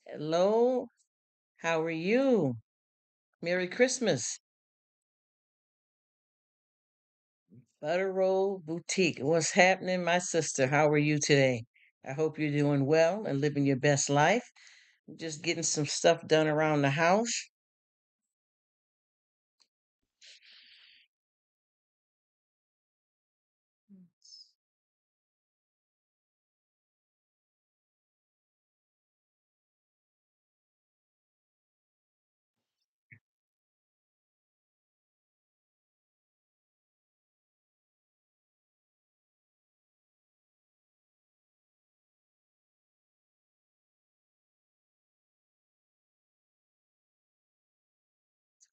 Hello, how are you? Merry Christmas. Butter Roll Boutique. What's happening, my sister? How are you today? I hope you're doing well and living your best life. Just getting some stuff done around the house.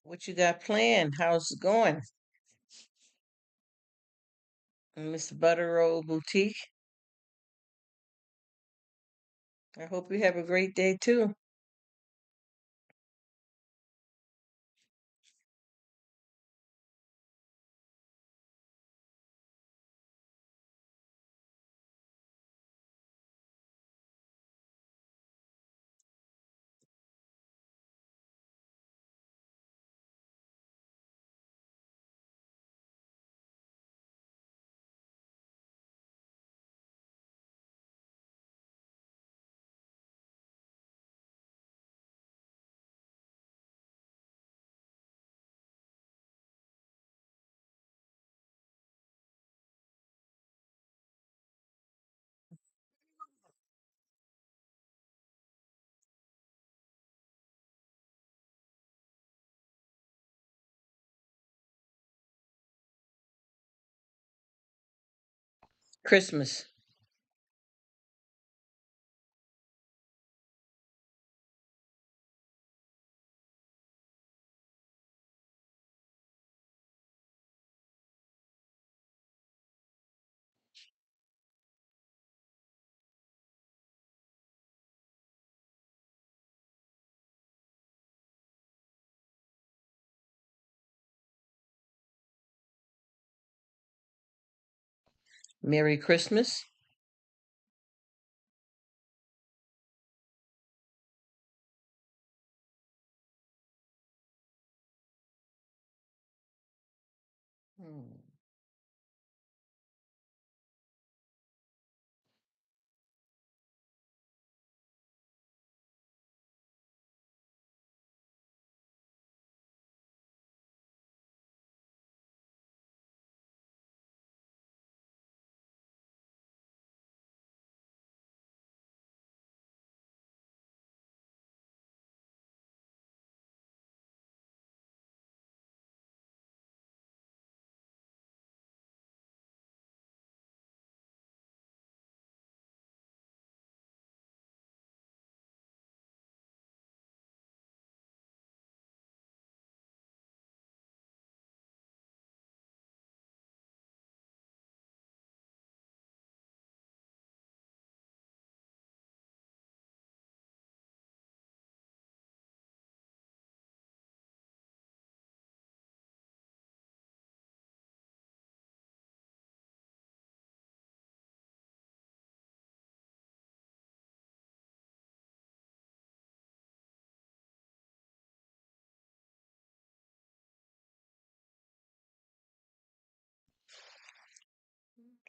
What you got planned? How's it going? Mr. Butter Roll Boutique. I hope you have a great day too. Christmas. Merry Christmas. Hmm.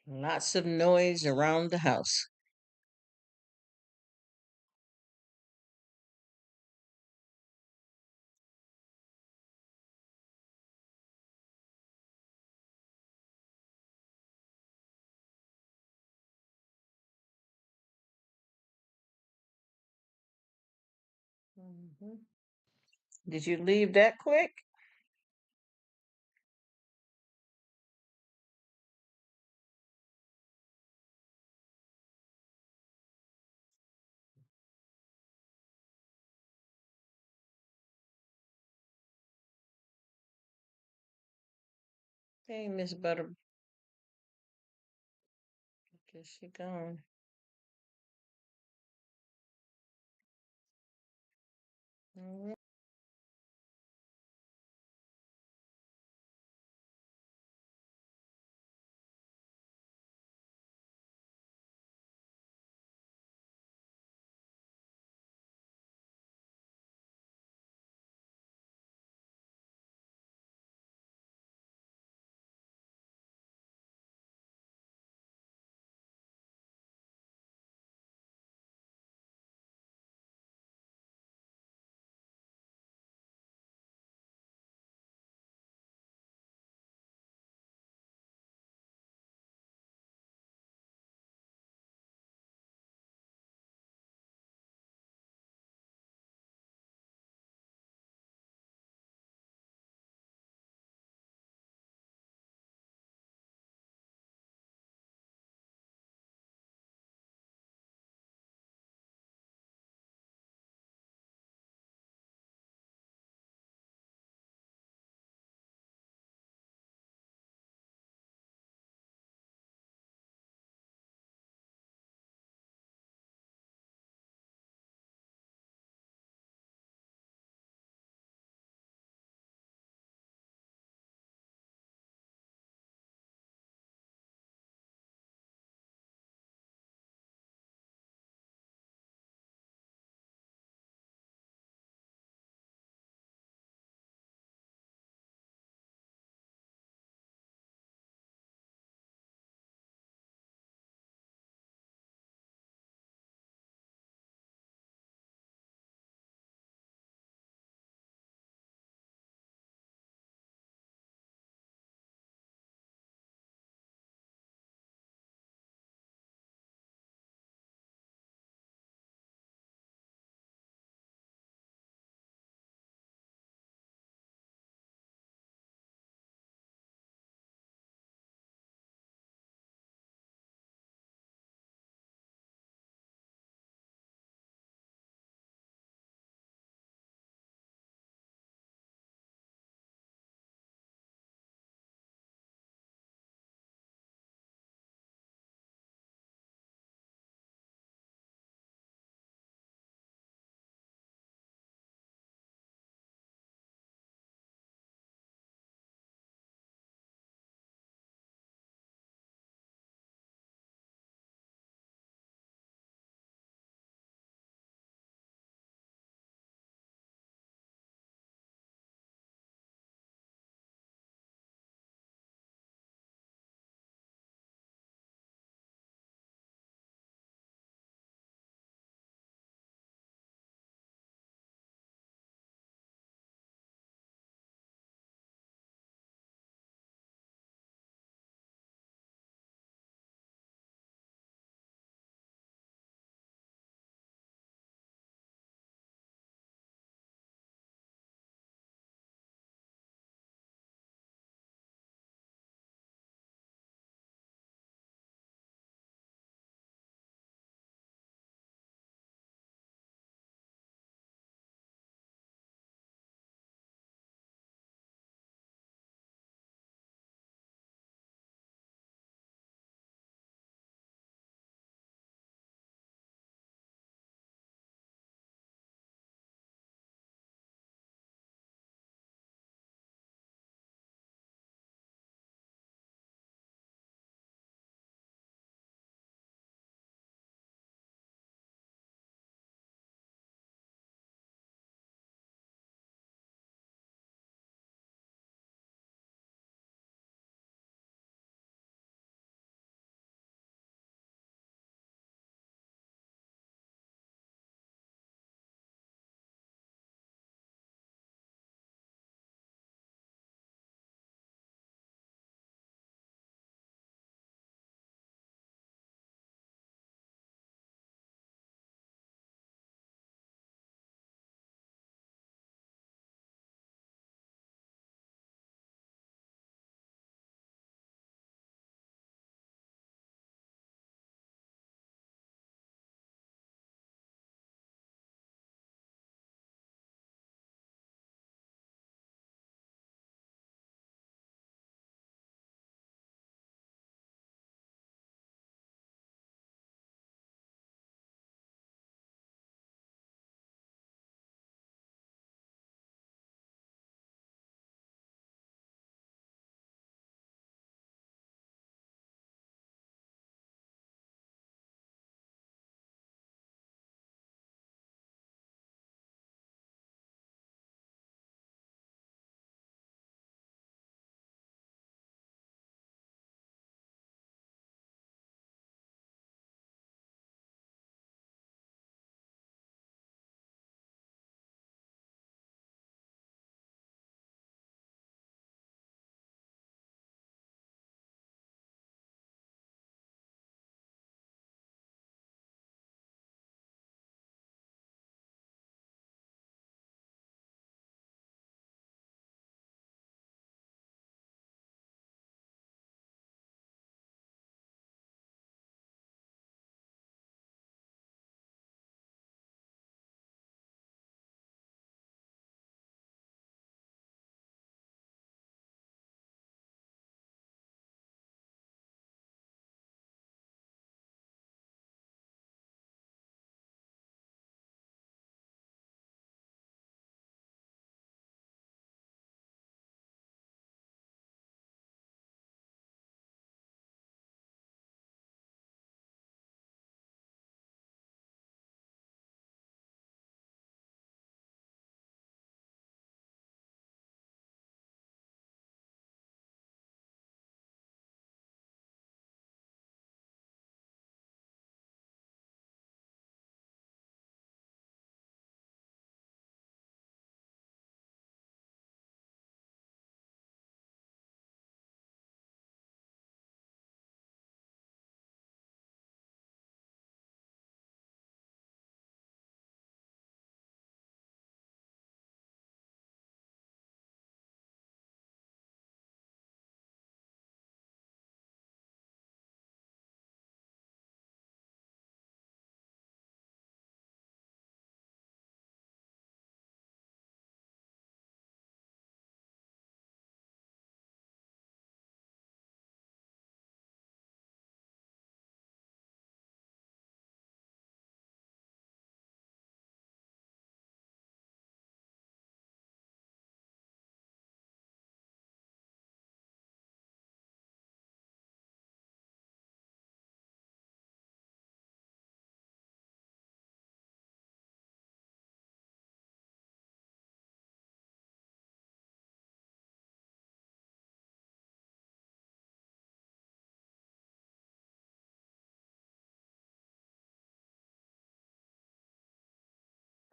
Lots of noise around the house. Mhm. Did you leave that quick? Hey, Miss Butter. Guess she gone. All right.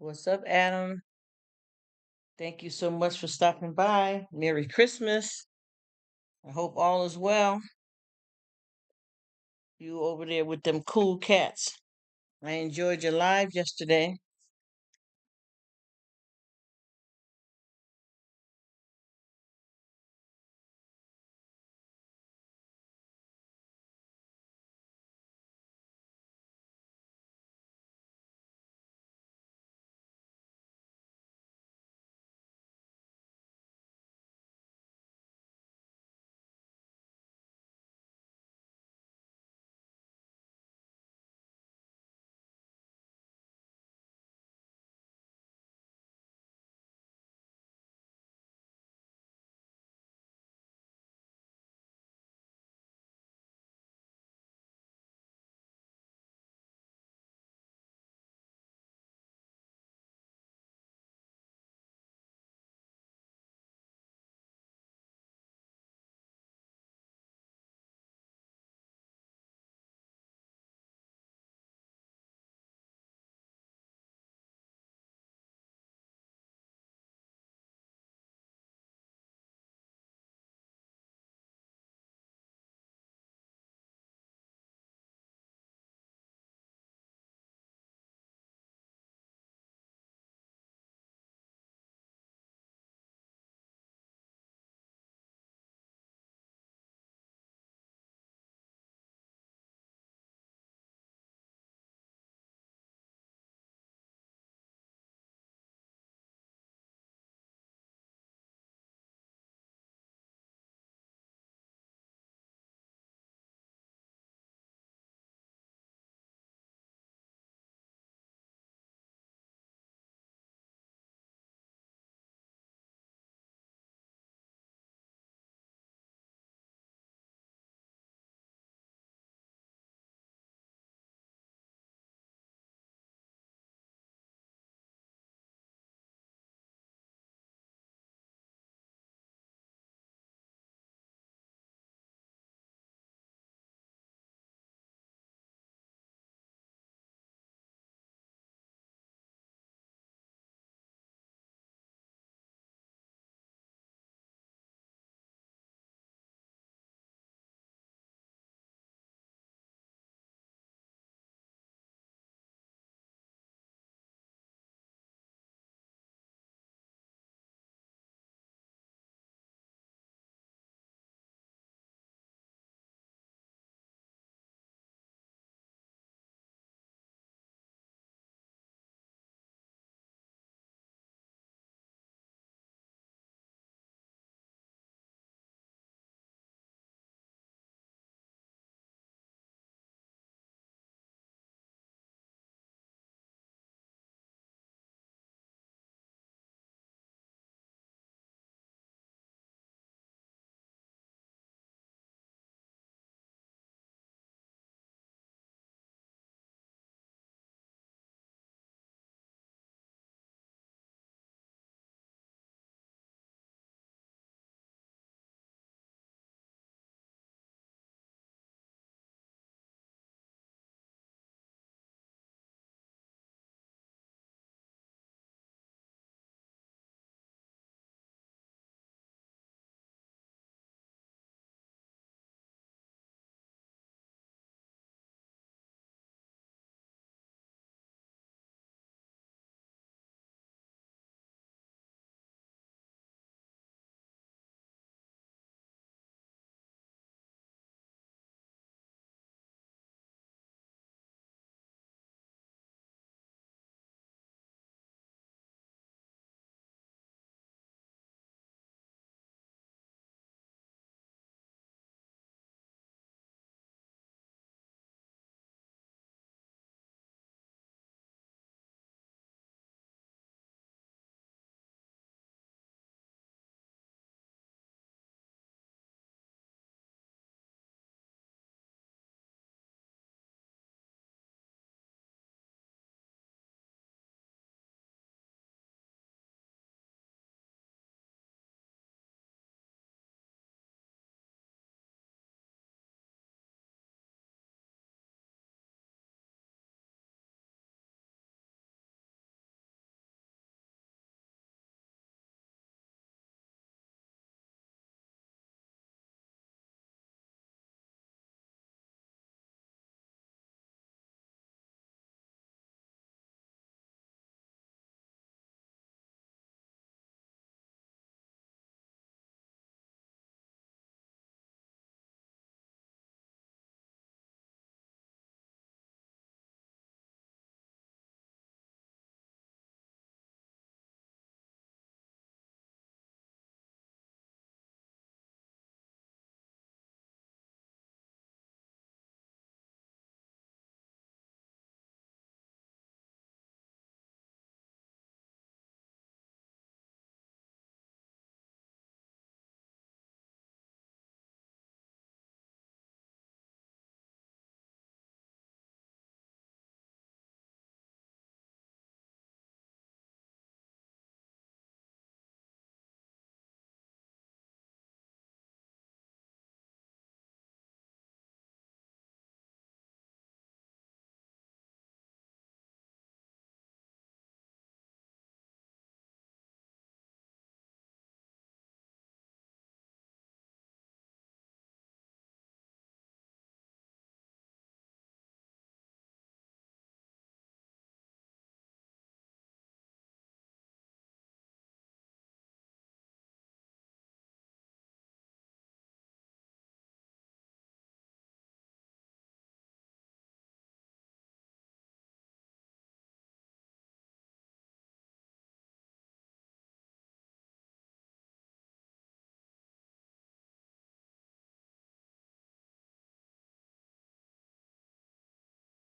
What's up, Adam? Thank you so much for stopping by. Merry Christmas. I hope all is well. You over there with them cool cats. I enjoyed your live yesterday.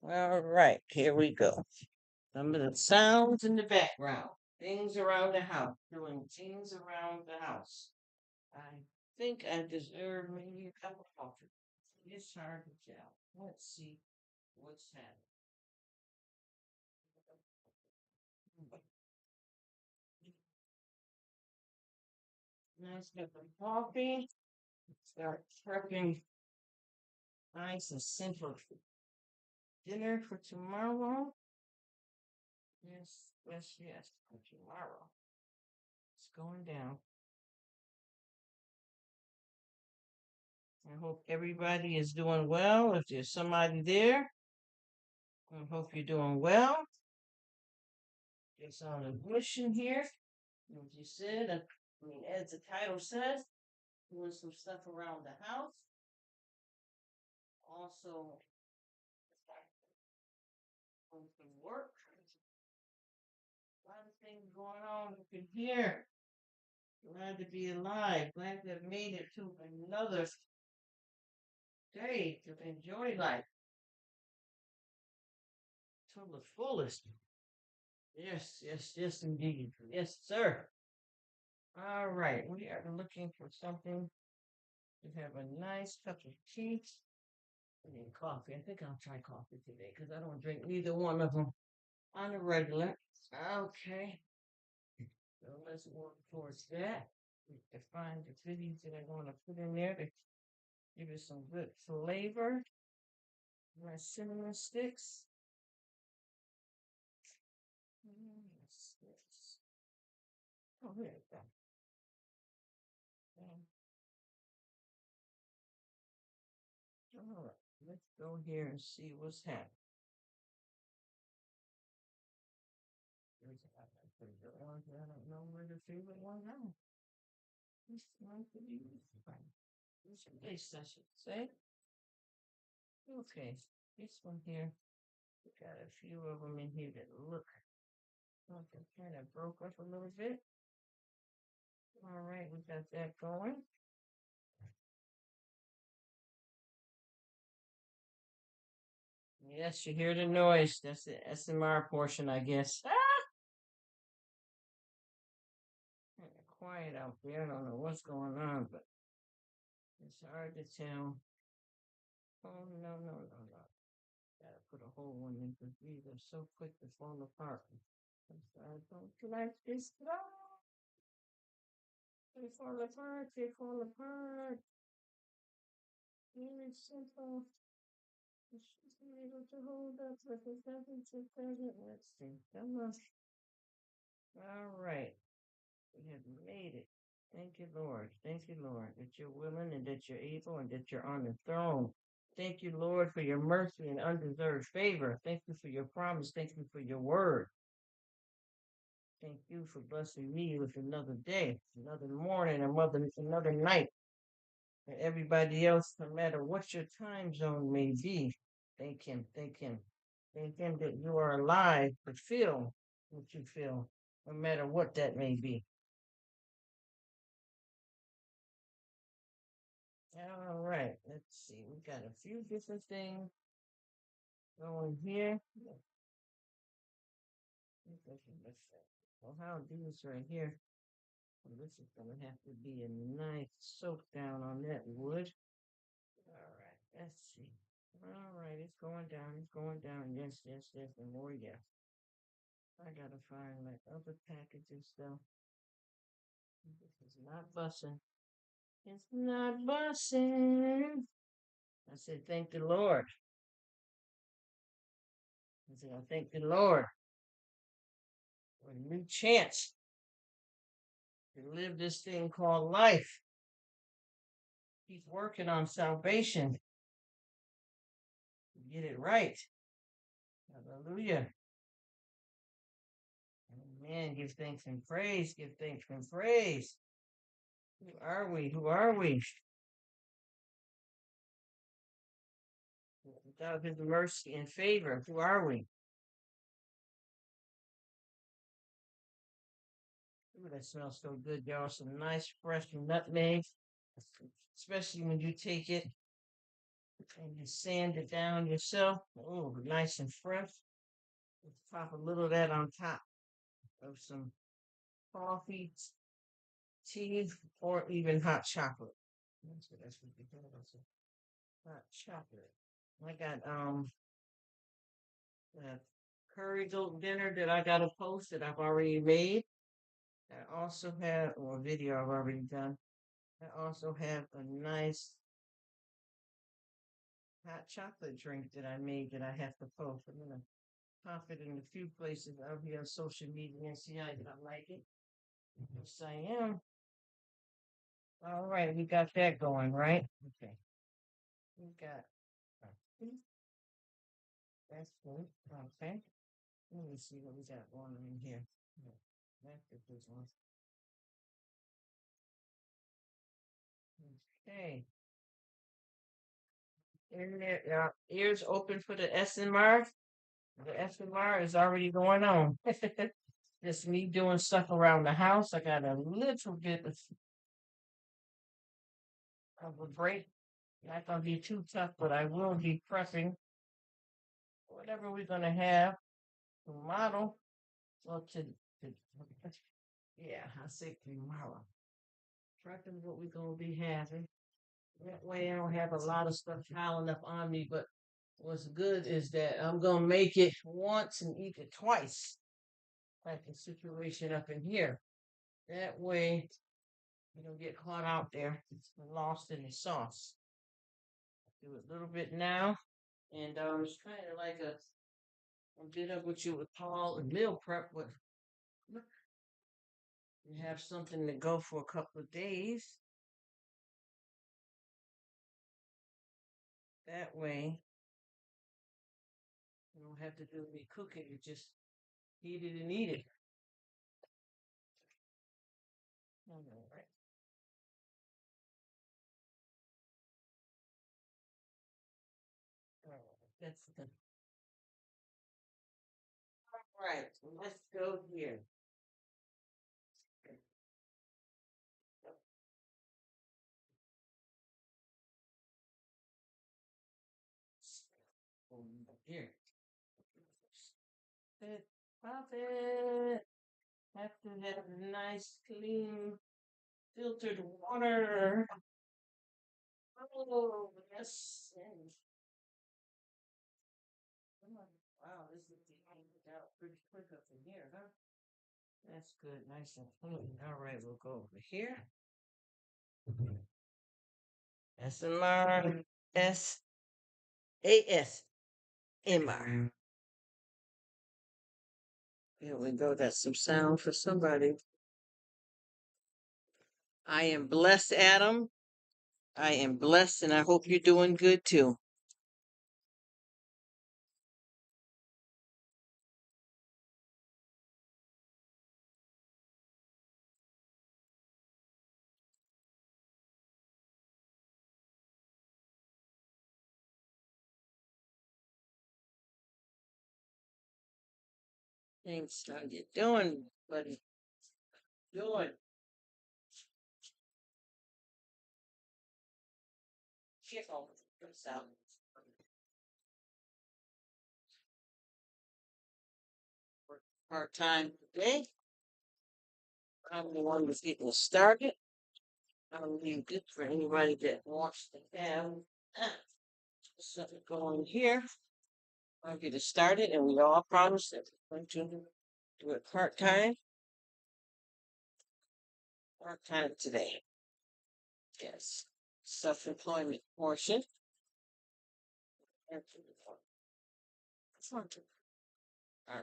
All right, here we go. Some of the sounds in the background. Things around the house. Doing things around the house. I think I deserve maybe a cup of coffee. It's hard to tell. Let's see what's happening. Nice cup of coffee. Start prepping nice and simple dinner for tomorrow. Yes, yes, yes, for tomorrow. It's going down. I hope everybody is doing well. If there's somebody there, I hope you're doing well. It's on a mission here. As you said, as the title says, doing some stuff around the house. Also, doing some work. A lot of things going on up in here. Glad to be alive. Glad to have made it to another day to enjoy life to the fullest. Yes, yes, yes, indeed. Yes, sir. All right, we are looking for something to have a nice cup of tea and coffee. I think I'll try coffee today because I don't drink neither one of them on a regular. Okay, so let's work towards that. We can find the goodies that I want to put in there to give it some good flavor. My cinnamon sticks. Sticks. Oh, here we go. Okay. All right, let's go here and see what's happening. There's a pretty good one. I don't know where the favorite one is. This one could be fine. This place, I should say. Okay, this one here. We got a few of them in here that look like they kind of broke up a little bit. All right, we got that going. Yes, you hear the noise. That's the SMR portion, I guess. Kinda quiet out there. I don't know what's going on, but it's hard to tell. Oh, no, no, no, no. Gotta put a whole one in because these are so quick to fall apart. I don't like this. No, they fall apart. They fall apart. Very simple. You should be able to hold up, but it doesn't. It doesn't. Let's see. Come on. All right. We have made it. Thank you, Lord. Thank you, Lord, that you're willing and that you're able and that you're on the throne. Thank you, Lord, for your mercy and undeserved favor. Thank you for your promise. Thank you for your word. Thank you for blessing me with another day, another morning, another night. And everybody else, no matter what your time zone may be, thank Him, thank Him. Thank Him that you are alive to feel what you feel, no matter what that may be. All right, let's see. We got a few different things going here. Well, how do this right here? Well, this is going to have to be a nice soak down on that wood. All right, let's see. All right, it's going down. It's going down. Yes, yes, yes, and more. Yes. I gotta find like other packages though. This is not bussing. It's not bussing. I said, thank the Lord. I said, I thank the Lord for a new chance to live this thing called life. He's working on salvation. Get it right. Hallelujah. Amen. Give thanks and praise. Give thanks and praise. Who are we? Who are we? Without his mercy and favor, who are we? Ooh, that smells so good, y'all. Some nice fresh nutmeg, especially when you take it And you sand it down yourself. Oh, nice and fresh. Just pop a little of that on top of some coffee, tea, or even hot chocolate. That's what they call it. Hot chocolate. I got a curry goat dinner that I got to post that I've already made. I also have, or a video I've already done. I also have a nice hot chocolate drink that I made that I have to post. I'm gonna pop it in a few places out here on social media and see how I like it. Yes, I am. All right, we got that going, right? Okay. We got that's good. Okay. Let me see what we got going on in here. Yeah, that's the good one. Okay. Ears open for the SMR. The SMR is already going on. Just me doing stuff around the house. I got a little bit of a break. Not gonna be too tough, but I will be prepping whatever we're gonna have to model. Well, to yeah, I say tomorrow. Prepping what we're gonna be having. That way, I don't have a lot of stuff piling up on me. But what's good is that I'm gonna make it once and eat it twice, like the situation up in here. That way, you don't get caught out there and lost in the sauce. Do a little bit now, and it's kind of like a bit of what you would call a meal prep, but you have something to go for a couple of days. That way, you don't have to do any cooking. You just heat it and eat it. All right. All right. That's the right. Let's go here. Here. Pop it. Have to have nice, clean, filtered water. Oh, yes. Wow, this is getting out pretty quick up in here, huh? That's good, nice and clean. All right, we'll go over here. SMR, SASMR. Here we go. That's some sound for somebody. I am blessed, Adam. I am blessed, and I hope you're doing good too. Thanks. How you doing, buddy? Doing. Careful. Sound. Part time today. I'm the one that's getting started. I'll leave this for anybody that wants to have something going here. I'll get it started, and we all promise that we're going to do it part time today. Yes, self-employment portion. All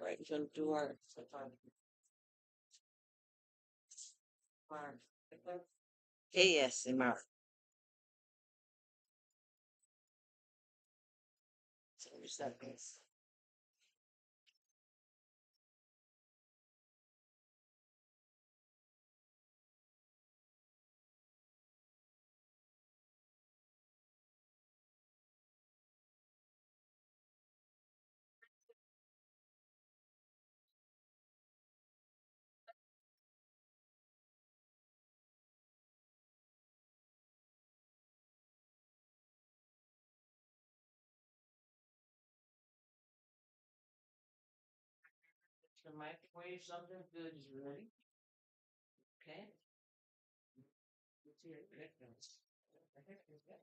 right, we're going to do our ASMR. So what's that means? The microwave, something good is ready. Okay. Let's see it. What the heck is that?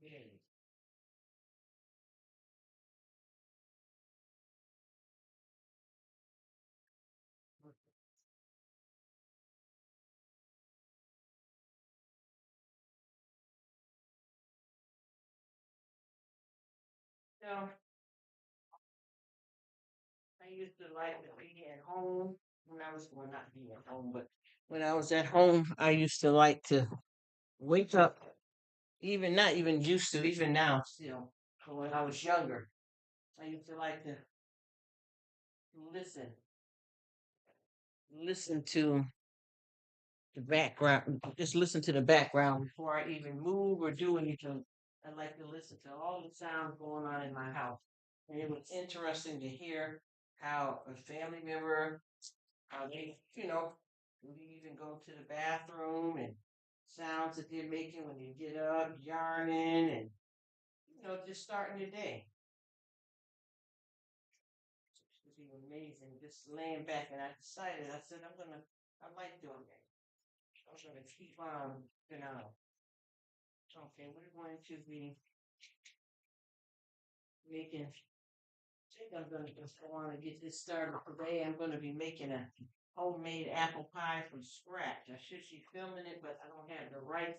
Yeah. So I used to like to be at home when I was, well, not being at home, but when I was at home, I used to like to wake up, even not even used to, even now still. But when I was younger, I used to like to listen, listen to the background, just listen to the background before I even move or do anything. I like to listen to all the sounds going on in my house. And it was interesting to hear how a family member, how they, would even go to the bathroom and sounds that they're making when they get up, yarning and, just starting the day. It was even amazing, just laying back. And I decided, I said, I like doing that. I'm going to keep on, you know. Okay, we're going to be making, I think I'm going to just want to get this started today. I'm going to be making a homemade apple pie from scratch. I should be filming it, but I don't have the right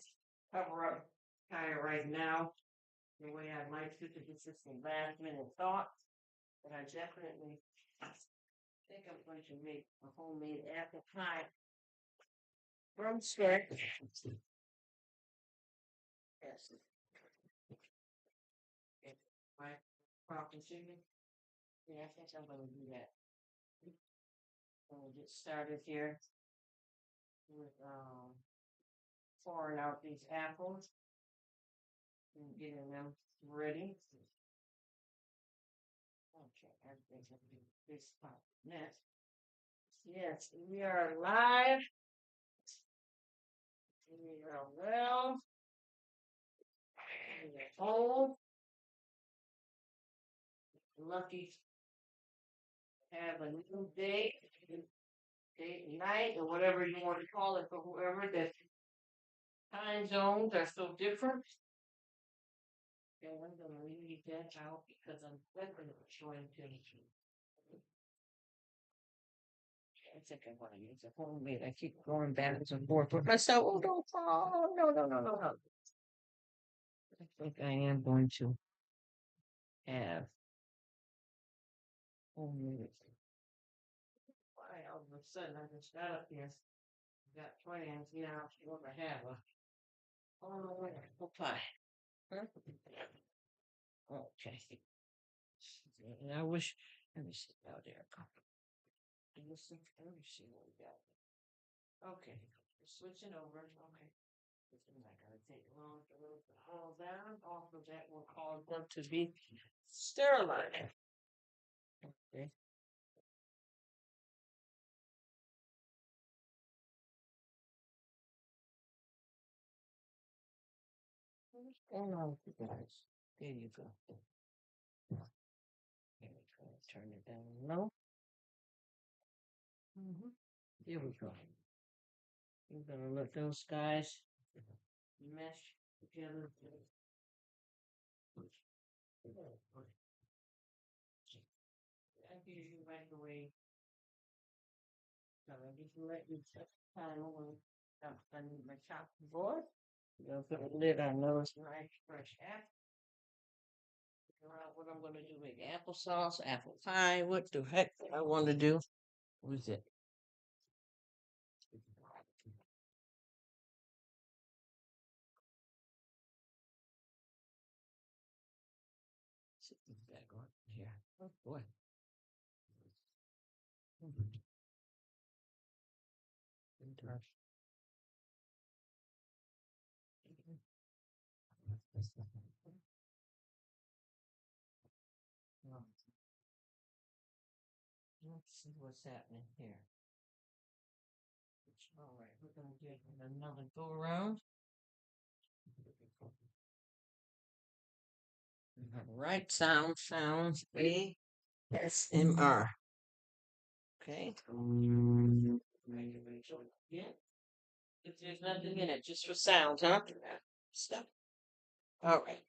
cover up pie right now the way I'd like to, because it's just a last minute thought. But I definitely think I'm going to make a homemade apple pie from scratch. Yes. Okay. My proper chicken. Yeah, I think I'm going to do that. We'll get started here with pouring out these apples and getting them ready. Okay, everything's gonna be this spot next. Yes, we are live. We are well. We are home. Lucky to have a new day, day, night, or whatever you want to call it for whoever. The time zones are so different. And I'm gonna leave that out because I'm definitely going to. I think I want to use a homemade. I keep going backwards and forth with myself. Oh, don't fall. No, no, no, no, no. I think I am going to have homemade. Why all of a sudden I just got up here, got plans now to want to have a apple pie. Huh? Okay. And I wish, let me see out there. Listen, let me see what we got. Okay, switching over. Okay. It's not gonna take long to move the hull down. Off of that will cause them to be sterilized. Okay. What's going on with you guys? There you go. There we go. Turn it down low. Here we go. We're gonna let those guys mesh together. I use your microwave. So I just let you set the time on. I need my chopping board. You'll put a lid on those nice fresh apples. Figure out what I'm gonna do. Make applesauce, apple pie. What the heck I want to do with it? Sit this back on here. Oh boy. Interesting. Let's see what's happening here. All right, we're gonna get another go around. All right, sounds ASMR. Okay. Yeah. If there's nothing in it, just for sound, huh? Stuff. All right.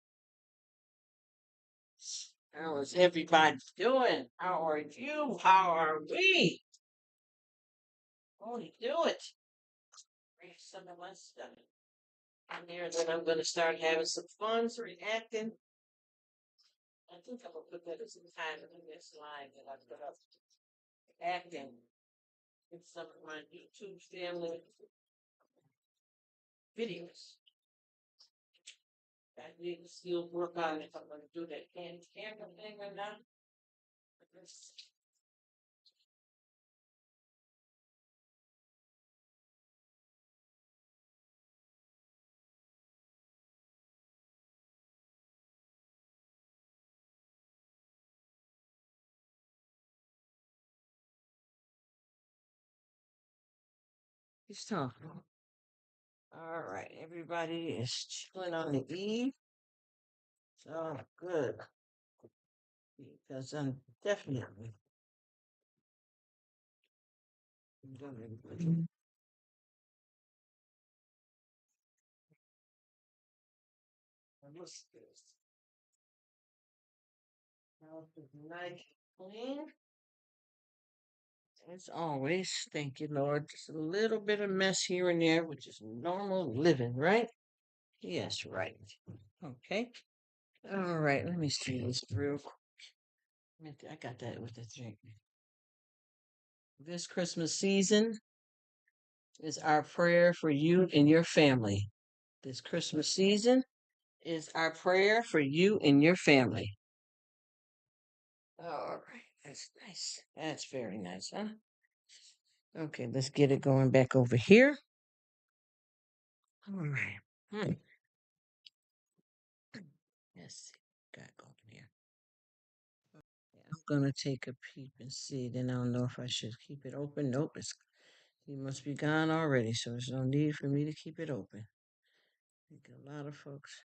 How is everybody doing? How are you? How are we? Oh, do it. Bring some of my stuff in there, then I'm going to start having some fun, reacting. I think I'm going to put that as a time in this line that I put up. Acting in some of my YouTube family videos. I need to still work on if I'm going to do that camera thing or not. He's talking. All right, everybody is chilling on the eve. So good. Because I'm definitely gonna what's this? House is nice and clean. As always, thank you, Lord. Just a little bit of mess here and there, which is normal living, right? Yes, right. Okay. All right, let me see this real quick. I got that with the drink. This Christmas season is our prayer for you and your family. This Christmas season is our prayer for you and your family. All right, that's nice. That's very nice, huh? Okay, let's get it going back over here. All right. Let's see what got going here. I'm gonna take a peep and see. Then I don't know if I should keep it open. Nope, he must be gone already, so there's no need for me to keep it open. I think a lot of folks.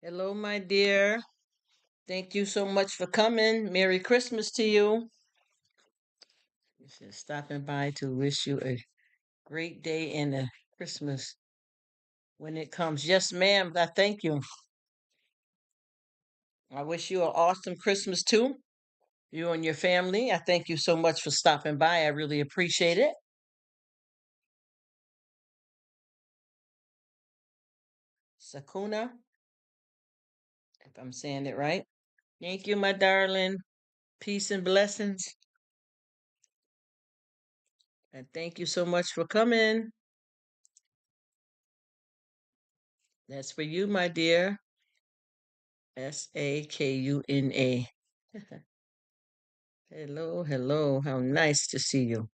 Hello, my dear. Thank you so much for coming. Merry Christmas to you. Just stopping by to wish you a great day and a Christmas when it comes. Yes, ma'am. I thank you. I wish you an awesome Christmas too. You and your family. I thank you so much for stopping by. I really appreciate it. Sakuna, if I'm saying it right. Thank you, my darling. Peace and blessings. And thank you so much for coming. That's for you, my dear. Sakuna. Hello, hello. How nice to see you.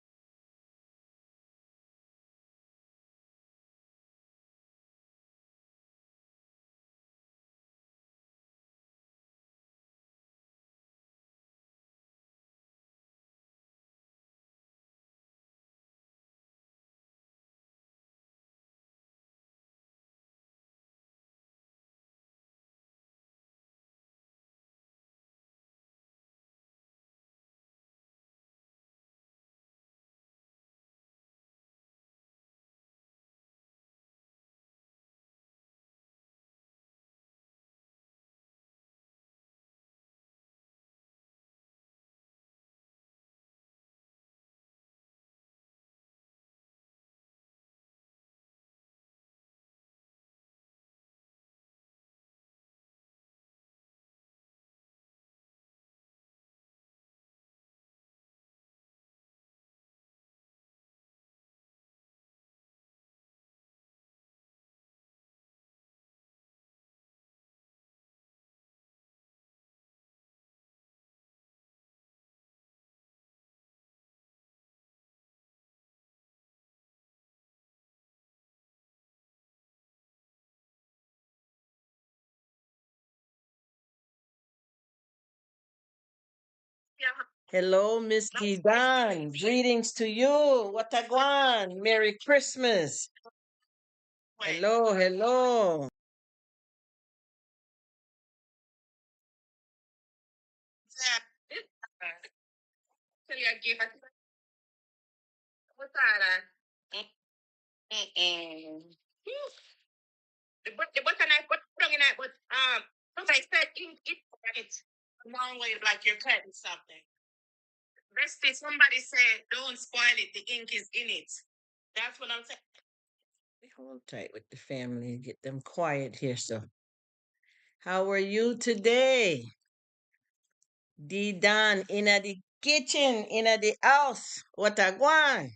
Hello, Miss Gidan. Greetings to you. Watagwan. Merry Christmas. Hello, hello. Hold tight with the family and get them quiet here. So, how are you today? D Don in the kitchen, in the house. Watagwan.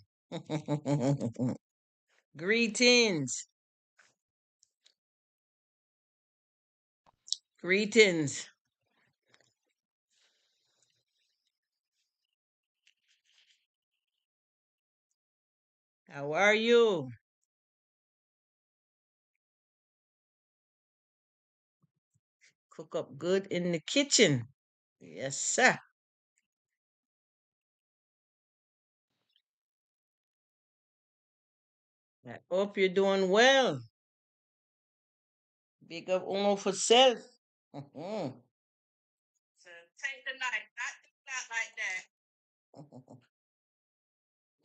Greetings. Greetings. How are you? Cook up good in the kitchen. Yes, sir. I hope you're doing well. Big up Uno for self. Mhm.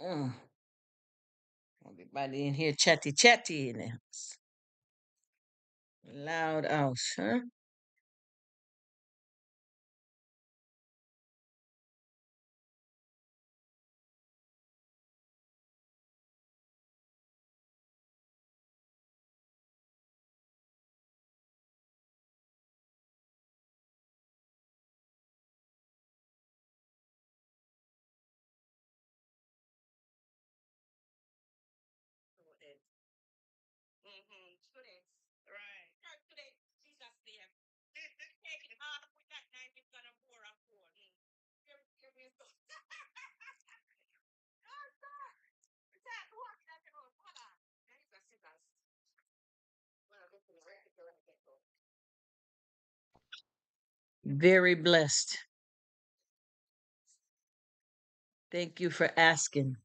Mm. Everybody in here chatty chatty in the house. Loud house, huh? Very blessed. Thank you for asking.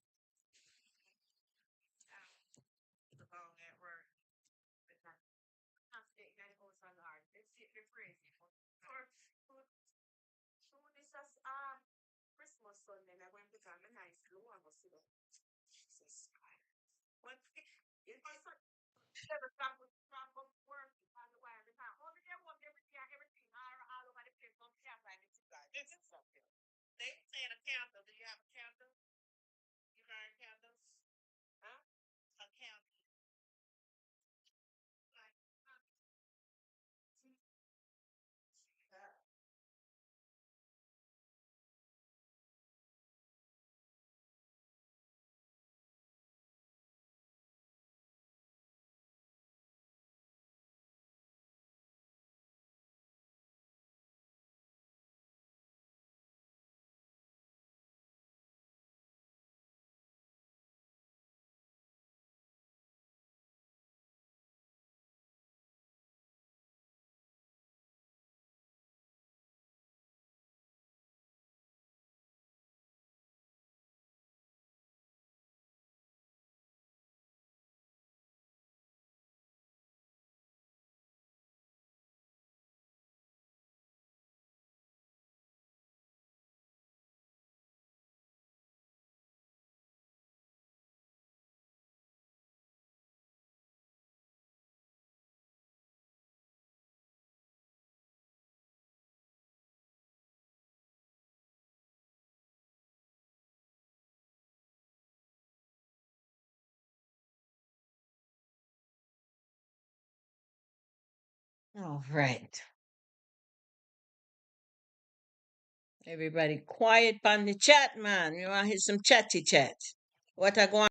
All right. Everybody quiet on the chat, man. You want to hear some chatty chat? What I go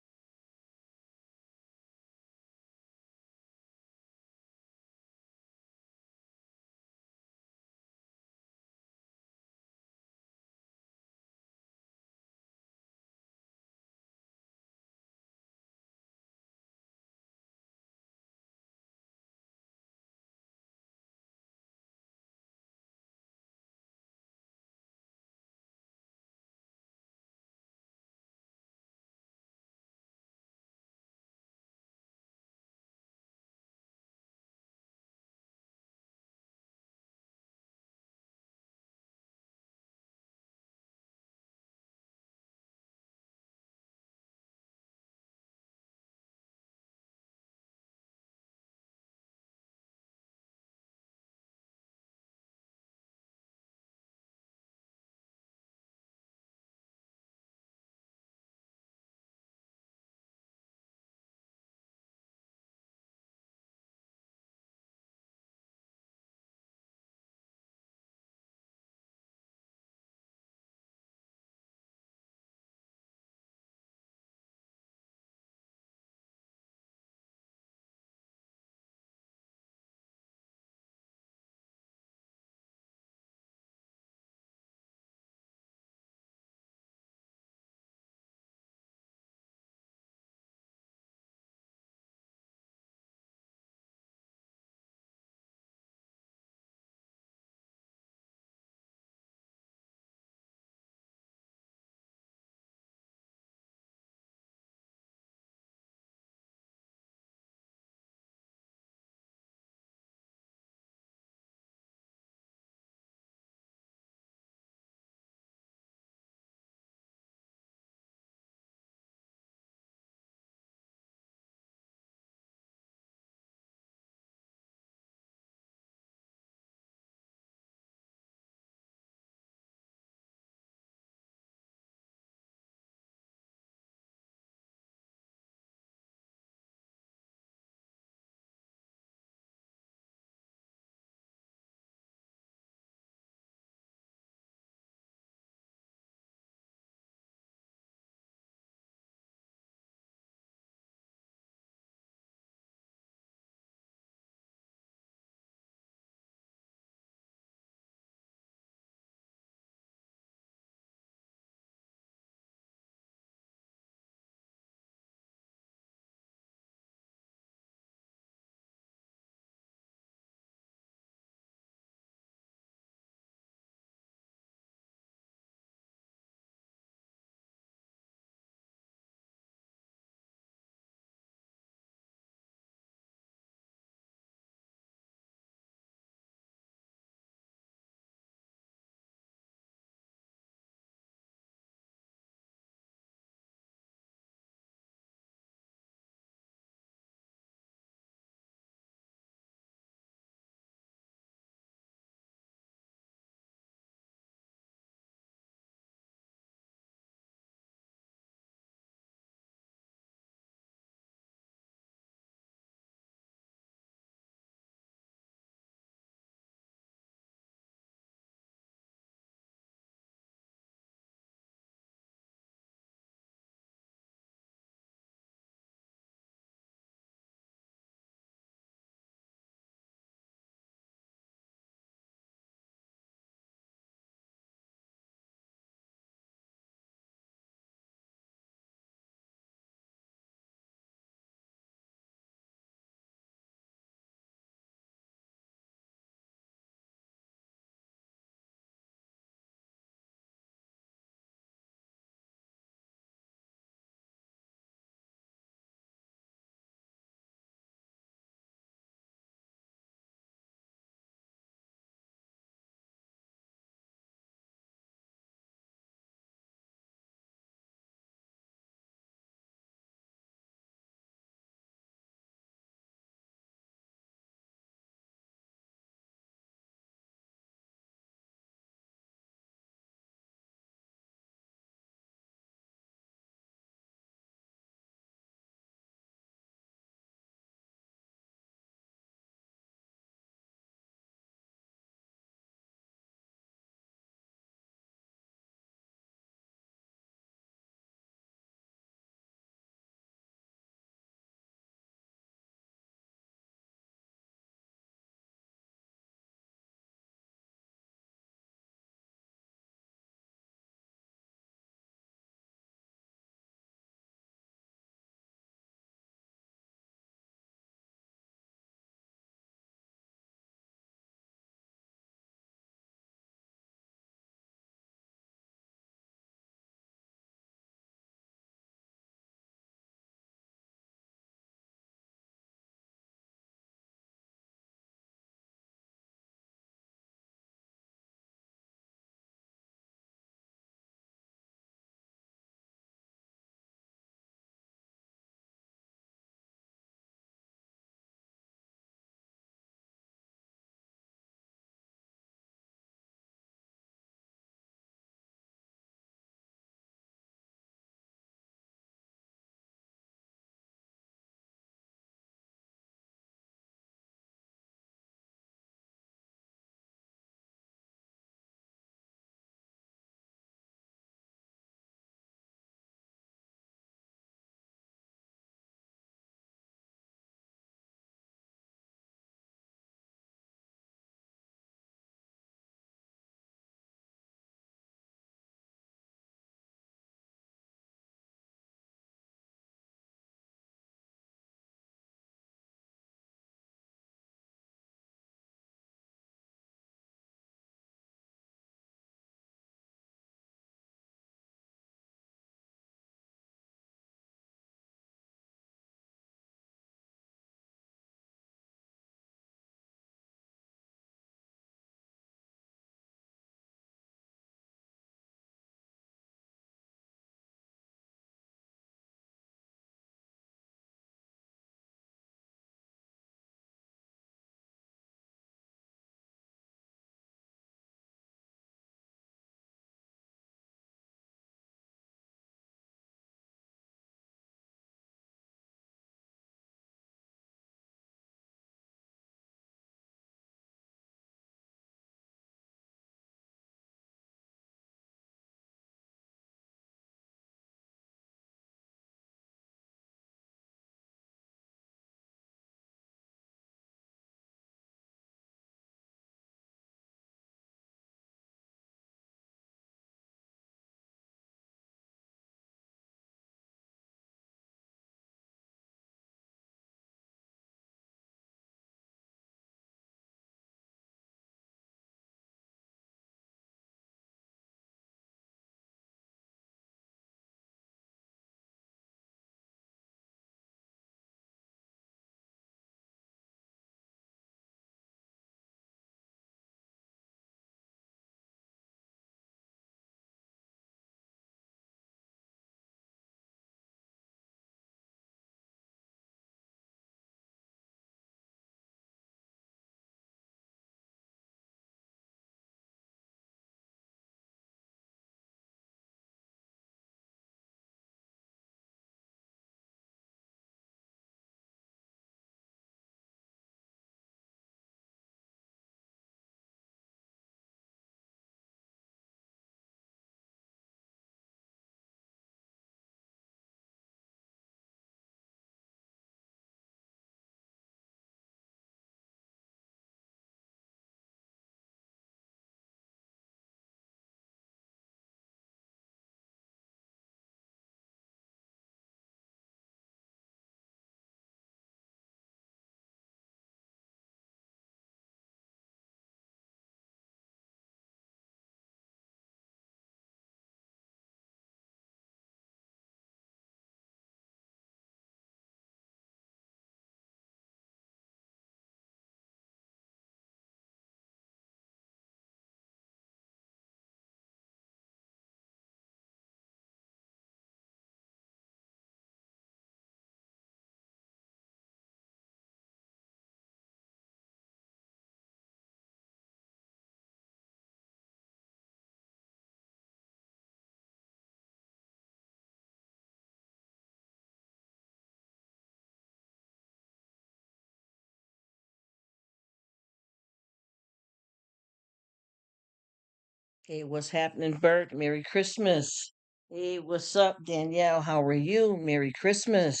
Hey, what's happening, Bert? Merry Christmas. Hey, what's up, Danielle? How are you? Merry Christmas.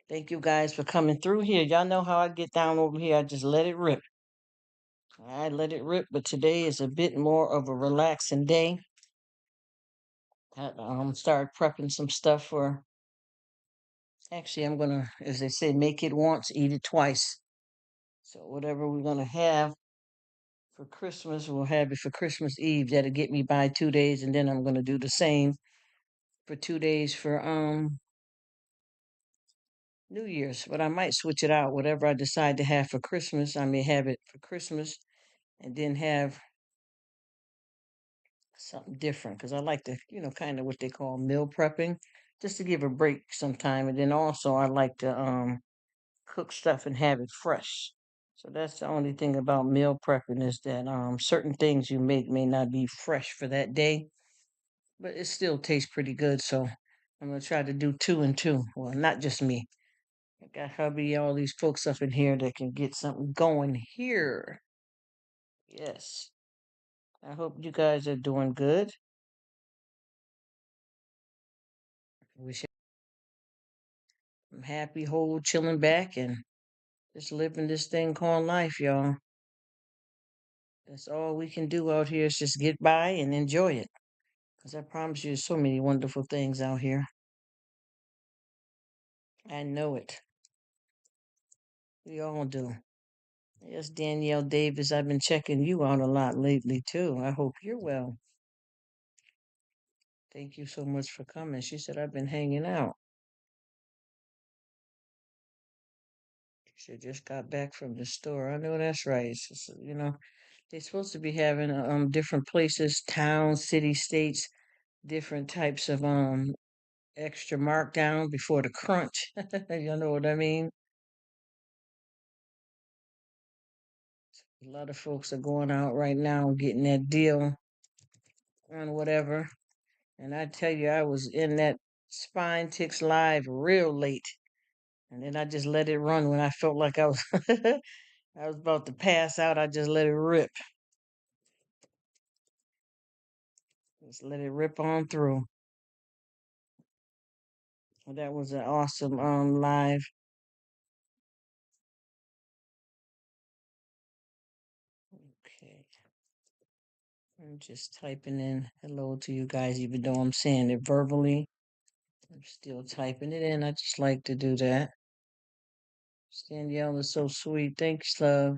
Thank you guys for coming through here. Y'all know how I get down over here. I just let it rip. I let it rip, but today is a bit more of a relaxing day. I start prepping some stuff for. Actually, I'm gonna, as they say, make it once, eat it twice. So whatever we're gonna have for Christmas, we'll have it for Christmas Eve. That'll get me by 2 days, and then I'm gonna do the same for 2 days for New Year's, but I might switch it out. Whatever I decide to have for Christmas, I may have it for Christmas and then have something different because I like to, kind of what they call meal prepping, just to give a break sometime. And then also I like to cook stuff and have it fresh. So that's the only thing about meal prepping is that certain things you make may not be fresh for that day, but it still tastes pretty good. So I'm gonna try to do two and two. Well, not just me. I got hubby, all these folks up in here that can get something going here. Yes. I hope you guys are doing good. Wish I'm happy, whole, chilling back, and just living this thing called life, y'all. That's all we can do out here is just get by and enjoy it. Because I promise you, so many wonderful things out here. I know it. We all do. Yes, Danielle Davis, I've been checking you out a lot lately, too. I hope you're well. Thank you so much for coming. She said, I've been hanging out. She just got back from the store. I know that's right. It's just, they're supposed to be having different places, towns, city, states, different types of extra markdown before the crunch. You know what I mean? A lot of folks are going out right now getting that deal on whatever. And I tell you, I was in that Spine Ticks Live real late. And then I just let it run when I felt like I was I was about to pass out. I just let it rip. Just let it rip on through. Well, that was an awesome live. Okay. I'm just typing in hello to you guys, even though I'm saying it verbally. I'm still typing it in. I just like to do that. Danielle is so sweet. Thanks, love.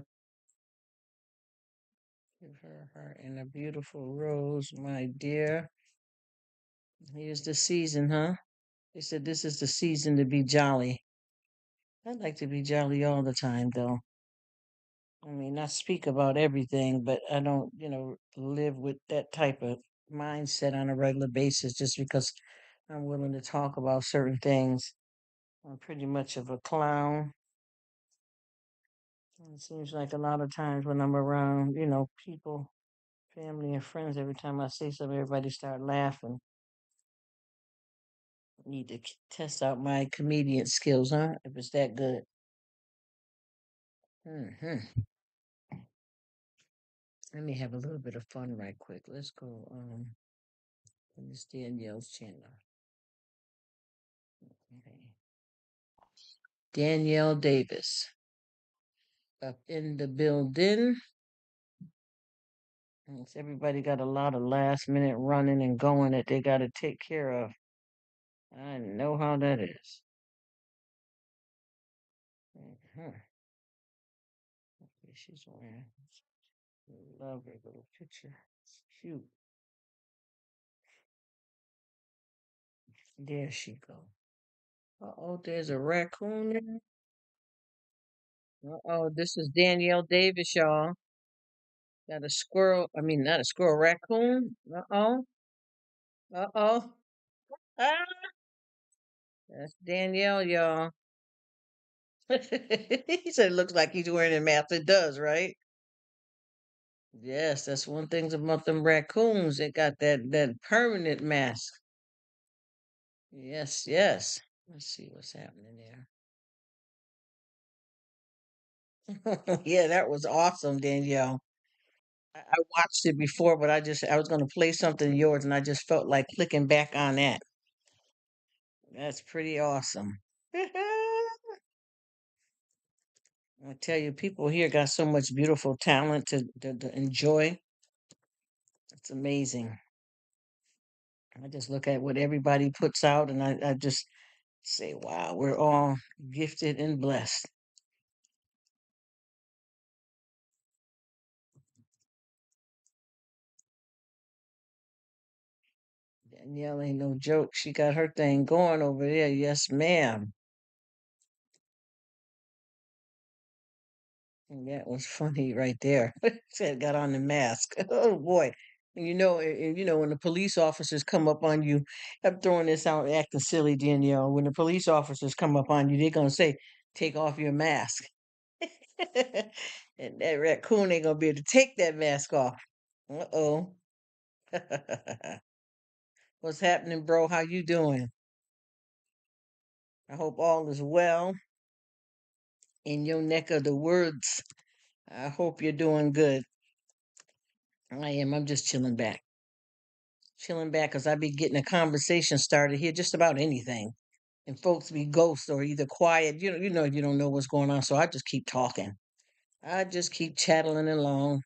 Give her heart and a beautiful rose, my dear. Here's the season, huh? They said this is the season to be jolly. I'd like to be jolly all the time, though. I mean, I speak about everything, but I don't, live with that type of mindset on a regular basis just because I'm willing to talk about certain things. I'm pretty much of a clown. And it seems like a lot of times when I'm around, people, family and friends, every time I say something, everybody start laughing. Need to test out my comedian skills, huh? If it's that good. Hmm. Let me have a little bit of fun right quick. Let's go on this Danielle's channel. Okay. Danielle Davis up in the building. Yes, everybody got a lot of last minute running and going that they got to take care of. I know how that is. Uh-huh. Okay, she's wearing. Love her little picture. It's cute. There she go. Uh-oh, there's a raccoon there. Uh-oh, this is Danielle Davis, y'all. Got a squirrel. I mean, not a squirrel, raccoon. Uh-oh. Uh-oh. Ah, that's Danielle, y'all. He said it looks like he's wearing a mask. It does, right? Yes, that's one thing about them raccoons. They got that permanent mask. Yes, yes. Let's see what's happening there. Yeah, that was awesome, Danielle. I watched it before, but I was gonna play something of yours, and I just felt like clicking back on that. That's pretty awesome. I tell you, people here got so much beautiful talent to enjoy. It's amazing. I just look at what everybody puts out, and I just say, wow, we're all gifted and blessed. Danielle ain't no joke. She got her thing going over there. Yes, ma'am. And that was funny right there. Said got on the mask. Oh boy. And when the police officers come up on you, I'm throwing this out acting silly, Danielle. When the police officers come up on you, they're gonna say, take off your mask. And that raccoon ain't gonna be able to take that mask off. Uh-oh. What's happening, bro? How you doing? I hope all is well in your neck of the woods. I hope you're doing good. I am. I'm just chilling back. Chilling back because I be getting a conversation started here just about anything. And folks be ghosts or either quiet. You don't know what's going on. So I just keep talking. I just keep chattling along.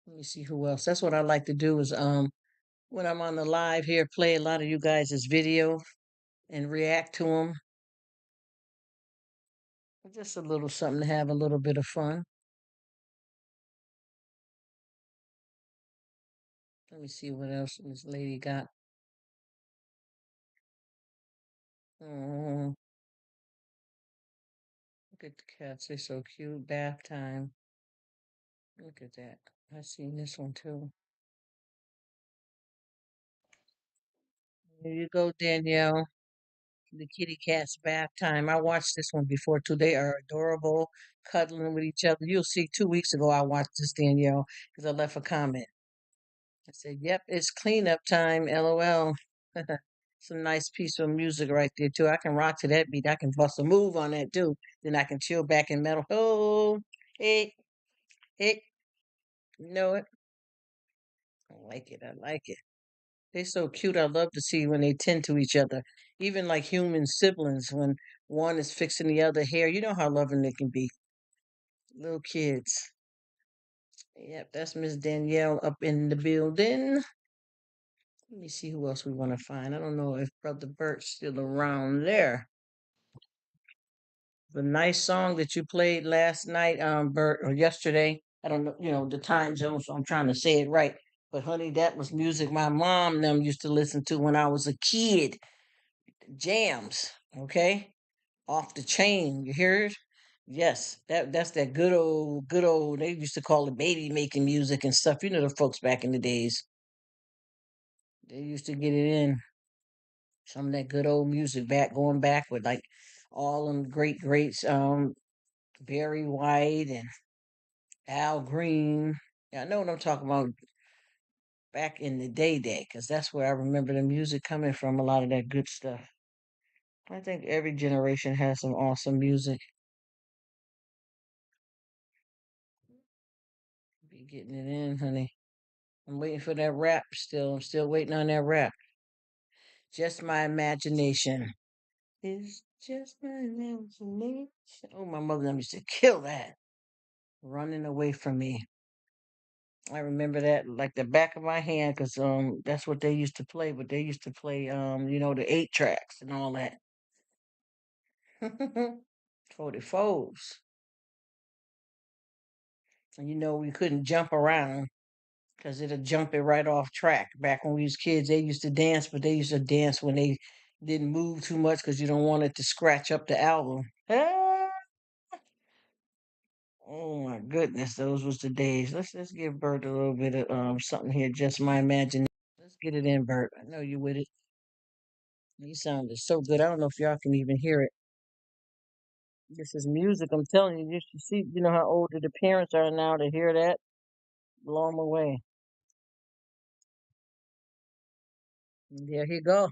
Let me see who else. That's what I like to do is when I'm on the live here, play a lot of you guys' video and react to them. Just a little something to have a little bit of fun. Let me see what else this lady got. Oh, look at the cats. They're so cute. Bath time. Look at that. I seen this one too. There you go, Danielle. The kitty cat's bath time. I watched this one before too. They are adorable, cuddling with each other. You'll see 2 weeks ago I watched this, Danielle, because I left a comment. I said, yep, it's cleanup time, LOL. Some nice piece of music right there too. I can rock to that beat. I can bust a move on that too. Then I can chill back in metal. Oh, hey, hey, you know it. I like it. I like it. They're so cute. I love to see when they tend to each other. Even like human siblings, when one is fixing the other hair. You know how loving they can be. Little kids. Yep, that's Miss Danielle up in the building. Let me see who else we want to find. I don't know if Brother Bert's still around there. The nice song that you played last night, Bert, or yesterday. I don't know, the time zone, so I'm trying to say it right. But honey, that was music my mom and them used to listen to when I was a kid. Jams, okay? Off the chain. You hear it? Yes, that's that good old. They used to call it baby making music and stuff. You know the folks back in the days. They used to get it in some of that good old music going back with like all them great greats. Barry White and Al Green. Yeah, I know what I'm talking about back in the day, because that's where I remember the music coming from. A lot of that good stuff. I think every generation has some awesome music. Be getting it in, honey. I'm waiting for that rap still. I'm still waiting on that rap. Just my imagination. It's just my imagination. Oh, my mother used to kill that. Running away from me. I remember that like the back of my hand because that's what they used to play, but they used to play the 8 tracks and all that. 44s. And we couldn't jump around because it'll jump it right off track. Back when we was kids, they used to dance, but they used to dance when they didn't move too much because you don't want it to scratch up the album. Ah, oh my goodness, those was the days. Let's give Bert a little bit of something here. Just my imagination. Let's get it in, Bert. I know you with it. You sounded so good. I don't know if y'all can even hear it. This is music. I'm telling you, you should see. You know how old the parents are now to hear that. Blow them away. There you go.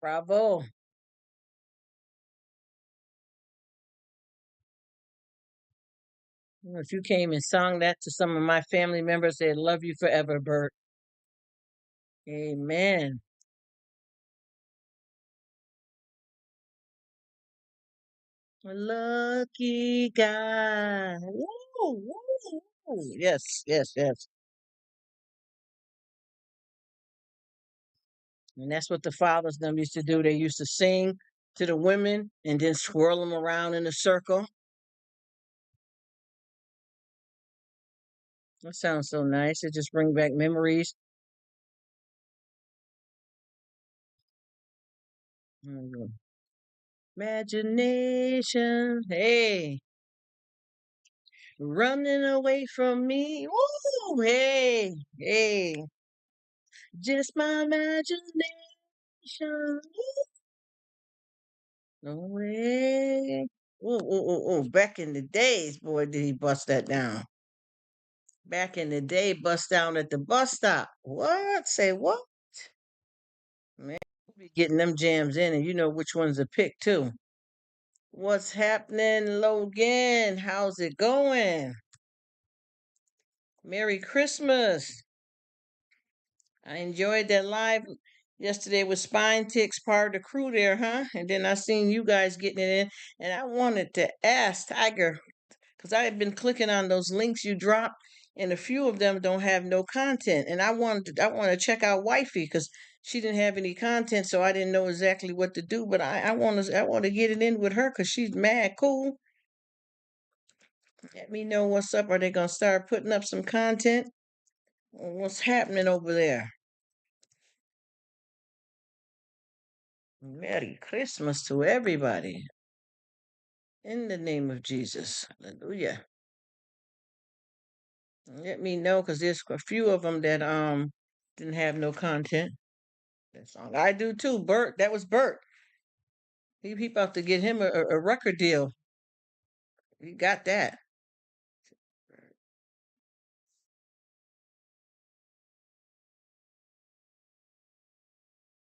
Bravo. If you came and sung that to some of my family members, they'd love you forever, Bert. Amen. A lucky guy. Woo, woo, woo. Yes, yes, yes. And that's what the fathers them used to do. They used to sing to the women and then swirl them around in a circle. That sounds so nice. It just bring back memories. Mm. Imagination. Hey, running away from me. Ooh, hey, hey. Just my imagination. No way. Oh, oh, oh, oh. Back in the days, boy, did he bust that down. Back in the day, bust down at the bus stop. What? Say what? Man, you be getting them jams in, and you know which ones to pick, too. What's happening, Logan? How's it going? Merry Christmas. I enjoyed that live yesterday with Spine Ticks, part of the crew there, huh? And then I seen you guys getting it in. And I wanted to ask Tiger, because I had been clicking on those links you dropped, and a few of them don't have no content. And I want to check out Wifey because she didn't have any content, so I didn't know exactly what to do. But I want to get it in with her because she's mad cool. Let me know what's up. Are they gonna start putting up some content? What's happening over there? Merry Christmas to everybody. In the name of Jesus. Hallelujah. Let me know because there's a few of them that didn't have no content. That song. I do too. Bert. That was Bert. He about to get him a record deal. He got that.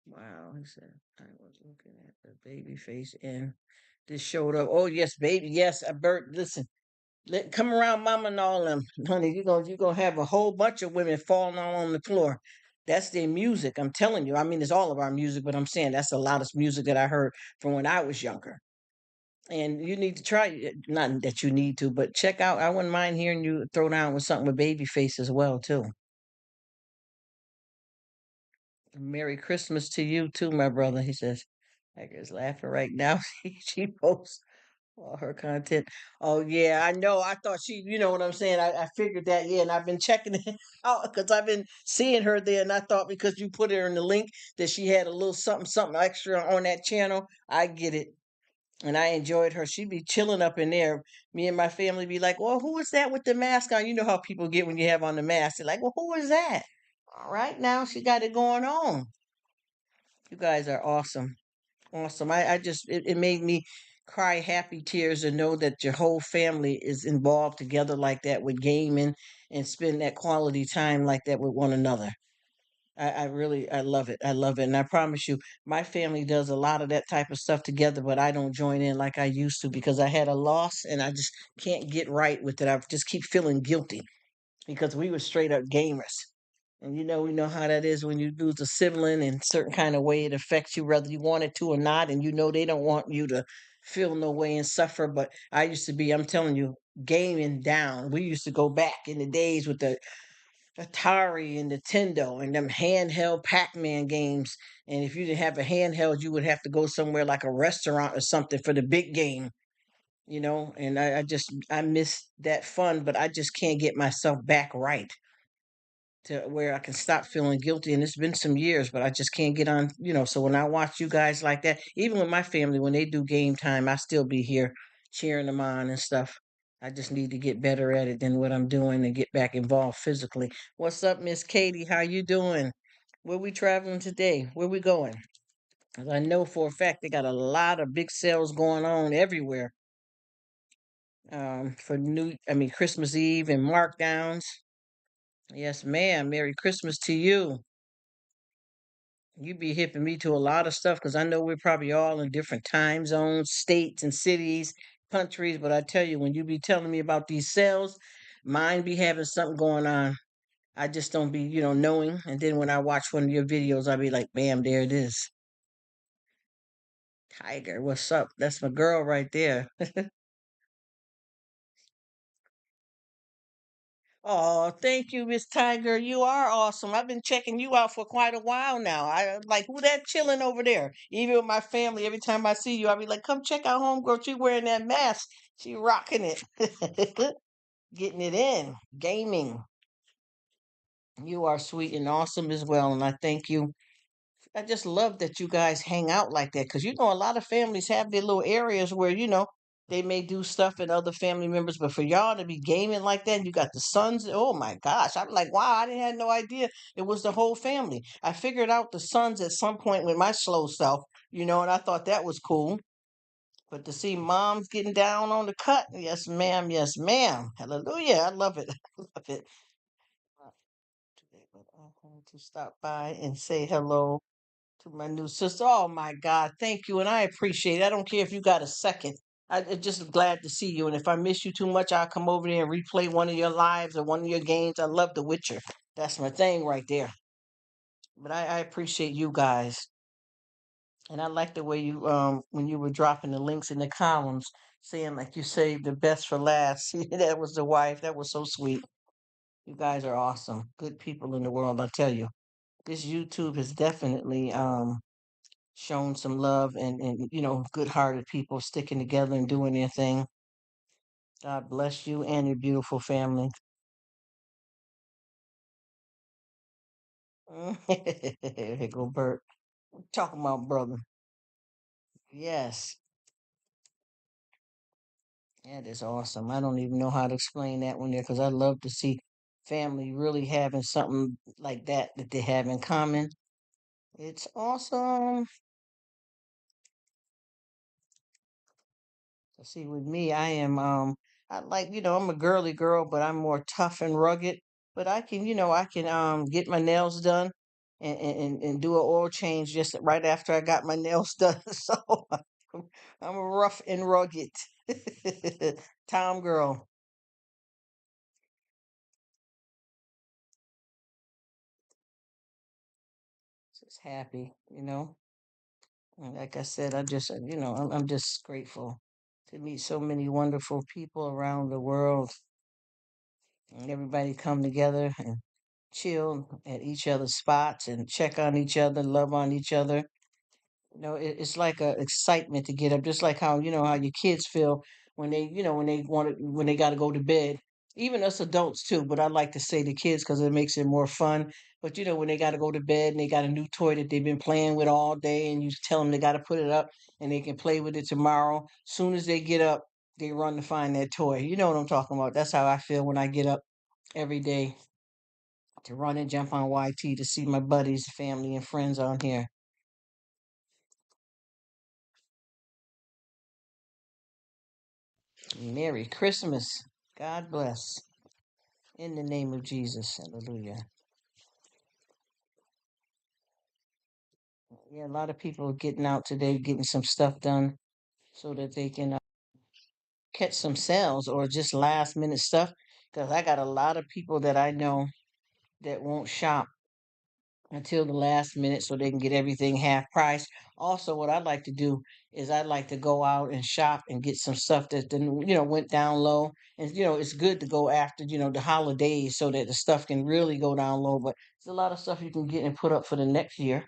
Wow. He said, I was looking at the baby face and this showed up. Oh yes, baby. Yes, Bert. Listen. Come around mama and all them. Honey, you gonna have a whole bunch of women falling all on the floor. That's their music. I'm telling you. I mean, it's all of our music, but I'm saying that's the loudest music that I heard from when I was younger. And you need to try it. Not that you need to, but check out. I wouldn't mind hearing you throw down with something with Babyface as well, too. Merry Christmas to you too, my brother. He says, Tiger's laughing right now. She posts all her content. Oh yeah, I know. I thought she, you know what I'm saying. I figured that. Yeah, and I've been checking it out because I've been seeing her there, and I thought because you put her in the link that she had a little something, something extra on that channel. I get it, and I enjoyed her. She'd be chilling up in there. Me and my family be like, "Well, who is that with the mask on?" You know how people get when you have on the mask. They're like, "Well, who is that?" All right, now she got it going on. You guys are awesome. Awesome. I just it made me cry happy tears to know that your whole family is involved together like that with gaming and spend that quality time like that with one another. I really I love it. I love it. And I promise you, my family does a lot of that type of stuff together, but I don't join in like I used to because I had a loss and I just can't get right with it. I just keep feeling guilty because we were straight up gamers. And we know how that is when you lose a sibling in certain kind of way. It affects you whether you want it to or not. And they don't want you to feel no way and suffer. But I used to be, I'm telling you, gaming down. We used to go back in the days with the Atari and Nintendo and them handheld Pac-Man games. And if you didn't have a handheld, you would have to go somewhere like a restaurant or something for the big game. And I miss that fun, but I just can't get myself back right to where I can stop feeling guilty. And it's been some years, but I just can't get on. So when I watch you guys like that, even with my family, when they do game time, I still be here cheering them on and stuff. I just need to get better at it than what I'm doing and get back involved physically. What's up, Miss Katie? How you doing? Where we traveling today? Where we going? 'Cause I know for a fact they got a lot of big sales going on everywhere. For Christmas Eve and markdowns. Yes, ma'am. Merry Christmas to you. You be hipping me to a lot of stuff because I know we're probably all in different time zones, states and cities, countries. But I tell you, when you be telling me about these cells, mine be having something going on. I just don't be, knowing. And then when I watch one of your videos, I'll be like, bam, there it is. Tiger, what's up? That's my girl right there. Oh, thank you, Miss Tiger. You are awesome. I've been checking you out for quite a while now. I like who that chilling over there. Even with my family, every time I see you, I'll be like, "Come check out homegirl. She wearing that mask. She rocking it, getting it in, gaming. You are sweet and awesome as well, and I thank you. I just love that you guys hang out like that because a lot of families have their little areas where they may do stuff and other family members, but for y'all to be gaming like that, and you got the sons. Oh my gosh, I'm like, wow, I didn't have no idea it was the whole family. I figured out the sons at some point with my slow self, and I thought that was cool. But to see moms getting down on the cut, yes, ma'am, hallelujah, I love it, I love it. Today, but I wanted to stop by and say hello to my new sister. Oh my God, thank you, and I appreciate it. I don't care if you got a second. I'm just glad to see you, and if I miss you too much, I'll come over there and replay one of your lives or one of your games. I love The Witcher. That's my thing right there. But I appreciate you guys, and I like the way you when you were dropping the links in the columns, saying like you saved the best for last. That was the wife. That was so sweet. You guys are awesome, good people in the world. I tell you, this YouTube has definitely shown some love and good-hearted people sticking together and doing their thing. God bless you and your beautiful family. Here go Bert. Talking about brother. Yes, that is awesome. I don't even know how to explain that one there because I love to see family really having something like that they have in common. It's awesome. So see, with me, I like, I'm a girly girl, but I'm more tough and rugged. But I can get my nails done and do an oil change just right after I got my nails done. So I'm rough and rugged. Tom girl. Just happy. And like I said, I'm just grateful to meet so many wonderful people around the world and everybody come together and chill at each other's spots and check on each other, love on each other. It's like a excitement to get up, just like how your kids feel when they got to go to bed. Even us adults too, but I like to say the kids because it makes it more fun. But when they got to go to bed and they got a new toy that they've been playing with all day, and you tell them they got to put it up and they can play with it tomorrow. Soon as they get up, they run to find that toy. You know what I'm talking about? That's how I feel when I get up every day to run and jump on YT to see my buddies, family, and friends on here. Merry Christmas. God bless. In the name of Jesus. Hallelujah. Yeah, a lot of people are getting out today, getting some stuff done so that they can catch some sales or just last minute stuff. Because I got a lot of people that I know that won't shop until the last minute so they can get everything half price. Also, what I like to do is I like to go out and shop and get some stuff that didn't, went down low. And it's good to go after, the holidays so that the stuff can really go down low. But there's a lot of stuff you can get and put up for the next year.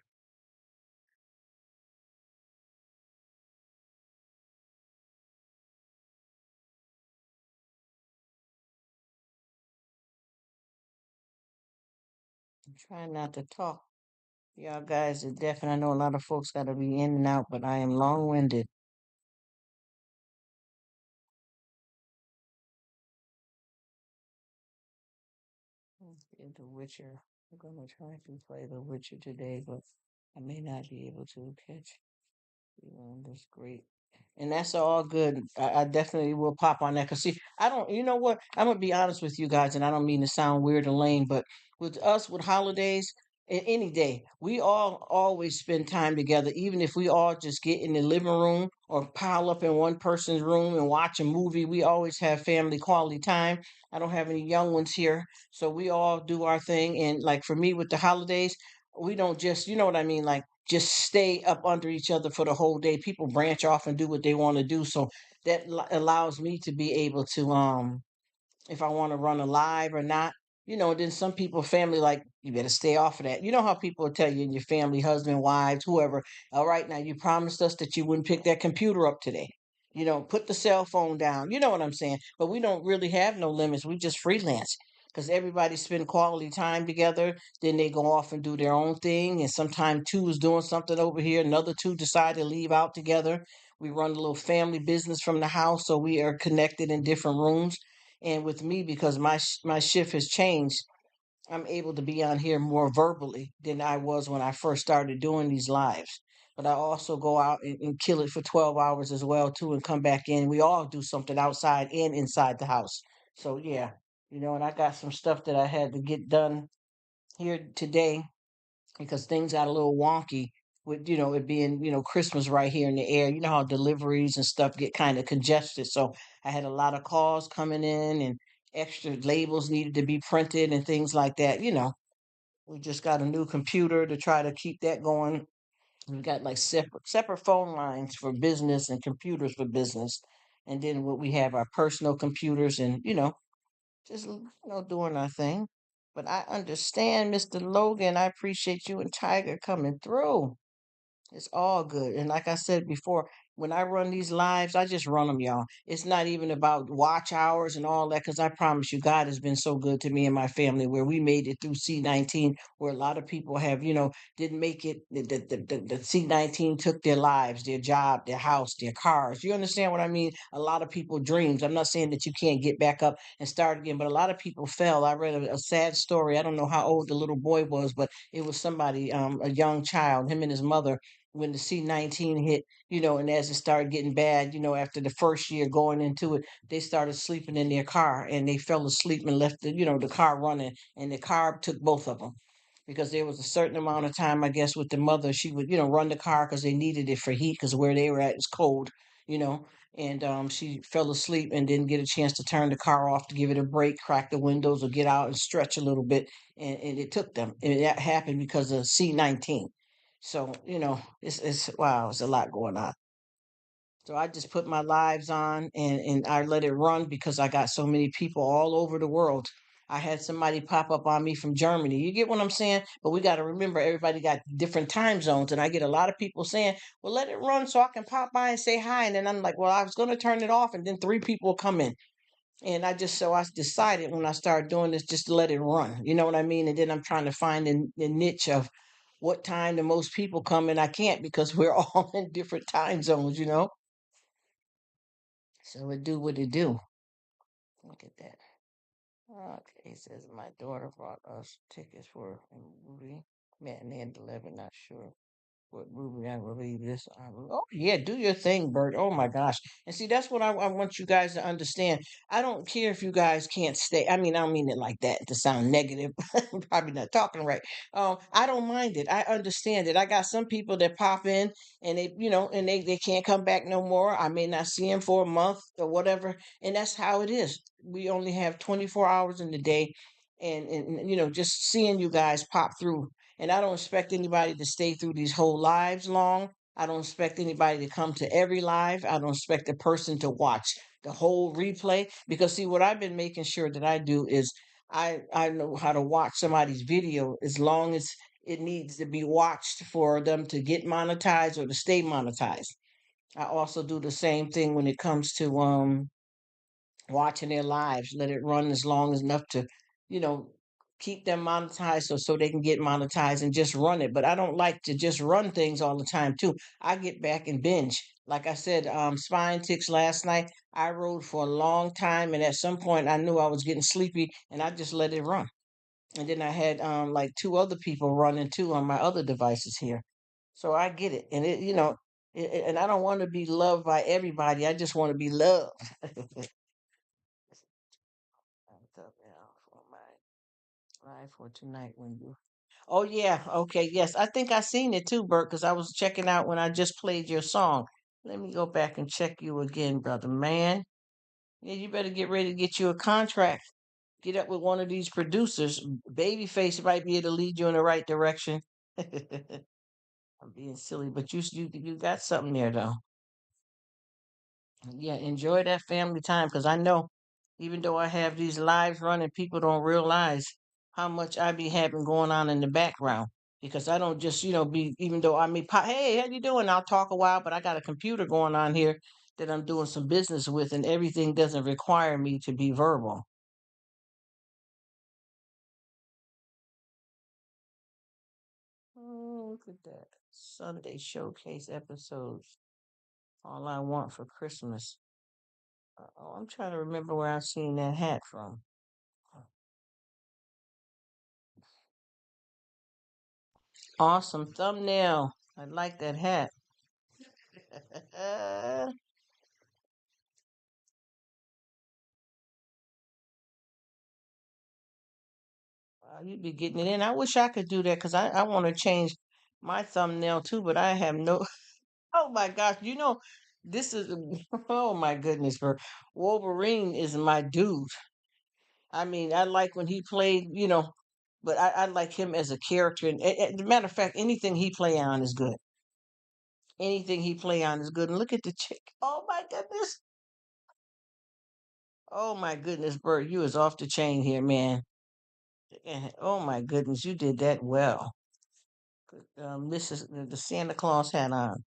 I'm trying not to talk. Y'all guys are deaf, and I know a lot of folks got to be in and out, but I am long-winded. The Witcher. I'm gonna try to play The Witcher today, but I may not be able to catch. That's great. And that's all good. I definitely will pop on that. Because, see, I don't, you know what? I'm going to be honest with you guys, and I don't mean to sound weird or lame, but with us, with holidays, any day. We all always spend time together, even if we all just get in the living room or pile up in one person's room and watch a movie. We always have family quality time. I don't have any young ones here, so we all do our thing. And like for me with the holidays, we don't just, you know what I mean, like just stay up under each other for the whole day. People branch off and do what they want to do, so that allows me to be able to if I want to run a live or not. Then some people, family, like, you better stay off of that. You know how people will tell you in your family, husband, wives, whoever, all right, now you promised us that you wouldn't pick that computer up today. Put the cell phone down. You know what I'm saying? But we don't really have no limits. We just freelance because everybody spend quality time together. Then they go off and do their own thing. And sometimes two is doing something over here. Another two decide to leave out together. We run a little family business from the house, so we are connected in different rooms. And with me, because my shift has changed, I'm able to be on here more verbally than I was when I first started doing these lives. But I also go out and kill it for 12 hours as well too, and come back in. We all do something outside and inside the house. So yeah, and I got some stuff that I had to get done here today because things got a little wonky with it being Christmas right here in the air. You know how deliveries and stuff get kind of congested. So I had a lot of calls coming in, and extra labels needed to be printed and things like that. We just got a new computer to try to keep that going. We got like separate phone lines for business and computers for business, and then what we have our personal computers, and just doing our thing. But I understand, Mr. Logan. I appreciate you and Tiger coming through. It's all good. And like I said before, when I run these lives, I just run them, y'all. It's not even about watch hours and all that, because I promise you, God has been so good to me and my family where we made it through C-19, where a lot of people have, didn't make it. The C-19 took their lives, their job, their house, their cars. You understand what I mean? A lot of people dreams. I'm not saying that you can't get back up and start again, but a lot of people fell. I read a sad story. I don't know how old the little boy was, but it was somebody, a young child, him and his mother, when the C-19 hit, and as it started getting bad, after the first year going into it, they started sleeping in their car and they fell asleep and left the car running, and the car took both of them because there was a certain amount of time, I guess, with the mother, she would, run the car because they needed it for heat because where they were at is cold, you know. And she fell asleep and didn't get a chance to turn the car off to give it a break, crack the windows, or get out and stretch a little bit. And it took them. And that happened because of C-19. So, it's wow, it's a lot going on. So I just put my lives on, and I let it run because I got so many people all over the world. I had somebody pop up on me from Germany. You get what I'm saying? But we got to remember everybody got different time zones. And I get a lot of people saying, well, let it run so I can pop by and say hi. And then I'm like, well, I was going to turn it off. And then three people come in. And so I decided when I started doing this just to let it run. You know what I mean? And then I'm trying to find the niche of what time the most people come in. I can't because we're all in different time zones. So it do what it do. Look at that. Okay, it says my daughter brought us tickets for a movie. Matinee at 11, not sure what movie I believe this. Oh yeah, do your thing, Bert. Oh my gosh. And see, that's what I want you guys to understand. I don't care if you guys can't stay. I mean, I don't mean it like that to sound negative. I'm probably not talking right. I don't mind it. I understand it. I got some people that pop in and they can't come back no more. I may not see them for a month or whatever. And that's how it is. We only have 24 hours in the day. And just seeing you guys pop through, and I don't expect anybody to stay through these whole lives long. I don't expect anybody to come to every live. I don't expect a person to watch the whole replay because see what I've been making sure that I do is I know how to watch somebody's video as long as it needs to be watched for them to get monetized or to stay monetized. I also do the same thing when it comes to watching their lives. Let it run as long as enough to, you know, keep them monetized so they can get monetized and just run it. But I don't like to just run things all the time too. I get back and binge. Like I said, spine ticks last night. I rode for a long time, and at some point I knew I was getting sleepy, and I just let it run. And then I had like two other people running too on my other devices here. So I get it, and and I don't want to be loved by everybody. I just want to be loved. Thumbs up now for my live for tonight when you. Oh yeah, okay, yes. I think I seen it too, Bert, because I was checking out when I just played your song. Let me go back and check you again, brother man. Yeah, you better get ready to get you a contract. Get up with one of these producers. Babyface might be able to lead you in the right direction. I'm being silly, but you got something there though. Yeah, enjoy that family time because I know even though I have these lives running, people don't realize how much I be having going on in the background because I don't just, be, even though I may pop, hey, how you doing? I'll talk a while, but I got a computer going on here that I'm doing some business with and everything doesn't require me to be verbal. Oh, look at that. Sunday showcase episodes. All I want for Christmas. Oh, I'm trying to remember where I've seen that hat from. Awesome thumbnail. I like that hat. You'd be getting it in. I wish I could do that because I want to change my thumbnail too, but I have no. Oh my gosh. This is. Oh my goodness. For Wolverine is my dude. I mean, I like when he played, but I like him as a character. And as a matter of fact, anything he play on is good. Anything he play on is good. And look at the chick. Oh my goodness. Oh my goodness, Bert, you is off the chain here, man. Oh my goodness, you did that well. Mrs. The Santa Claus hat on.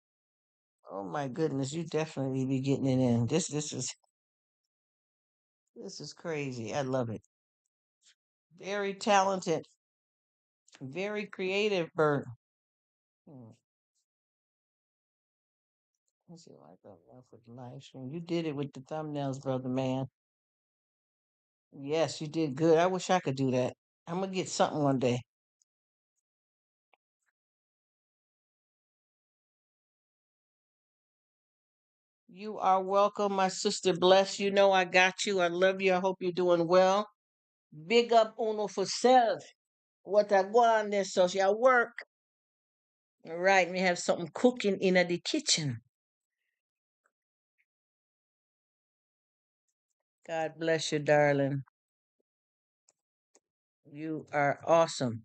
Oh my goodness, you definitely be getting it in. This is crazy. I love it. Very talented, very creative, Bert. Hmm. Let's see, I got one for the live stream. You did it with the thumbnails, brother man. Yes, you did good. I wish I could do that. I'm gonna get something one day. You are welcome, my sister. Bless. You know I got you. I love you. I hope you're doing well. Big up uno for self. What I go on there, social work. All right, we have something cooking in the kitchen. God bless you, darling. You are awesome.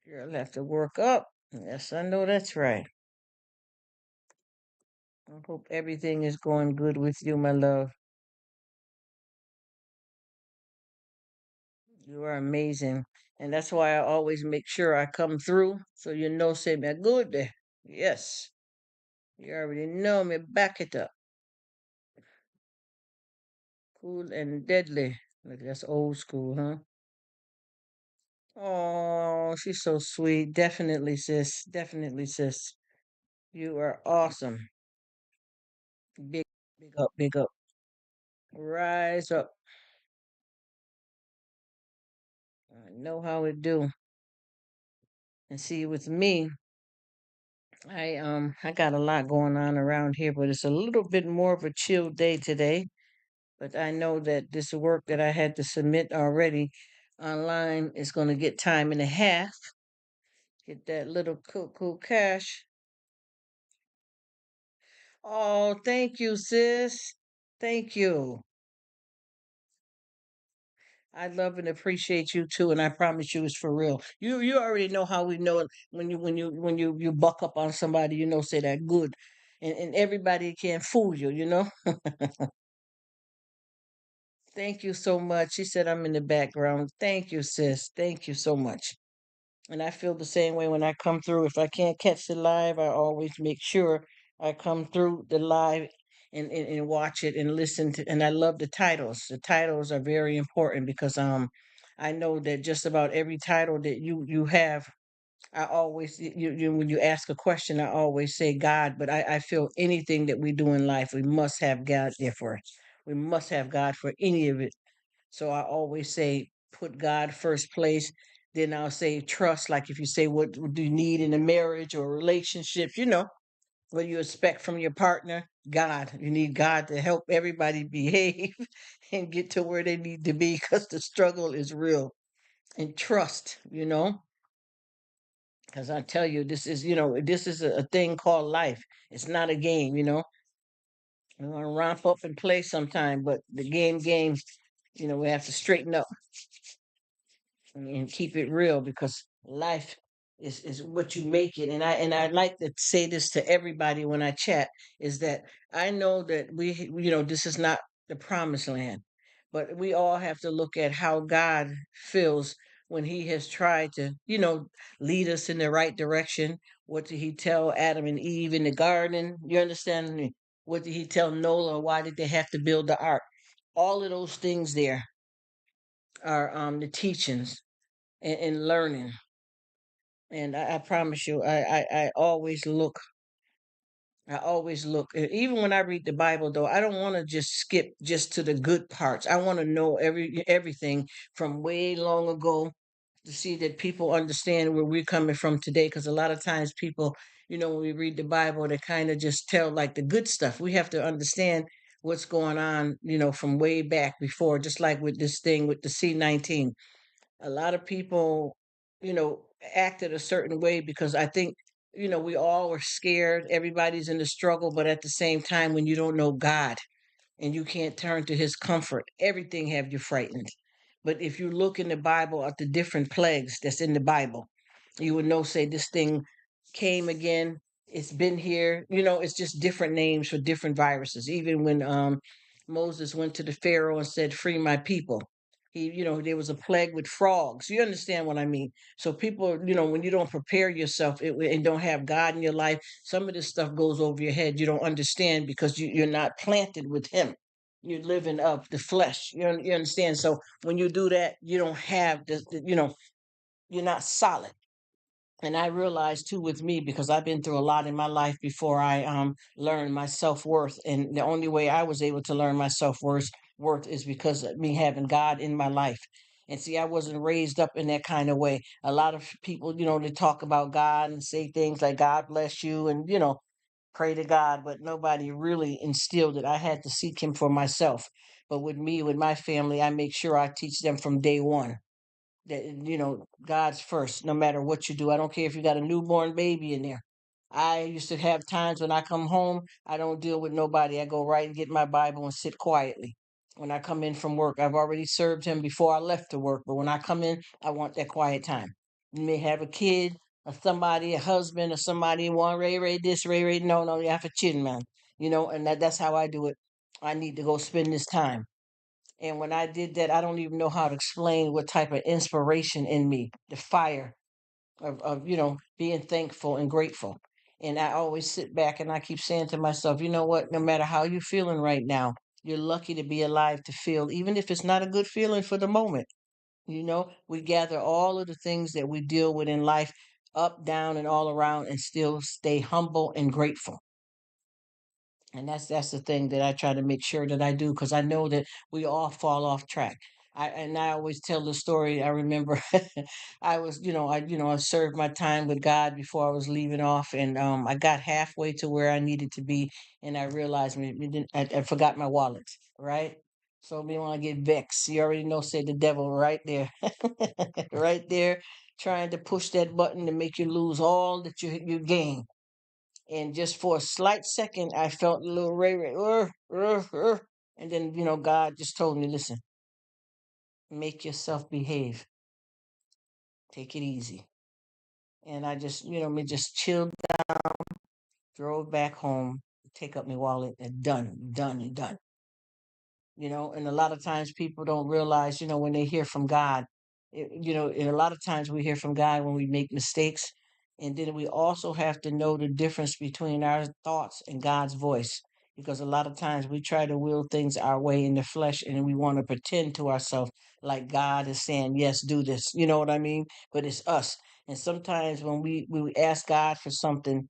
Girl, have to work up. Yes, I know that's right. I hope everything is going good with you, my love. You are amazing. And that's why I always make sure I come through so you know, say me good day. Yes. You already know me. Back it up. Cool and deadly. Look, that's old school, huh? Oh, she's so sweet. Definitely, sis. Definitely, sis. You are awesome. Big, big up, big up. Rise up. I know how it do. And see, with me, I got a lot going on around here, but it's a little bit more of a chill day today. But I know that this work that I had to submit already online is going to get time and a half. Get that little cool cash. Oh, thank you, sis. Thank you. I love and appreciate you too, and I promise you it's for real. You already know how we know it when you buck up on somebody, say that good. And everybody can't fool you. Thank you so much. She said I'm in the background. Thank you, sis. Thank you so much. And I feel the same way when I come through. If I can't catch the live, I always make sure I come through the live and watch it and listen to. And I love the titles. The titles are very important because I know that just about every title that you have, I always when you ask a question, I always say God. But I feel anything that we do in life, we must have God there for us. We must have God for any of it. So I always say, put God first place. Then I'll say trust. Like if you say, what do you need in a marriage or a relationship? What do you expect from your partner? God. You need God to help everybody behave and get to where they need to be because the struggle is real. And trust, because I tell you, this is a thing called life. It's not a game. We want to romp up and play sometime, but the game, we have to straighten up and keep it real because life is what you make it. And I like to say this to everybody when I chat is that I know that this is not the promised land, but we all have to look at how God feels when he has tried to lead us in the right direction. What did he tell Adam and Eve in the garden? You understand me? What did he tell Noah? Why did they have to build the ark? All of those things there are the teachings and learning. And I promise you, I always look. Even when I read the Bible, though, I don't want to just skip just to the good parts. I want to know everything from way long ago to see that people understand where we're coming from today. Because a lot of times people, when we read the Bible, they kind of just tell like the good stuff. We have to understand what's going on, from way back before. Just like with this thing with the C-19, a lot of people, you know, acted a certain way because I think, we all were scared. Everybody's in the struggle, but at the same time, when you don't know God and you can't turn to his comfort, everything have you frightened. But if you look in the Bible at the different plagues that's in the Bible, you would know, say, this thing came again. It's been here. It's just different names for different viruses. Even when Moses went to the Pharaoh and said, "Free my people." There was a plague with frogs. You understand what I mean? So people, when you don't prepare yourself and don't have God in your life, some of this stuff goes over your head. You don't understand because you're not planted with Him. You're living of the flesh. You understand? So when you do that, you don't have you're not solid. And I realized too with me because I've been through a lot in my life before I learned my self-worth. And the only way I was able to learn my self-worth is because of me having God in my life. And see, I wasn't raised up in that kind of way. A lot of people, they talk about God and say things like God bless you and pray to God, but nobody really instilled it. I had to seek him for myself. But with me, with my family, I make sure I teach them from day one that God's first no matter what you do. I don't care if you got a newborn baby in there. I used to have times when I come home, I don't deal with nobody. I go right and get my Bible and sit quietly. When I come in from work, I've already served him before I left to work, but when I come in, I want that quiet time. You may have a kid or somebody, a husband or somebody want ray this, ray no, you have a chin man. And that's how I do it. I need to go spend this time. And when I did that, I don't even know how to explain what type of inspiration in me, the fire of being thankful and grateful. And I always sit back and I keep saying to myself, you know what, no matter how you're feeling right now, you're lucky to be alive to feel, even if it's not a good feeling for the moment. We gather all of the things that we deal with in life, up, down, and all around, and still stay humble and grateful. And that's the thing that I try to make sure that I do because I know that we all fall off track. I always tell the story. I remember I was I served my time with God before I was leaving off, and I got halfway to where I needed to be, and I realized I forgot my wallet. Right, so me want to get vexed. You already know, say the devil right there, right there, trying to push that button to make you lose all that you gain. And just for a slight second, I felt a little and then God just told me, listen, make yourself behave, take it easy. And I just, me just chilled, drove back home, take up my wallet, and done. And a lot of times people don't realize, when they hear from God, and a lot of times we hear from God when we make mistakes. And then we also have to know the difference between our thoughts and God's voice. Because a lot of times we try to will things our way in the flesh and we want to pretend to ourselves like God is saying, yes, do this. You know what I mean? But it's us. And sometimes when we ask God for something,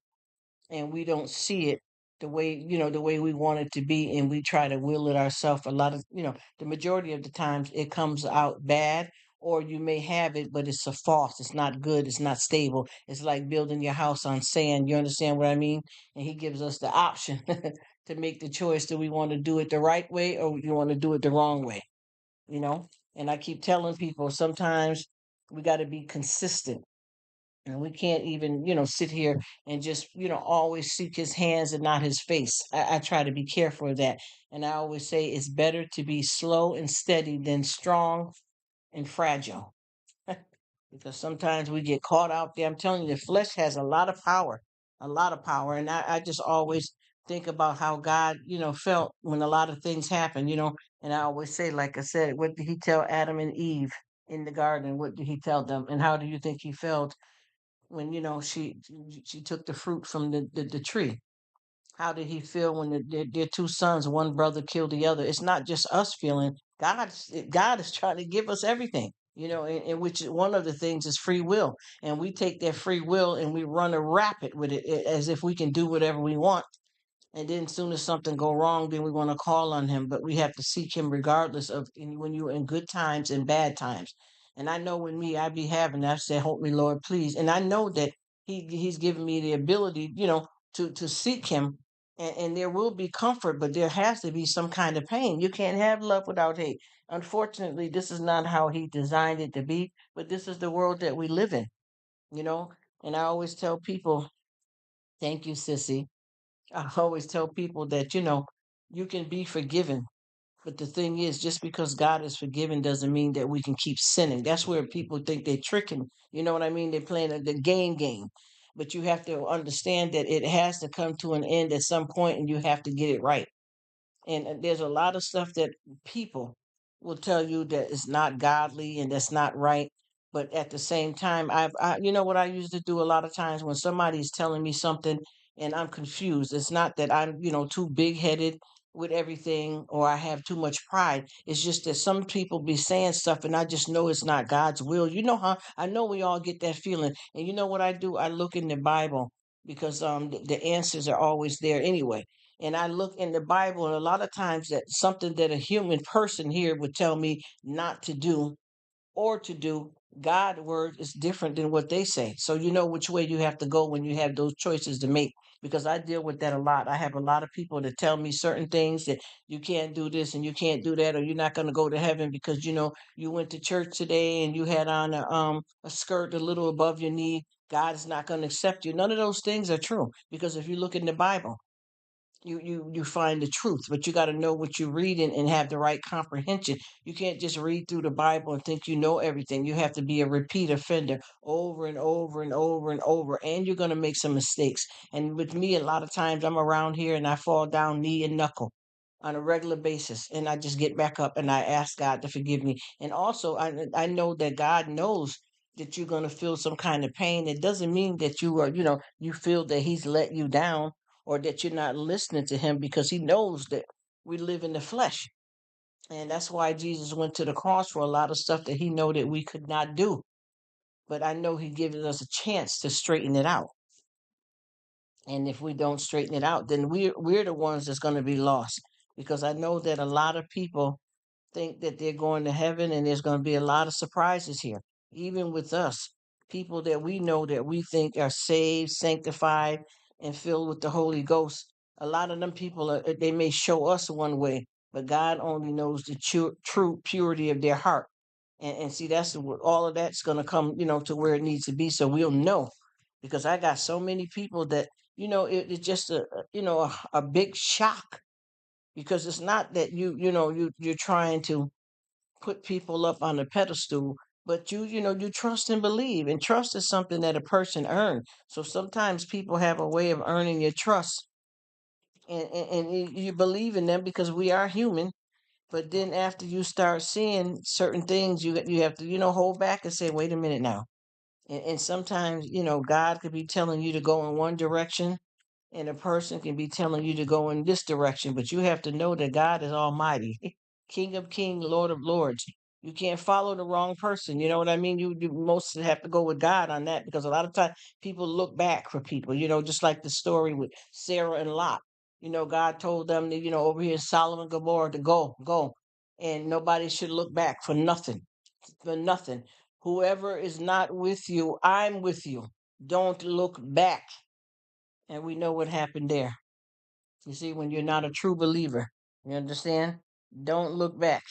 and we don't see it the way we want it to be, and we try to will it ourselves. A lot of the majority of the times it comes out bad, or you may have it, but it's a false. It's not good. It's not stable. It's like building your house on sand. You understand what I mean? And he gives us the option to make the choice, that we want to do it the right way or you want to do it the wrong way, you know? And I keep telling people, sometimes we got to be consistent, and we can't even, sit here and just, always seek his hands and not his face. I try to be careful of that. And I always say it's better to be slow and steady than strong and fragile. Because sometimes we get caught out there. I'm telling you, the flesh has a lot of power, a lot of power. And I just always think about how God, felt when a lot of things happen, and I always say, like I said, what did he tell Adam and Eve in the garden? What did he tell them? And how do you think he felt when, she took the fruit from the tree? How did he feel when their two sons, one brother killed the other? It's not just us feeling. God is trying to give us everything, in which one of the things is free will, and we take that free will and we run a rapid with it, as if we can do whatever we want. And then soon as something go wrong, then we want to call on him. But we have to seek him regardless of when you're in good times and bad times. And I know when me, I be having, I say, help me, Lord, please. And I know that he's given me the ability, to seek him. And there will be comfort, but there has to be some kind of pain. You can't have love without hate. Unfortunately, this is not how he designed it to be, but this is the world that we live in, you know? And I always tell people, thank you, sissy. I always tell people that, you can be forgiven. But the thing is, just because God is forgiven doesn't mean that we can keep sinning. That's where people think they're tricking. You know what I mean? They're playing the game. But you have to understand that it has to come to an end at some point, and you have to get it right. And there's a lot of stuff that people will tell you that is not godly and that's not right. But at the same time, you know what I used to do a lot of times when somebody's telling me something and I'm confused. It's not that I'm, too big headed with everything or I have too much pride. It's just that some people be saying stuff and I just know it's not God's will. You know how I know we all get that feeling. And you know what I do? I look in the Bible because the answers are always there anyway. And I look in the Bible, and a lot of times that something that a human person here would tell me not to do or to do, God word is different than what they say. So you know which way you have to go when you have those choices to make. Because I deal with that a lot. I have a lot of people that tell me certain things, that you can't do this and you can't do that, or you're not going to go to heaven because you went to church today and you had on a skirt a little above your knee. God is not going to accept you. None of those things are true, because if you look in the Bible, you find the truth, but you got to know what you're reading and have the right comprehension. You can't just read through the Bible and think you know everything. You have to be a repeat offender over and over and over and over, and you're going to make some mistakes. And with me, a lot of times I'm around here and I fall down knee and knuckle on a regular basis, and I just get back up and I ask God to forgive me. And also, I know that God knows that you're going to feel some kind of pain. It doesn't mean that you are, you feel that he's let you down or that you're not listening to him, because he knows that we live in the flesh. And that's why Jesus went to the cross for a lot of stuff that he know that we could not do. But I know he gives us a chance to straighten it out. And if we don't straighten it out, then we're the ones that's going to be lost. Because I know that a lot of people think that they're going to heaven, and there's going to be a lot of surprises here, even with us. People that we know that we think are saved, sanctified, and filled with the Holy Ghost. A lot of them people, they may show us one way, but God only knows the true purity of their heart. And see, all of that's going to come, to where it needs to be, so we'll know. Because I got so many people that, it's just a big shock, because it's not that you're trying to put people up on a pedestal, but you trust and believe, and trust is something that a person earns. So sometimes people have a way of earning your trust, and you believe in them because we are human. But then after you start seeing certain things, you have to hold back and say, wait a minute now. And sometimes God could be telling you to go in one direction, and a person can be telling you to go in this direction, but you have to know that God is Almighty, King of Kings, Lord of Lords. You can't follow the wrong person. You know what I mean? You mostly have to go with God on that, because a lot of times people look back for people. Just like the story with Sarah and Lot. God told them over here in Solomon Gomorrah to go, and nobody should look back for nothing. for nothing. Whoever is not with you, I'm with you. Don't look back. And we know what happened there. You see, when you're not a true believer, you understand? Don't look back.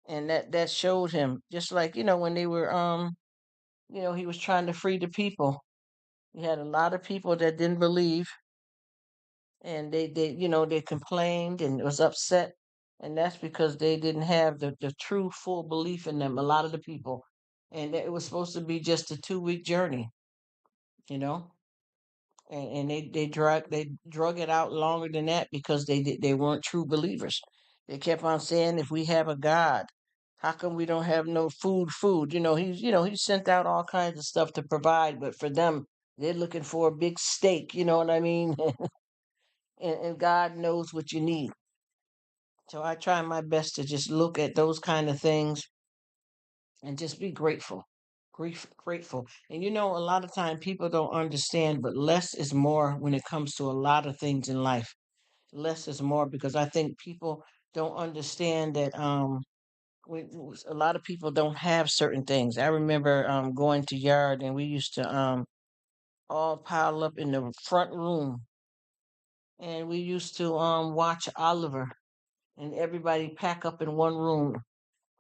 And that showed him, just like, when they were he was trying to free the people. He had a lot of people that didn't believe, and they complained and was upset, and that's because they didn't have the true full belief in them, a lot of the people. And it was supposed to be just a 2-week journey, you know and they drug it out longer than that because they weren't true believers. They kept on saying, if we have a God, how come we don't have no food? He sent out all kinds of stuff to provide, but for them, they're looking for a big steak, you know what I mean? And God knows what you need. So I try my best to just look at those kind of things and just be grateful. Grateful. And a lot of time people don't understand, but less is more when it comes to a lot of things in life. Less is more, because I think people don't understand that a lot of people don't have certain things. I remember going to yard, and we used to all pile up in the front room, and we used to watch Oliver, and everybody pack up in one room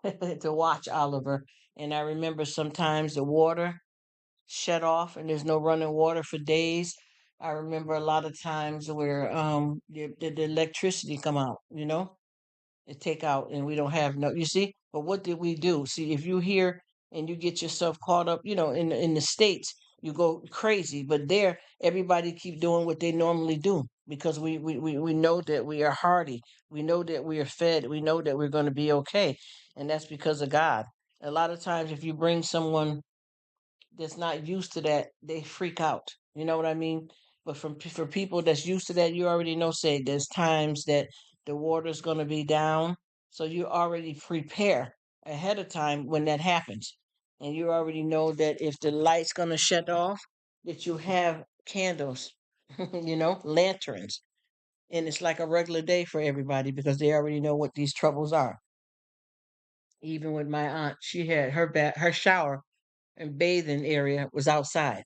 to watch Oliver. And I remember sometimes the water shut off and there's no running water for days. I remember a lot of times where the electricity come out, and take out, and we don't have no, you see. But what did we do? See, if you hear and you get yourself caught up, in the states, you go crazy. But there, everybody keep doing what they normally do, because we know that we are hardy. We know that we are fed. We know that we're going to be okay. And that's because of God. A lot of times, if you bring someone that's not used to that, they freak out. You know what I mean? But for people that's used to that, you already know. Say there's times that the water's going to be down, so you already prepare ahead of time when that happens, and you already know that if the light's going to shut off, that you have candles, lanterns, and it's like a regular day for everybody because they already know what these troubles are. Even with my aunt, she had her shower and bathing area was outside.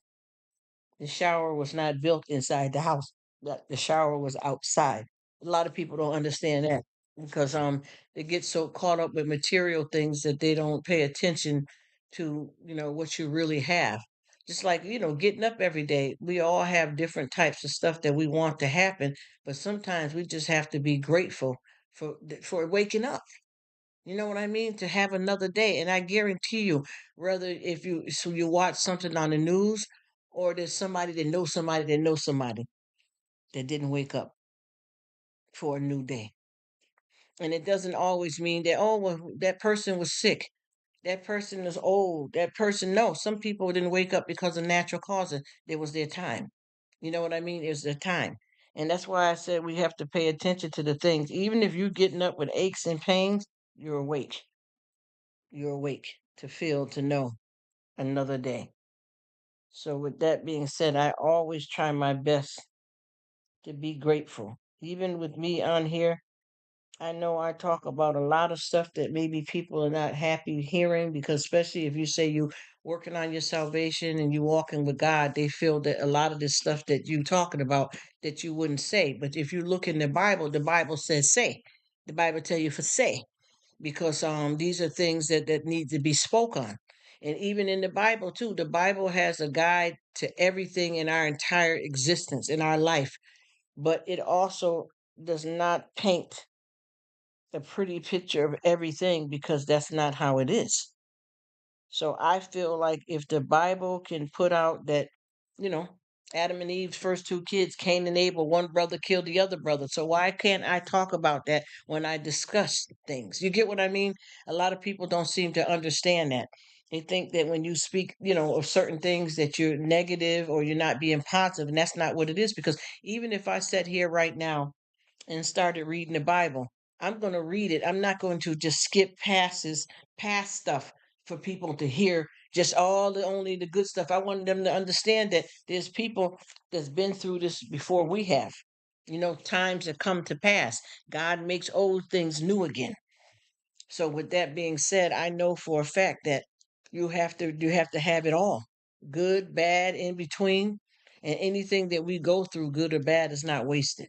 The shower was not built inside the house. That the shower was outside. A lot of people don't understand that because they get so caught up with material things that they don't pay attention to, what you really have. Just like, getting up every day, we all have different types of stuff that we want to happen, but sometimes we just have to be grateful for waking up. You know what I mean? To have another day. And I guarantee you, whether if you watch something on the news, or there's somebody that didn't wake up for a new day. And it doesn't always mean that, oh, well, that person was sick. That person is old. That person, no. Some people didn't wake up because of natural causes. It was their time. You know what I mean? It was their time. And that's why I said we have to pay attention to the things. Even if you're getting up with aches and pains, you're awake. You're awake to feel, to know another day. So, with that being said, I always try my best to be grateful. Even with me on here, I know I talk about a lot of stuff that maybe people are not happy hearing, because especially if you say you working on your salvation and you walking with God, they feel that a lot of this stuff that you talking about that you wouldn't say. But if you look in the Bible says say. The Bible tell you for say, because these are things that need to be spoke on. And even in the Bible too, the Bible has a guide to everything in our entire existence, in our life, but it also does not paint a pretty picture of everything, because that's not how it is. So I feel like if the Bible can put out that, you know, Adam and Eve's first two kids, Cain and Abel, one brother killed the other brother. So why can't I talk about that when I discuss things? You get what I mean? A lot of people don't seem to understand that. They think that when you speak, of certain things, that you're negative or you're not being positive, and that's not what it is. Because even if I sat here right now and started reading the Bible, I'm going to read it. I'm not going to just skip past stuff for people to hear just only the good stuff. I want them to understand that there's people that's been through this before we have. Times that come to pass. God makes old things new again. So with that being said, I know for a fact that you have to have it all. Good, bad, in between, and anything that we go through, good or bad, is not wasted.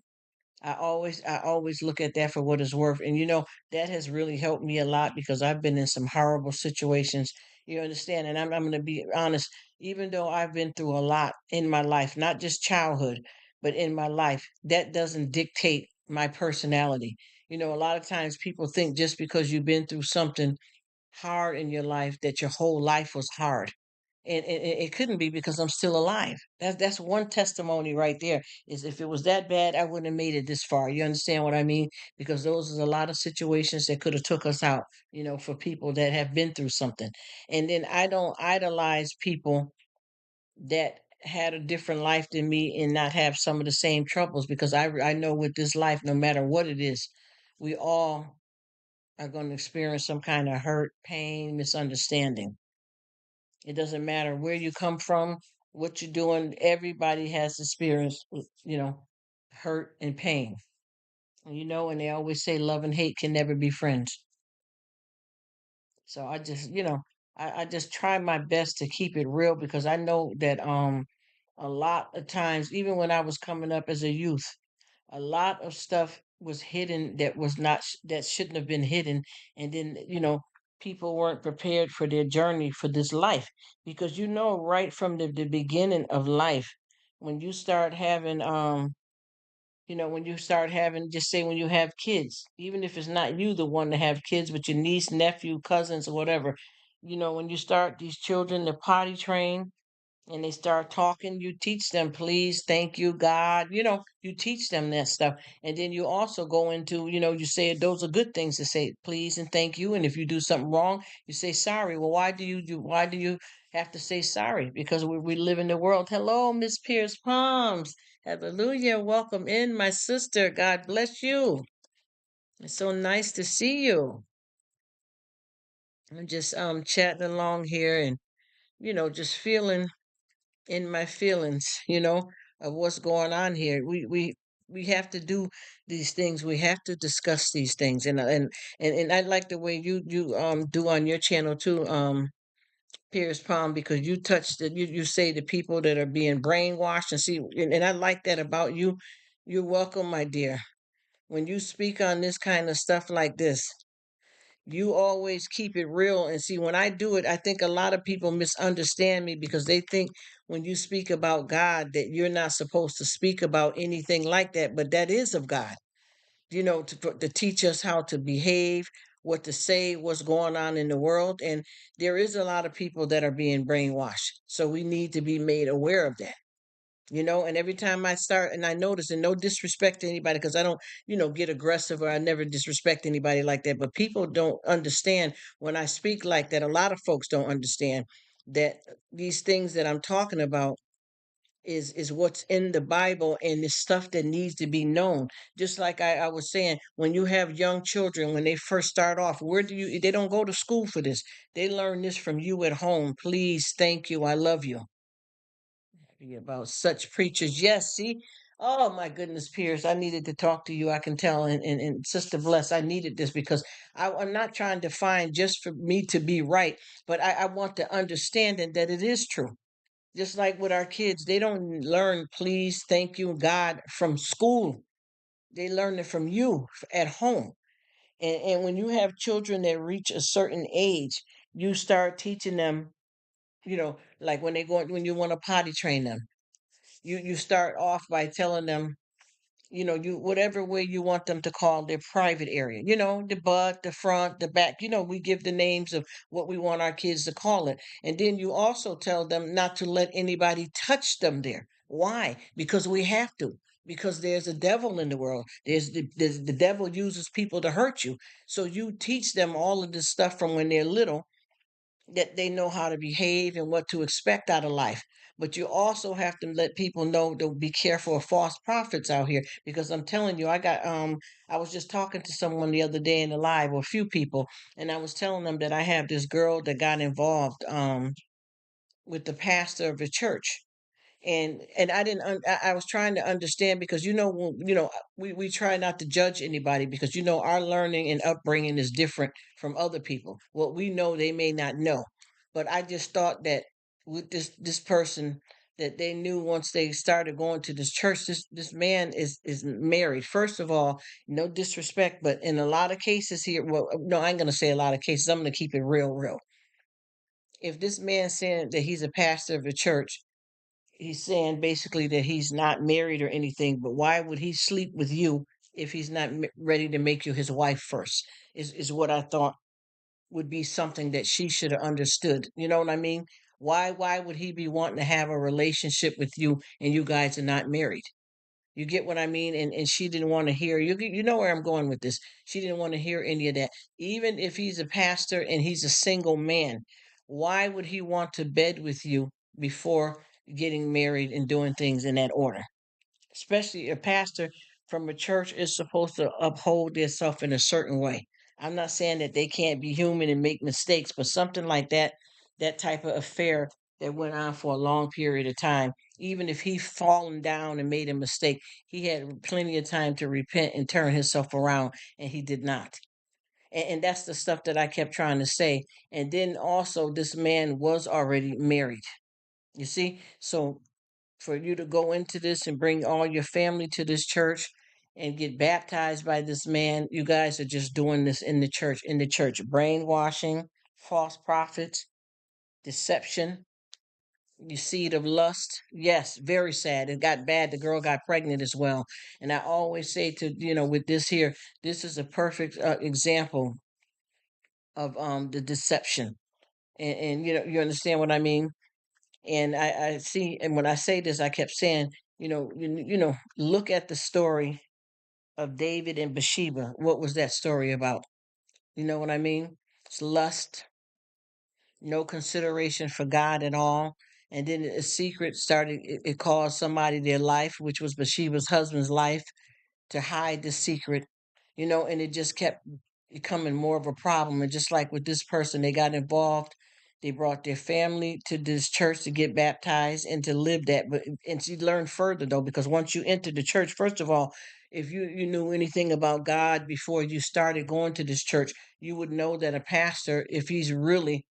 I always look at that for what it's worth. And that has really helped me a lot because I've been in some horrible situations. You understand? And I'm gonna be honest, even though I've been through a lot in my life, not just childhood, but in my life, that doesn't dictate my personality. A lot of times people think just because you've been through something hard in your life that your whole life was hard. And it couldn't be because I'm still alive. That's one testimony right there. Is if it was that bad, I wouldn't have made it this far. You understand what I mean? Because those is a lot of situations that could have took us out. For people that have been through something. And then I don't idolize people that had a different life than me and not have some of the same troubles because I know with this life, no matter what it is, we all are going to experience some kind of hurt, pain, misunderstanding. It doesn't matter where you come from, what you're doing. Everybody has experienced, hurt and pain. And they always say love and hate can never be friends. So I just try my best to keep it real because I know that a lot of times, even when I was coming up as a youth, a lot of stuff was hidden that was not that shouldn't have been hidden. And then people weren't prepared for their journey for this life because right from the beginning of life, when you start having when you start having, just say when you have kids, even if it's not you the one to have kids but your niece, nephew, cousins, or whatever, when you start these children to potty train and they start talking, you teach them, please, thank you, God. You teach them that stuff. And then you also go into, you say those are good things to say, please and thank you. And if you do something wrong, you say sorry. Well, why do you have to say sorry? Because we live in the world. Hello, Miss Pierce Palms. Hallelujah. Welcome in, my sister. God bless you. It's so nice to see you. I'm just chatting along here and just feeling in my feelings, of what's going on here. We have to do these things. We have to discuss these things, and I like the way you do on your channel too, Pierce Palm, because you touch you say the people that are being brainwashed and see, and I like that about you. You're welcome, my dear. When you speak on this kind of stuff like this, you always keep it real. And see, when I do it, I think a lot of people misunderstand me because they think when you speak about God that you're not supposed to speak about anything like that, but that is of God, to teach us how to behave, what to say, what's going on in the world. And there is a lot of people that are being brainwashed. So we need to be made aware of that. And every time I start, and I notice, and no disrespect to anybody, because I don't, get aggressive, or I never disrespect anybody like that. But people don't understand when I speak like that. A lot of folks don't understand that these things that I'm talking about is what's in the Bible and the stuff that needs to be known. Just like I was saying, when you have young children, when they first start off, they don't go to school for this. They learn this from you at home. Please, thank you, I love you. About such preachers. Yes, see? Oh my goodness, Pierce. I needed to talk to you. I can tell. And Sister Bless, I needed this because I'm not trying to find just for me to be right, but I want to understand that it is true. Just like with our kids, they don't learn please, thank you, God from school. They learn it from you at home. And when you have children that reach a certain age, you start teaching them, like when you want to potty train them, you start off by telling them, you whatever way you want them to call their private area, the butt, the front, the back, we give the names of what we want our kids to call it. And then you also tell them not to let anybody touch them there. Why? Because we have to. Because there's a devil in the world. The devil uses people to hurt you. So you teach them all of this stuff from when they're little, that they know how to behave and what to expect out of life. But you also have to let people know to be careful of false prophets out here, because I'm telling you, I was just talking to someone the other day in the live, or a few people, and I was telling them that I have this girl that got involved with the pastor of the church. And I didn't I was trying to understand because we try not to judge anybody because our learning and upbringing is different from other people. What we know they may not know. But I just thought that with this person that they knew once they started going to this church, this man is married. First of all, no disrespect, but in a lot of cases here, well, no, I ain't gonna say a lot of cases. I'm gonna keep it real. If this man saying that he's a pastor of a church, he's saying basically that he's not married or anything, but why would he sleep with you if he's not ready to make you his wife first? Is what I thought would be something that she should have understood. You know what I mean? Why would he be wanting to have a relationship with you and you guys are not married? You get what I mean? And she didn't want to hear you know where I'm going with this. She didn't want to hear any of that. Even if he's a pastor and he's a single man, why would he want to bed with you before getting married and doing things in that order? Especially a pastor from a church is supposed to uphold themselves in a certain way. I'm not saying that they can't be human and make mistakes, but something like that, that type of affair that went on for a long period of time, even if he fallen down and made a mistake, he had plenty of time to repent and turn himself around, and he did not. And that's the stuff that I kept trying to say. And then also, this man was already married. You see? So for you to go into this and bring all your family to this church and get baptized by this man, you guys are just doing this in the church, brainwashing, false prophets, deception, you seed of lust. Yes, very sad. It got bad. The girl got pregnant as well. And I always say to, with this here, this is a perfect example of the deception. And you understand what I mean? And I see, and when I say this, I kept saying, look at the story of David and Bathsheba. What was that story about? You know what I mean? It's lust, no consideration for God at all. And then a secret started, it caused somebody their life, which was Bathsheba's husband's life, to hide the secret, and it just kept becoming more of a problem. And just like with this person, they got involved. They brought their family to this church to get baptized and to live that. But and she learned further though, because once you enter the church, first of all, if you knew anything about God before you started going to this church, you would know that a pastor, if he's really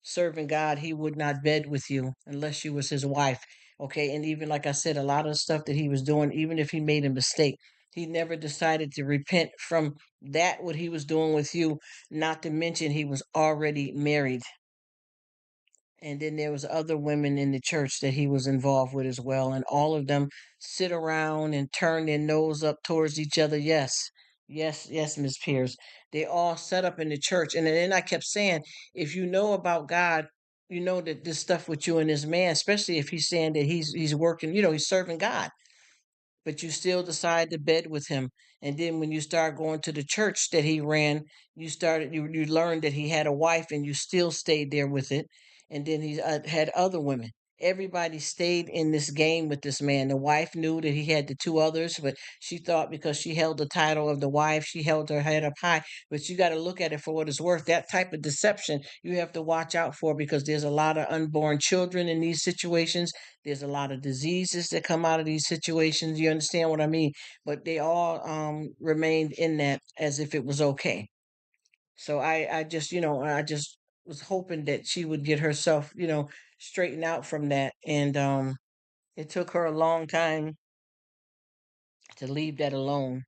serving God, he would not bed with you unless you was his wife. Okay. And even like I said, a lot of the stuff that he was doing, even if he made a mistake, he never decided to repent from that, what he was doing with you, not to mention he was already married. And then there was other women in the church that he was involved with as well, and all of them sit around and turn their nose up towards each other. Yes, yes, Miss Pierce. They all set up in the church, and then I kept saying, if you know about God, you know that this stuff with you and this man, especially if he's saying that he's working, he's serving God, but you still decide to bed with him. And then when you start going to the church that he ran, you learned that he had a wife, and you still stayed there with it. And then he had other women. Everybody stayed in this game with this man. The wife knew that he had the two others, but she thought because she held the title of the wife, she held her head up high. But you got to look at it for what it's worth. That type of deception you have to watch out for, because there's a lot of unborn children in these situations. There's a lot of diseases that come out of these situations. You understand what I mean? But they all remained in that as if it was okay. So I just, I just was hoping that she would get herself, straightened out from that. And it took her a long time to leave that alone,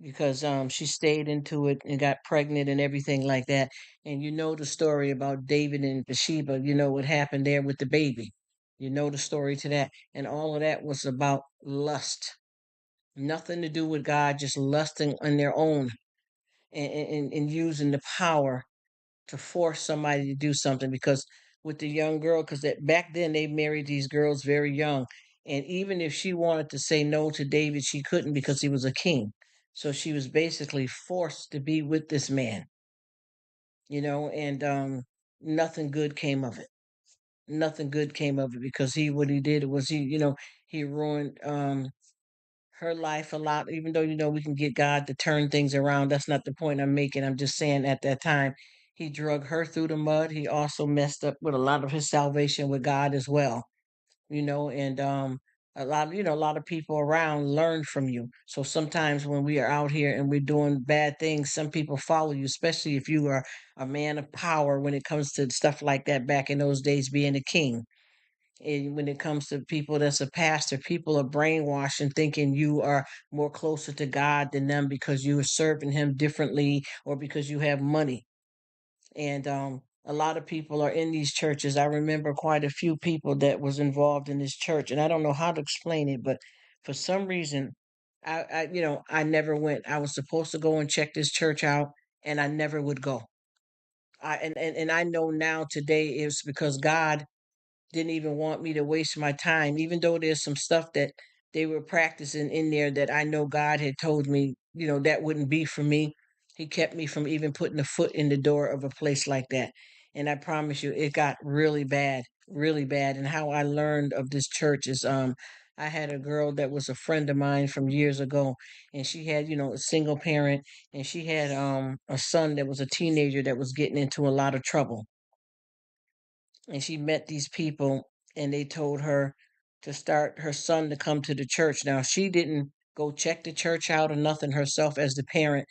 because she stayed into it and got pregnant and everything like that. And you know the story about David and Bathsheba. You know what happened there with the baby. You know the story to that. And all of that was about lust. Nothing to do with God, just lusting on their own, and using the power to force somebody to do something. Because with the young girl, because that back then they married these girls very young, and even if she wanted to say no to David, she couldn't because he was a king. So she was basically forced to be with this man, and nothing good came of it. Nothing good came of it, because what he did was he ruined her life a lot. Even though we can get God to turn things around, that's not the point I'm making. I'm just saying at that time he drug her through the mud. He also messed up with a lot of his salvation with God as well. and a lot of people around learn from you. So sometimes when we are out here and we're doing bad things, some people follow you, especially if you are a man of power when it comes to stuff like that back in those days being a king. And when it comes to people that's a pastor, people are brainwashed and thinking you are more closer to God than them because you are serving him differently or because you have money. And a lot of people are in these churches. I remember quite a few people that was involved in this church, and I don't know how to explain it, but for some reason, I never went. I was supposed to go and check this church out, and I never would go. And I know now today is because God didn't even want me to waste my time, even though there's some stuff that they were practicing in there that I know God had told me, that wouldn't be for me. He kept me from even putting a foot in the door of a place like that. And I promise you, it got really bad, really bad. And how I learned of this church is I had a girl that was a friend of mine from years ago, and she had, a single parent, and she had a son that was a teenager that was getting into a lot of trouble, and she met these people, and they told her to start her son to come to the church. Now she didn't go check the church out or nothing herself as the parent.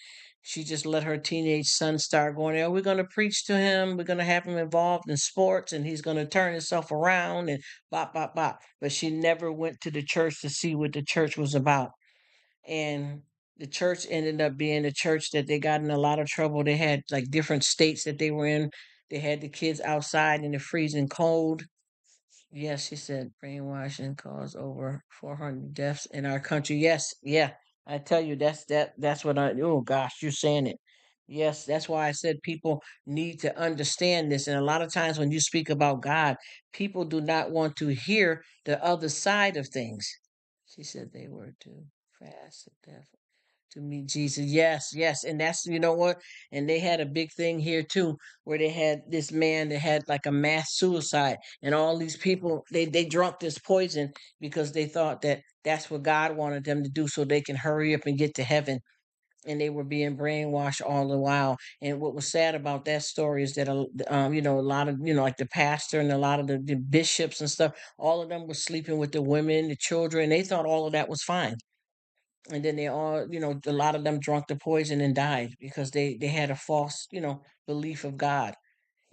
She just let her teenage son start going there. We're going to preach to him. We're going to have him involved in sports, and he's going to turn himself around and bop bop bop. But she never went to the church to see what the church was about. And the church ended up being a church that they got in a lot of trouble. They had like different states that they were in. They had the kids outside in the freezing cold. Yes, she said brainwashing caused over 400 deaths in our country. Yes, yeah. I tell you, that's what I, oh gosh, you're saying it. Yes, that's why I said people need to understand this. And a lot of times when you speak about God, people do not want to hear the other side of things. She said they were too fast to death to meet Jesus. Yes, yes. And that's, you know what? And they had a big thing here too, where they had this man that had like a mass suicide. And all these people, they drunk this poison because they thought that that's what God wanted them to do so they can hurry up and get to heaven. And they were being brainwashed all the while. And what was sad about that story is that, a lot of, like the pastor and a lot of the bishops and stuff, all of them were sleeping with the women, the children. They thought all of that was fine, and then they all, a lot of them drunk the poison and died because they had a false, belief of God.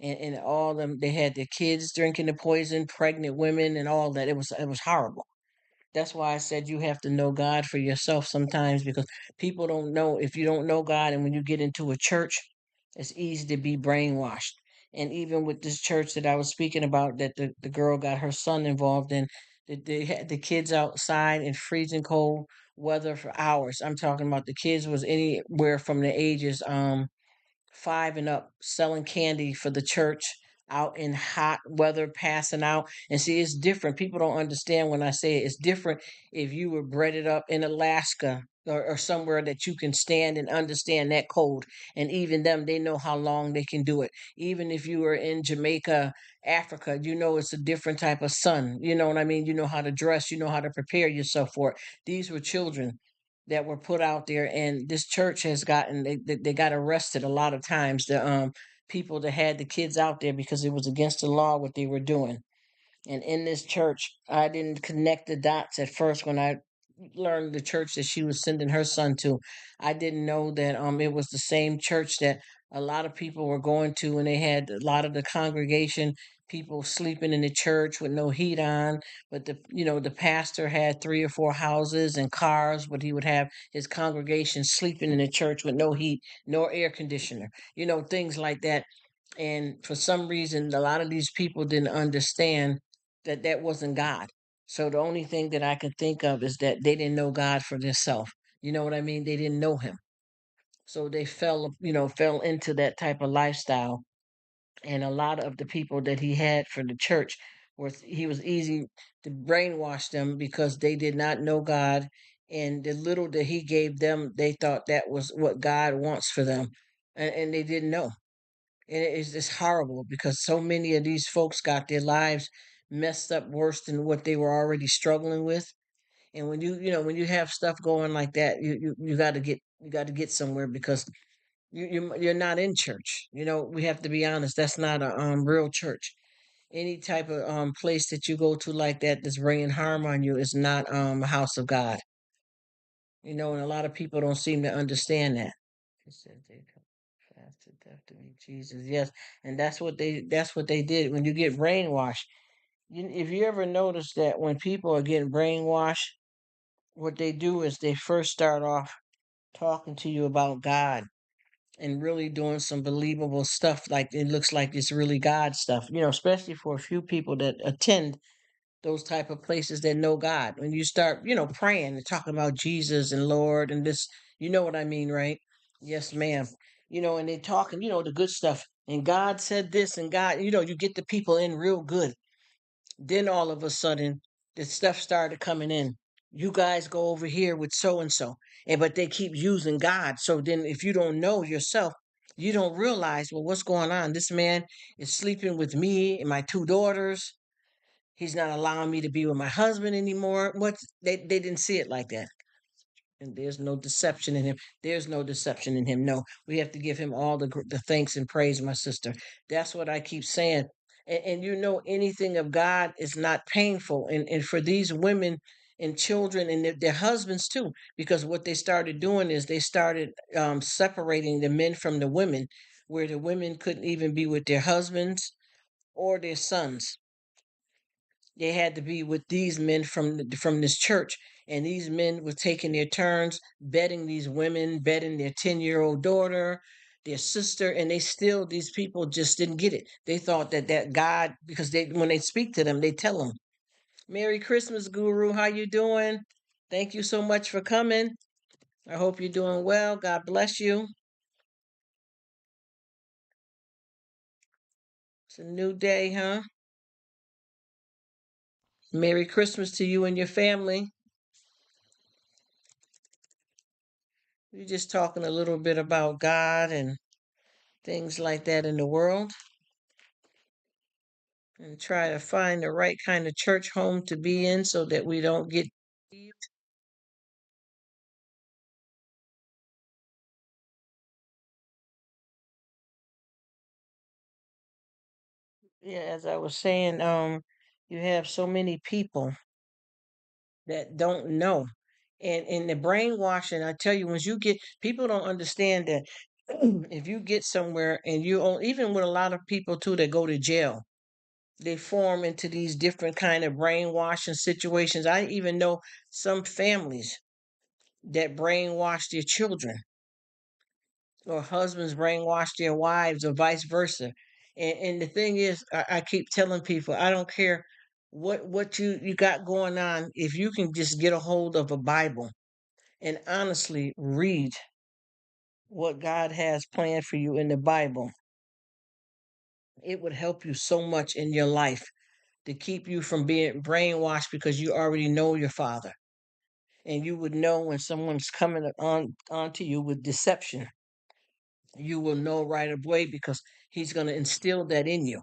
And all of them, they had their kids drinking the poison, pregnant women, and all that. It was horrible. That's why I said you have to know God for yourself sometimes, because people don't know. If you don't know God, and when you get into a church, it's easy to be brainwashed. And even with this church that I was speaking about, that the girl got her son involved in, they had the kids outside in freezing cold weather for hours. I'm talking about the kids was anywhere from the ages 5 and up, selling candy for the church out in hot weather, passing out. And see, it's different. People don't understand when I say it. It's different if you were bred up in Alaska, or somewhere that you can stand and understand that cold. And even them, they know how long they can do it. Even if you were in Jamaica, Africa, it's a different type of sun. You know what I mean? You know how to dress, you know how to prepare yourself for it. These were children that were put out there, and this church has gotten, they got arrested a lot of times, the people that had the kids out there, because it was against the law what they were doing. And in this church, I didn't connect the dots at first when I learned the church that she was sending her son to. I didn't know that it was the same church that a lot of people were going to, and they had a lot of the congregation people sleeping in the church with no heat on. But the pastor had 3 or 4 houses and cars, but he would have his congregation sleeping in the church with no heat, no air conditioner, things like that. And for some reason, a lot of these people didn't understand that that wasn't God. So the only thing that I could think of is that they didn't know God for themselves. You know what I mean? They didn't know Him. So they fell into that type of lifestyle. And a lot of the people that he had for the church, he was easy to brainwash them because they did not know God. And the little that he gave them, they thought that was what God wants for them. And they didn't know. And it's just horrible because so many of these folks got their lives messed up worse than what they were already struggling with. And when you have stuff going like that, you got to get somewhere, because you're not in church. We have to be honest. That's not a real church. Any type of place that you go to like that that's bringing harm on you is not a house of God. You know, and a lot of people don't seem to understand that. It said they come fast to death to meet Jesus. Yes, and that's what they did. When you get brainwashed, if you ever notice that when people are getting brainwashed, what they do is they first start off talking to you about God and really doing some believable stuff. Like it looks like it's really God stuff. You know, especially for a few people that attend those type of places that know God. When you start, praying and talking about Jesus and Lord and this, you know what I mean, right? Yes, ma'am. And they talking, the good stuff. And God said this, and God, you get the people in real good. Then all of a sudden, the stuff started coming in. You guys go over here with so and so, and but they keep using God. So then, if you don't know yourself, you don't realize, well, what's going on? This man is sleeping with me and my two daughters. He's not allowing me to be with my husband anymore. What they didn't see it like that. And there's no deception in him. There's no deception in him. No, we have to give him all the thanks and praise, my sister. That's what I keep saying. And anything of God is not painful. And for these women and children and their husbands too, because what they started doing is they started separating the men from the women, where the women couldn't even be with their husbands or their sons. They had to be with these men from this church, and these men were taking their turns betting these women, betting their 10-year-old daughter, their sister, and these people just didn't get it. They thought that God, because they when they speak to them, they tell them, "Merry Christmas, Guru. How you doing? Thank you so much for coming. I hope you're doing well. God bless you. It's a new day, huh? Merry Christmas to you and your family." We're just talking a little bit about God and things like that in the world, and try to find the right kind of church home to be in so that we don't get deceived. Yeah, as I was saying, you have so many people that don't know. And the brainwashing, I tell you, once you get people don't understand that if you get somewhere and even with a lot of people too that go to jail, they form into these different kind of brainwashing situations. I even know some families that brainwash their children, or husbands brainwash their wives, or vice versa. And the thing is, I keep telling people, I don't care what you got going on. If you can just get a hold of a Bible and honestly read what God has planned for you in the Bible, it would help you so much in your life to keep you from being brainwashed, because you already know your Father, and you would know when someone's coming onto you with deception. You will know right away, because he's going to instill that in you.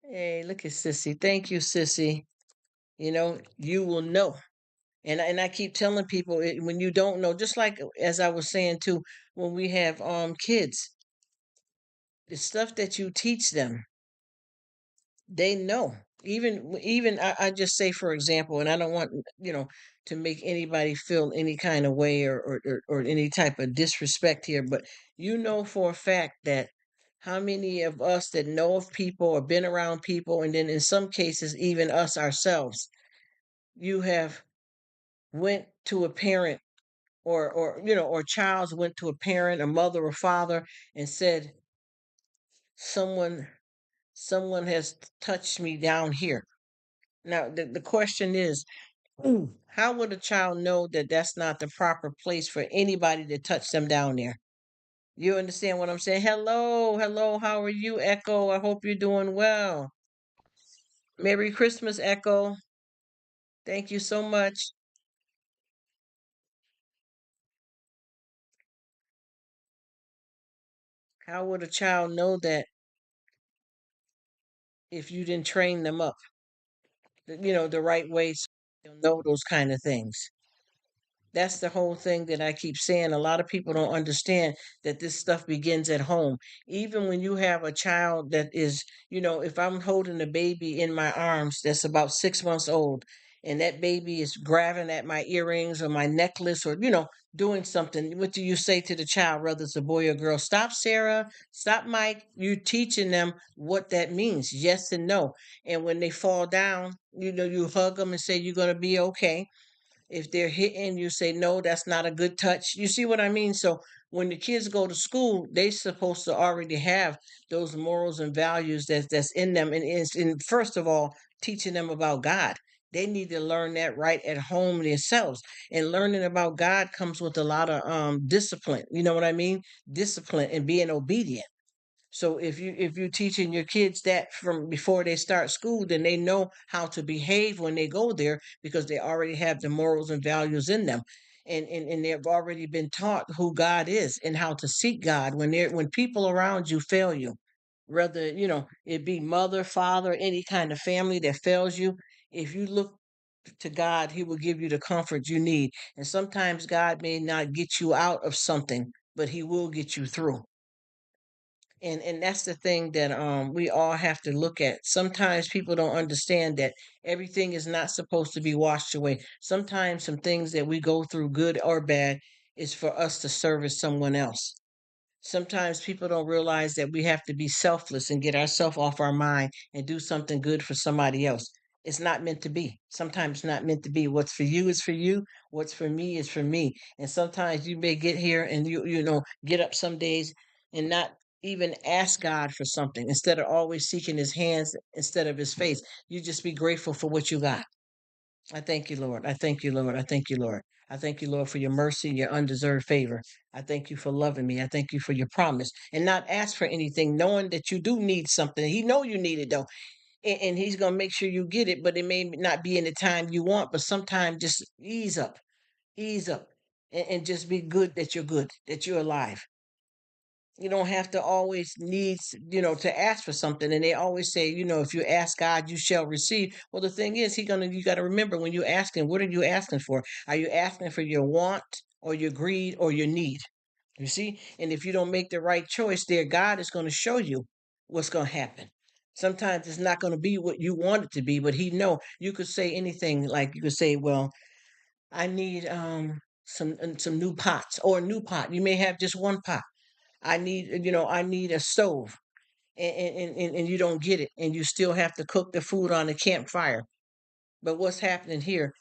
Hey, look at Sissy. Thank you, Sissy. You will know. And I keep telling people, when you don't know, just like as I was saying too, when we have kids, the stuff that you teach them, they know. Even I just say, for example, and I don't want you know to make anybody feel any kind of way, or any type of disrespect here, but for a fact that how many of us that know of people or been around people, and then in some cases even us ourselves, you have went to a parent, or child's went to a parent, a mother or father, and said, someone has touched me down here. Now, the question is, how would a child know that that's not the proper place for anybody to touch them down there? You understand what I'm saying? Hello, hello, how are you, Echo? I hope you're doing well. Merry Christmas, Echo. Thank you so much. How would a child know that if you didn't train them up, the right way, so they'll know those kind of things? That's the whole thing that I keep saying. A lot of people don't understand that this stuff begins at home. Even when you have a child that is, if I'm holding a baby in my arms that's about 6 months old, and that baby is grabbing at my earrings or my necklace or, doing something, what do you say to the child, whether it's a boy or girl? Stop, Sarah. Stop, Mike. You're teaching them what that means, yes and no. And when they fall down, you hug them and say, you're going to be okay. If they're hitting, you say, no, that's not a good touch. You see what I mean? So when the kids go to school, they supposed to already have those morals and values that's in them. And it's in, first of all, teaching them about God. They need to learn that right at home themselves. And learning about God comes with a lot of discipline. You know what I mean? Discipline and being obedient. So if you're teaching your kids that from before they start school, then they know how to behave when they go there because they already have the morals and values in them. And they've already been taught who God is and how to seek God when people around you fail you, whether it be mother, father, any kind of family that fails you. If you look to God, He will give you the comfort you need. And sometimes God may not get you out of something, but He will get you through. And that's the thing that we all have to look at. Sometimes people don't understand that everything is not supposed to be washed away. Sometimes some things that we go through, good or bad, is for us to service someone else. Sometimes people don't realize that we have to be selfless and get ourselves off our mind and do something good for somebody else. It's not meant to be. Sometimes it's not meant to be. What's for you is for you. What's for me is for me. And sometimes you may get here and get up some days and not even ask God for something. Instead of always seeking His hands instead of His face, you just be grateful for what you got. I thank you, Lord. I thank you, Lord. I thank you, Lord. I thank you, Lord, for your mercy, your undeserved favor. I thank you for loving me. I thank you for your promise and not ask for anything, knowing that you do need something. He know you need it though, and He's gonna make sure you get it. But it may not be in the time you want. But sometimes just ease up, and just be good that you're good, that you're alive. You don't have to always need to ask for something, and they always say, if you ask God you shall receive. Well, the thing is, you got to remember, when you're asking, what are you asking for? Are you asking for your want or your greed or your need? You see, and if you don't make the right choice there, God is going to show you what's going to happen. Sometimes it's not going to be what you want it to be, but He know. You could say anything, like you could say, well, I need some new pots or a new pot. You may have just one pot. I need a stove, and you don't get it, and you still have to cook the food on the campfire. But what's happening here?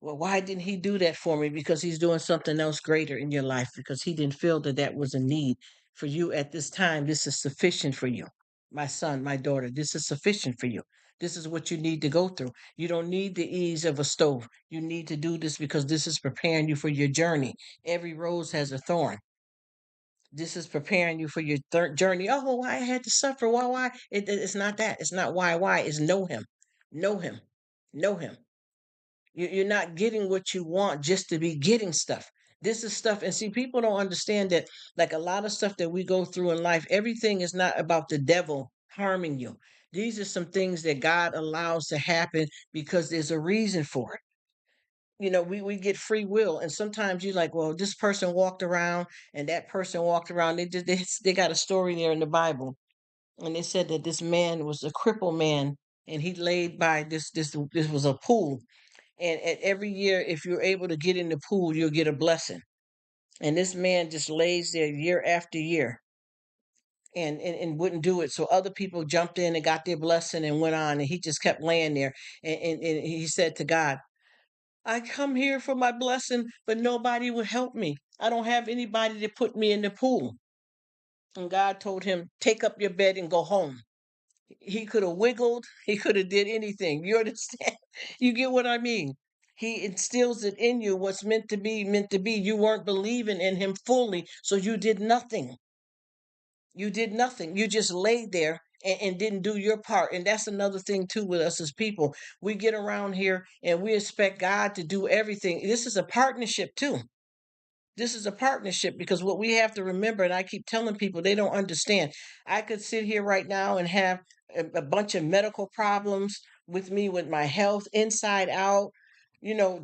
Well, why didn't He do that for me? Because He's doing something else greater in your life, because He didn't feel that that was a need for you at this time. This is sufficient for you, my son, my daughter. This is sufficient for you. This is what you need to go through. You don't need the ease of a stove. You need to do this because this is preparing you for your journey. Every rose has a thorn. This is preparing you for your third journey. Oh, well, why I had to suffer? Why? It's not that. It's not why. Why? It's know Him. Know Him. Know Him. You're not getting what you want just to be getting stuff. This is stuff. And see, people don't understand that, like a lot of stuff that we go through in life, everything is not about the devil harming you. These are some things that God allows to happen because there's a reason for it. We get free will, and sometimes you're like, well, this person walked around and that person walked around. They got a story there in the Bible, and they said that this man was a crippled man, and he laid by this was a pool, and every year, if you're able to get in the pool, you'll get a blessing. And this man just lays there year after year, and wouldn't do it. So other people jumped in and got their blessing and went on, and he just kept laying there. And he said to God, I come here for my blessing, but nobody will help me. I don't have anybody to put me in the pool. And God told him, take up your bed and go home. He could have wiggled, he could have did anything. You understand? You get what I mean? He instills it in you, what's meant to be, meant to be. You weren't believing in him fully, so you did nothing. You did nothing. You just laid there and didn't do your part. And that's another thing too with us as people. We get around here and we expect God to do everything. This is a partnership too. This is a partnership, because what we have to remember, and I keep telling people, they don't understand. I could sit here right now and have a bunch of medical problems with me, with my health inside out,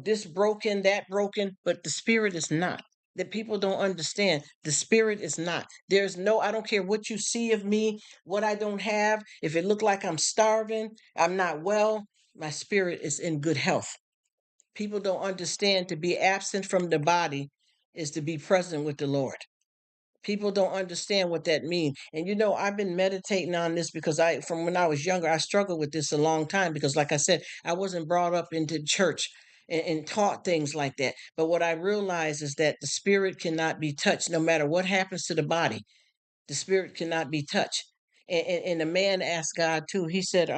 this broken, that broken, but the spirit is not. That people don't understand. The spirit is not. There's no, I don't care what you see of me, what I don't have. If it look like I'm starving, I'm not well, my spirit is in good health. People don't understand to be absent from the body is to be present with the Lord. People don't understand what that means. And I've been meditating on this because from when I was younger, I struggled with this a long time because, like I said, I wasn't brought up into church and taught things like that. But what I realize is that the spirit cannot be touched no matter what happens to the body. The spirit cannot be touched. And the man asked God too. He said,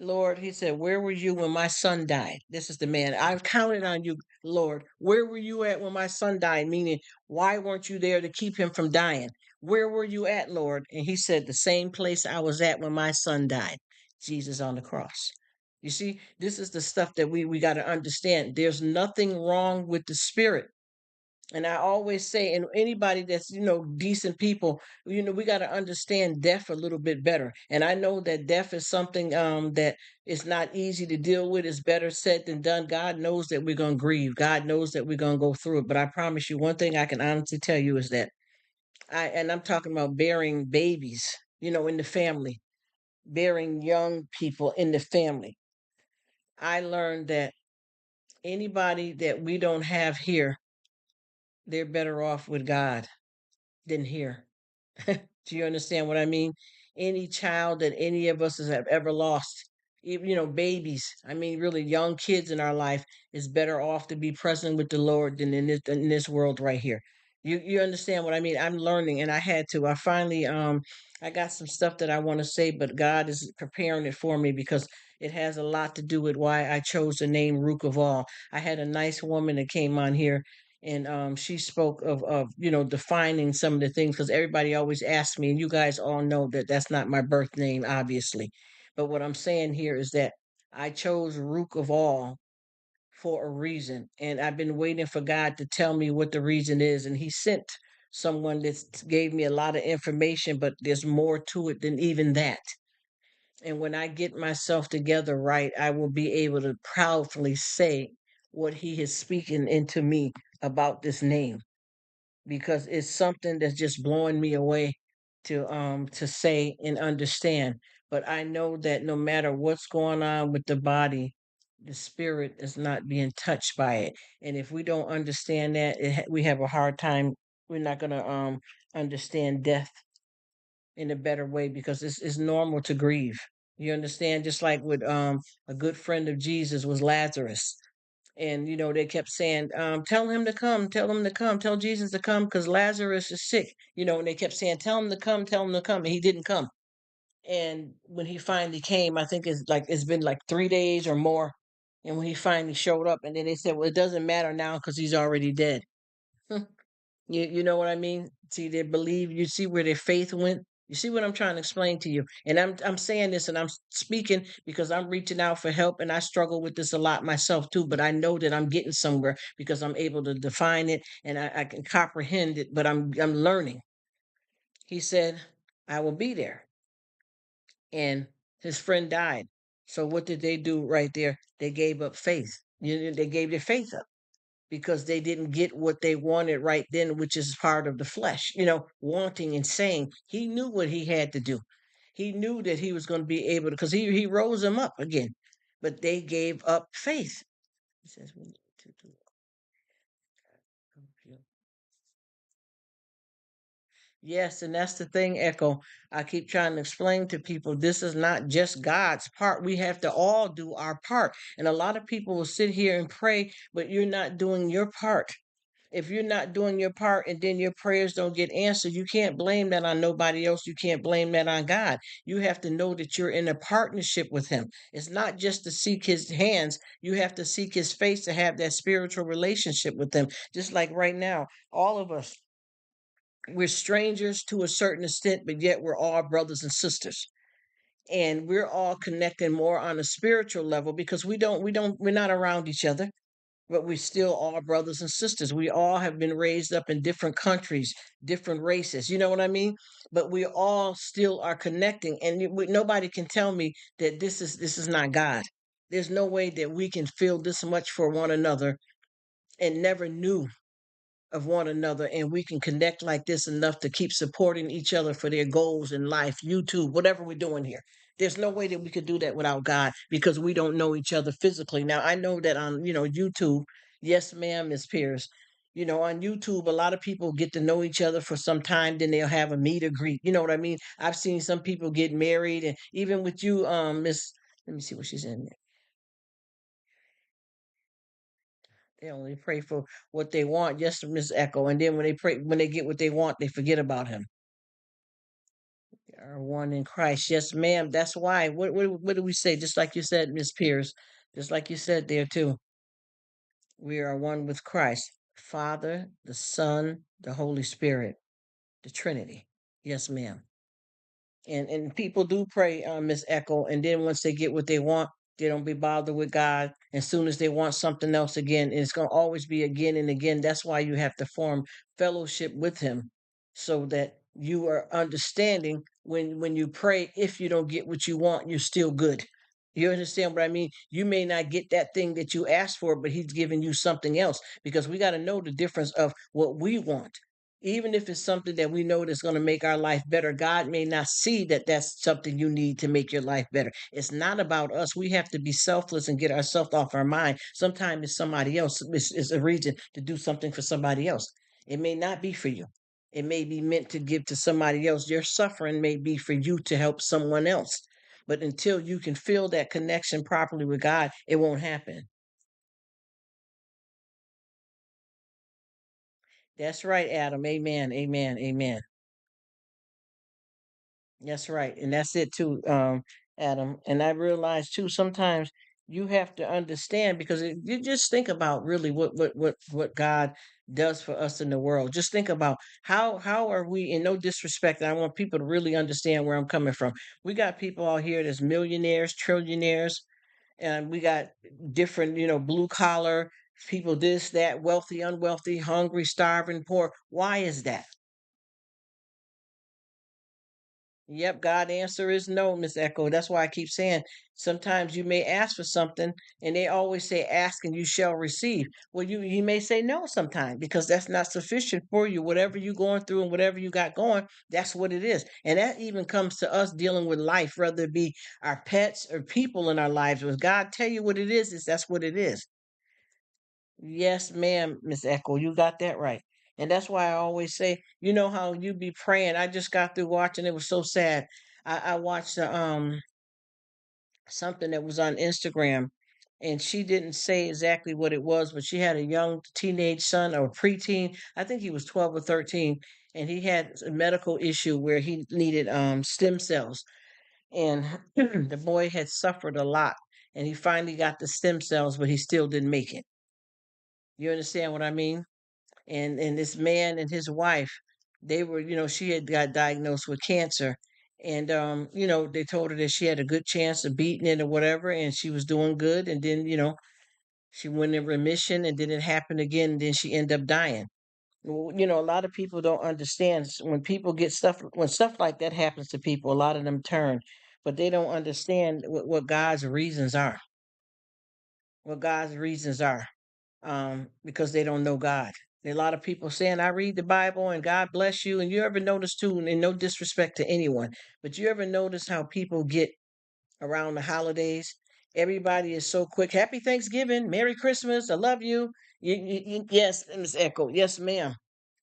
Lord, he said, where were you when my son died? This is the man. I've counted on you, Lord. Where were you at when my son died? Meaning, why weren't you there to keep him from dying? Where were you at, Lord? And he said, the same place I was at when my son died. Jesus on the cross. You see, this is the stuff that we got to understand. There's nothing wrong with the spirit. And I always say, and anybody that's, decent people, we got to understand death a little bit better. And I know that death is something that is not easy to deal with. It's better said than done. God knows that we're going to grieve. God knows that we're going to go through it. But I promise you, one thing I can honestly tell you is that and I'm talking about bearing babies, in the family, bearing young people in the family. I learned that anybody that we don't have here, they're better off with God than here. Do you understand what I mean? Any child that any of us have ever lost, even, babies, I mean, really young kids in our life, is better off to be present with the Lord than in this world right here. You understand what I mean? I'm learning, and I had to. I finally I got some stuff that I want to say, but God is preparing it for me because it has a lot to do with why I chose the name Rruk of all. I had a nice woman that came on here, and she spoke of defining some of the things because everybody always asks me, and you guys all know that that's not my birth name, obviously. But what I'm saying here is that I chose Rook of all for a reason, and I've been waiting for God to tell me what the reason is, and He sent someone that gave me a lot of information, but there's more to it than even that. And when I get myself together right, I will be able to proudly say what He is speaking into me about this name because it's something that's just blowing me away to say and understand. But I know that no matter what's going on with the body, the spirit is not being touched by it. And if we don't understand that, we have a hard time. We're not going to understand death in a better way because it's normal to grieve. You understand? Just like with a good friend of Jesus was Lazarus. And they kept saying, tell him to come, tell him to come, tell Jesus to come because Lazarus is sick. And they kept saying, tell him to come, tell him to come. And he didn't come. And when he finally came, I think it's been like 3 days or more. And when he finally showed up, and then they said, well, it doesn't matter now because he's already dead. You know what I mean? See, they believe. You see where their faith went. You see what I'm trying to explain to you. And I'm saying this, and I'm speaking because I'm reaching out for help, and I struggle with this a lot myself too. But I know that I'm getting somewhere because I'm able to define it and I can comprehend it. But I'm learning. He said, "I will be there," and his friend died. So what did they do right there? They gave up faith. They gave their faith up because they didn't get what they wanted right then, which is part of the flesh, wanting and saying. He knew what he had to do. He knew that he was going to be able to, because he rose them up again, but they gave up faith. He says, we need to do. Yes, and that's the thing, Echo. I keep trying to explain to people this is not just God's part. We have to all do our part. And a lot of people will sit here and pray, but you're not doing your part. If you're not doing your part and then your prayers don't get answered, you can't blame that on nobody else. You can't blame that on God. You have to know that you're in a partnership with Him. It's not just to seek His hands, you have to seek His face to have that spiritual relationship with Him. Just like right now, all of us, we're strangers to a certain extent, but yet we're all brothers and sisters. And we're all connecting more on a spiritual level because we're not around each other, but we still all brothers and sisters. We all have been raised up in different countries, different races. You know what I mean? But we all still are connecting, and nobody can tell me that this is not God. There's no way that we can feel this much for one another and never knew of one another, and we can connect like this enough to keep supporting each other for their goals in life, YouTube, whatever we're doing here. There's no way that we could do that without God because we don't know each other physically. Now I know that on YouTube, yes, ma'am, Miss Pierce. On YouTube, a lot of people get to know each other for some time, then they'll have a meet or greet. You know what I mean? I've seen some people get married, and even with you, Miss. Let me see what she's in. They only pray for what they want. Yes, Miss Echo. And then when they get what they want, they forget about him. They are one in Christ. Yes, ma'am. That's why. What do we say? Just like you said, Miss Pierce. Just like you said there too. We are one with Christ. Father, the Son, the Holy Spirit, the Trinity. Yes, ma'am. And people do pray, Miss Echo, and then once they get what they want, they don't be bothered with God. As soon as they want something else again, and it's going to always be again and again. That's why you have to form fellowship with Him, so that you are understanding when you pray. If you don't get what you want, you're still good. You understand what I mean? You may not get that thing that you asked for, but He's giving you something else, because we got to know the difference of what we want. Even if it's something that we know that's going to make our life better, God may not see that that's something you need to make your life better. It's not about us. We have to be selfless and get ourselves off our mind. Sometimes it's somebody else. It's a reason to do something for somebody else. It may not be for you. It may be meant to give to somebody else. Your suffering may be for you to help someone else. But until you can feel that connection properly with God, it won't happen. That's right, Adam. Amen. Amen. Amen. That's right. And that's it too, Adam. And I realize too, sometimes you have to understand, because you just think about really what God does for us in the world. Just think about how are we, in no disrespect, and I want people to really understand where I'm coming from. We got people out here that's millionaires, trillionaires, and we got different, blue collar people, this, that, wealthy, unwealthy, hungry, starving, poor. Why is that? Yep, God answer is no, Miss Echo. That's why I keep saying sometimes you may ask for something, and they always say ask and you shall receive. Well, you may say no sometimes because that's not sufficient for you. Whatever you're going through and whatever you got going, that's what it is. And that even comes to us dealing with life, whether it be our pets or people in our lives. When God tell you what it is that's what it is. Yes, ma'am, Miss Echo, you got that right. And that's why I always say, you know how you be praying. I just got through watching, it was so sad. I watched something that was on Instagram, and she didn't say exactly what it was, but she had a young teenage son or preteen. I think he was 12 or 13, and he had a medical issue where he needed stem cells. And the boy had suffered a lot, and he finally got the stem cells, but he still didn't make it. You understand what I mean? And this man and his wife, they were, she had got diagnosed with cancer, and they told her that she had a good chance of beating it or whatever, and she was doing good, and then she went in remission, and then it happened again, and then she ended up dying. Well, a lot of people don't understand, when people get stuff, when stuff like that happens to people, a lot of them turn, but they don't understand what God's reasons are. What God's reasons are, because they don't know God. There are a lot of people saying, I read the Bible and God bless you. And you ever notice too, and no disrespect to anyone, but you ever notice how people get around the holidays? Everybody is so quick. Happy Thanksgiving. Merry Christmas. I love you. Yes, Miss Echo. Yes, ma'am.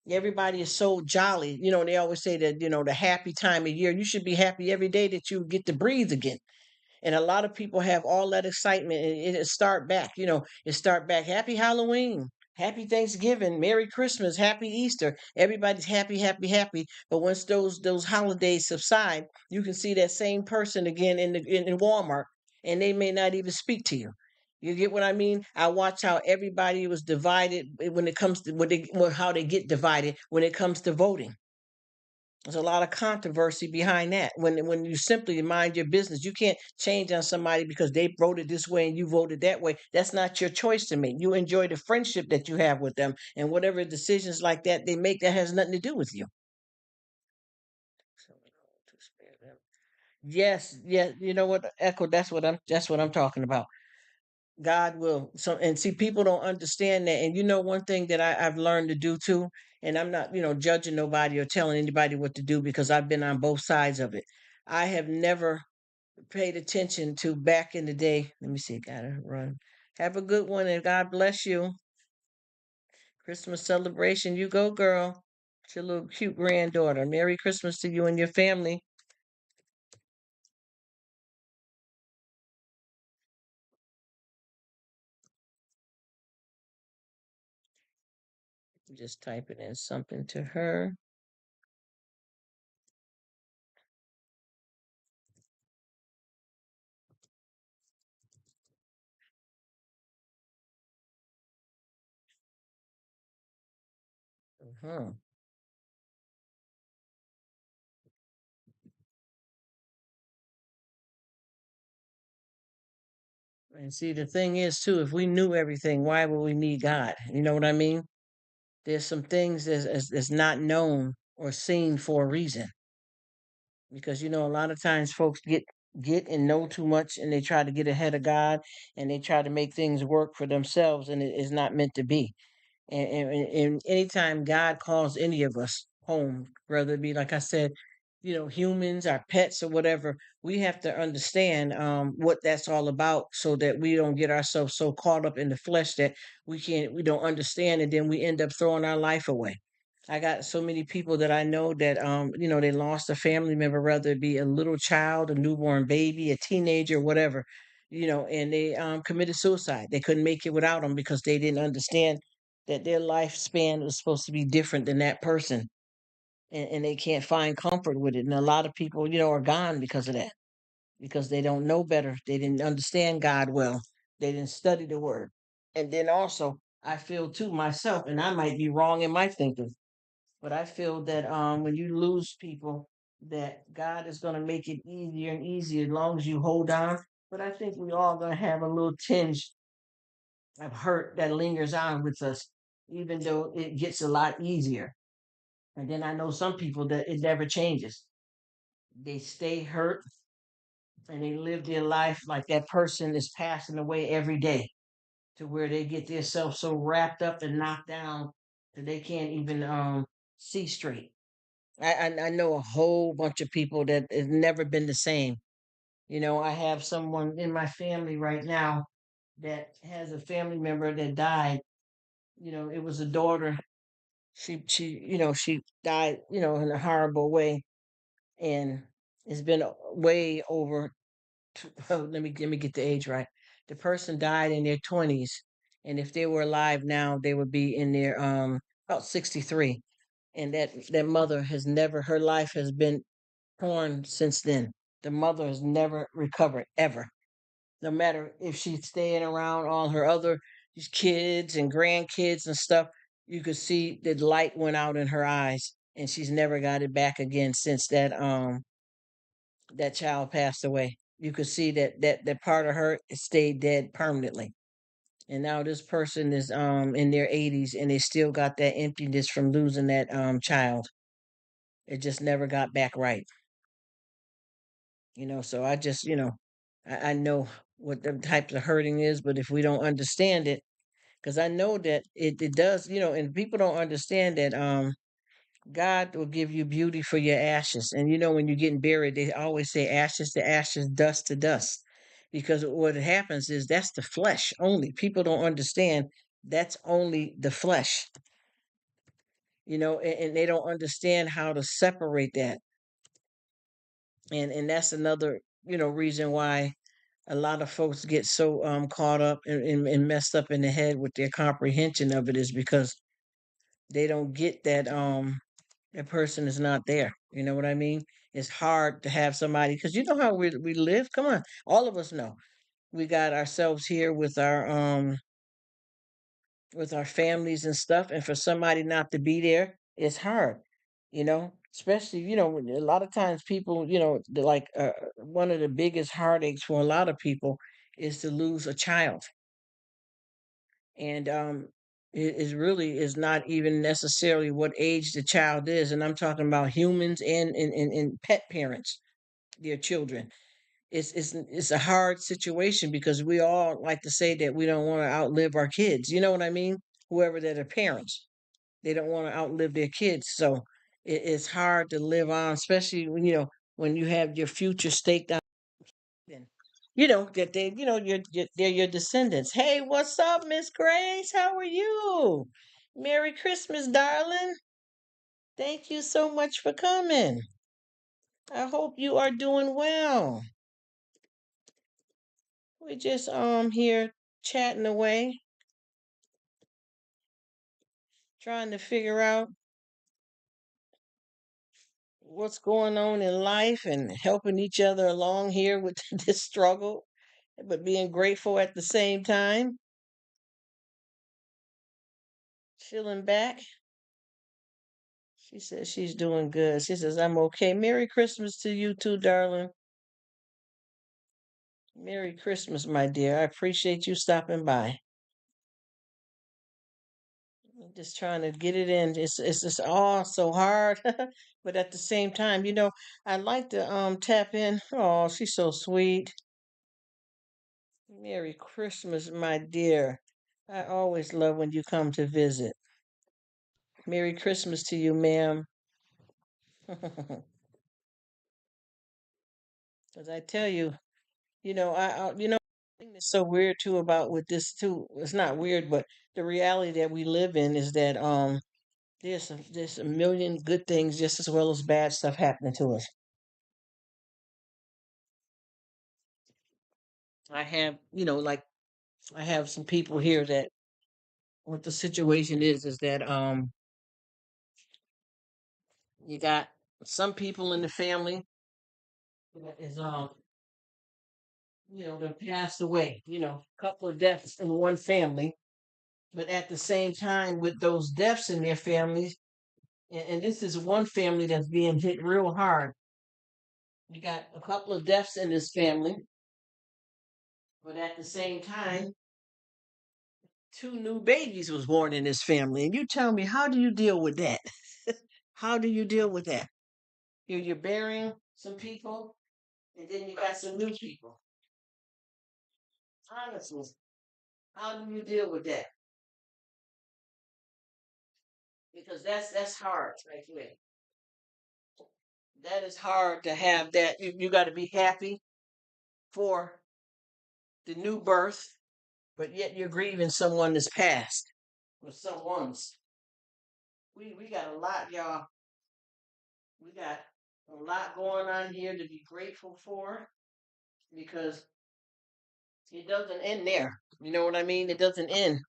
Everybody is so jolly. They always say that, the happy time of year. You should be happy every day that you get to breathe again. And a lot of people have all that excitement, and it start back, it start back. Happy Halloween, happy Thanksgiving, Merry Christmas, happy Easter. Everybody's happy, happy, happy. But once those holidays subside, you can see that same person again in Walmart, and they may not even speak to you. You get what I mean? I watch how everybody was divided when it comes to how they get divided when it comes to voting. There's a lot of controversy behind that. When you simply mind your business, you can't change on somebody because they voted this way and you voted that way. That's not your choice to make. You enjoy the friendship that you have with them, and whatever decisions like that they make, that has nothing to do with you. So, to spare them. Yes, yes. You know what, Echo? That's what I'm talking about. God will. So, and see, people don't understand that. And you know, one thing that I've learned to do too, and I'm not, judging nobody or telling anybody what to do because I've been on both sides of it. I have never paid attention to back in the day. Let me see, gotta run. Have a good one and God bless you. Christmas celebration. You go, girl. It's your little cute granddaughter. Merry Christmas to you and your family. Just typing in something to her. Uh-huh. And see, the thing is, too, if we knew everything, why would we need God? You know what I mean? There's some things that's not known or seen for a reason. Because, a lot of times folks get and know too much and they try to get ahead of God and they try to make things work for themselves and it is not meant to be. And anytime God calls any of us home, whether it be like I said, humans, our pets, or whatever, we have to understand what that's all about, so that we don't get ourselves so caught up in the flesh that we don't understand, and then we end up throwing our life away. I got so many people that I know that they lost a family member, whether it be a little child, a newborn baby, a teenager, whatever, and they committed suicide. They couldn't make it without them because they didn't understand that their lifespan was supposed to be different than that person, and they can't find comfort with it. And a lot of people, are gone because of that, because they don't know better. They didn't understand God well. They didn't study the word. And then also, I feel too myself, and I might be wrong in my thinking, but I feel that when you lose people, that God is going to make it easier and easier as long as you hold on. But I think we all going to have a little tinge of hurt that lingers on with us, even though it gets a lot easier. And then I know some people that it never changes. They stay hurt and they live their life like that person is passing away every day, to where they get themselves so wrapped up and knocked down that they can't even see straight. I know a whole bunch of people that has never been the same. I have someone in my family right now that has a family member that died. It was a daughter. She died, in a horrible way, and it's been way over. Let me get the age right. The person died in their 20s, and if they were alive now, they would be in their about 63. And that mother has never, her life has been torn since then. The mother has never recovered ever. No matter if she's staying around all her other these kids and grandkids and stuff, you could see the light went out in her eyes, and she's never got it back again since that child passed away. You could see that part of her stayed dead permanently. And now this person is in their 80s and they still got that emptiness from losing that child. It just never got back right. So I just, I know what the types of hurting is, but if we don't understand it, because I know that it does, and people don't understand that God will give you beauty for your ashes. And when you're getting buried, they always say ashes to ashes, dust to dust. Because what happens is that's the flesh only. People don't understand that's only the flesh, and they don't understand how to separate that. And that's another, reason why a lot of folks get so caught up and messed up in the head with their comprehension of it, is because they don't get that that person is not there. You know what I mean? It's hard to have somebody, because you know how we live. Come on, all of us know we got ourselves here with our families and stuff, and for somebody not to be there, it's hard. Especially when a lot of times people, like one of the biggest heartaches for a lot of people is to lose a child. And it is really is not even necessarily what age the child is, and I'm talking about humans and pet parents, their children. it's a hard situation because we all like to say that we don't want to outlive our kids. You know what I mean? Whoever that are parents, they don't want to outlive their kids. So it's hard to live on, especially when when you have your future staked out. And that they, they're your descendants. Hey, what's up, Miss Grace? How are you? Merry Christmas, darling. Thank you so much for coming. I hope you are doing well. We're just here chatting away, trying to figure out what's going on in life and helping each other along here with this struggle, but being grateful at the same time. Chilling back. She says she's doing good. She says, I'm okay. Merry Christmas to you too, darling. Merry Christmas, my dear. I appreciate you stopping by. I'm just trying to get it in. It's just all so hard. But at the same time, I'd like to tap in. Oh, she's so sweet. Merry Christmas, my dear. I always love when you come to visit. Merry Christmas to you, ma'am. As I tell you, thing that's so weird too about with this too. It's not weird, but the reality that we live in is that there's a million good things just as well as bad stuff happening to us. I have, like I have some people here that what the situation is that you got some people in the family that is that passed away, a couple of deaths in one family, but at the same time with those deaths in their families, and this is one family that's being hit real hard. You got a couple of deaths in this family, but at the same time, two new babies was born in this family. And you tell me, how do you deal with that? How do you deal with that? You're burying some people, and then you got some new people. Honestly, how do you deal with that? Because that's hard right there. That is hard to have that. You got to be happy for the new birth, but yet you're grieving someone that's passed or someone's. We got a lot, y'all. We got a lot going on here to be grateful for because it doesn't end there. You know what I mean? It doesn't end.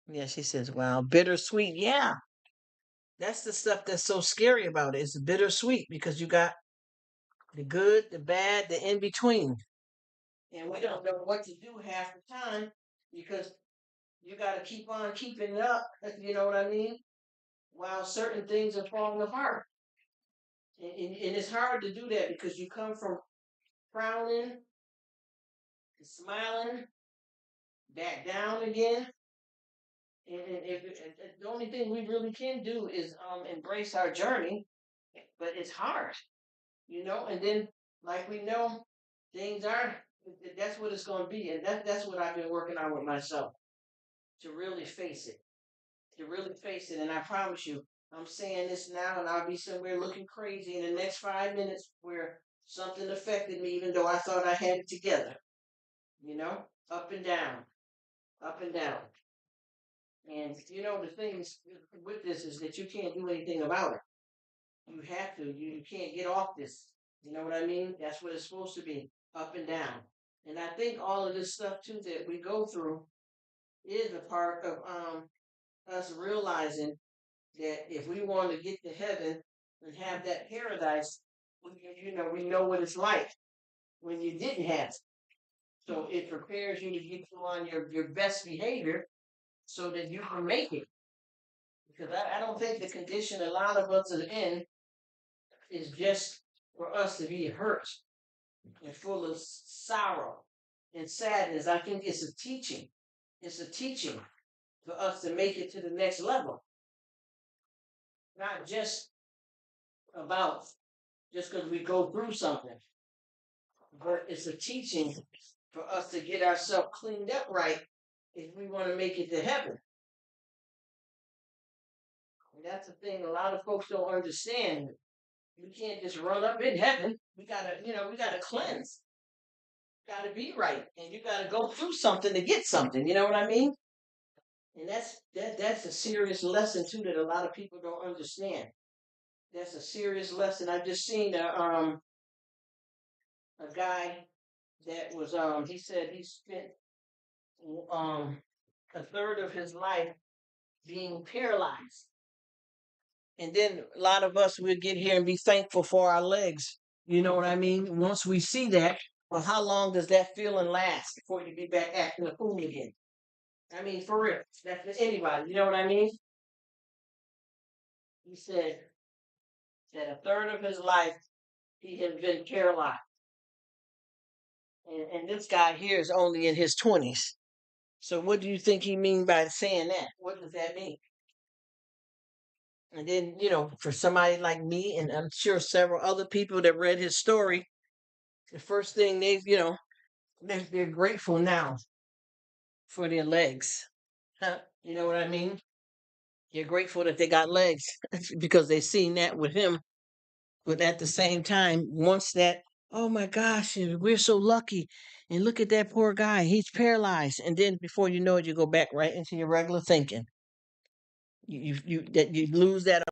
Yeah, she says, wow, bittersweet. Yeah, that's the stuff that's so scary about it. It's bittersweet because you got the good, the bad, the in between. And we don't know what to do half the time because you got to keep on keeping it up. You know what I mean? While certain things are falling apart. And it's hard to do that because you come from frowning to smiling back down again. And if the only thing we really can do is embrace our journey, but it's hard, And then, like we know, things are. That's what it's going to be, and that's what I've been working on with myself to really face it, to really face it. And I promise you, I'm saying this now, and I'll be somewhere looking crazy in the next 5 minutes where something affected me, even though I thought I had it together. Up and down, up and down. And the thing is with this is that you can't do anything about it. You have to. You can't get off this. You know what I mean? That's what it's supposed to be, up and down. And I think all of this stuff too that we go through is a part of us realizing that if we want to get to heaven and have that paradise, we know what it's like when you didn't have it. So it prepares you to get you on your best behavior so that you can make it. Because I don't think the condition a lot of us are in is just for us to be hurt and full of sorrow and sadness. I think it's a teaching. It's a teaching for us to make it to the next level. Not just about just because we go through something. but it's a teaching for us to get ourselves cleaned up right if we want to make it to heaven. And that's the thing a lot of folks don't understand. We can't just run up in heaven. We gotta cleanse. Gotta be right. And you gotta go through something to get something. You know what I mean? And that's a serious lesson too that a lot of people don't understand. That's a serious lesson. I just seen a guy that was he said he spent um a third of his life being paralyzed. And then a lot of us will get here and be thankful for our legs. You know what I mean? Once we see that, well, how long does that feeling last before you be back acting a fool again? I mean, for real. That's for anybody. You know what I mean? He said that a third of his life he has been paralyzed. And this guy here is only in his 20s. So what do you think he mean by saying that? What does that mean? And then, for somebody like me, and I'm sure several other people that read his story, the first thing they're grateful now for their legs. Huh? You know what I mean? You're grateful that they got legs because they seen that with him. But at the same time, once that, oh my gosh, and we're so lucky. And look at that poor guy. He's paralyzed. And then before you know it, you go back right into your regular thinking. You lose that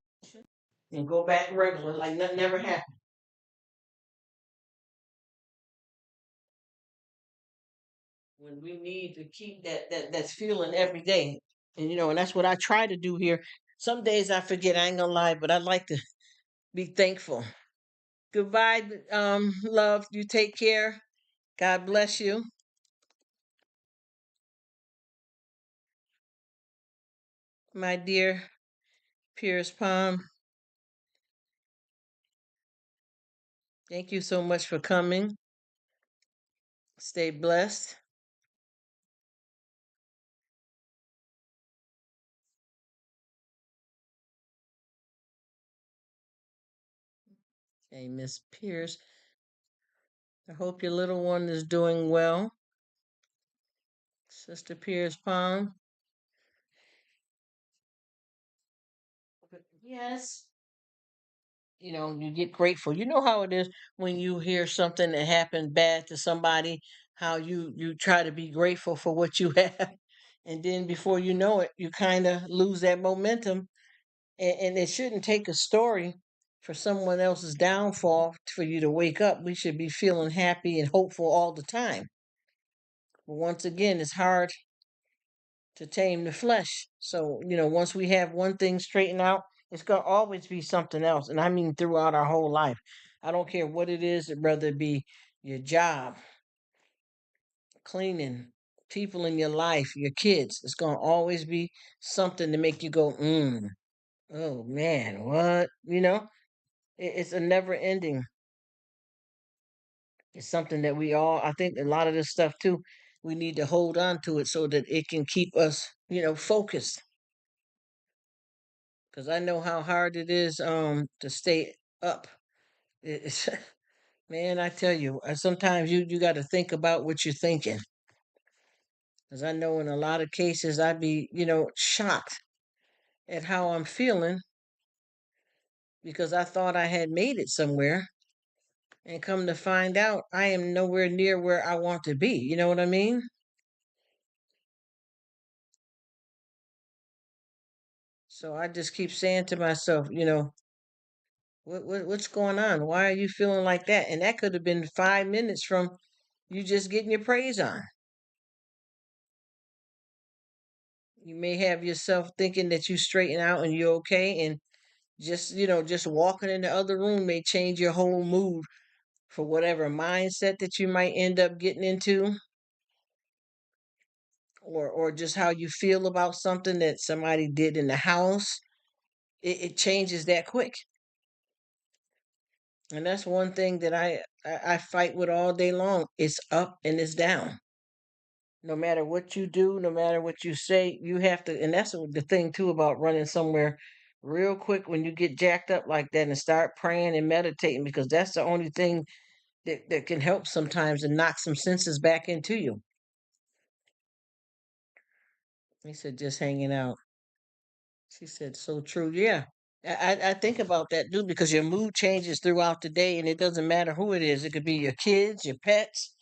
and go back regular like nothing ever happened. When we need to keep that's feeling every day. And that's what I try to do here. Some days I forget, I ain't gonna lie, but I like to be thankful. Goodbye, love. You take care. God bless you. My dear Pierce Palm, thank you so much for coming. Stay blessed. Hey, Miss Pierce, I hope your little one is doing well. Sister Pierce Palm. Yes. You get grateful. You know how it is when you hear something that happened bad to somebody, how you try to be grateful for what you have. And then before you know it, you kind of lose that momentum. And it shouldn't take a story for someone else's downfall for you to wake up. We should be feeling happy and hopeful all the time. But once again, it's hard to tame the flesh. So, once we have one thing straightened out, it's going to always be something else. And I mean, throughout our whole life. I don't care what it is, whether it be your job, cleaning, people in your life, your kids. It's going to always be something to make you go, oh man, what? It's a never ending. It's something that I think a lot of this stuff too, we need to hold on to it so that it can keep us, focused. Because I know how hard it is to stay up. It's man, I tell you, sometimes you got to think about what you're thinking. Because I know in a lot of cases I'd be shocked at how I'm feeling because I thought I had made it somewhere, and come to find out I am nowhere near where I want to be. You know what I mean? So I just keep saying to myself, what's going on? Why are you feeling like that? And that could have been 5 minutes from you just getting your praise on. You may have yourself thinking that you straighten out and you're okay, and just walking in the other room may change your whole mood for whatever mindset that you might end up getting into, or just how you feel about something that somebody did in the house. It changes that quick. And that's one thing that I fight with all day long. It's up and it's down. No matter what you do, no matter what you say, you have to. And that's the thing too about running somewhere real quick when you get jacked up like that and start praying and meditating, because that's the only thing that can help sometimes and knock some senses back into you. He said, just hanging out. She said, so true. Yeah. I think about that too because your mood changes throughout the day and it doesn't matter who it is. It could be your kids, your pets,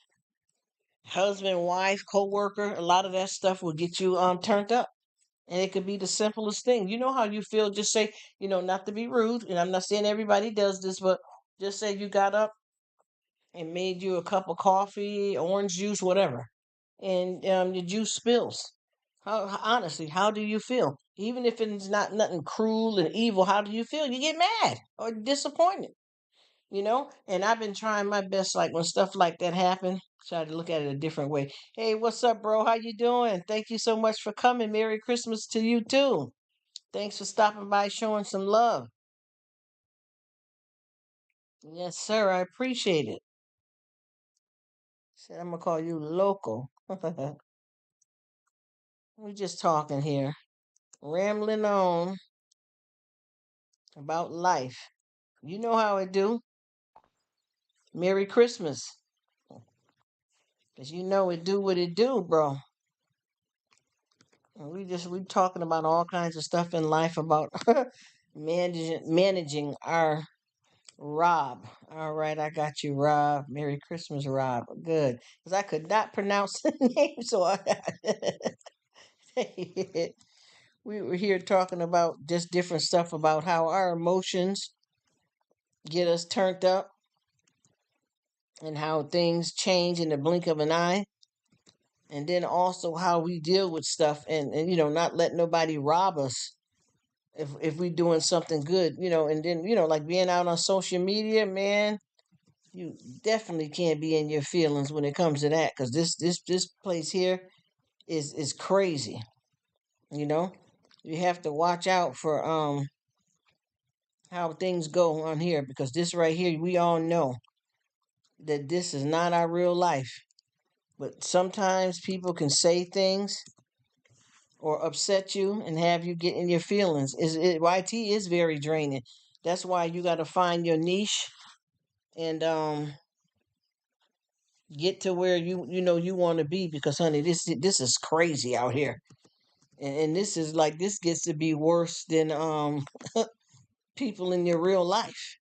husband, wife, co-worker. A lot of that stuff will get you turned up. And it could be the simplest thing. You know how you feel, just say, not to be rude, and I'm not saying everybody does this, but just say you got up and made you a cup of coffee, orange juice, whatever, and the juice spills. Honestly, how do you feel? Even if it's not nothing cruel and evil, how do you feel? You get mad or disappointed. And I've been trying my best, like when stuff like that happen, try to look at it a different way. Hey, what's up, bro? How you doing? Thank you so much for coming. Merry Christmas to you too. Thanks for stopping by, showing some love. Yes, sir. I appreciate it. Said I'm gonna call you local. We just talking here, rambling on about life. You know how it do. Merry Christmas, 'cause you know it do what it do, bro. And we talking about all kinds of stuff in life about managing our Rob. All right, I got you, Rob. Merry Christmas, Rob. Good, because I could not pronounce the name, so we were here talking about just different stuff about how our emotions get us turned up and how things change in the blink of an eye, and then also how we deal with stuff and not let nobody rob us if we doing something good. And then like being out on social media, man. You definitely can't be in your feelings when it comes to that, because this place here is crazy. You know, you have to watch out for how things go on here, because this right here, we all know that this is not our real life. But sometimes people can say things or upset you and have you get in your feelings. YT is very draining. That's why you got to find your niche and get to where you want to be, because honey, this is crazy out here. And this is like, this gets to be worse than people in your real life.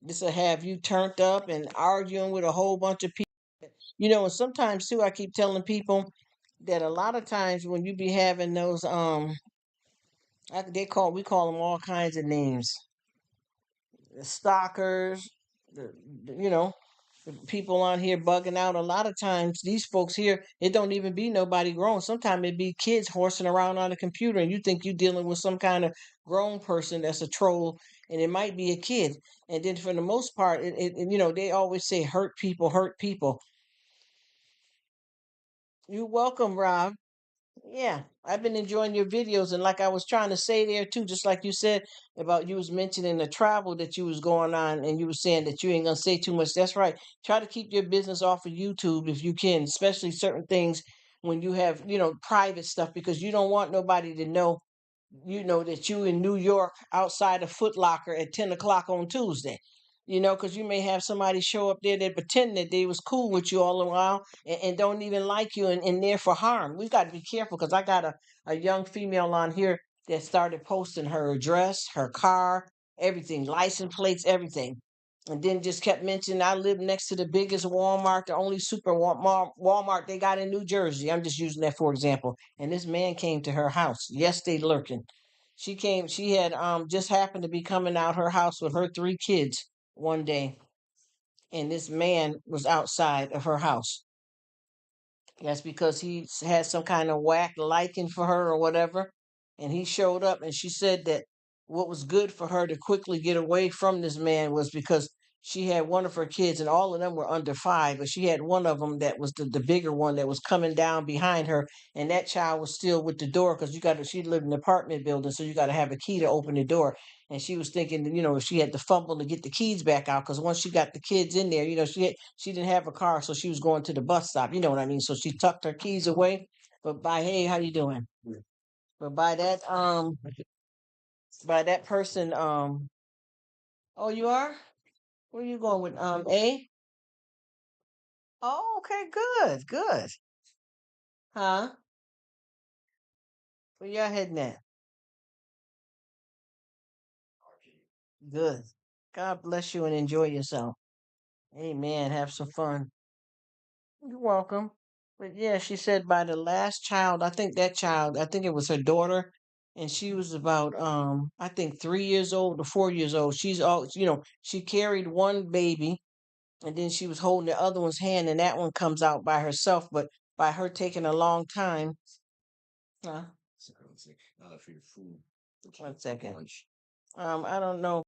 This will have you turned up and arguing with a whole bunch of people. And sometimes too, I keep telling people that a lot of times when you be having those we call them all kinds of names, the stalkers, the people on here bugging out. A lot of times these folks here, it don't even be nobody grown. Sometimes it be kids horsing around on a computer, and you think you're dealing with some kind of grown person that's a troll, and it might be a kid. And then for the most part, they always say hurt people, hurt people. You're welcome, Rob. Yeah, I've been enjoying your videos, and like I was trying to say there too, just like you said about, you was mentioning the travel that you was going on, and you was saying that you ain't gonna say too much. That's right. Try to keep your business off of YouTube if you can, especially certain things when you have private stuff, because you don't want nobody to know that you in New York outside of Foot Locker at 10 o'clock on Tuesday. Because you may have somebody show up there that pretend that they was cool with you all the while, and don't even like you, and there for harm. We got to be careful, because I got a young female on here that started posting her address, her car, everything, license plates, everything. And then just kept mentioning, I live next to the biggest Walmart, the only super Walmart they got in New Jersey. I'm just using that for example. And this man came to her house. Yes, they lurking. She had just happened to be coming out her house with her three kids one day, and this man was outside of her house. That's because he had some kind of whack liking for her or whatever. And he showed up, and she said that what was good for her to quickly get away from this man was because she had one of her kids, and all of them were under 5, but she had one of them that was the bigger one that was coming down behind her, and that child was still with the door, because she lived in an apartment building, so you got to have a key to open the door. And she was thinking, if she had to fumble to get the keys back out, because once she got the kids in there, she didn't have a car, so she was going to the bus stop. You know what I mean? So she tucked her keys away. But hey, how you doing? But by that person, oh, you are? Where you going with A? Oh, okay, good, good. Huh? Where y'all heading at? Good. God bless you and enjoy yourself. Amen. Have some fun. You're welcome. But yeah, she said by the last child, I think it was her daughter, and she was about I think 3 years old or 4 years old. She's all she carried one baby and then she was holding the other one's hand and that one comes out by herself, but by her taking a long time. uh, One second. I don't know.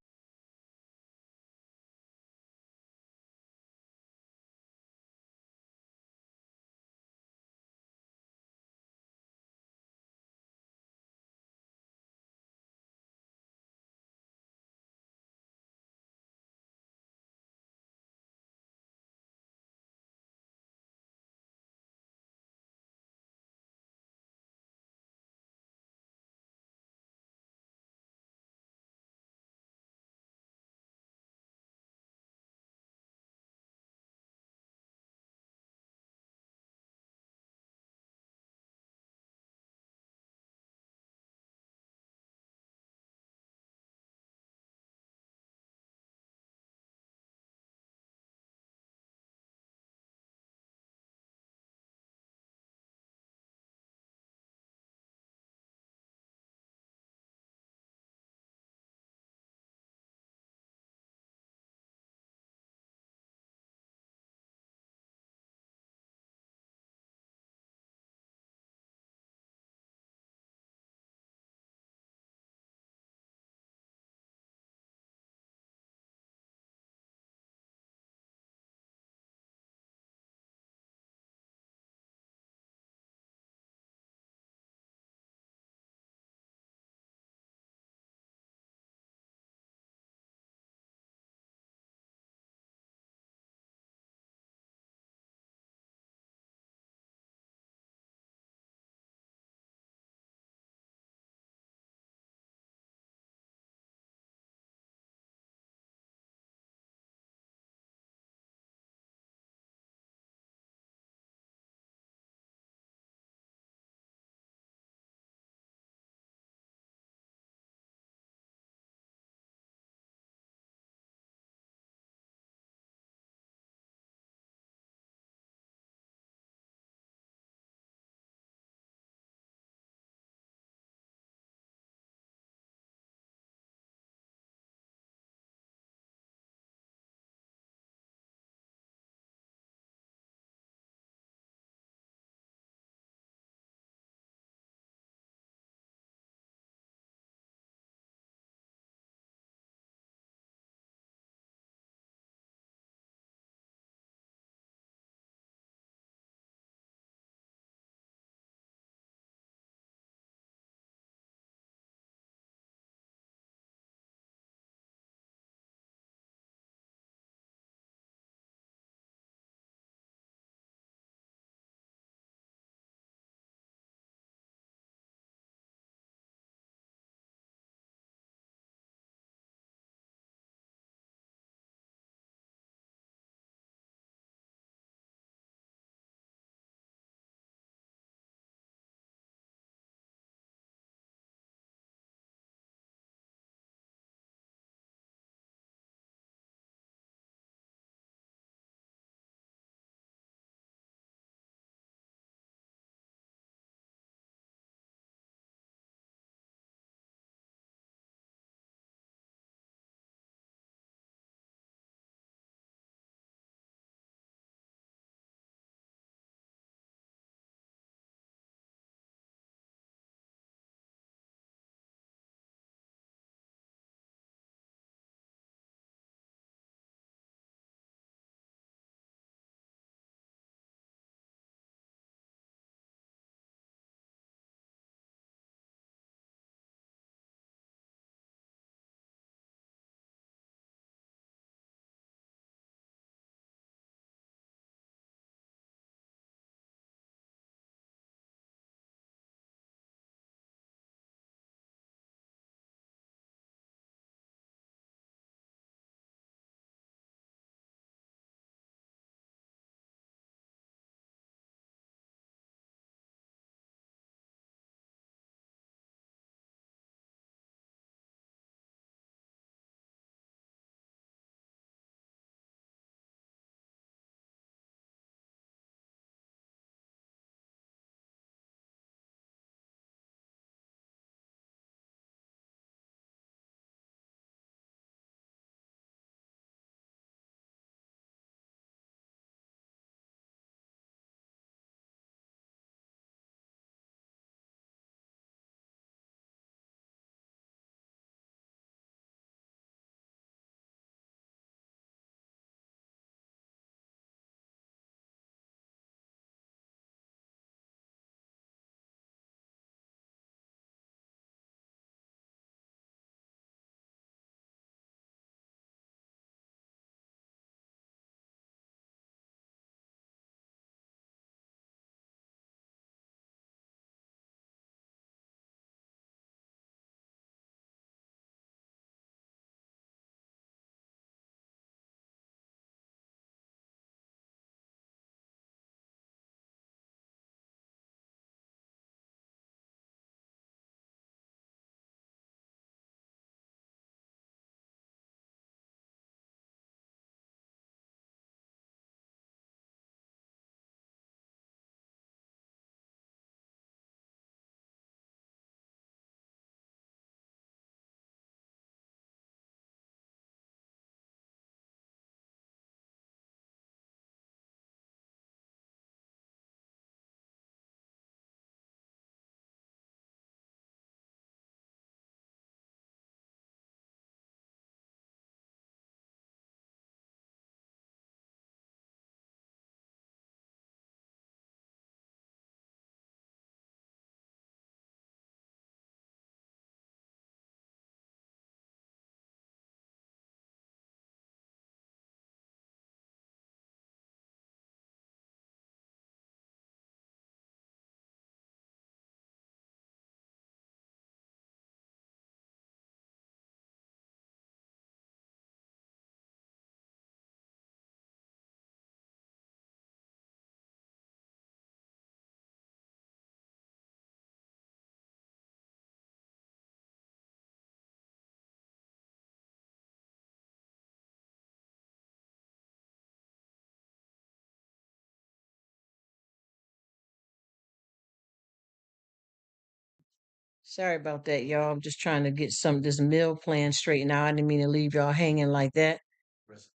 Sorry about that, y'all. I'm just trying to get some this meal plan straightened out. I didn't mean to leave y'all hanging like that.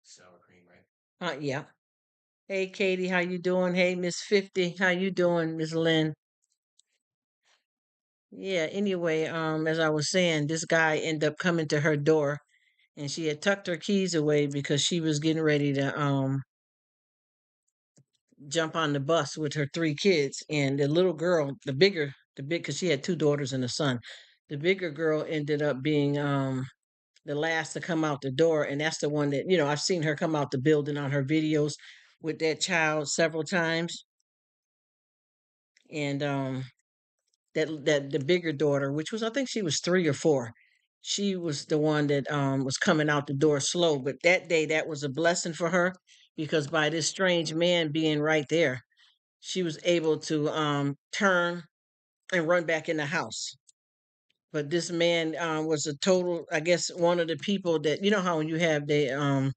Sour cream, right? Yeah. Hey, Katie, how you doing? Hey, Miss 50, how you doing, Miss Lynn? Yeah, anyway, as I was saying, this guy ended up coming to her door and she had tucked her keys away because she was getting ready to jump on the bus with her three kids. And the little girl, because she had two daughters and a son. The bigger girl ended up being the last to come out the door, and that's the one that I've seen her come out the building on her videos with that child several times. And that the bigger daughter, which was I think she was 3 or 4, she was the one that was coming out the door slow. But that day, that was a blessing for her because by this strange man being right there, she was able to turn and run back in the house. But this man was a total, I guess, one of the people that how when you have the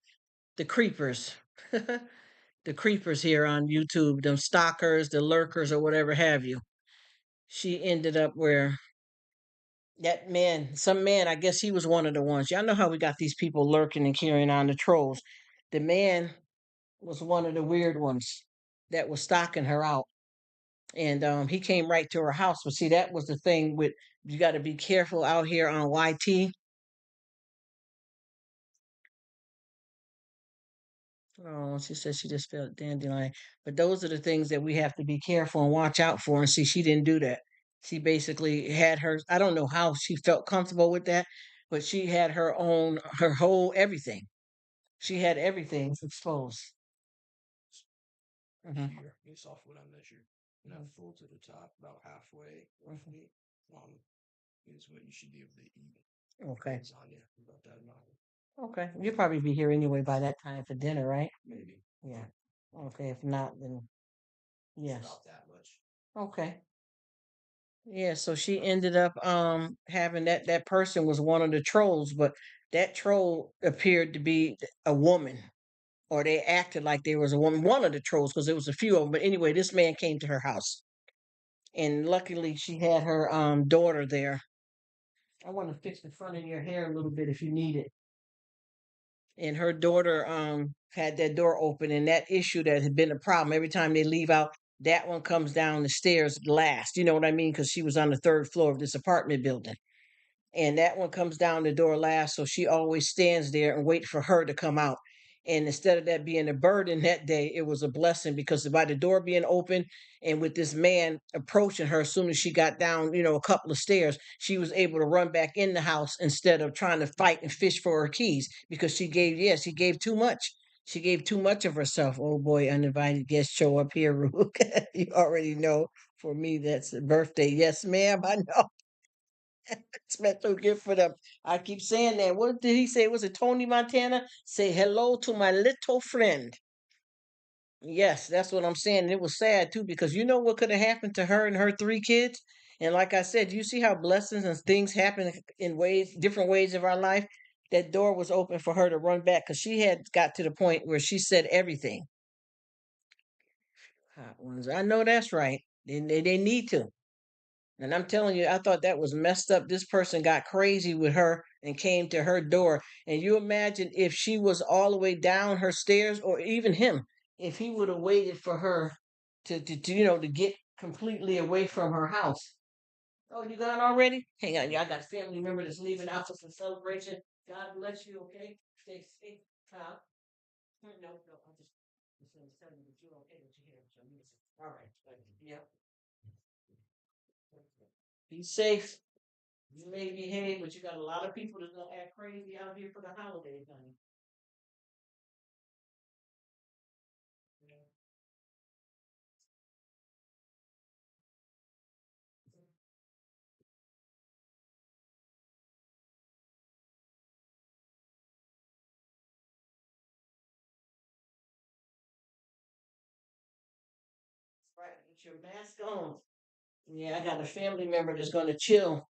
creepers, the creepers here on YouTube, them stalkers, the lurkers, or whatever have you. She ended up where that man, some man, I guess he was one of the ones. Y'all know how we got these people lurking and carrying on the trolls. The man was one of the weird ones that was stalking her out. And he came right to her house. But see, that was the thing with you got to be careful out here on YT. Oh, she said she just felt dandelion. But those are the things that we have to be careful and watch out for. And see, she didn't do that. She basically had her, I don't know how she felt comfortable with that, but she had her own, her whole everything. She had everything exposed. Mhm. Here, based off what I measured, and I full to the top, about halfway, roughly, is what you should be able to eat. Okay. It's on you, about that amount. Okay. You'll probably be here anyway by that time for dinner, right? Maybe. Yeah. Okay. If not, then yes. About that much. Okay. Yeah, so she ended up having that person was one of the trolls, but that troll appeared to be a woman, or they acted like there was a woman, one of the trolls, because there was a few of them. But anyway, this man came to her house, and luckily she had her daughter there. I want to fix the front of your hair a little bit if you need it. And her daughter had that door open, and that issue that had been a problem every time they leave out, that one comes down the stairs last. You know what I mean? Because she was on the third floor of this apartment building, and that one comes down the door last, so she always stands there and wait for her to come out. And instead of that being a burden that day, it was a blessing because by the door being open and with this man approaching her as soon as she got down, a couple of stairs, she was able to run back in the house instead of trying to fight and fish for her keys because she gave too much. She gave too much of herself. Oh boy, uninvited guests show up here, Rruk. You already know for me that's a birthday. Yes, ma'am, I know. Special gift for them. I keep saying that. What did he say? Was it Tony Montana? Say hello to my little friend. Yes, that's what I'm saying. And it was sad too because you know what could have happened to her and her three kids. And like I said, you see how blessings and things happen in ways, different ways of our life. That door was open for her to run back because she had got to the point where she said everything. Hot ones. I know that's right. They need to. And I'm telling you, I thought that was messed up. This person got crazy with her and came to her door. And you imagine if she was all the way down her stairs, or even him, if he would have waited for her to get completely away from her house. Oh, you gone already? Hang on, y'all got a family member that's leaving out for some celebration. God bless you, okay? Stay safe. Huh? No, no, I'm just telling you that you're okay, that you're here. So all right. Yep. Be safe. You may behave, but you got a lot of people that's gonna act crazy out here for the holidays, honey. Right, get your mask on. Yeah, I got a family member that's gonna chill.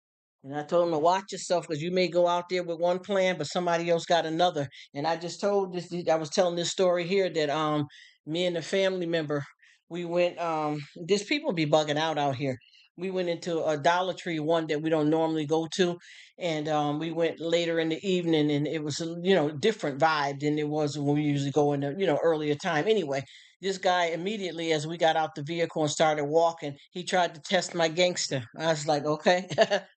And I told him to watch yourself because you may go out there with one plan, but somebody else got another. And I just told this, I was telling this story here that me and the family member, we went, this people be bugging out here. We went into a Dollar Tree, one that we don't normally go to, and we went later in the evening, and it was a different vibe than it was when we usually go in the earlier time. Anyway, this guy immediately, as we got out the vehicle and started walking, he tried to test my gangster. I was like, okay,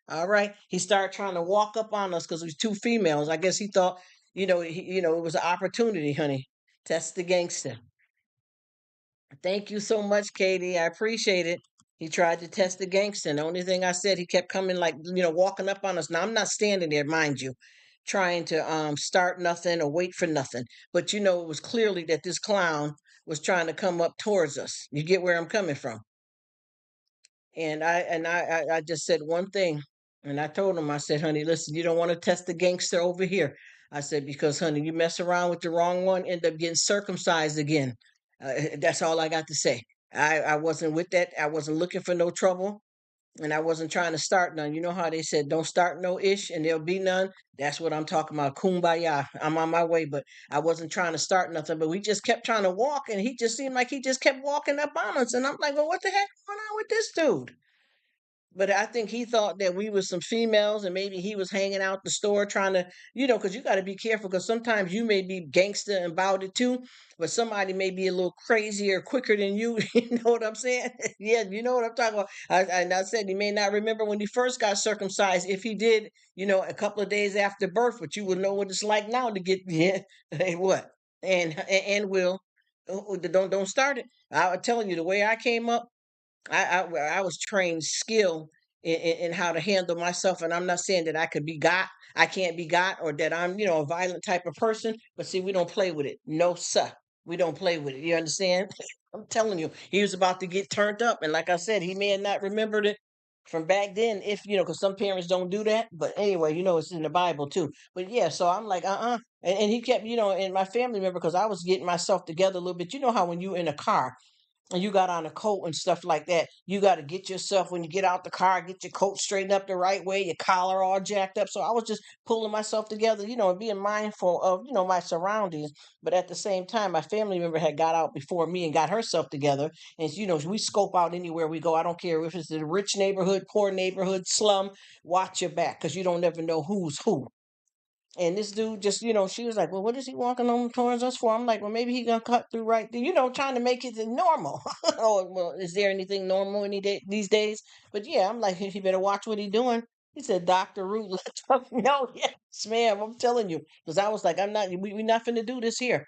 all right. He started trying to walk up on us because it was two females. I guess he thought, it was an opportunity, honey. Test the gangster. Thank you so much, Katie. I appreciate it. He tried to test the gangster. And the only thing I said, he kept coming like, walking up on us. Now I'm not standing there, mind you, trying to start nothing or wait for nothing. But it was clearly that this clown was trying to come up towards us. You get where I'm coming from? And I just said one thing, and I told him, I said, honey, listen, you don't want to test the gangster over here. I said, because honey, you mess around with the wrong one, end up getting circumcised again. That's all I got to say. I wasn't with that. I wasn't looking for no trouble, and I wasn't trying to start none. You know how they said, don't start no ish, and there'll be none. That's what I'm talking about. Kumbaya. I'm on my way, but I wasn't trying to start nothing. But we just kept trying to walk, and he just seemed like he just kept walking up on us, and I'm like, well, what the heck going on with this dude? But I think he thought that we were some females, and maybe he was hanging out the store trying to, because you got to be careful because sometimes you may be gangster and about it too, but somebody may be a little crazier, quicker than you. You know what I'm saying? Yeah, you know what I'm talking about. And I said he may not remember when he first got circumcised. If he did, a couple of days after birth, but you would know what it's like now to get, yeah, hey, what? And will. Don't start it. I'm telling you, the way I came up. I was trained skill in how to handle myself, and I'm not saying that I can't be got, or that I'm a violent type of person. But see, we don't play with it. No, sir, we don't play with it. You understand? I'm telling you, he was about to get turned up, and like I said, he may have not remembered it from back then, if because some parents don't do that. But anyway, it's in the Bible too. But yeah, so I'm like, and he kept, and my family member, because I was getting myself together a little bit. You know how when you in a car and you got on a coat and stuff like that, you got to get yourself, when you get out the car, get your coat straightened up the right way, your collar all jacked up. So I was just pulling myself together, and being mindful of, my surroundings. But at the same time, my family member had got out before me and got herself together. And, we scope out anywhere we go. I don't care if it's a rich neighborhood, poor neighborhood, slum, watch your back because you don't never know who's who. And this dude just, she was like, well, what is he walking on towards us for? I'm like, well, maybe he gonna cut through right there, trying to make it normal. Oh, well, is there anything normal these days? But yeah, I'm like, he better watch what he doing. He said, Dr. Rruk, let's talk. No, yes, ma'am, I'm telling you. Because I was like, we're not finna do this here.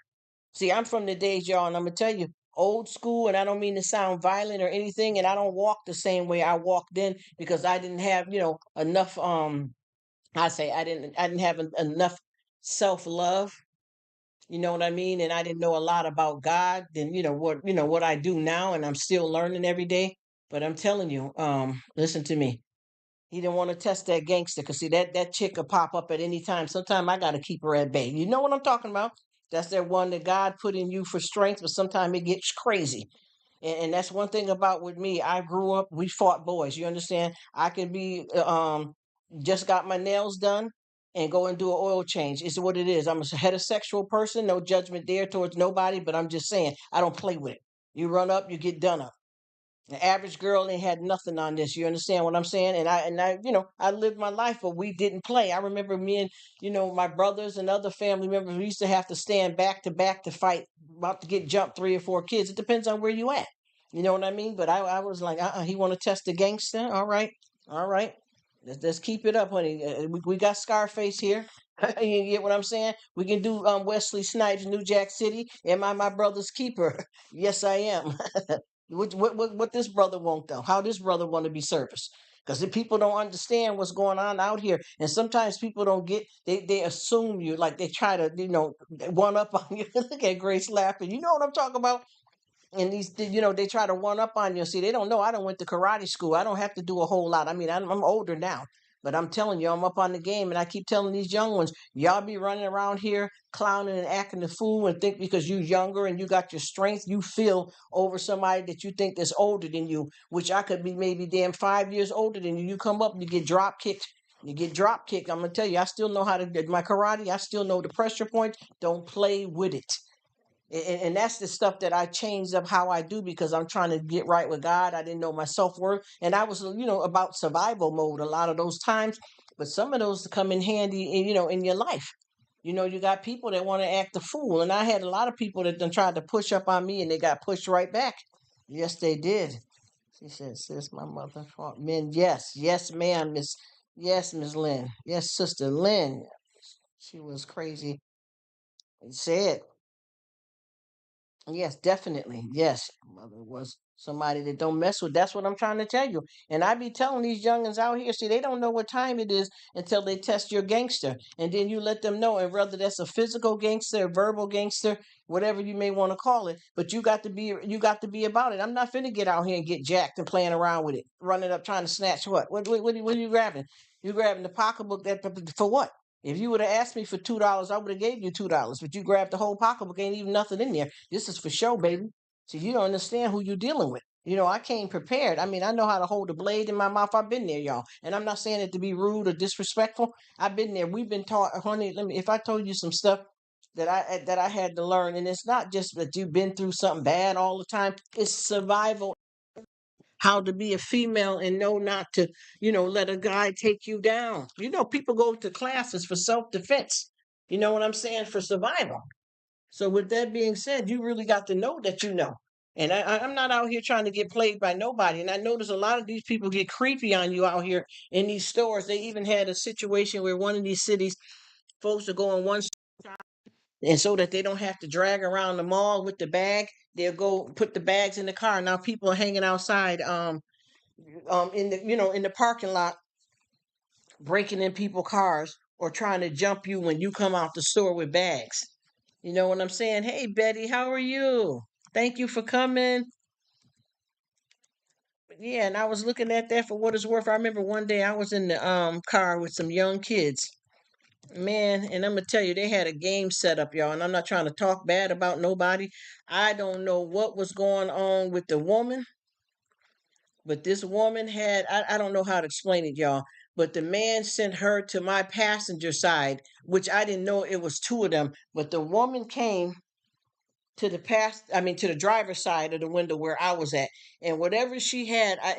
See, I'm from the days, y'all, and I'm gonna tell you, old school, and I don't mean to sound violent or anything, and I don't walk the same way I walked then because I didn't have, enough I didn't have enough self-love, you know what I mean? And I didn't know a lot about God than what I do now, and I'm still learning every day. But I'm telling you, listen to me. He didn't want to test that gangster because see that chick could pop up at any time. Sometimes I gotta keep her at bay. You know what I'm talking about? That's that one that God put in you for strength, but sometimes it gets crazy. And that's one thing about with me. I grew up, we fought boys. You understand? I could be just got my nails done and go and do an oil change. It's what it is. I'm a heterosexual person, no judgment there towards nobody, but I'm just saying I don't play with it. You run up, you get done up. The average girl ain't had nothing on this. You understand what I'm saying? And I, I lived my life, but we didn't play. I remember me and my brothers and other family members. We used to have to stand back to back to fight, about to get jumped 3 or 4 kids. It depends on where you at. You know what I mean? But I was like, he want to test the gangster. All right, all right. Let's keep it up, honey. We got Scarface here. You get what I'm saying? We can do Wesley Snipes, New Jack City. Am I my brother's keeper? Yes, I am. What this brother want though? How this brother want to be serviced? Because the people don't understand what's going on out here, and sometimes people don't get. They assume you, like they try to one up on you. Look at Grace laughing. You know what I'm talking about? And they try to one up on you. See, they don't know. I don't went to karate school. I don't have to do a whole lot. I mean, I'm older now, but I'm telling you, I'm up on the game, and I keep telling these young ones, y'all be running around here clowning and acting the fool, and think because you younger and you got your strength, you feel over somebody that you think that's older than you, which I could be maybe damn 5 years older than you. You come up, and you get drop kicked. You get drop kicked. I'm gonna tell you, I still know how to do my karate. I still know the pressure points. Don't play with it. And that's the stuff that I changed up how I do because I'm trying to get right with God. I didn't know my self-worth, and I was, about survival mode a lot of those times. But some of those come in handy, in your life. You got people that want to act the fool, and I had a lot of people that done tried to push up on me, and they got pushed right back. Yes, they did. She said, "Sis, my mother fought men." Yes, yes, ma'am, Miss. Yes, Miss Lynn. Yes, Sister Lynn. She was crazy. Said. Yes, definitely. Yes, mother was somebody that don't mess with. That's what I'm trying to tell you. And I be telling these youngins out here, see, they don't know what time it is until they test your gangster, and then you let them know. And whether that's a physical gangster, a verbal gangster, whatever you may want to call it, but you got to be about it. I'm not finna get out here and get jacked and playing around with it, running up trying to snatch what? What are you grabbing? You grabbing the pocketbook for what? If you would have asked me for $2, I would have gave you $2. But you grabbed the whole pocketbook, ain't even nothing in there. This is for show, baby. So you don't understand who you're dealing with. I came prepared. I mean, I know how to hold a blade in my mouth. I've been there, y'all. And I'm not saying it to be rude or disrespectful. I've been there. We've been taught, honey. If I told you some stuff that I had to learn, and it's not just that you've been through something bad all the time. It's survival, how to be a female and know not to, let a guy take you down. People go to classes for self-defense. You know what I'm saying? For survival. So with that being said, you really got to know that you know. And I'm not out here trying to get played by nobody. And I notice a lot of these people get creepy on you out here in these stores. They even had a situation where one of these cities, folks are going one, and so that they don't have to drag around the mall with the bag, they'll go put the bags in the car. Now people are hanging outside, in the parking lot, breaking in people's cars or trying to jump you when you come out the store with bags. You know what I'm saying? Hey, Betty, how are you? Thank you for coming. Yeah, and I was looking at that for what it's worth. I remember one day I was in the car with some young kids. Man, and I'm gonna tell you, they had a game set up, y'all. And I'm not trying to talk bad about nobody. I don't know what was going on with the woman, but this woman had, I don't know how to explain it, y'all. But the man sent her to my passenger side, which I didn't know it was two of them. But the woman came to the driver's side of the window where I was at. And whatever she had, I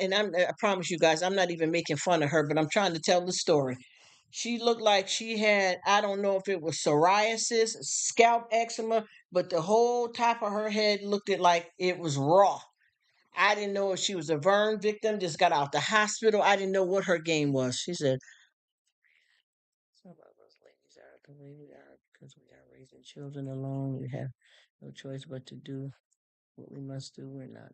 promise you guys, I'm not even making fun of her, but I'm trying to tell the story. She looked like she had, I don't know if it was psoriasis, scalp eczema, but the whole top of her head looked like it was raw. I didn't know if she was a burn victim, just got out the hospital. I didn't know what her game was. She said, "Some of us ladies are the way we are because we are raising children alone. We have no choice but to do what we must do. We're not."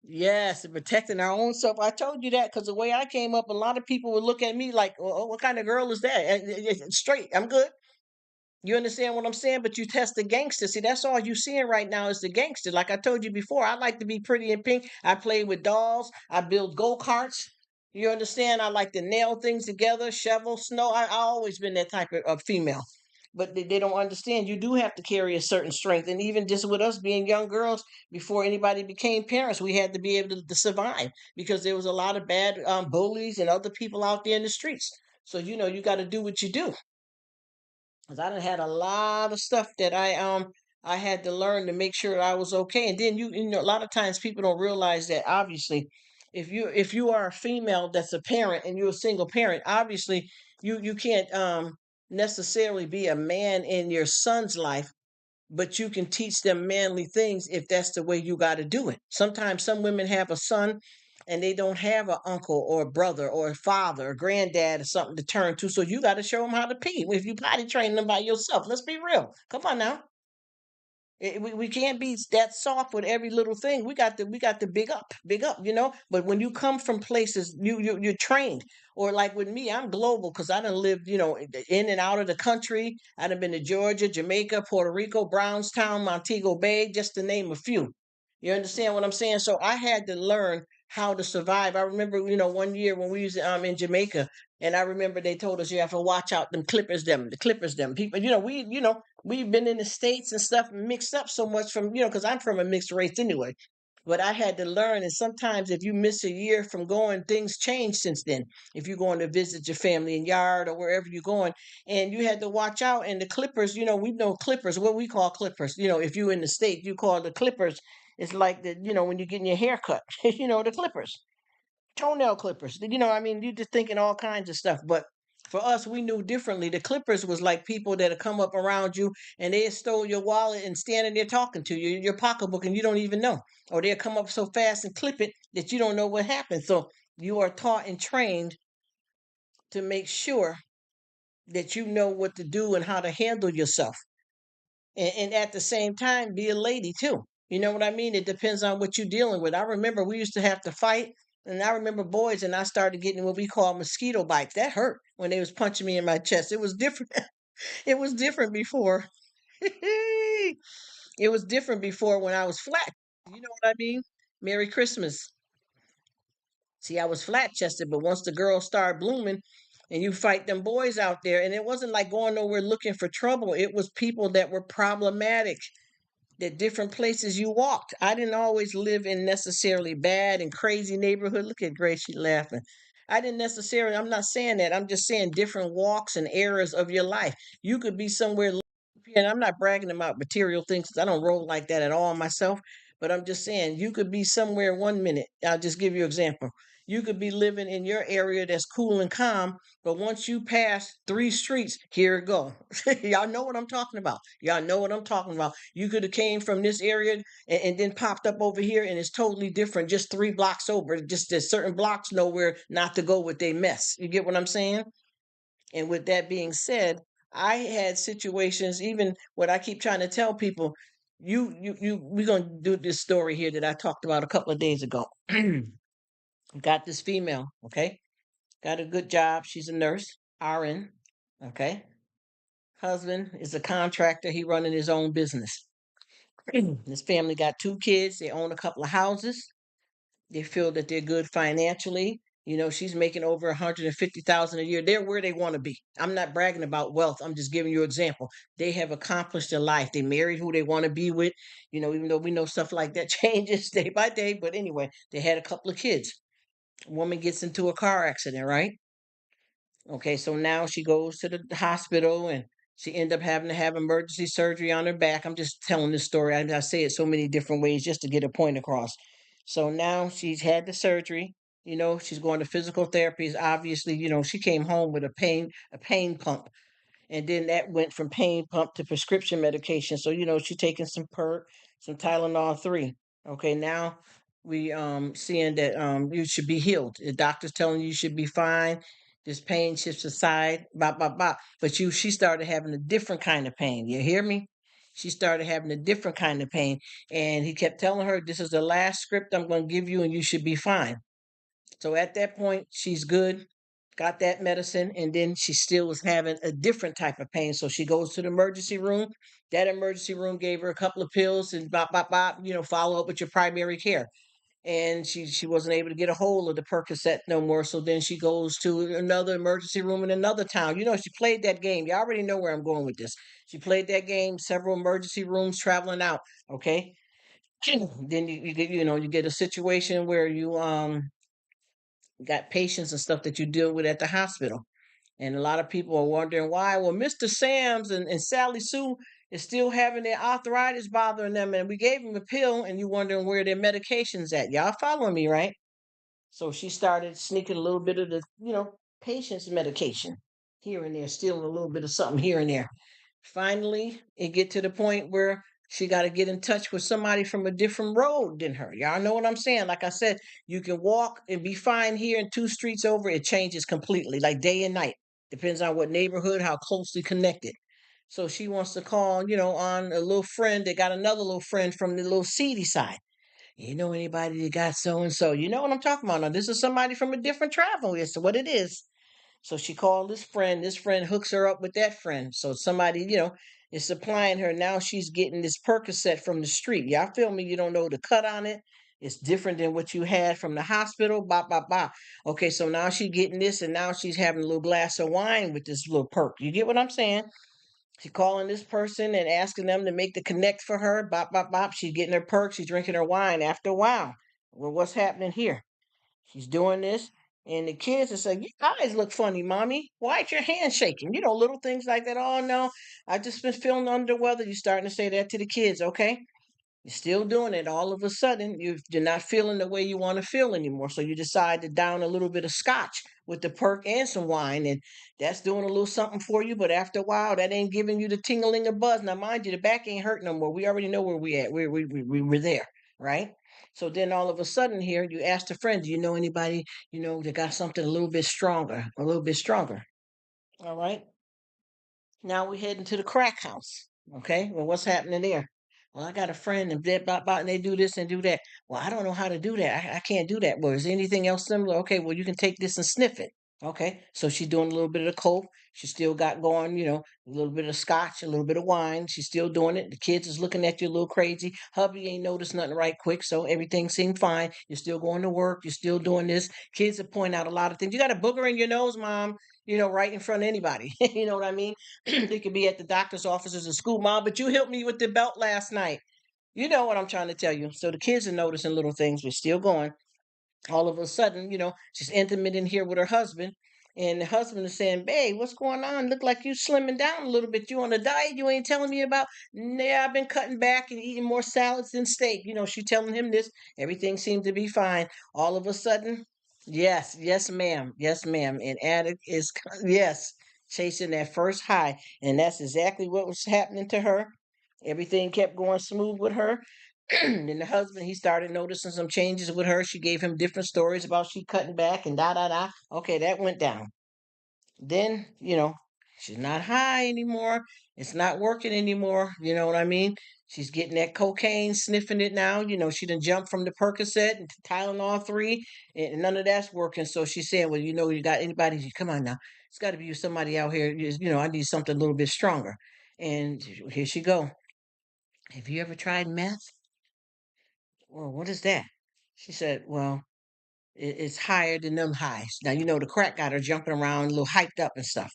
Yes, and protecting our own self. I told you that because the way I came up, a lot of people would look at me like, "Oh, what kind of girl is that?" Straight, I'm good. You understand what I'm saying? But you test the gangster. See, that's all you seeing right now is the gangster. Like I told you before, I like to be pretty in pink. I play with dolls. I build go-karts. You understand? I like to nail things together, shovel snow. I always been that type of female. But they don't understand. You do have to carry a certain strength. And even just with us being young girls, before anybody became parents, we had to be able to survive because there was a lot of bad bullies and other people out there in the streets. So, you got to do what you do. Cause I done had a lot of stuff that I had to learn to make sure I was okay. And then a lot of times people don't realize that obviously if you are a female that's a parent and you're a single parent, obviously you can't necessarily be a man in your son's life, but you can teach them manly things if that's the way you got to do it. Sometimes some women have a son and they don't have an uncle or a brother or a father or granddad or something to turn to. So you got to show them how to pee. If you potty train them by yourself, let's be real. Come on now. We can't be that soft with every little thing. We got to big up, But when you come from places, you're trained. Or like with me, I'm global because I done lived, in and out of the country. I done been to Georgia, Jamaica, Puerto Rico, Brownstown, Montego Bay, just to name a few. You understand what I'm saying? So I had to learn how to survive. I remember, one year when we was in Jamaica, and I remember they told us you have to watch out the clippers them people. We've been in the States and stuff mixed up so much from, because I'm from a mixed race anyway. But I had to learn, and sometimes if you miss a year from going, things change since then. If you're going to visit your family in yard or wherever you're going, and you had to watch out. And the clippers, we know clippers, what we call clippers. If you in the state, you call the clippers. It's like when you're getting your hair cut, the clippers, toenail clippers. I mean, you just thinking all kinds of stuff. But for us, we knew differently. The clippers was like people that had come up around you and they stole your wallet and standing there talking to you, your pocketbook, and you don't even know. Or they'll come up so fast and clip it that you don't know what happened. So you are taught and trained to make sure that you know what to do and how to handle yourself. And at the same time, be a lady too. You know what I mean? It depends on what you're dealing with. I remember we used to have to fight, and I remember boys, and I started getting what we call mosquito bites. That hurt when they was punching me in my chest. It was different. It was different before. It was different before when I was flat. You know what I mean? Merry Christmas. See, I was flat chested, but once the girls start blooming and you fight them boys out there, and it wasn't like going nowhere looking for trouble, it was people that were problematic, the different places you walked. I didn't always live in necessarily bad and crazy neighborhood. Look at Grace, she laughing. I didn't necessarily, I'm not saying that. I'm just saying different walks and eras of your life. You could be somewhere, and I'm not bragging about material things 'cause I don't roll like that at all myself. But I'm just saying you could be somewhere one minute. I'll just give you an example. You could be living in your area that's cool and calm, but once you pass three streets, here it go. Y'all know what I'm talking about. Y'all know what I'm talking about. You could have came from this area and then popped up over here, and it's totally different. Just 3 blocks over. Just there's certain blocks nowhere not to go with they mess. You get what I'm saying? And with that being said, I had situations, even what I keep trying to tell people, we're gonna do this story here that I talked about a couple of days ago. Got this female, okay? Got a good job. She's a nurse, RN, okay? Husband is a contractor. He running his own business. This family got 2 kids. They own a couple of houses. They feel that they're good financially. She's making over 150,000 a year. They're where they want to be. I'm not bragging about wealth. I'm just giving you an example. They have accomplished their life. They married who they want to be with. Even though we know stuff like that changes day by day. But anyway, they had a couple of kids. A woman gets into a car accident, right? Okay, so now she goes to the hospital and she end up having to have emergency surgery on her back. I'm just telling this story. I say it so many different ways just to get a point across. So now she's had the surgery. She's going to physical therapies. Obviously, she came home with a pain pump, and then that went from pain pump to prescription medication. So she's taking some perk, some Tylenol 3. Okay, now we seeing that you should be healed. The doctor's telling you should be fine. This pain shifts aside, blah blah blah. But she started having a different kind of pain. You hear me? She started having a different kind of pain, and he kept telling her, "This is the last script I'm going to give you, and you should be fine." So at that point, she's good, got that medicine, and then she still was having a different type of pain. So she goes to the emergency room. That emergency room gave her a couple of pills and bop, bop, bop, follow up with your primary care. And she wasn't able to get a hold of the Percocet no more. So then she goes to another emergency room in another town. She played that game. You already know where I'm going with this. She played that game, several emergency rooms traveling out. Okay. Then you get a situation where you got patients and stuff that you deal with at the hospital. And a lot of people are wondering why. Well, Mr. Sam's and Sally Sue is still having their arthritis bothering them, and we gave them a pill, and you wondering where their medication's at. Y'all following me, right? So she started sneaking a little bit of the, patient's medication here and there, stealing a little bit of something here and there. Finally, it get to the point where she got to get in touch with somebody from a different road than her. Y'all know what I'm saying? Like I said, you can walk and be fine here, and 2 streets over, it changes completely, like day and night. Depends on what neighborhood, how closely connected. So she wants to call, on a little friend. They got another little friend from the little seedy side. You know anybody that got so and so? You know what I'm talking about? Now, this is somebody from a different travel. It's what it is. So she called this friend. This friend hooks her up with that friend. So somebody, is supplying her. Now she's getting this Percocet from the street. Y'all feel me? You don't know the cut on it. It's different than what you had from the hospital. Bop, bop, bop. Okay, so now she's getting this, and now she's having a little glass of wine with this little perk. You get what I'm saying? She calling this person and asking them to make the connect for her. Bop, bop, bop. She's getting her perks. She's drinking her wine. After a while, well, what's happening here? She's doing this, and the kids are saying, "Your eyes look funny, mommy. Why is your hand shaking?" Little things like that. Oh no, I just been feeling under the weather. You're starting to say that to the kids, okay? You're still doing it. All of a sudden, you're not feeling the way you want to feel anymore. So you decide to down a little bit of scotch with the perk and some wine, and that's doing a little something for you. But after a while, that ain't giving you the tingling or buzz. Now, mind you, the back ain't hurt no more. We already know where we at. We were there, right? So then all of a sudden here, you ask a friend, do you know anybody, that got something a little bit stronger, a little bit stronger? All right. Now we heading to the crack house. Okay. Well, what's happening there? Well, I got a friend and blah, blah, blah, and they do this and do that. Well, I don't know how to do that. I can't do that. Well, is there anything else similar? Okay, well, you can take this and sniff it. Okay, so she's doing a little bit of coke. She still got going, a little bit of scotch, a little bit of wine. She's still doing it. The kids is looking at you a little crazy. Hubby ain't noticed nothing right quick, so everything seemed fine. You're still going to work. You're still doing this. Kids are pointing out a lot of things. You got a booger in your nose, mom. Right in front of anybody. You know what I mean? They could be at the doctor's offices or school, mom. But you helped me with the belt last night. You know what I'm trying to tell you. So the kids are noticing little things. We're still going. All of a sudden, she's intimate in here with her husband. And the husband is saying, "Babe, what's going on? Look like you slimming down a little bit. You on a diet you ain't telling me about?" "Yeah, I've been cutting back and eating more salads than steak." She telling him this. Everything seemed to be fine. All of a sudden, yes, yes, ma'am. Yes, ma'am. And addict is, yes, chasing that first high. And that's exactly what was happening to her. Everything kept going smooth with her. Then the husband, he started noticing some changes with her. She gave him different stories about she cutting back and da da da. Okay, that went down. Then, she's not high anymore. It's not working anymore. You know what I mean? She's getting that cocaine, sniffing it now. She done jumped from the Percocet and Tylenol 3, and none of that's working. So she's saying, "Well, you got anybody? Come on now. It's got to be somebody out here. I need something a little bit stronger." And here she go. "Have you ever tried meth?" "Well, what is that?" She said, "Well, it's higher than them highs." Now, the crack got her jumping around, a little hyped up and stuff.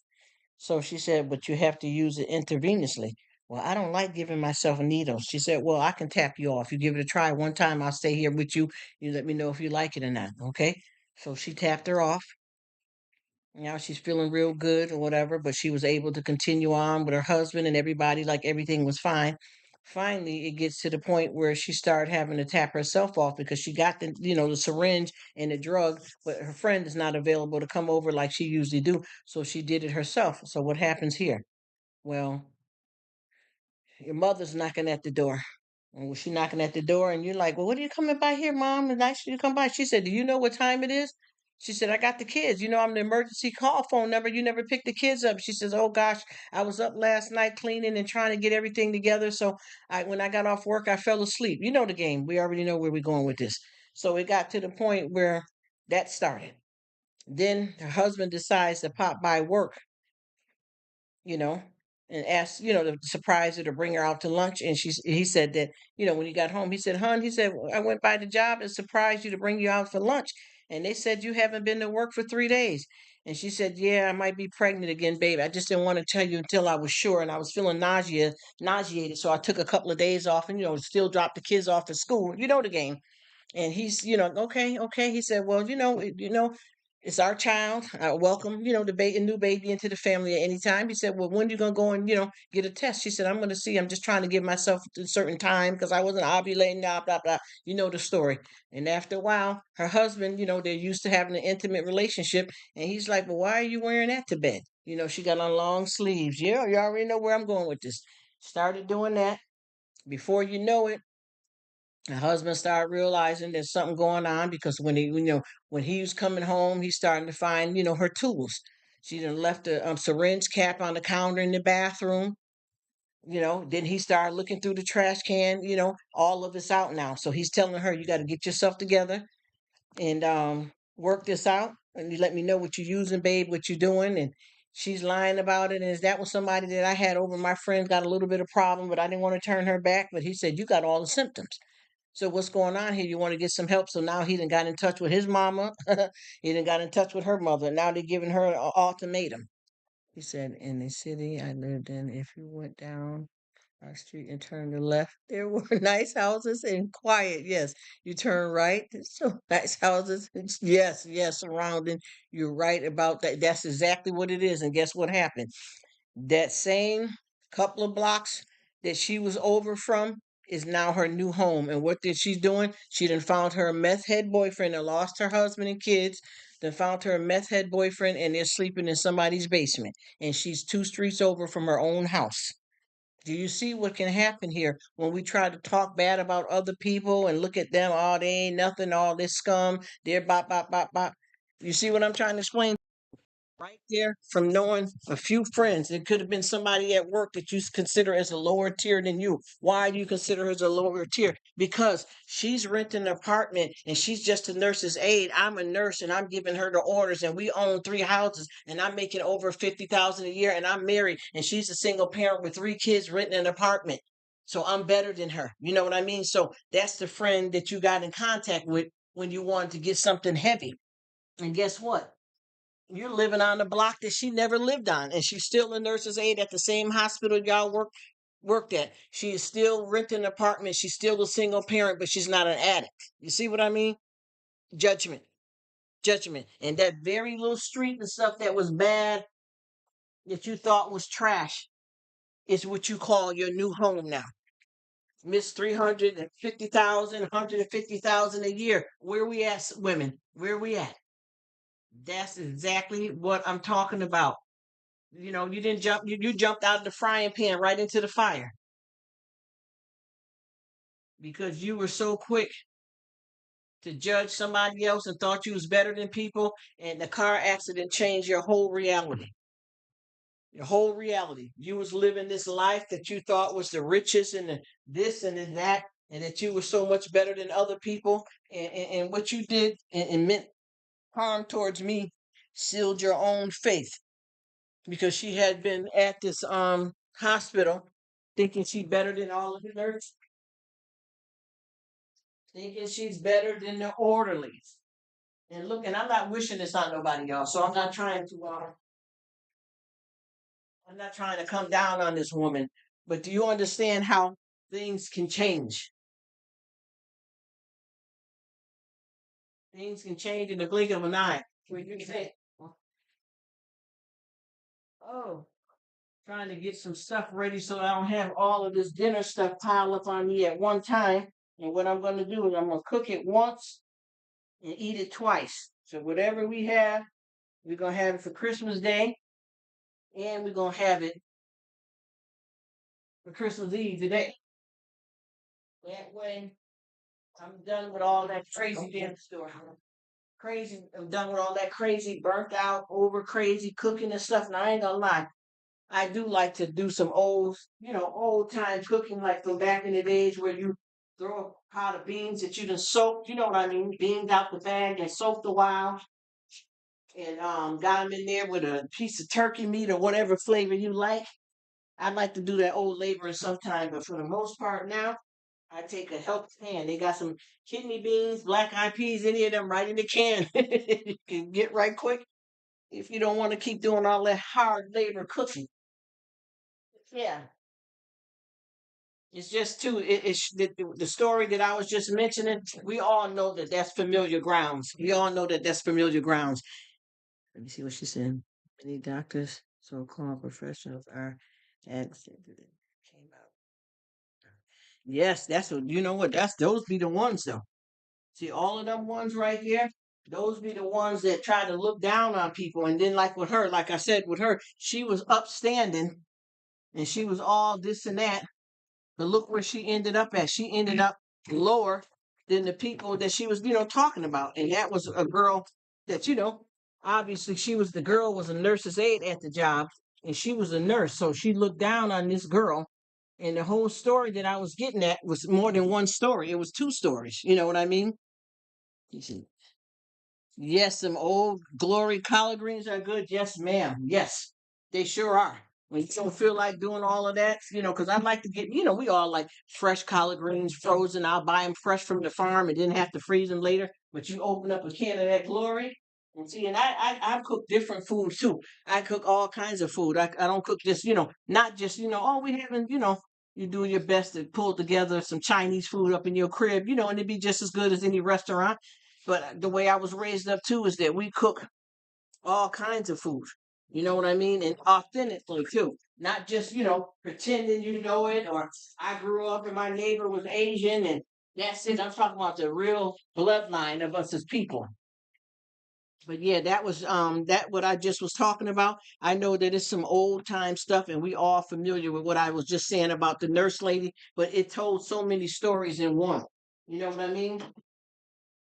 So she said, "But you have to use it intravenously." "Well, I don't like giving myself needles." She said, "Well, I can tap you off. You give it a try one time, I'll stay here with you. You let me know if you like it or not. Okay?" So she tapped her off. Now she's feeling real good or whatever, but she was able to continue on with her husband and everybody like everything was fine. Finally, it gets to the point where she started having to tap herself off because she got the syringe and the drug, but her friend is not available to come over like she usually do. So she did it herself. So what happens here? Well, your mother's knocking at the door. And was she knocking at the door? And you're like, "Well, what are you coming by here, Mom? It's nice you come by." She said, "Do you know what time it is?" She said, "I got the kids. I'm the emergency call phone number. You never picked the kids up." She says, "Oh gosh, I was up last night cleaning and trying to get everything together. So when I got off work, I fell asleep." You know the game. We already know where we're going with this. So it got to the point where that started. Then her husband decides to pop by work, you know, and asked, to surprise her to bring her out to lunch. And he said that, when he got home, he said, "Hun," he said, "I went by the job and surprised you to bring you out for lunch. And they said you haven't been to work for 3 days." And she said, "Yeah, I might be pregnant again, baby. I just didn't want to tell you until I was sure. And I was feeling nauseated. So I took a couple of days off and, still dropped the kids off at school. You know the game." And he's, "Okay, okay." He said, "Well, it's our child. I welcome, the new baby into the family at any time." He said, "Well, when you gonna go and, get a test?" She said, "I'm gonna see. I'm just trying to give myself a certain time because I wasn't ovulating, blah, blah, blah." You know the story. And after a while, her husband, they're used to having an intimate relationship. And he's like, "Well, why are you wearing that to bed?" She got on long sleeves. Yeah, you already know where I'm going with this. Started doing that. Before you know it, the husband started realizing there's something going on because when he was coming home, he's starting to find her tools. She done left a syringe cap on the counter in the bathroom. Then he started looking through the trash can. All of it's out now. So he's telling her, "You got to get yourself together and work this out. And you let me know what you're using, babe, what you're doing." And she's lying about it. And that was somebody that I had over. My friend got a little bit of problem, but I didn't want to turn her back. But he said, "You got all the symptoms. So what's going on here? You want to get some help?" So now he done got in touch with his mama. He done got in touch with her mother. Now they're giving her an ultimatum. He said, in the city I lived in, if you went down our street and turned to the left, there were nice houses and quiet. Yes, you turn right, so nice houses. Yes, yes, surrounding. You're right about that. That's exactly what it is. And guess what happened? That same couple of blocks that she was over from is now her new home. And what did she doing? She done found her a meth head boyfriend and lost her husband and kids. Then found her a meth head boyfriend and they're sleeping in somebody's basement. And she's two streets over from her own house. Do you see what can happen here when we try to talk bad about other people and look at them? Oh, they ain't nothing, all this scum. They're bop, bop, bop, bop. You see what I'm trying to explain? Right there from knowing a few friends. It could have been somebody at work that you consider as a lower tier than you. Why do you consider her as a lower tier? Because she's renting an apartment and she's just a nurse's aide. I'm a nurse and I'm giving her the orders and we own three houses and I'm making over 50,000 a year and I'm married and she's a single parent with three kids renting an apartment. So I'm better than her. You know what I mean? So that's the friend that you got in contact with when you wanted to get something heavy. And guess what? You're living on the block that she never lived on, and she's still a nurse's aide at the same hospital y'all worked at. She is still renting an apartment. She's still a single parent, but she's not an addict. You see what I mean? Judgment, judgment, and that very little street and stuff that was bad that you thought was trash is what you call your new home now. Miss 350,000, 150,000 a year. Where we at, women? Where we at? That's exactly what I'm talking about. You know, you didn't jump, you jumped out of the frying pan right into the fire because you were so quick to judge somebody else and thought you was better than people, and the car accident changed your whole reality. Your whole reality. You was living this life that you thought was the richest and the this and the that, and that you were so much better than other people. And what you did and meant harm towards me sealed your own faith because she had been at this hospital thinking she better than all of the nurses, thinking she's better than the orderlies. And look, and I'm not wishing this on nobody, y'all. So I'm not trying to come down on this woman. But do you understand how things can change? Things can change in the blink of an eye. When you say, oh, trying to get some stuff ready so I don't have all of this dinner stuff piled up on me at one time. And what I'm going to do is I'm going to cook it once and eat it twice. So whatever we have, we're going to have it for Christmas Day and we're going to have it for Christmas Eve today. That way, I'm done with all that crazy damn story. Crazy, I'm done with all that crazy, burnt out, over crazy cooking and stuff. And I ain't gonna lie, I do like to do some old, old time cooking, like from back in the days where you throw a pot of beans that you done soaked. You know what I mean? Beans out the bag and soaked a while, and got them in there with a piece of turkey meat or whatever flavor you like. I'd like to do that old labor sometime, but for the most part now, I take a help pan. They got some kidney beans, black eyed peas, any of them right in the can. You can get right quick if you don't want to keep doing all that hard labor cooking. Yeah, it's just too. It's the story that I was just mentioning. We all know that that's familiar grounds. We all know that that's familiar grounds. Let me see what she said. Many doctors, so-called professionals, are accepted. Came out. Yes, that's what you know. What that's those be the ones though. See, all of them ones right here, those be the ones that try to look down on people. And then, like with her, like I said, with her, she was upstanding and she was all this and that. But look where she ended up at. She ended up lower than the people that she was, talking about. And that was a girl that, obviously she was the girl was a nurse's aide at the job and she was a nurse. So she looked down on this girl. And the whole story that I was getting at was more than one story. It was two stories. You know what I mean? Yes, some old glory collard greens are good. Yes, ma'am. Yes, they sure are. When you don't feel like doing all of that, because I like to get, we all like fresh collard greens frozen. I'll buy them fresh from the farm and didn't have to freeze them later. But you open up a can of that glory. And see, and I cook different foods too. I cook all kinds of food. I don't cook just, not just, oh, we having, you do your best to pull together some Chinese food up in your crib, and it'd be just as good as any restaurant. But the way I was raised up too is that we cook all kinds of food. You know what I mean? And authentically too. Not just, pretending you know it, or I grew up and my neighbor was Asian and that's it. I'm talking about the real bloodline of us as people. But yeah, that was that what I just was talking about. I know that it's some old time stuff and we all familiar with what I was just saying about the nurse lady, but it told so many stories in one. You know what I mean?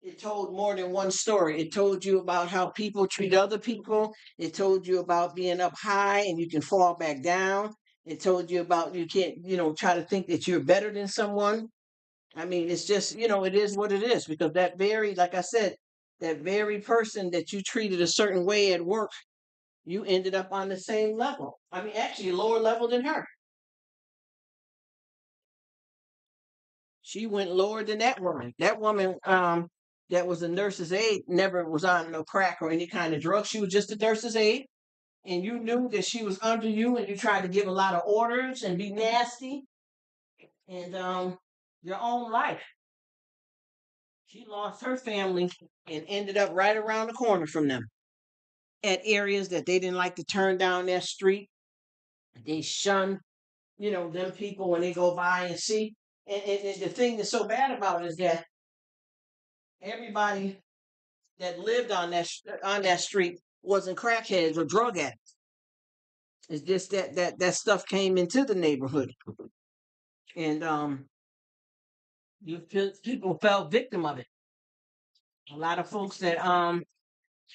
It told more than one story. It told you about how people treat other people. It told you about being up high and you can fall back down. It told you about you can't, try to think that you're better than someone. I mean, it's just, it is what it is because that very, like I said, that very person that you treated a certain way at work, you ended up on the same level. I mean, actually, lower level than her. She went lower than that woman. That woman, that was a nurse's aide, never was on no crack or any kind of drug. She was just a nurse's aide, and you knew that she was under you, and you tried to give a lot of orders and be nasty, and your own life. She lost her family and ended up right around the corner from them at areas that they didn't like to turn down their street. They shun, them people when they go by and see. And the thing that's so bad about it is that everybody that lived on that street wasn't crackheads or drug addicts. It's just that stuff came into the neighborhood, and people fell victim of it. A lot of folks that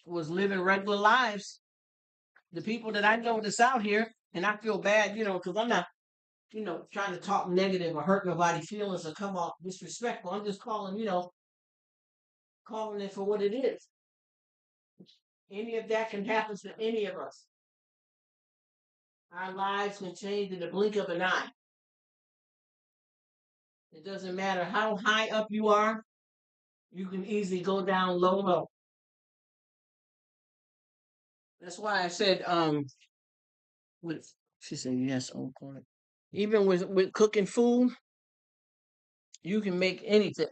was living regular lives. The people that I know that's out here, and I feel bad, because I'm not, trying to talk negative or hurt nobody's feelings or come off disrespectful. I'm just calling, calling it for what it is. Any of that can happen to any of us. Our lives can change in the blink of an eye. It doesn't matter how high up you are, you can easily go down low, low. That's why I said, with she said yes, on corner. Even with cooking food, you can make anything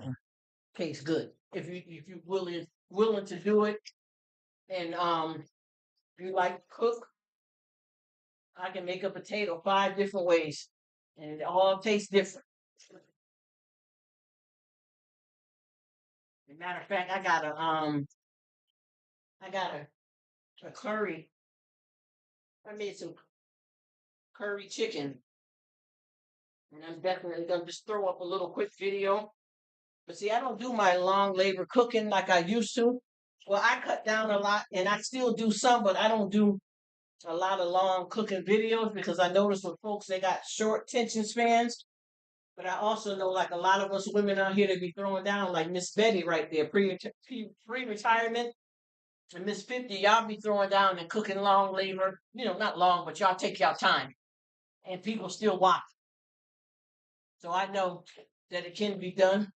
taste good if you willing to do it and you like to cook. I can make a potato 5 different ways, and it all tastes different. As a matter of fact, I got a curry. I made some curry chicken, and I'm definitely gonna just throw up a little quick video. But see, I don't do my long labor cooking like I used to. Well, I cut down a lot, and I still do some, but I don't do a lot of long cooking videos because I notice with folks they got short attention spans. But I also know like a lot of us women out here that be throwing down like Miss Betty right there, pre retirement, and Miss 50, y'all be throwing down and cooking long labor. Not long, but y'all take y'all time, and people still watch. So I know that it can be done,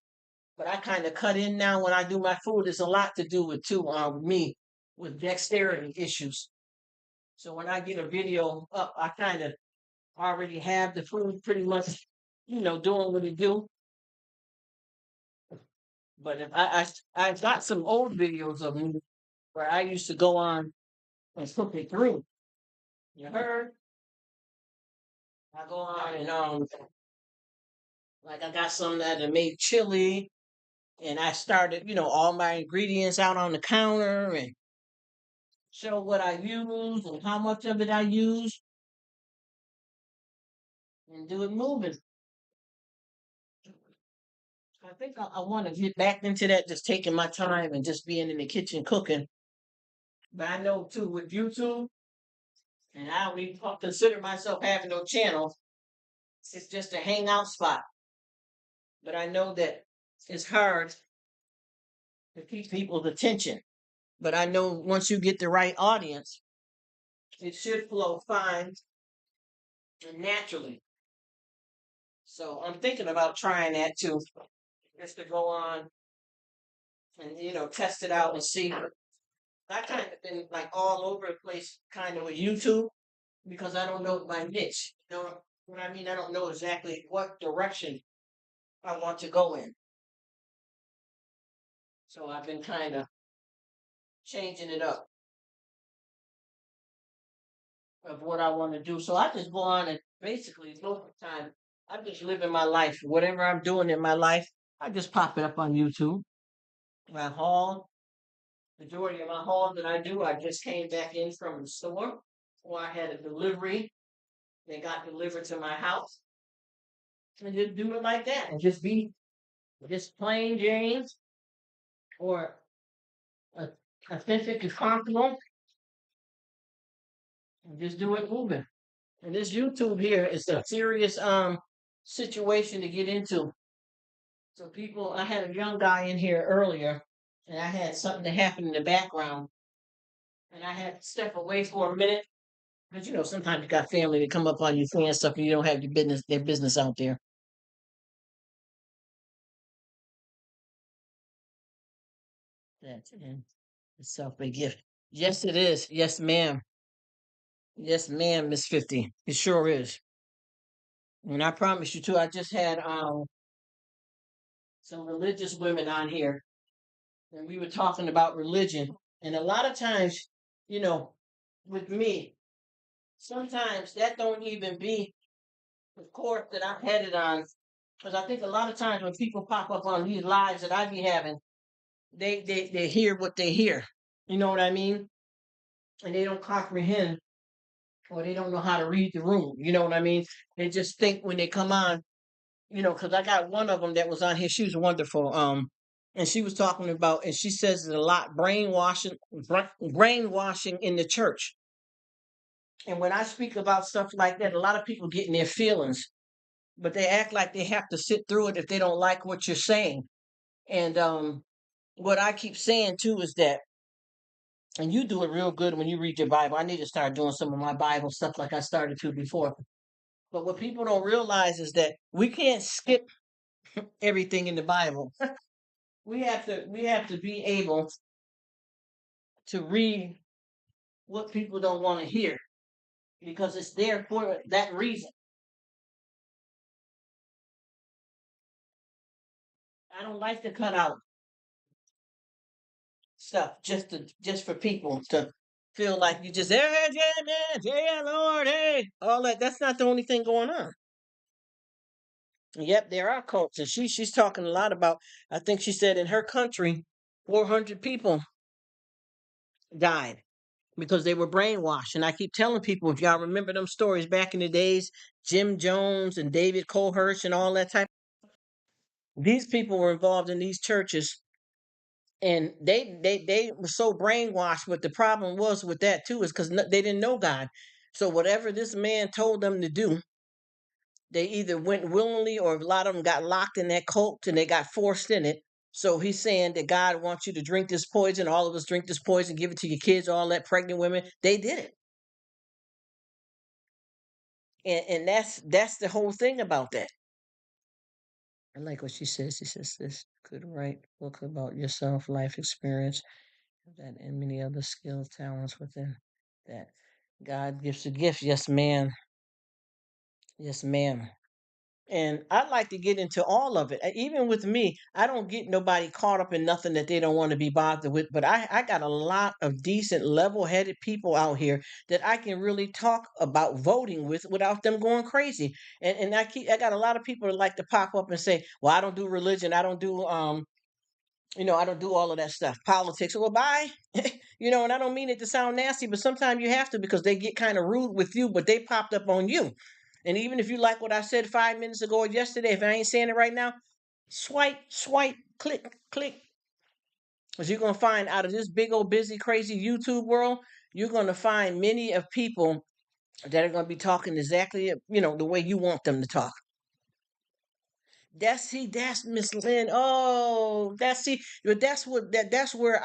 but I kind of cut in now when I do my food. It's a lot to do with too with me with dexterity issues. So when I get a video up, I kind of already have the food pretty much, doing what it do. But if I've got some old videos of me where I used to go on and cook it through. You heard? I go on and like I got some that I made chili, and I started, all my ingredients out on the counter and show what I use and how much of it I use and do it moving. I think I want to get back into that, just taking my time and just being in the kitchen cooking. But I know too with YouTube, and I don't even consider myself having no channel. It's just a hangout spot. But I know that it's hard to keep people's attention. But I know once you get the right audience, it should flow fine and naturally. So I'm thinking about trying that too, just to go on and test it out and see. I kind of been like all over the place, kind of with YouTube because I don't know my niche. You know what I mean? I don't know exactly what direction I want to go in. So I've been kind of changing it up of what I want to do. So I just go on and basically most of the time I'm just living my life. Whatever I'm doing in my life, I just pop it up on YouTube. My haul, majority of my haul that I do, I just came back in from the store or I had a delivery. They got delivered to my house and just do it like that and just be just plain James or a authentic as possible and just do it moving. And this YouTube here is a serious situation to get into. So people, I had a young guy in here earlier, and I had something that happened in the background, and I had to step away for a minute because sometimes you got family that come up on you saying stuff, and you don't have their business out there. That's itself a gift. Yes, it is. Yes, ma'am. Yes, ma'am, Miss 50. It sure is. And I promise you too, I just had some religious women on here and we were talking about religion. And a lot of times, you know, with me, sometimes that don't even be the course that I'm headed on. Because I think a lot of times when people pop up on these lives that I be having, they hear what they hear. You know what I mean? And they don't comprehend or they don't know how to read the room. You know what I mean? They just think when they come on, because I got one of them that was on here. She was wonderful. And she was talking about, and she says it a lot, brainwashing in the church. And when I speak about stuff like that, a lot of people get in their feelings, but they act like they have to sit through it if they don't like what you're saying. And what I keep saying too is that, and you do it real good when you read your Bible. I need to start doing some of my Bible stuff like I started to before. But what people don't realize is that we can't skip everything in the Bible. We have to be able to read what people don't want to hear because it's there for that reason. I don't like to cut out stuff just for people to feel like you just hey yeah man yeah Lord hey all that. That's not the only thing going on. Yep, there are cults, and she's talking a lot about. I think she said in her country, 400 people died because they were brainwashed. And I keep telling people, if y'all remember them stories back in the days, Jim Jones and David Cohurst and all that type. These people were involved in these churches, and they were so brainwashed. But the problem was with that too is because they didn't know God. So whatever this man told them to do, they either went willingly or a lot of them got locked in that cult and they got forced in it. So he's saying that God wants you to drink this poison. All of us drink this poison, give it to your kids, all that pregnant women. They did it. And that's the whole thing about that. I like what she says. She says this could write book about yourself, life experience, that and many other skills, talents within that. God gives a gift. Yes, ma'am. Yes, ma'am. And I'd like to get into all of it. Even with me, I don't get nobody caught up in nothing that they don't want to be bothered with. But I got a lot of decent, level headed people out here that I can really talk about voting with without them going crazy. And I got a lot of people that like to pop up and say, well, I don't do religion, I don't do I don't do all of that stuff. Politics. Well, bye. And I don't mean it to sound nasty, but sometimes you have to because they get kind of rude with you, but they popped up on you. And even if you like what I said 5 minutes ago or yesterday, if I ain't saying it right now, swipe, swipe, click, click. Because you're going to find out of this big old busy, crazy YouTube world, you're going to find many of people that are going to be talking exactly, the way you want them to talk. That's Miss Lynn. Oh, but that's where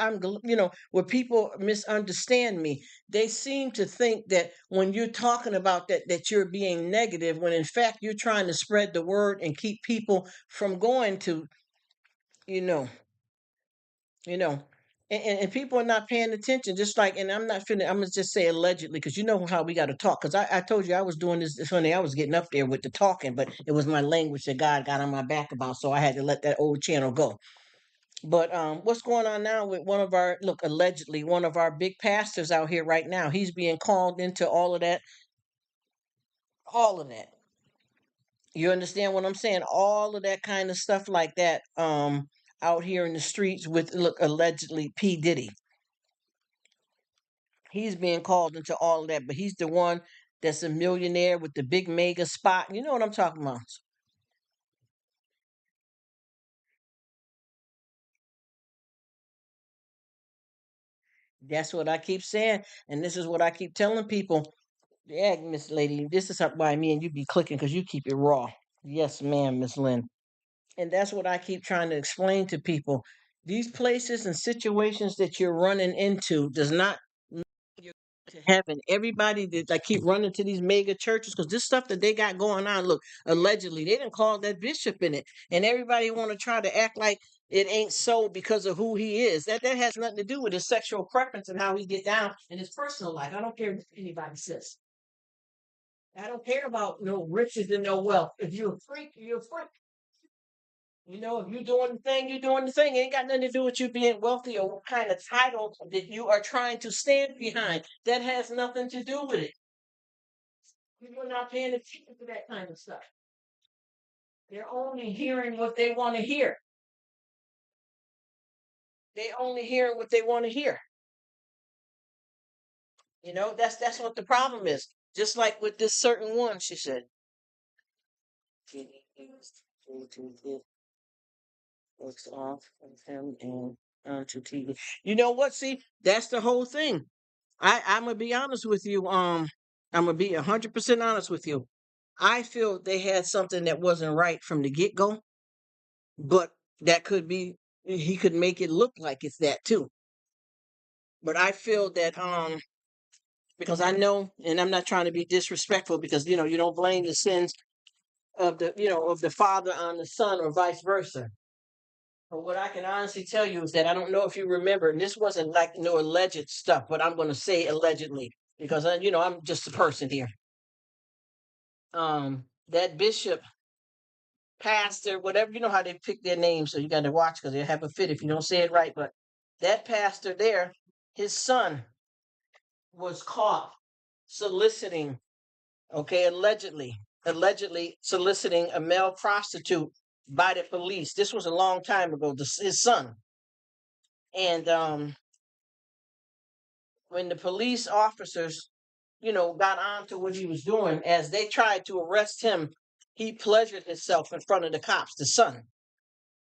where people misunderstand me. They seem to think that when you're talking about that you're being negative, when in fact you're trying to spread the word and keep people from going to, you know, you know. And people are not paying attention. Just like, and I'm not finna. I'm gonna just say allegedly, because you know how we got to talk. Because I told you I was doing this Sunday. I was getting up there with the talking, but it was my language that God got on my back about, so I had to let that old channel go. But what's going on now with one of our, look, allegedly one of our big pastors out here right now? He's being called into all of that, all of that. You understand what I'm saying? All of that kind of stuff like that. Out here in the streets with, look, allegedly P Diddy. He's being called into all of that, but he's the one that's a millionaire with the big mega spot. You know what I'm talking about? That's what I keep saying, and this is what I keep telling people. Yeah, Miss Lady, this is why me and you be clicking because you keep it raw. Yes, ma'am, Miss Lynn. And that's what I keep trying to explain to people. These places and situations that you're running into does not mean you're going to heaven. Everybody that like keep running to these mega churches because this stuff that they got going on, look, allegedly they didn't call that bishop in it, and everybody want to try to act like it ain't so because of who he is. That has nothing to do with his sexual preference and how he get down in his personal life. I don't care what anybody says. I don't care about no riches and no wealth. If you're a freak, you're a freak. You know, if you're doing the thing, you're doing the thing. It ain't got nothing to do with you being wealthy or what kind of title that you are trying to stand behind. That has nothing to do with it. People are not paying attention to that kind of stuff. They're only hearing what they want to hear. They only hearing what they want to hear. You know, that's what the problem is. Just like with this certain one, she said. Looks off of him and onto TV. You know what? See, that's the whole thing. I'm gonna be honest with you. I'm gonna be 100% honest with you. I feel they had something that wasn't right from the get go, but that could be he could make it look like it's that too. But I feel that because I know, and I'm not trying to be disrespectful because you know you don't blame the sins of the of the father on the son or vice versa. But what I can honestly tell you is that I don't know if you remember, and this wasn't like no alleged stuff, but I'm going to say allegedly because I'm just a person here. That bishop, pastor, whatever, you know how they pick their names, so you got to watch because they'll have a fit if you don't say it right. But that pastor there, his son was caught soliciting, okay, allegedly soliciting a male prostitute by the police. This was a long time ago. His son, and when the police officers, got on to what he was doing, as they tried to arrest him, he pleasured himself in front of the cops, the son.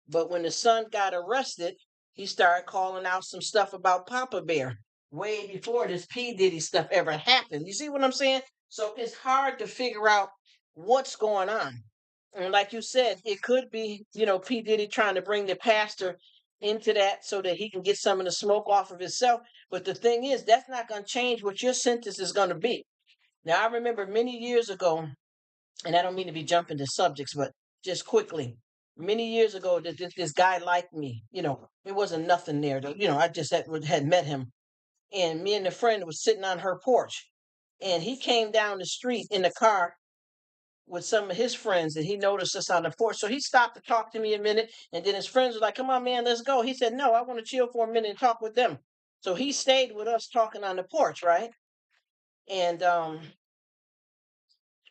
But when the son got arrested, he started calling out some stuff about Papa Bear way before this P. Diddy stuff ever happened. You see what I'm saying? So it's hard to figure out what's going on. And like you said, it could be, P. Diddy trying to bring the pastor into that so that he can get some of the smoke off of himself. But the thing is, that's not going to change what your sentence is going to be. Now, I remember many years ago, and I don't mean to be jumping to subjects, but just quickly, many years ago, this guy liked me. It wasn't nothing there. I just had met him, and me and a friend was sitting on her porch, and he came down the street in the car with some of his friends, and he noticed us on the porch. So he stopped to talk to me a minute, and then his friends were like, "Come on, man, let's go." He said, "No, I want to chill for a minute and talk with them." So he stayed with us talking on the porch, right? And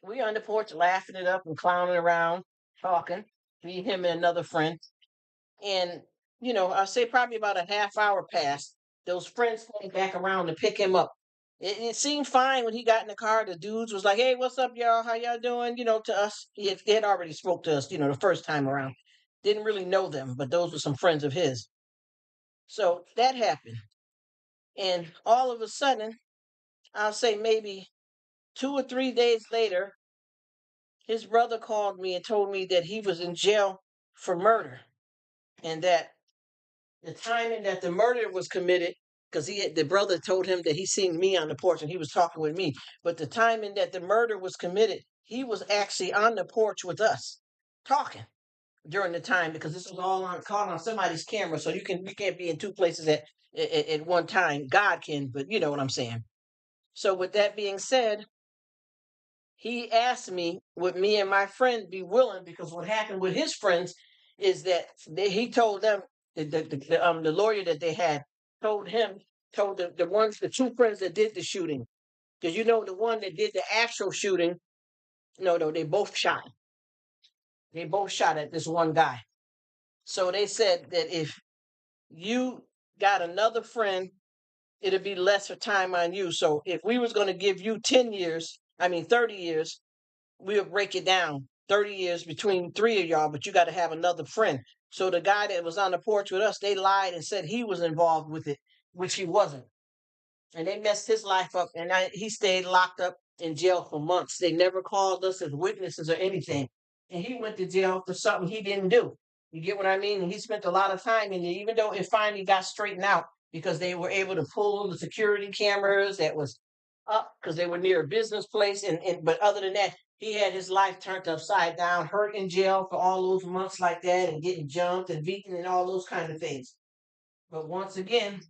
we on the porch laughing it up and clowning around, talking. Me, him, and another friend. And, I say probably about a half hour passed. Those friends came back around to pick him up. It seemed fine when he got in the car. The dudes was like, "Hey, what's up, y'all? How y'all doing?" To us. He had already spoke to us, the first time around. Didn't really know them, but those were some friends of his. So that happened. And all of a sudden, I'll say maybe 2 or 3 days later, his brother called me and told me that he was in jail for murder and that the timing that the murder was committed, because the brother told him that he seen me on the porch and he was talking with me, but the timing that the murder was committed, he was actually on the porch with us talking. during the time because this was all on caught on somebody's camera, so you can't be in two places at one time. God can, but you know what I'm saying. So with that being said, he asked me would me and my friend be willing because what happened with his friends is that he told them the lawyer that they had told him told the two friends that did the shooting because you know the one that did the actual shooting no they both shot at this one guy. So they said that if you got another friend, it'll be lesser time on you. So if we was going to give you 10 years, I mean 30 years, we'll break it down 30 years between three of y'all, but you got to have another friend. So the guy that was on the porch with us, they lied and said he was involved with it, which he wasn't, and they messed his life up. And he stayed locked up in jail for months. They never called us as witnesses or anything, and he went to jail for something he didn't do. You get what I mean? And he spent a lot of time in there, even though it finally got straightened out because they were able to pull the security cameras that was up because they were near a business place. And but other than that, he had his life turned upside down, hurt in jail for all those months like that, and getting jumped and beaten and all those kind of things. But once again,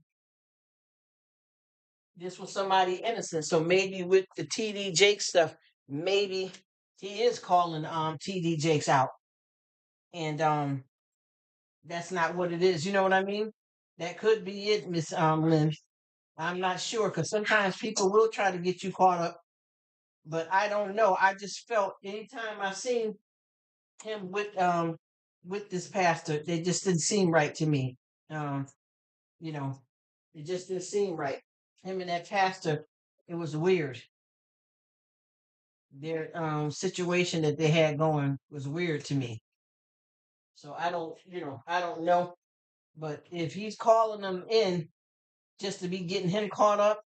this was somebody innocent. So maybe with the TD Jake stuff, maybe he is calling TD Jakes out. And that's not what it is. You know what I mean? That could be it, Miss Lynn. I'm not sure because sometimes people will try to get you caught up, but I don't know. I just felt anytime I seen him with this pastor, they just didn't seem right to me. Um, you know, it just didn't seem right. Him and that pastor, it was weird. Their situation that they had going was weird to me. So I don't know. But if he's calling them in just to be getting him caught up,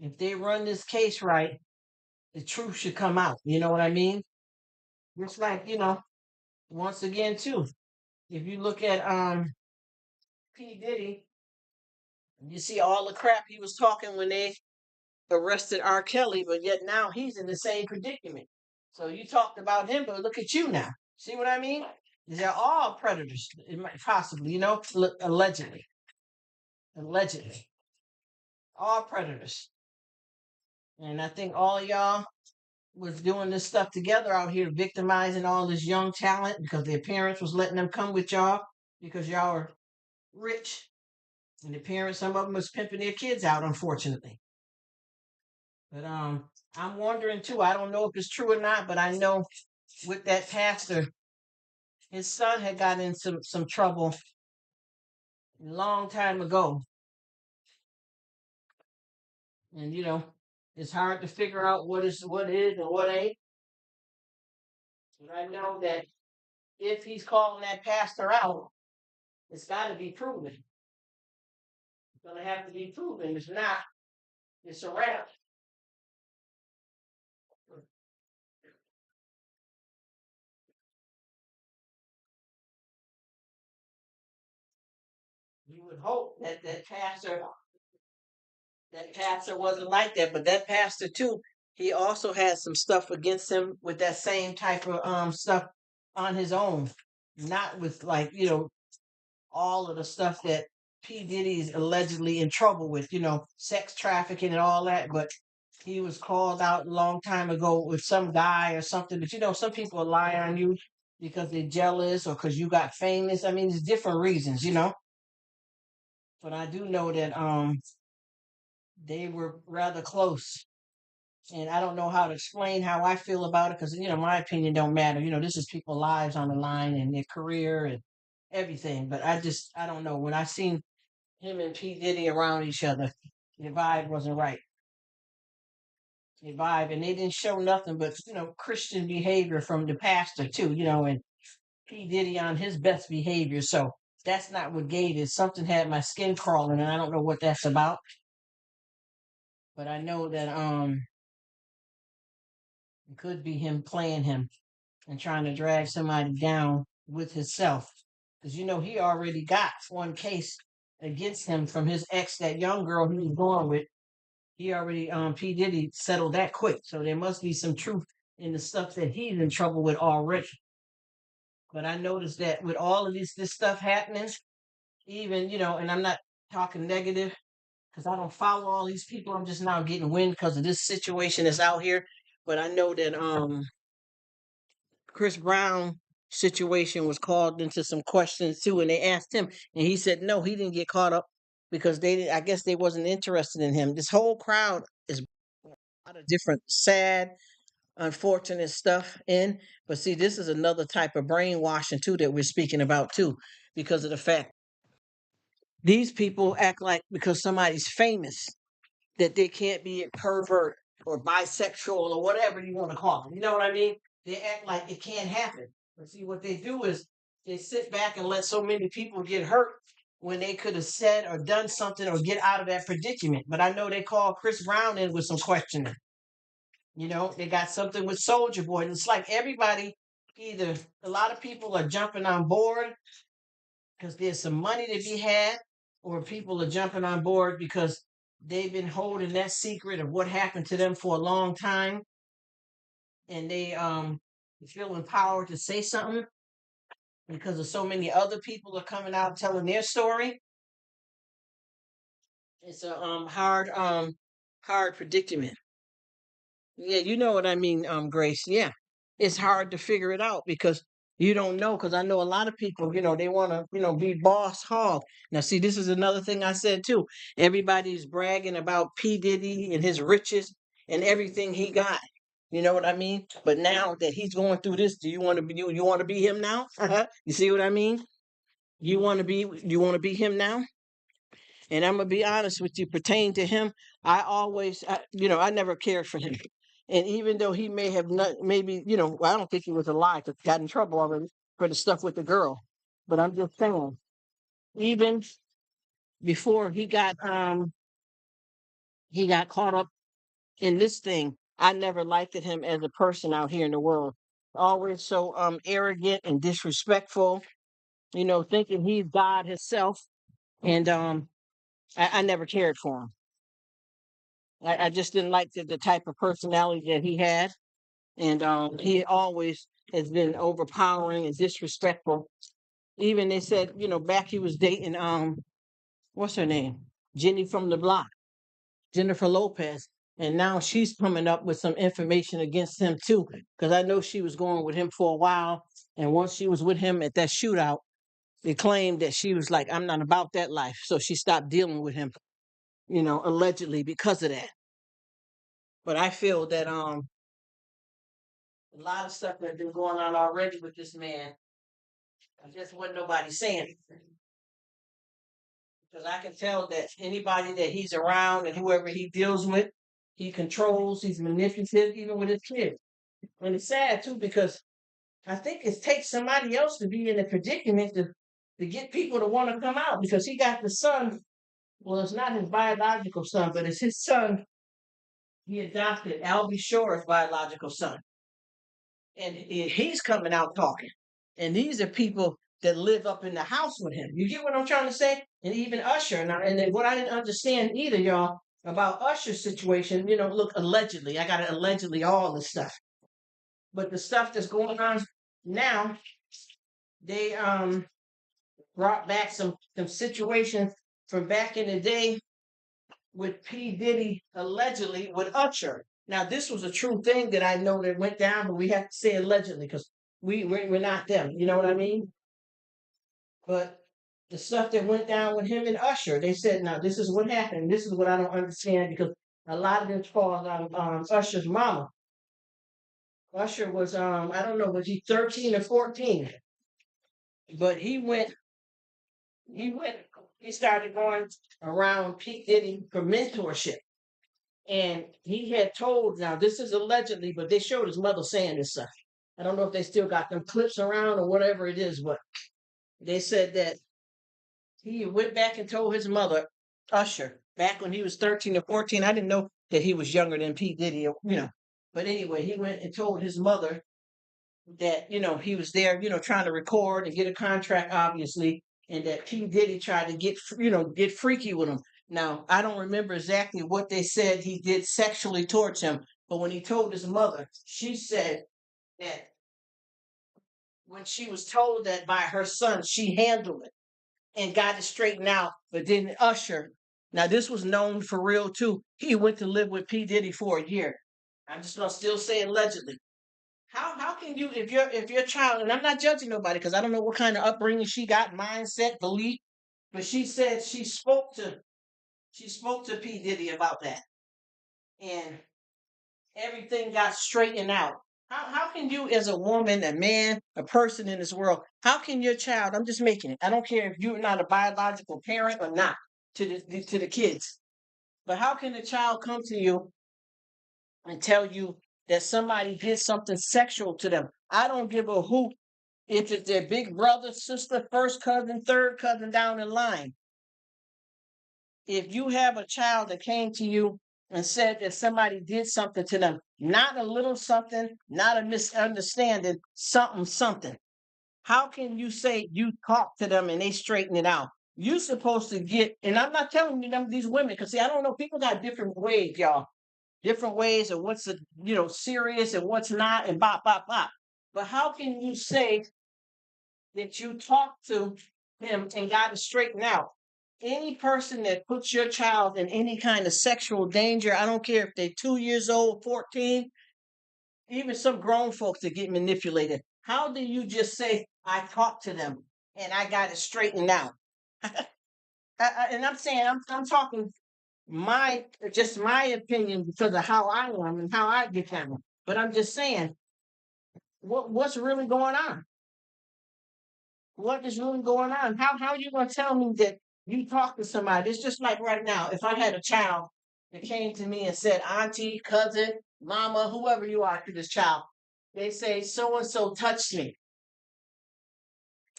if they run this case right, the truth should come out. You know what I mean? It's like, once again too, if you look at P. Diddy, you see all the crap he was talking when they arrested R. Kelly, but yet now he's in the same predicament. So you talked about him, but look at you now. See what I mean? They're all predators, it might possibly, allegedly, allegedly, all predators. And I think all y'all was doing this stuff together out here, victimizing all this young talent because their parents was letting them come with y'all because y'all are rich, and the parents, some of them was pimping their kids out, unfortunately. But I'm wondering too. I don't know if it's true or not, but I know with that pastor, his son had got in some trouble a long time ago, and it's hard to figure out what is and what ain't. But I know that if he's calling that pastor out, it's got to be proven. It's gonna have to be proven. If not, it's a wrap. You would hope that that pastor wasn't like that, but that pastor too, he also had some stuff against him with that same type of stuff on his own, not with like all of the stuff that P Diddy's allegedly in trouble with, sex trafficking and all that. But he was called out a long time ago with some guy or something. But some people lie on you because they're jealous or because you got famous. I mean, there's different reasons. But I do know that they were rather close. And I don't know how to explain how I feel about it because my opinion don't matter. This is people's lives on the line and their career and everything. But I don't know. When I seen him and P Diddy around each other, the vibe wasn't right. The vibe, and they didn't show nothing but Christian behavior from the pastor too. And P Diddy on his best behavior. So that's not what gave it. Something had my skin crawling, and I don't know what that's about. But I know that it could be him playing him and trying to drag somebody down with himself. Because he already got one case against him from his ex, that young girl he was going with. He already P. Diddy settled that quick. So there must be some truth in the stuff that he's in trouble with already. But I noticed that with all of this stuff happening, even, and I'm not talking negative because I don't follow all these people. I'm just now getting wind because of this situation that's out here. But I know that Chris Brown situation was called into some questions too, and they asked him, and he said no, he didn't get caught up because I guess they wasn't interested in him. This whole crowd is a lot of different sad, unfortunate stuff in, but see, this is another type of brainwashing too that we're speaking about too, because of the fact these people act like because somebody's famous that they can't be a pervert or bisexual or whatever you want to call them. You know what I mean? They act like it can't happen. But see, what they do is they sit back and let so many people get hurt when they could have said or done something or get out of that predicament. But I know they called Chris Brown in with some questioning. They got something with Soldier Boy. And it's like everybody, either a lot of people are jumping on board because there's some money to be had, or people are jumping on board because they've been holding that secret of what happened to them for a long time, and they feel empowered to say something because of so many other people are coming out telling their story. It's a hard predicament. Yeah, you know what I mean, Grace. Yeah. It's hard to figure it out because you don't know. Because I know a lot of people, they want to, be boss hog. Now, see, this is another thing I said too. Everybody's bragging about P. Diddy and his riches and everything he got. You know what I mean? But now that he's going through this, do you want to be you want to be him now? You see what I mean? You want to be him now? And I'm gonna be honest with you, pertaining to him, I never cared for him. And even though he may have not, maybe, well, I don't think he was a lie because he got in trouble already for the stuff with the girl. But I'm just saying, even before he got caught up in this thing, I never liked him as a person out here in the world. Always so arrogant and disrespectful, thinking he's God himself. And I never cared for him. I just didn't like the type of personality that he had. And he always has been overpowering and disrespectful. Even they said, back he was dating what's her name? Jenny from the block, Jennifer Lopez. And now she's coming up with some information against him too. Because I know she was going with him for a while. And once she was with him at that shootout, they claimed that she was like, I'm not about that life. So she stopped dealing with him, allegedly because of that. But I feel that a lot of stuff that's been going on already with this man. I just wasn't nobody saying anything. Because I can tell that anybody that he's around and whoever he deals with, he controls, he's manipulative, even with his kids. And it's sad too, because I think it takes somebody else to be in a predicament to get people to want to come out because he got the son. Well, it's not his biological son, but it's his son he adopted, Albie Shore's biological son. And he's coming out talking. And these are people that live up in the house with him. You get what I'm trying to say? And even Usher. And then what I didn't understand either, y'all, about Usher's situation, look, allegedly, I got to allegedly all this stuff. But the stuff that's going on now, they brought back some situations from back in the day with P. Diddy allegedly with Usher. Now, this was a true thing that I know that went down, but we have to say allegedly because we're not them. You know what I mean? But the stuff that went down with him and Usher, they said, now this is what happened. This is what I don't understand because a lot of this falls on Usher's mama. Usher was, I don't know, was he 13 or 14? But he started going around P. Diddy for mentorship. And he had told, now this is allegedly, but they showed his mother saying this stuff. I don't know if they still got them clips around or whatever it is, but they said that he went back and told his mother, Usher, back when he was 13 or 14. I didn't know that he was younger than P. Diddy. But anyway, he went and told his mother that, he was there, trying to record and get a contract, obviously, and that P. Diddy tried to get freaky with him. Now, I don't remember exactly what they said he did sexually towards him, but when he told his mother, she said that when she was told that by her son, she handled it and got it straightened out. But then Usher, now this was known for real too. He went to live with P. Diddy for a year. I'm just gonna still say allegedly. How can you if your child, and I'm not judging nobody because I don't know what kind of upbringing she got, mindset, belief, but she said she spoke to P. Diddy about that. And everything got straightened out. How can you, as a woman, a man, a person in this world, how can your child? I'm just making it. I don't care if you're not a biological parent or not to the kids, but how can a child come to you and tell you that somebody did something sexual to them? I don't give a hoot if it's their big brother, sister, first cousin, third cousin down the line. If you have a child that came to you and said that somebody did something to them, not a little something, not a misunderstanding, something. How can you say you talk to them and they straighten it out? You're supposed to get, and I'm not telling you them these women, because see, I don't know, people got different ways, y'all. Different ways of what's serious and what's not, and bop, bop, bop. But how can you say that you talked to him and got it straightened out? Any person that puts your child in any kind of sexual danger, I don't care if they're 2 years old, 14, even some grown folks that get manipulated. How do you just say, I talked to them and I got it straightened out? And I'm saying, I'm talking just my opinion because of how I am and how I get down. But I'm just saying, what's really going on? What is really going on? How are you going to tell me that you talk to somebody? It's just like right now, if I had a child that came to me and said, Auntie, cousin, mama, whoever you are to this child, they say so and so touched me.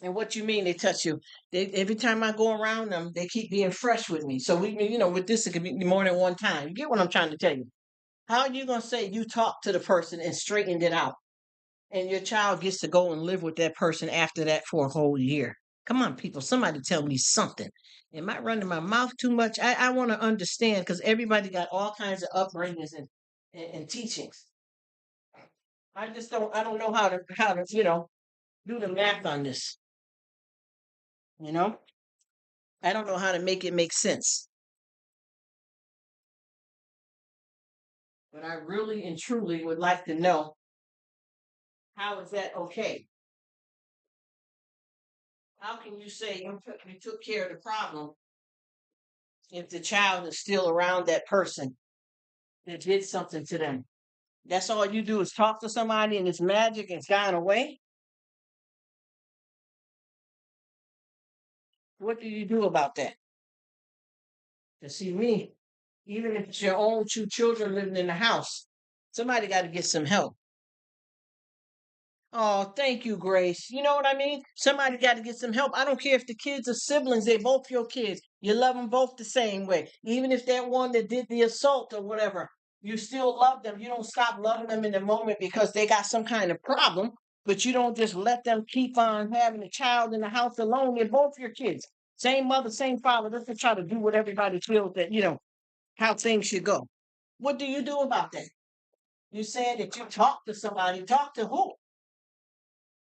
And what you mean they touch you? Every time I go around them, they keep being fresh with me. So with this, it could be more than one time. You get what I'm trying to tell you? How are you going to say you talked to the person and straightened it out? And your child gets to go and live with that person after that for a whole year. Come on, people, somebody tell me something. Am I running my mouth too much? I want to understand because everybody got all kinds of upbringings and teachings. I don't know how to do the math on this. You know, I don't know how to make it make sense. But I really and truly would like to know, how is that okay? How can you say you took care of the problem if the child is still around that person that did something to them? That's all you do is talk to somebody and it's magic and it's gone away. What do you do about that? To see me, even if it's your own two children living in the house, somebody got to get some help. Oh, thank you, Grace. You know what I mean? Somebody got to get some help. I don't care if the kids are siblings, they're both your kids. You love them both the same way. Even if that one that did the assault or whatever, you still love them. You don't stop loving them in the moment because they got some kind of problem, but you don't just let them keep on having a child in the house alone. They're both your kids. Same mother, same father. Let's just try to do what everybody feels that, how things should go. What do you do about that? You said that you talk to somebody. Talk to who?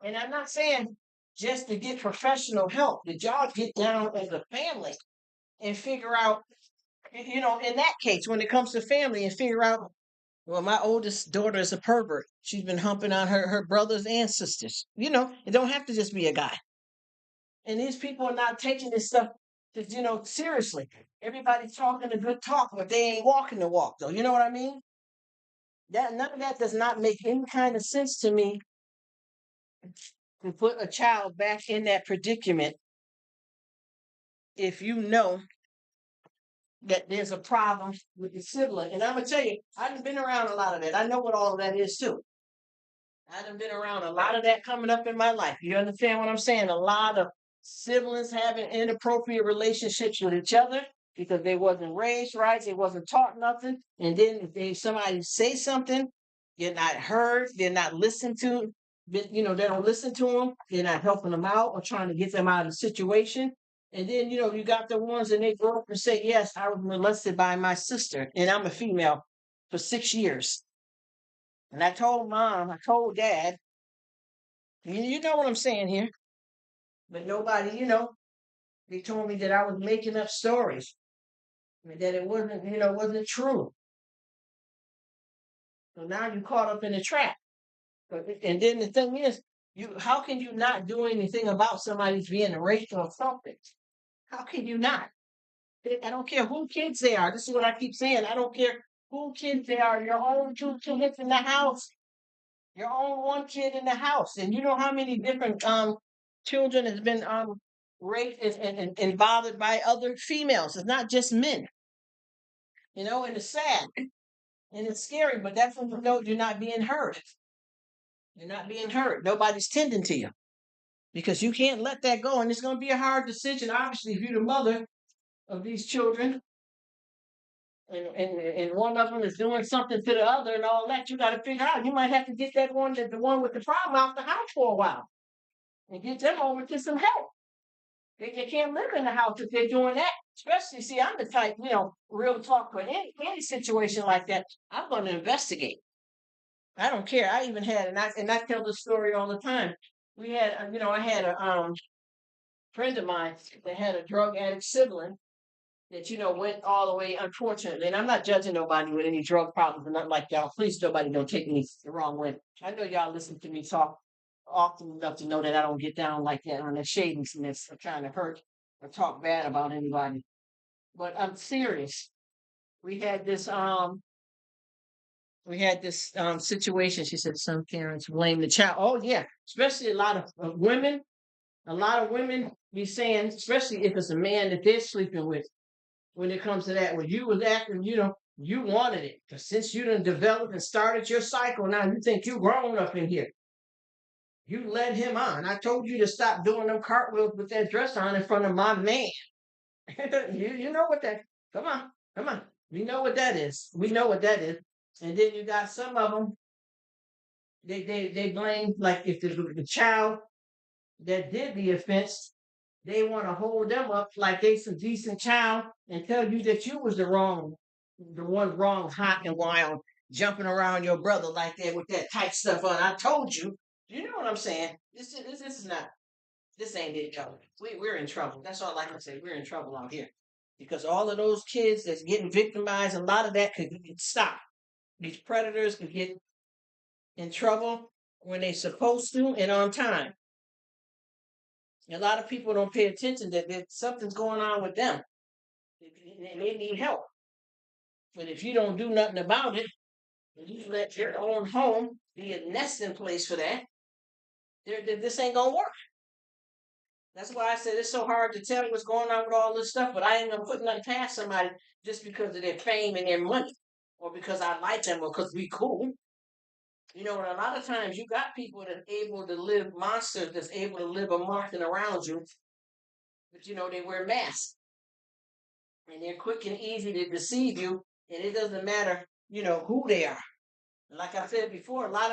And I'm not saying just to get professional help. Did y'all get down as a family and figure out, in that case, when it comes to family and figure out, well, my oldest daughter is a pervert. She's been humping on her brothers and sisters. It don't have to just be a guy. And these people are not taking this stuff, seriously. Everybody's talking a good talk, but they ain't walking the walk, though. You know what I mean? That none of that does not make any kind of sense to me to put a child back in that predicament if you know that there's a problem with the sibling. And I'm gonna tell you, I've been around a lot of that. I know what all of that is too. I've been around a lot of that coming up in my life. You understand what I'm saying? A lot of siblings having inappropriate relationships with each other because they wasn't raised right, they wasn't taught nothing. And then if somebody say something, you're not heard, they're not listened to. They don't listen to them. They're not helping them out or trying to get them out of the situation. And then, you got the ones and they grow up and say, yes, I was molested by my sister and I'm a female for 6 years. And I told mom, I told dad, You know what I'm saying here. But nobody, they told me that I was making up stories and that it wasn't, wasn't true. So now you caught up in the trap. And then the thing is, how can you not do anything about somebody's being raped or something? How can you not? I don't care who kids they are. This is what I keep saying. I don't care who kids they are. Your own two kids in the house. Your own one kid in the house. And you know how many different children has been raped and bothered by other females. It's not just men. And it's sad and it's scary, but that's when you know you're not being heard. You're not being heard. Nobody's tending to you because you can't let that go. And it's going to be a hard decision, obviously, if you're the mother of these children and one of them is doing something to the other and all that. You got to figure out. You might have to get the one with the problem out the house for a while and get them over to some help. They can't live in the house if they're doing that. Especially, see, I'm the type, real talk for any situation like that. I'm going to investigate. I don't care. I even had, and I tell this story all the time. We had, I had a friend of mine that had a drug addict sibling that went all the way. Unfortunately, and I'm not judging nobody with any drug problems and nothing like y'all. Please, nobody don't take me the wrong way. I know y'all listen to me talk often enough to know that I don't get down like that on the shadiness or trying to hurt or talk bad about anybody. But I'm serious. We had this um situation. She said some parents blame the child. Oh yeah, especially a lot of women. A lot of women be saying, especially if it's a man that they're sleeping with, when it comes to that, when you was acting, you wanted it. Because since you done developed and started your cycle, now you think you grown up in here. You led him on. I told you to stop doing them cartwheels with that dress on in front of my man. you know what that, come on, come on. We know what that is. We know what that is. And then you got some of them, they blame, like if the child that did the offense, they want to hold them up like they some decent child and tell you that you was the one wrong, hot and wild, jumping around your brother like that with that tight stuff on. I told you. You know what I'm saying? This is not. This ain't it, y'all. We're in trouble. That's all I can say. We're in trouble out here because all of those kids that's getting victimized, a lot of that could stop. These predators could get in trouble when they supposed to and on time. A lot of people don't pay attention that something's going on with them. They need help. But if you don't do nothing about it, and you let your own home be a nesting place for that, this ain't gonna work. That's why I said it's so hard to tell what's going on with all this stuff. But I ain't gonna put nothing past somebody just because of their fame and their money, or because I like them, or because we cool. And a lot of times you got people that's able to live monsters that's able to live amongst and around you, but they wear masks and they're quick and easy to deceive you, and it doesn't matter, who they are. And like I said before, a lot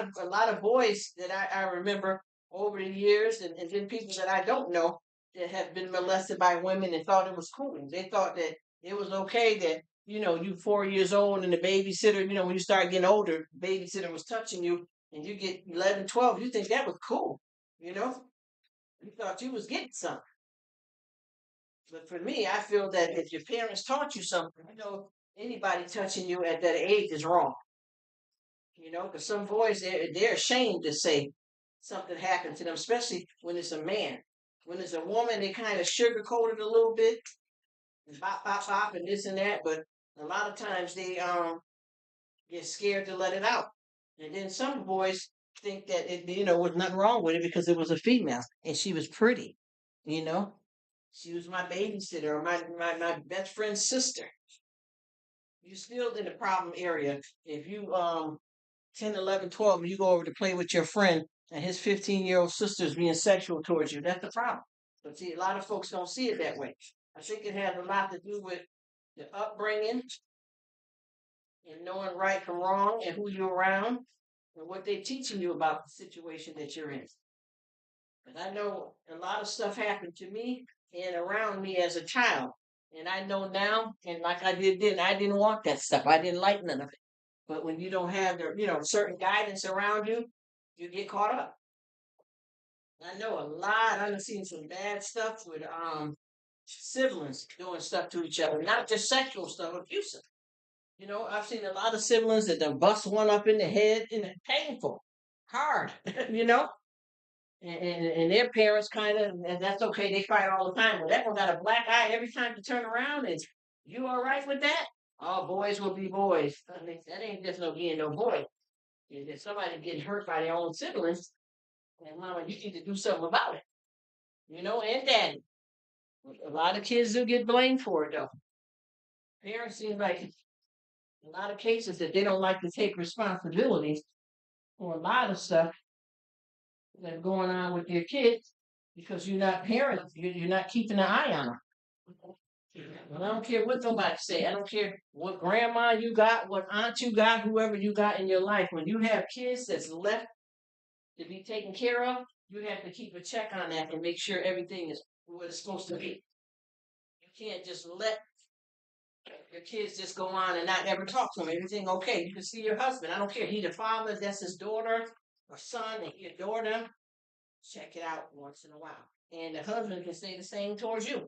of boys that I remember over the years, and then people that I don't know that have been molested by women and thought it was cool. They thought that it was okay that you 4 years old and the babysitter, when you start getting older, the babysitter was touching you, and you get 11, 12. You think that was cool, you know? You thought you was getting something. But for me, I feel that if your parents taught you something, anybody touching you at that age is wrong. Because some boys, they're ashamed to say something happened to them, especially when it's a man. When it's a woman, they kind of sugarcoat it a little bit, and bop, bop, bop, and this and that. But a lot of times they get scared to let it out. And then some boys think that was nothing wrong with it because it was a female and she was pretty. You know, she was my babysitter or my best friend's sister. You're still in the problem area if you 10, 11, 12, and you go over to play with your friend and his 15-year-old sister is being sexual towards you. That's the problem. But see, a lot of folks don't see it that way. I think it has a lot to do with the upbringing and knowing right from wrong and who you're around and what they're teaching you about the situation that you're in. But I know a lot of stuff happened to me and around me as a child. And I know now, and like I did then, I didn't want that stuff. I didn't like none of it. But when you don't have the, certain guidance around you, you get caught up. I know a lot. I've seen some bad stuff with siblings doing stuff to each other, not just sexual stuff, abusive. I've seen a lot of siblings that done bust one up in the head, and it's painful, hard. you know, and their parents kind of, and that's okay. They fight all the time, but that one got a black eye every time you turn around. And you all right with that? All boys will be boys. I mean, that ain't just no being no boy. If somebody getting hurt by their own siblings, and mama, you need to do something about it. And daddy. A lot of kids do get blamed for it though. Parents seem like a lot of cases that they don't like to take responsibilities for a lot of stuff that's going on with their kids because you're not parents, you're not keeping an eye on them. And I don't care what nobody say. I don't care what grandma you got, what aunt you got, whoever you got in your life. When you have kids that's left to be taken care of, you have to keep a check on that and make sure everything is what it's supposed to be. You can't just let your kids just go on and not ever talk to them. Everything okay. You can see your husband. I don't care. He the father, that's his daughter or son, and he adore them. Check it out once in a while. And the husband can say the same towards you.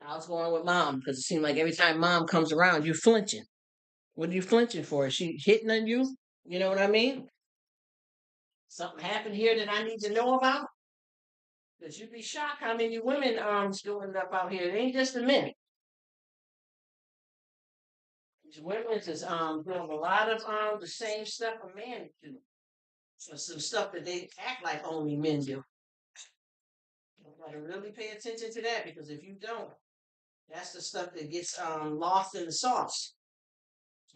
I was going with mom because it seemed like every time mom comes around, you're flinching. What are you flinching for? Is she hitting on you? You know what I mean? Something happened here that I need to know about? Because you'd be shocked how many women doing up out here. It ain't just the men. These women is doing a lot of the same stuff a man do. So some stuff that they act like only men do. You gotta really pay attention to that because if you don't, that's the stuff that gets lost in the sauce.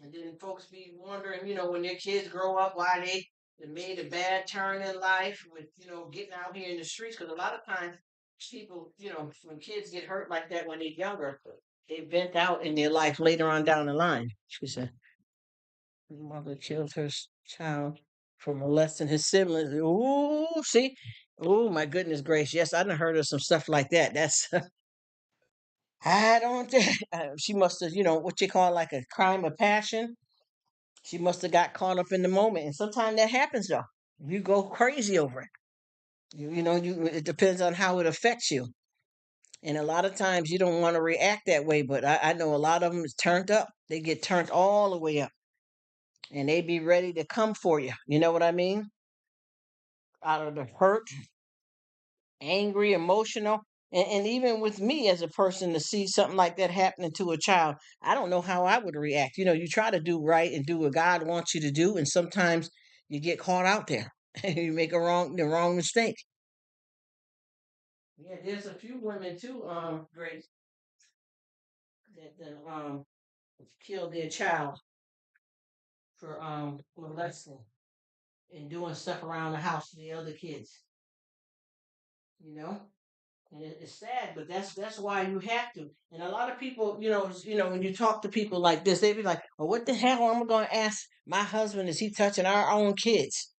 And then folks be wondering, when their kids grow up, why they made a bad turn in life with, getting out here in the streets. Because a lot of times people, when kids get hurt like that when they're younger, they vent out in their life later on down the line. She said, his mother killed her child for molesting his siblings. Ooh, see? Oh, my goodness gracious. Yes, I done heard of some stuff like that. That's, I don't think, she must have, what you call like a crime of passion. She must have got caught up in the moment. And sometimes that happens though. You go crazy over it. It depends on how it affects you. And a lot of times you don't want to react that way, but I know a lot of them is turned up. They get turned all the way up and they be ready to come for you. You know what I mean? Out of the hurt, angry, emotional. And even with me as a person to see something like that happening to a child, I don't know how I would react. You try to do right and do what God wants you to do, and sometimes you get caught out there and you make the wrong mistake. Yeah, there's a few women too, Grace, that killed their child for molesting and doing stuff around the house to the other kids. You know, and it's sad, but that's why you have to. And a lot of people, when you talk to people like this, they be like, "Well, what the hell am I going to ask my husband? Is he touching our own kids?"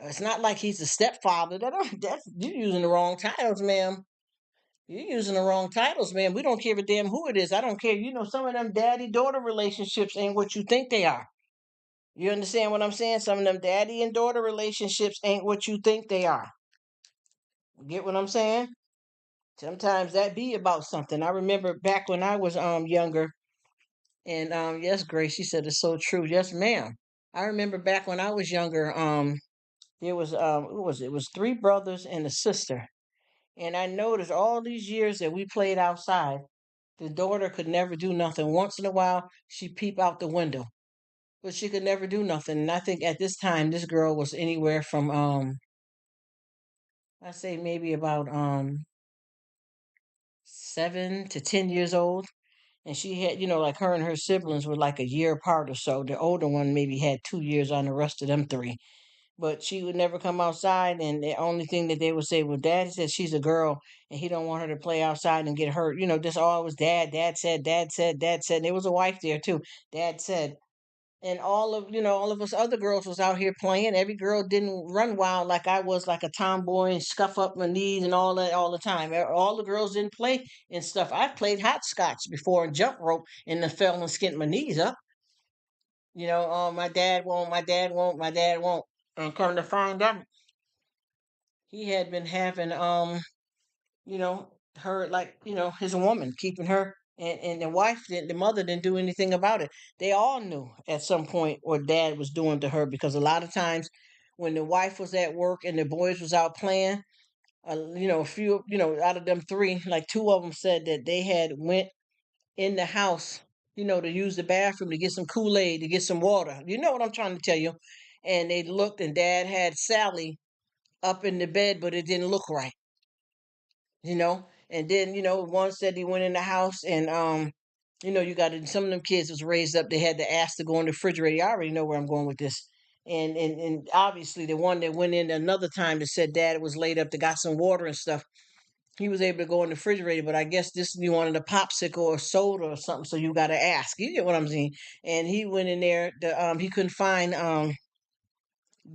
It's not like he's a stepfather. That's you're using the wrong titles, ma'am. You're using the wrong titles, man. We don't care a damn who it is. I don't care. Some of them daddy daughter relationships ain't what you think they are. You understand what I'm saying? Some of them daddy and daughter relationships ain't what you think they are. Get what I'm saying? Sometimes that be about something. I remember back when I was younger, and yes, Grace, she said it's so true. Yes, ma'am. I remember back when I was younger, there was what was it? It was three brothers and a sister. And I noticed all these years that we played outside, the daughter could never do nothing. Once in a while, she peep out the window, but she could never do nothing. And I think at this time, this girl was anywhere from I say maybe about 7 to 10 years old, and she had, like her and her siblings were like a year apart or so. The older one maybe had 2 years on the rest of them three. But she would never come outside, and the only thing that they would say, well, Daddy said she's a girl and he don't want her to play outside and get hurt. Just all was Dad said, Dad said, Dad said. And there was a wife there too. Dad said. And all of us other girls was out here playing. Every girl didn't run wild like I was, like a tomboy and scuff up my knees and all that all the time. All the girls didn't play and stuff. I've played hopscotch before and jump rope and then fell and skinned my knees up. Oh, my dad won't, my dad won't, my dad won't. And come to find out, he had been having her, like, his woman, keeping her, and the wife didn't, the mother didn't do anything about it. They all knew at some point what dad was doing to her, because a lot of times when the wife was at work and the boys was out playing, a few, out of them three, like two of them said that they had went in the house, to use the bathroom, to get some Kool-Aid, to get some water. You know what I'm trying to tell you? And they looked, and dad had Sally up in the bed, but it didn't look right, And then, one said he went in the house, and you got to, some of them kids was raised up, they had to ask to go in the refrigerator. I already know where I'm going with this. And obviously the one that went in another time that said dad was laid up, to got some water and stuff, he was able to go in the refrigerator, but I guess this, you wanted a popsicle or soda or something, so you got to ask. You get what I'm saying? And he went in there. He couldn't find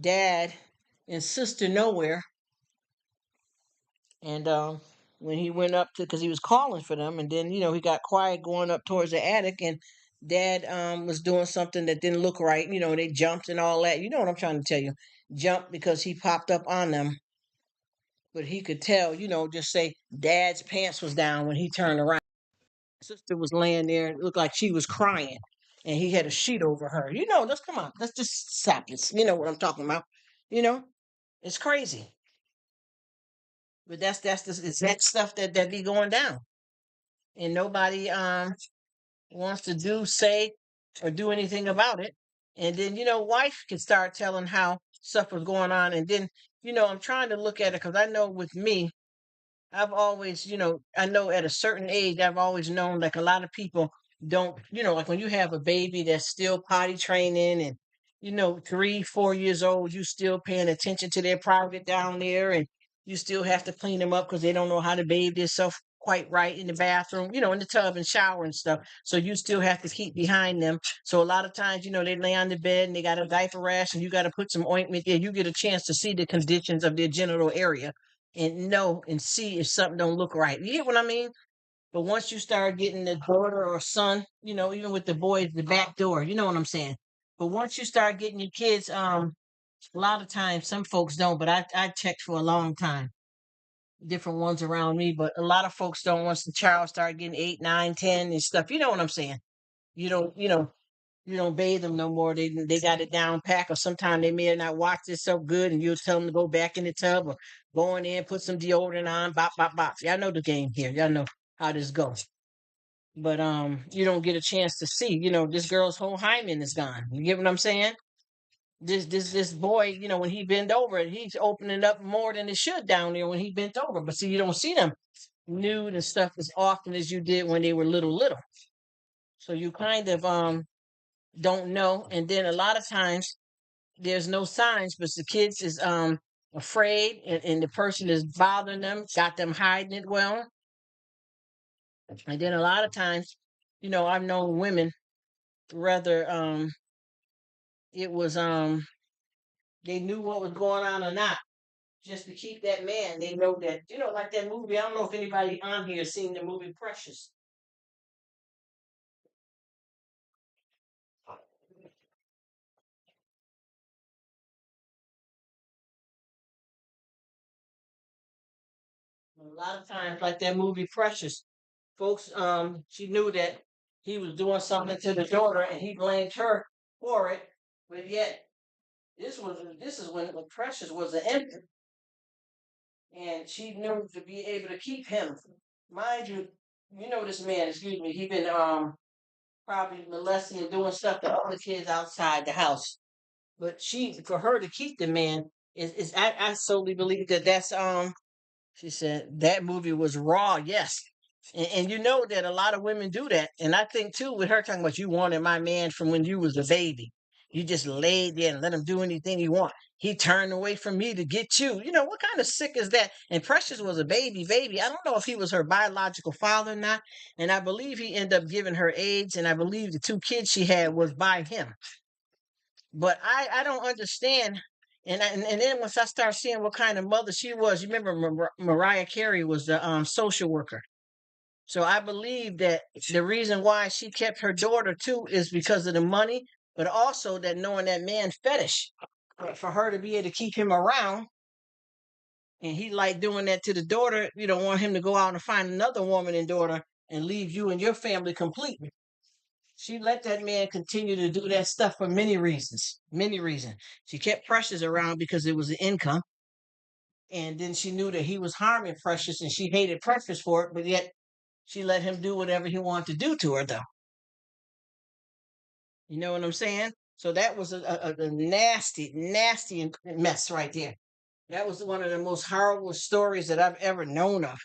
dad and sister nowhere. And when he went up to, because he was calling for them, and then he got quiet going up towards the attic, and dad was doing something that didn't look right. They jumped and all that. You know what I'm trying to tell you? Jumped because he popped up on them, but he could tell. Just say dad's pants was down when he turned around. Sister was laying there, and it looked like she was crying, and he had a sheet over her. Let's come on, let's just stop this. You know what I'm talking about? You know, it's crazy, but that's the exact stuff that be going down, and nobody wants to do, say, or do anything about it. And then wife can start telling how stuff was going on, and then I'm trying to look at it, because I know with me, I've always, I know at a certain age, I've always known, like, a lot of people don't, like when you have a baby that's still potty training, and, 3, 4 years old, you still paying attention to their private down there, and you still have to clean them up because they don't know how to bathe themselves quite right in the bathroom, in the tub and shower and stuff. So you still have to keep behind them. So a lot of times, they lay on the bed and they got a diaper rash, and you got to put some ointment there. You get a chance to see the conditions of their genital area, and know and see if something don't look right. You get what I mean? But once you start getting the daughter or son, even with the boys, the back door, you know what I'm saying? But once you start getting your kids, a lot of times some folks don't, but I checked for a long time, different ones around me, but a lot of folks don't. Once the child start getting 8, 9, 10 and stuff, you know what I'm saying? You don't, you don't bathe them no more. They got it down pack, or sometimes they may not wash this so good, and you'll tell them to go back in the tub, or go in there, put some deodorant on, bop, bop, bop. Y'all know the game here. Y'all know how this goes. But you don't get a chance to see, this girl's whole hymen is gone. You get what I'm saying? This boy, when he bent over, he's opening up more than it should down there when he bent over. But see, you don't see them nude and stuff as often as you did when they were little. So you kind of don't know. And then a lot of times there's no signs, but the kids is afraid, and the person is bothering them, got them hiding it well. And then a lot of times, I've known women, whether it was they knew what was going on or not, just to keep that man. They know that, like that movie. I don't know if anybody on here has seen the movie Precious. A lot of times, like that movie Precious, folks, she knew that he was doing something to the daughter, and he blamed her for it. But yet, this is when Precious was an infant, and she knew to be able to keep him. Mind you, this man. Excuse me. He been probably molesting and doing stuff to other kids outside the house. But for her to keep the man, is I solely believe that that's she said that movie was raw, yes. And you know that a lot of women do that. And I think too, with her talking about, you wanted my man from when you was a baby. You just laid there and let him do anything he want. He turned away from me to get you. What kind of sick is that? And Precious was a baby. I don't know if he was her biological father or not. And I believe he ended up giving her AIDS. And I believe the two kids she had was by him. But I don't understand. And then once I start seeing what kind of mother she was, you remember Mariah Carey was the social worker. So I believe that the reason why she kept her daughter too is because of the money, but also that knowing that man fetish, for her to be able to keep him around, And he like doing that to the daughter. You don't want him to go out and find another woman and daughter and leave you and your family completely. She let that man continue to do that stuff for many reasons. Many reasons. She kept Precious around because it was an income. And then she knew that he was harming Precious and she hated Precious for it, but yet she let him do whatever he wanted to do to her, though. You know what I'm saying? So that was a nasty, nasty mess right there. That was one of the most horrible stories that I've ever known of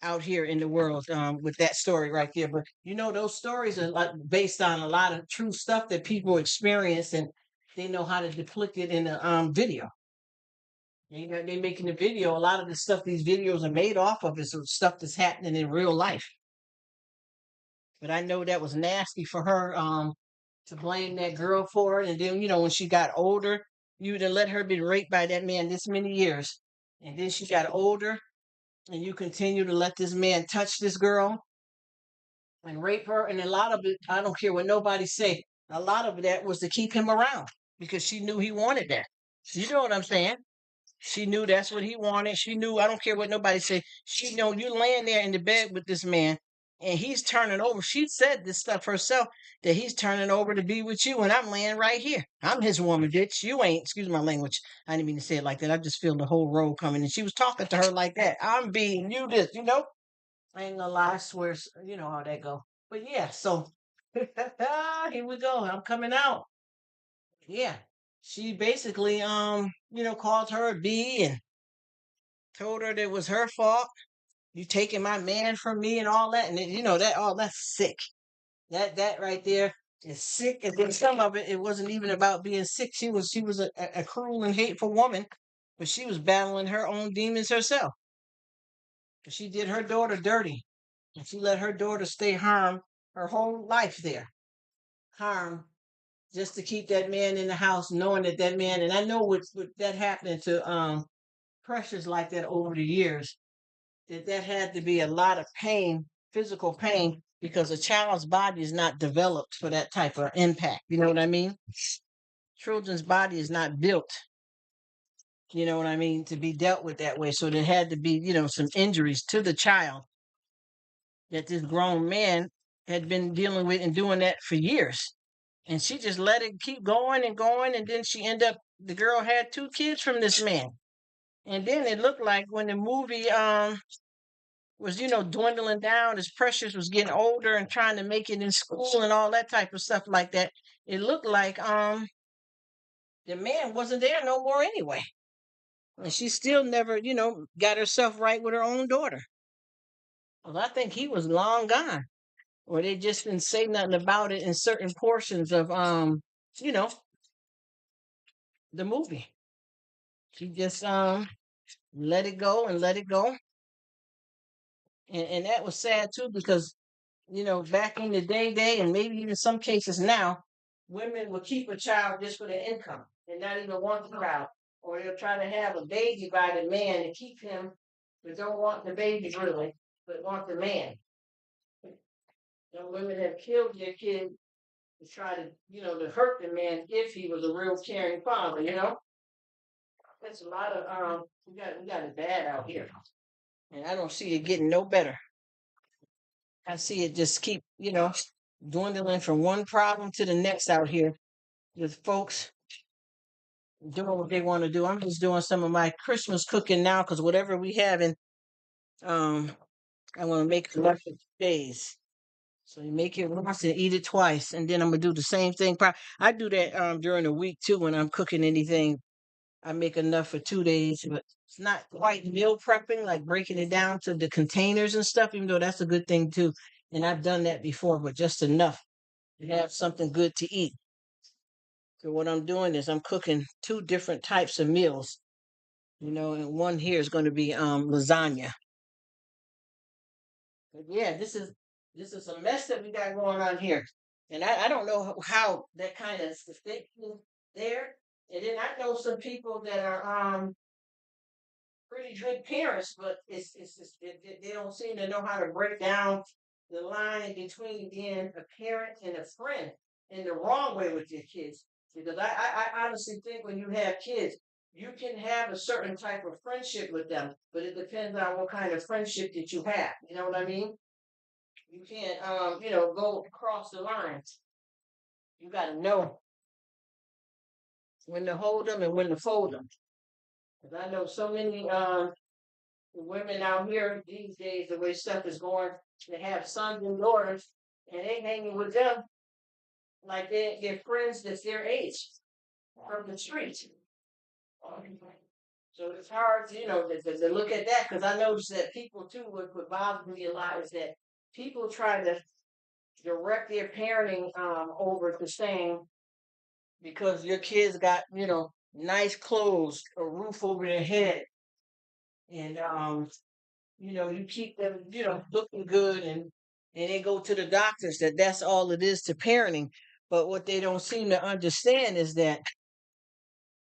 out here in the world, with that story right there. But those stories are like based on a lot of true stuff that people experience, and they know how to depict it in a video. They're making the video. A lot of the stuff these videos are made off of is stuff that's happening in real life. But I know that was nasty for her, to blame that girl for it. And then, when she got older, you'd have let her be raped by that man this many years. And then she got older, and you continue to let this man touch this girl and rape her. And a lot of it, I don't care what nobody say, a lot of that was to keep him around because she knew he wanted that. You know what I'm saying? She knew that's what he wanted. She knew, I don't care what nobody say. She know you laying there in the bed with this man and he's turning over. She said this stuff herself that he's turning over to be with you and I'm laying right here. I'm his woman, bitch. You ain't, excuse my language. I didn't mean to say it like that. I just feel the whole road coming and she was talking to her like that. I'm being you this. I ain't gonna lie, I swear, you know how that go. But yeah, so here we go. I'm coming out. Yeah. She basically called her a B and told her that it was her fault. You taking my man from me and all that, and that all that's sick. That right there is sick. And then some of it wasn't even about being sick. She was a cruel and hateful woman, but she was battling her own demons herself. She did her daughter dirty, and she let her daughter stay harmed her whole life there, harm just to keep that man in the house, knowing that man. And I know with that happening to Precious like that over the years that had to be a lot of pain, physical pain, because a child's body is not developed for that type of impact. You know what I mean? Children's body is not built, you know what I mean, to be dealt with that way. So there had to be, some injuries to the child that this grown man had been dealing with and doing that for years. And she just let it keep going and going. And then the girl had 2 kids from this man. And then it looked like when the movie was dwindling down as Precious was getting older and trying to make it in school and all that type of stuff like that, it looked like the man wasn't there no more anyway, and she still never got herself right with her own daughter. Well, I think he was long gone, or they just didn't say nothing about it in certain portions of you know the movie. She just let it go and let it go, and that was sad too because back in the day, and maybe even some cases now, women will keep a child just for the income and not even want the child. Or they'll try to have a baby by the man to keep him, but don't want the baby really, but want the man. Some women have killed their kid to try to hurt the man if he was a real caring father. That's a lot of we got it bad out here. And I don't see it getting no better. I see it just keep, dwindling from one problem to the next out here with folks doing what they want to do. I'm just doing some of my Christmas cooking now because whatever we have in, um, I want to make it left for 2 days. So you make it once and eat it twice, and then I'm gonna do the same thing. I do that during the week too when I'm cooking anything. I make enough for 2 days, but it's not quite meal prepping, like breaking it down to the containers and stuff. Even though that's a good thing too, and I've done that before, but just enough to have something good to eat. So what I'm doing is I'm cooking 2 different types of meals, and one here is going to be lasagna. But yeah, this is a mess that we got going on here, and I don't know how that kind of thinking there. And then I know some people that are pretty good parents, but they don't seem to know how to break down the line between being a parent and a friend in the wrong way with your kids. Because I honestly think when you have kids, You can have a certain type of friendship with them, but it depends on what kind of friendship that you have. You know what I mean? You can't, go across the lines. You got to know when to hold them and when to fold them. Because I know so many women out here these days, the way stuff is going, they have sons and daughters, and they hanging with them like they're friends that's their age from the street. So it's hard to, to look at that because I noticed that people too, what bothers me a lot is that people try to direct their parenting over to saying because your kids got, nice clothes, a roof over their head, and you keep them, looking good and they go to the doctors that that's all it is to parenting. But what they don't seem to understand is that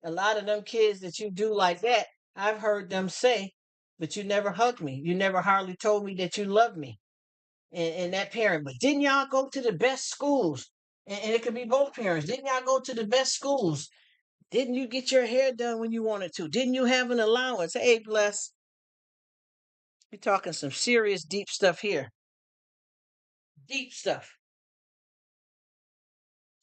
a lot of them kids that you do like that, I've heard them say, but you never hugged me. You never hardly told me that you loved me. And that parent, but didn't y'all go to the best schools? And it could be both parents. Didn't y'all go to the best schools? Didn't you get your hair done when you wanted to? Didn't you have an allowance? Hey, bless. We're talking some serious deep stuff here. Deep stuff.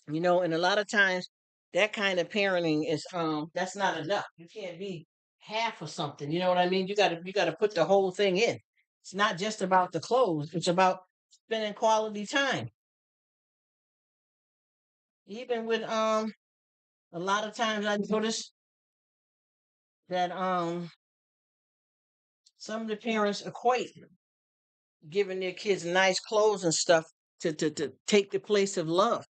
And a lot of times that kind of parenting is that's not enough. You can't be half of something. You know what I mean? You gotta put the whole thing in. It's not just about the clothes, it's about spending quality time. Even with a lot of times I notice that some of the parents equate giving their kids nice clothes and stuff to take the place of love.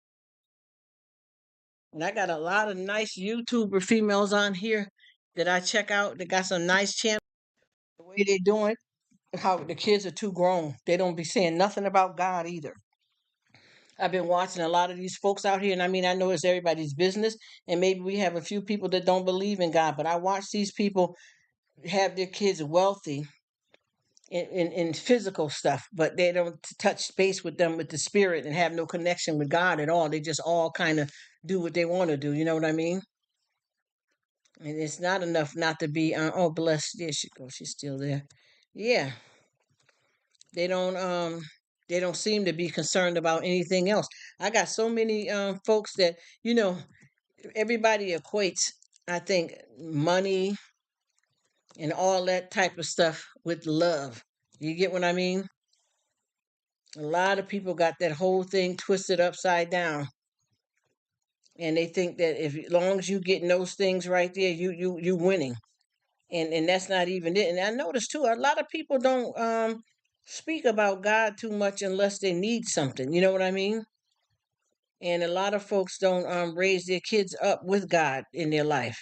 And I got a lot of nice YouTuber females on here that I check out that got some nice channels. The way they doing, how the kids are too grown. They don't be saying nothing about God either. I've been watching a lot of these folks out here, and I mean, I know it's everybody's business, and maybe we have a few people that don't believe in God, but I watch these people have their kids wealthy in physical stuff, but they don't touch space with them with the spirit and have no connection with God at all. They just all kind of do what they want to do. You know what I mean? And it's not enough not to be. Oh, bless. There she goes. She's still there. Yeah, they don't. They don't seem to be concerned about anything else. I got so many folks that everybody equates. I think money and all that type of stuff with love. You get what I mean? A lot of people got that whole thing twisted upside down, and they think that if as long as you getting those things right there, you winning, and that's not even it. And I noticed too, a lot of people don't speak about God too much unless they need something. You know what I mean? And a lot of folks don't raise their kids up with God in their life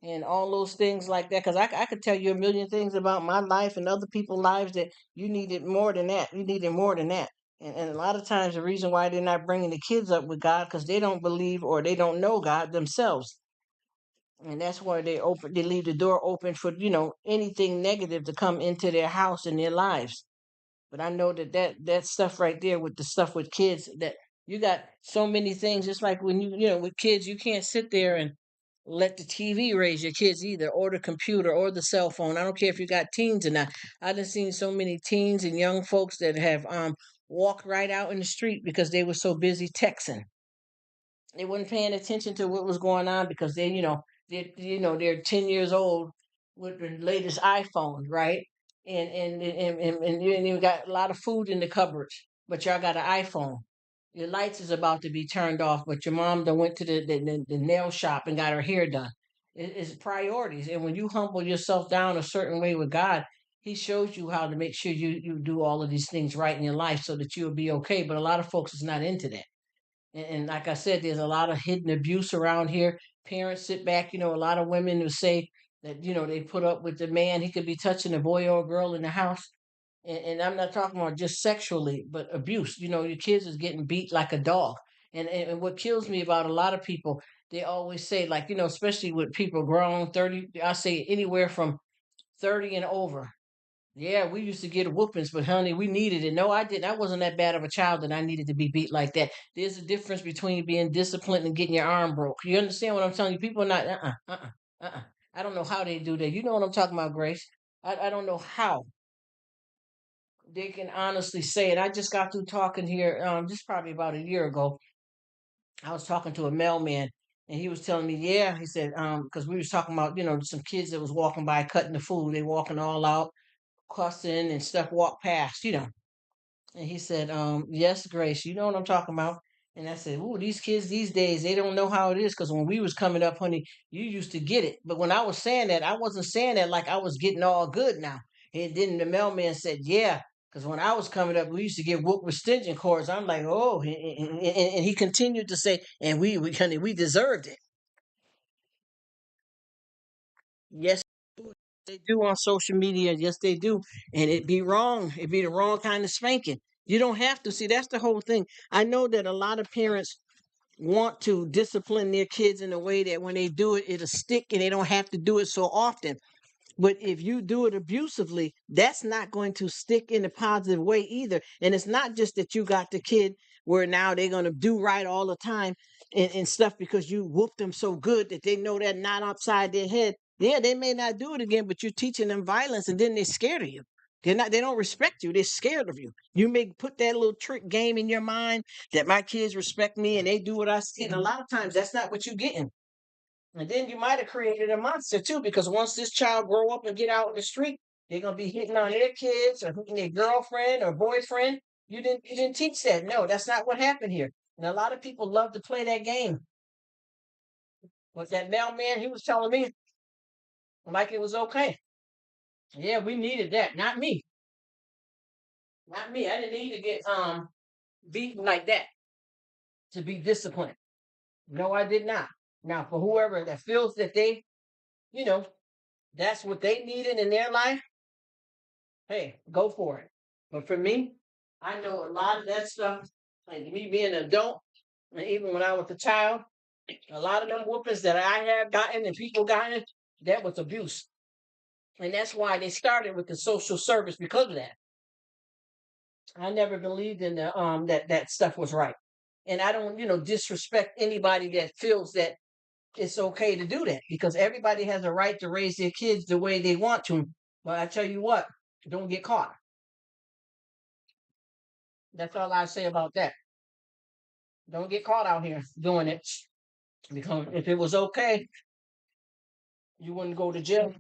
and all those things like that. Because I could tell you a million things about my life and other people's lives that you needed more than that. You needed more than that. And a lot of times the reason why they're not bringing the kids up with God because they don't believe or they don't know God themselves. And that's why they leave the door open for, anything negative to come into their house and their lives. But I know that stuff right there with the stuff with kids that you got so many things. It's like when with kids, you can't sit there and let the TV raise your kids either, or the computer, or the cell phone. I don't care if you got teens or not. I've just seen so many teens and young folks that have walked right out in the street because they were so busy texting. They weren't paying attention to what was going on because they're 10 years old with the latest iPhone, right? And you ain't even got a lot of food in the cupboards, but y'all got an iPhone. Your lights is about to be turned off, but your mom done went to the nail shop and got her hair done. It's priorities, and when you humble yourself down a certain way with God, He shows you how to make sure you do all of these things right in your life so that you'll be okay. But a lot of folks is not into that. And like I said, there's a lot of hidden abuse around here. Parents sit back, a lot of women who say that, they put up with the man. He could be touching a boy or a girl in the house. And I'm not talking about just sexually, but abuse. Your kids is getting beat like a dog. And what kills me about a lot of people, they always say, like, especially with people grown, 30, I say anywhere from 30 and over. Yeah, we used to get whoopings, but honey, we needed it. No, I didn't. I wasn't that bad of a child that I needed to be beat like that. There's a difference between being disciplined and getting your arm broke. You understand what I'm telling you? People are not, uh-uh. I don't know how they do that. You know what I'm talking about, Grace? I don't know how they can honestly say it. I just got through talking here, just probably about a year ago. I was talking to a mailman, and he was telling me, yeah, he said, because we was talking about, some kids that was walking by cutting the food. They walking all out, cussing and stuff, walk past. And he said, yes, Grace, you know what I'm talking about. And I said, ooh, these kids these days, they don't know how it is. Because when we was coming up, honey, you used to get it. But when I was saying that, I wasn't saying that like I was getting all good now. And then the mailman said, yeah, because when I was coming up, we used to get whooped with extension cords. I'm like, oh, and he continued to say, and honey, we deserved it. Yes, they do on social media. Yes, they do. And it be wrong. It be the wrong kind of spanking. You don't have to. See, that's the whole thing. I know that a lot of parents want to discipline their kids in a way that when they do it, it'll stick and they don't have to do it so often. But if you do it abusively, that's not going to stick in a positive way either. And it's not just that you got the kid where now they're going to do right all the time and stuff because you whooped them so good that they know that not upside their head. Yeah, they may not do it again, but you're teaching them violence and then they're scared of you. They don't respect you. They're scared of you. You may put that little trick game in your mind that my kids respect me and they do what I say. And a lot of times that's not what you're getting. And then you might have created a monster too, because once this child grow up and get out in the street, they're gonna be hitting on their kids or hitting their girlfriend or boyfriend. You didn't teach that. No, that's not what happened here. And a lot of people love to play that game. But that mailman, he was telling me like it was okay. Yeah, we needed that. Not me. Not me. I didn't need to get beaten like that to be disciplined. No, I did not. Now, for whoever that feels that they, you know, that's what they needed in their life, hey, go for it. But for me, I know a lot of that stuff, like me being an adult, and even when I was a child, a lot of them whoopings that I have gotten and people gotten, that was abuse. And that's why they started with the social service because of that. I never believed in the that stuff was right. And I don't, disrespect anybody that feels that it's okay to do that because everybody has a right to raise their kids the way they want to. But I tell you what, don't get caught. That's all I say about that. Don't get caught out here doing it because if it was okay, you wouldn't go to jail.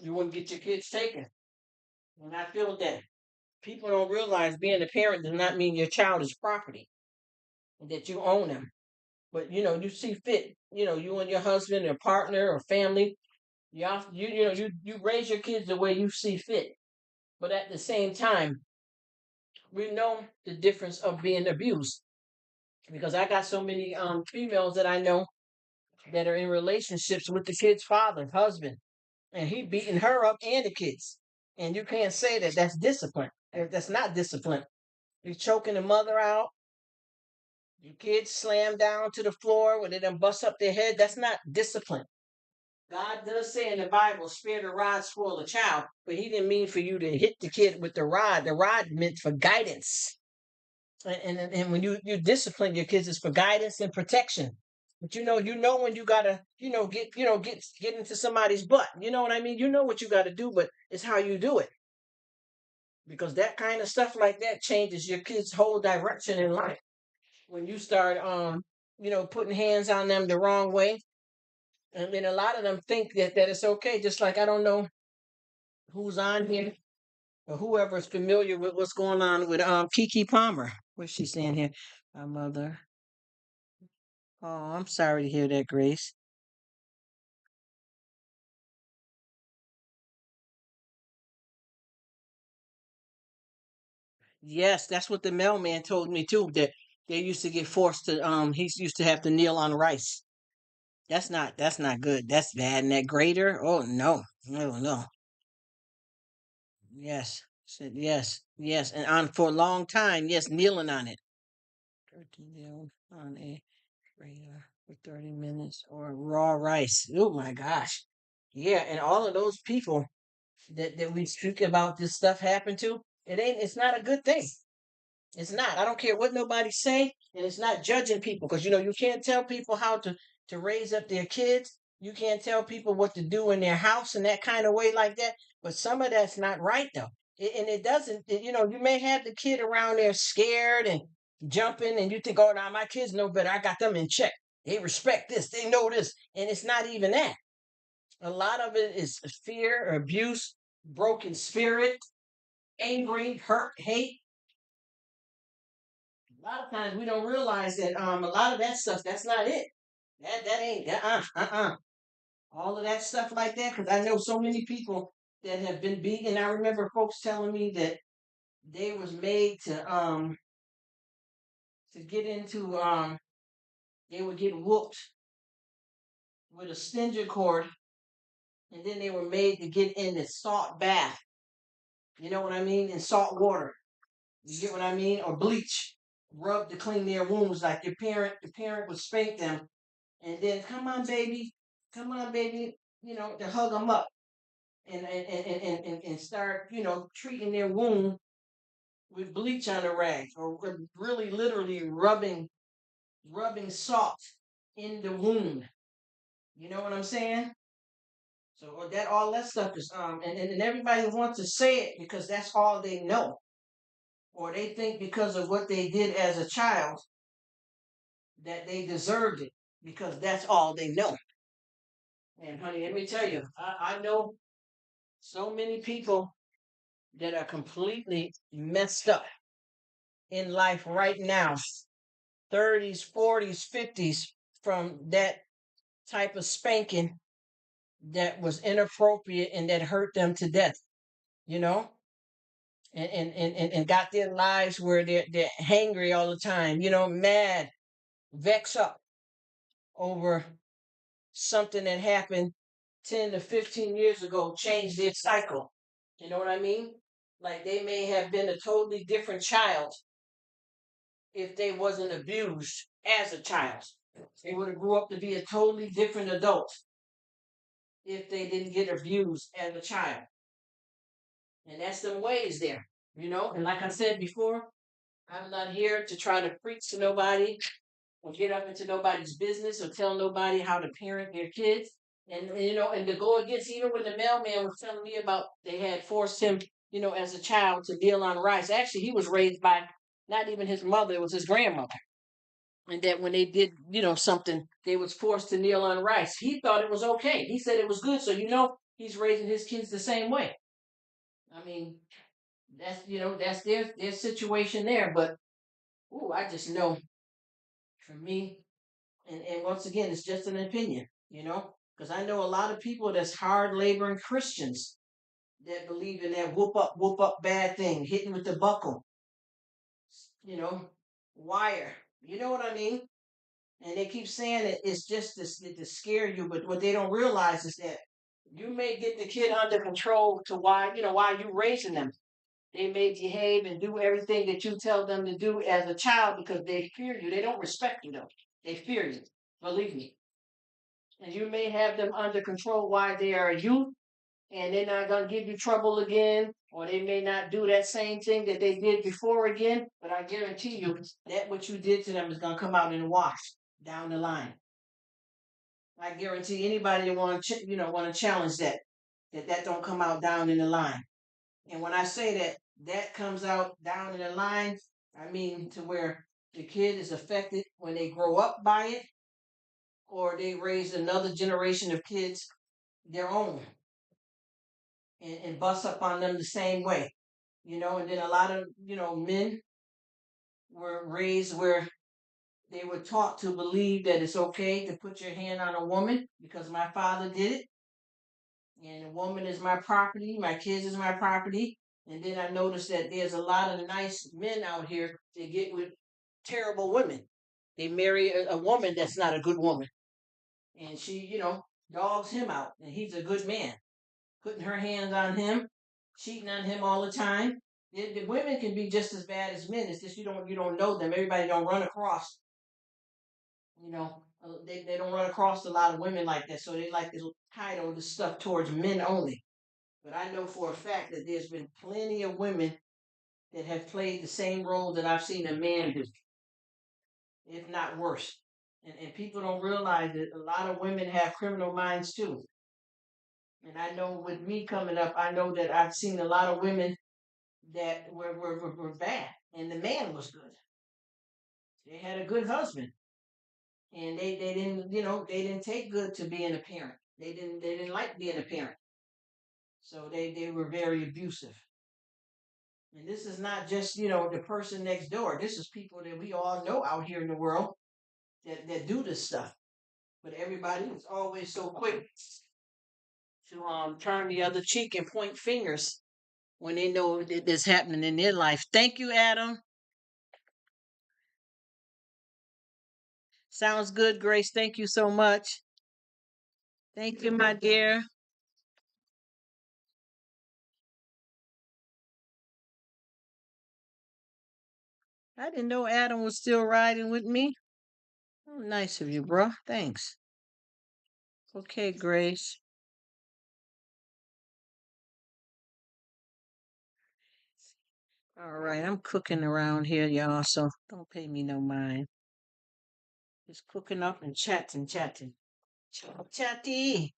You wouldn't get your kids taken. And I feel that people don't realize being a parent does not mean your child is property and that you own them. But you see fit. You and your husband or partner or family. You raise your kids the way you see fit. But at the same time, we know the difference of being abused because I got so many females that I know that are in relationships with the kid's father, husband, and he beating her up and the kids. And you can't say that that's discipline. That's not discipline. He's choking the mother out. Your kids slam down to the floor when they done bust up their head. That's not discipline. God does say in the Bible, spare the rod, spoil the child, but he didn't mean for you to hit the kid with the rod. The rod meant for guidance. And when you discipline your kids, it's for guidance and protection. But you know when you gotta, get into somebody's butt. You know what I mean? You know what you gotta do, but it's how you do it. Because that kind of stuff like that changes your kids' whole direction in life. When you start putting hands on them the wrong way. And then a lot of them think that it's okay. Just like I don't know who's on here or whoever is familiar with what's going on with Kiki Palmer. What's she saying here? My mother. Oh, I'm sorry to hear that, Grace. Yes, that's what the mailman told me too. That they used to get forced to he used to have to kneel on rice. That's not good. That's bad. And that grater, oh no. No, no. Yes. Said yes, yes. And on for a long time, yes, kneeling on it. Kneel on a grater for 30 minutes or raw rice. Oh my gosh. Yeah, and all of those people. that we speak about this stuff happen to, it's not a good thing. It's not. I don't care what nobody say, and it's not judging people because you can't tell people how to raise up their kids. You can't tell people what to do in their house in that kind of way like that. But some of that's not right though, and it doesn't. You may have the kid around there scared and jumping, and you think, oh, now my kids know better. I got them in check. They respect this. They know this, and it's not even that. A lot of it is fear, abuse, broken spirit, angry, hurt, hate. A lot of times we don't realize that a lot of that stuff that's not it. That ain't all of that stuff like that. Because I know so many people that have been vegan. I remember folks telling me that they was made to get into they would get whooped with a stinger cord, and then they were made to get in the salt bath. You know what I mean? In salt water. You get what I mean? Or bleach, rub to clean their wounds. Like the parent would spank them, and then come on, baby, to hug them up and start, treating their wound with bleach on the rags, or really literally rubbing salt in the wound. You know what I'm saying? So or that all that stuff is and everybody wants to say it because that's all they know, or they think because of what they did as a child that they deserved it because that's all they know. And honey, let me tell you, I know so many people that are completely messed up in life right now, 30s, 40s, 50s, from that type of spanking that was inappropriate and that hurt them to death, you know? And got their lives where they're hangry all the time, mad, vex up over something that happened 10 to 15 years ago, changed their cycle. You know what I mean? Like they may have been a totally different child if they wasn't abused as a child. They would have grew up to be a totally different adult if they didn't get abused as a child. And that's some ways there, And like I said before, I'm not here to try to preach to nobody or get up into nobody's business or tell nobody how to parent their kids. And to go against, even when the mailman was telling me about they had forced him, as a child to deal on rice. Actually, he was raised by not even his mother, it was his grandmother. And that when they did, something, they was forced to kneel on rice. He thought it was okay. He said it was good. So he's raising his kids the same way. I mean, that's their situation there. But I just know for me, and once again, it's just an opinion, because I know a lot of people that's hard laboring Christians that believe in that whoop up bad thing, hitting with the buckle, you know, wire. You know what I mean? And they keep saying that it's just to scare you, but what they don't realize is that you may get the kid under control to why you raising them. They may behave and do everything that you tell them to do as a child because they fear you. They don't respect you though. They fear you. Believe me. And you may have them under control while they are a youth, and they're not going to give you trouble again, or they may not do that same thing that they did before again. But I guarantee you that what you did to them is going to come out in the wash down the line. I guarantee anybody that want to challenge that don't come out down in the line. And when I say that comes out down in the line, I mean to where the kid is affected when they grow up by it, or they raise another generation of kids their own and bust up on them the same way. And then a lot of men were raised where they were taught to believe that it's okay to put your hand on a woman because my father did it, and a woman is my property, my kids is my property. And then I noticed that there's a lot of nice men out here that get with terrible women. They marry a woman that's not a good woman, and she, dogs him out, and he's a good man, putting her hands on him, cheating on him all the time. The women can be just as bad as men. It's just you don't know them. Everybody don't run across. They don't run across a lot of women like that. So they like this title, this stuff towards men only. But I know for a fact that there's been plenty of women that have played the same role that I've seen a man do, if not worse. And people don't realize that a lot of women have criminal minds too. And I know with me coming up, I know that I've seen a lot of women that were bad, and the man was good. They had a good husband, and they didn't, they didn't take good to being a parent. They didn't like being a parent, so they were very abusive. And this is not just the person next door. This is people that we all know out here in the world that do this stuff. But everybody is always so quick to turn the other cheek and point fingers when they know that this happening in their life. Thank you, Adam. Sounds good, Grace. Thank you so much. Thank you, my dear. I didn't know Adam was still riding with me. Oh, nice of you, bro. Thanks. Okay, Grace. All right, I'm cooking around here, y'all, so don't pay me no mind. Just cooking up and chatting, chatting. Chatty.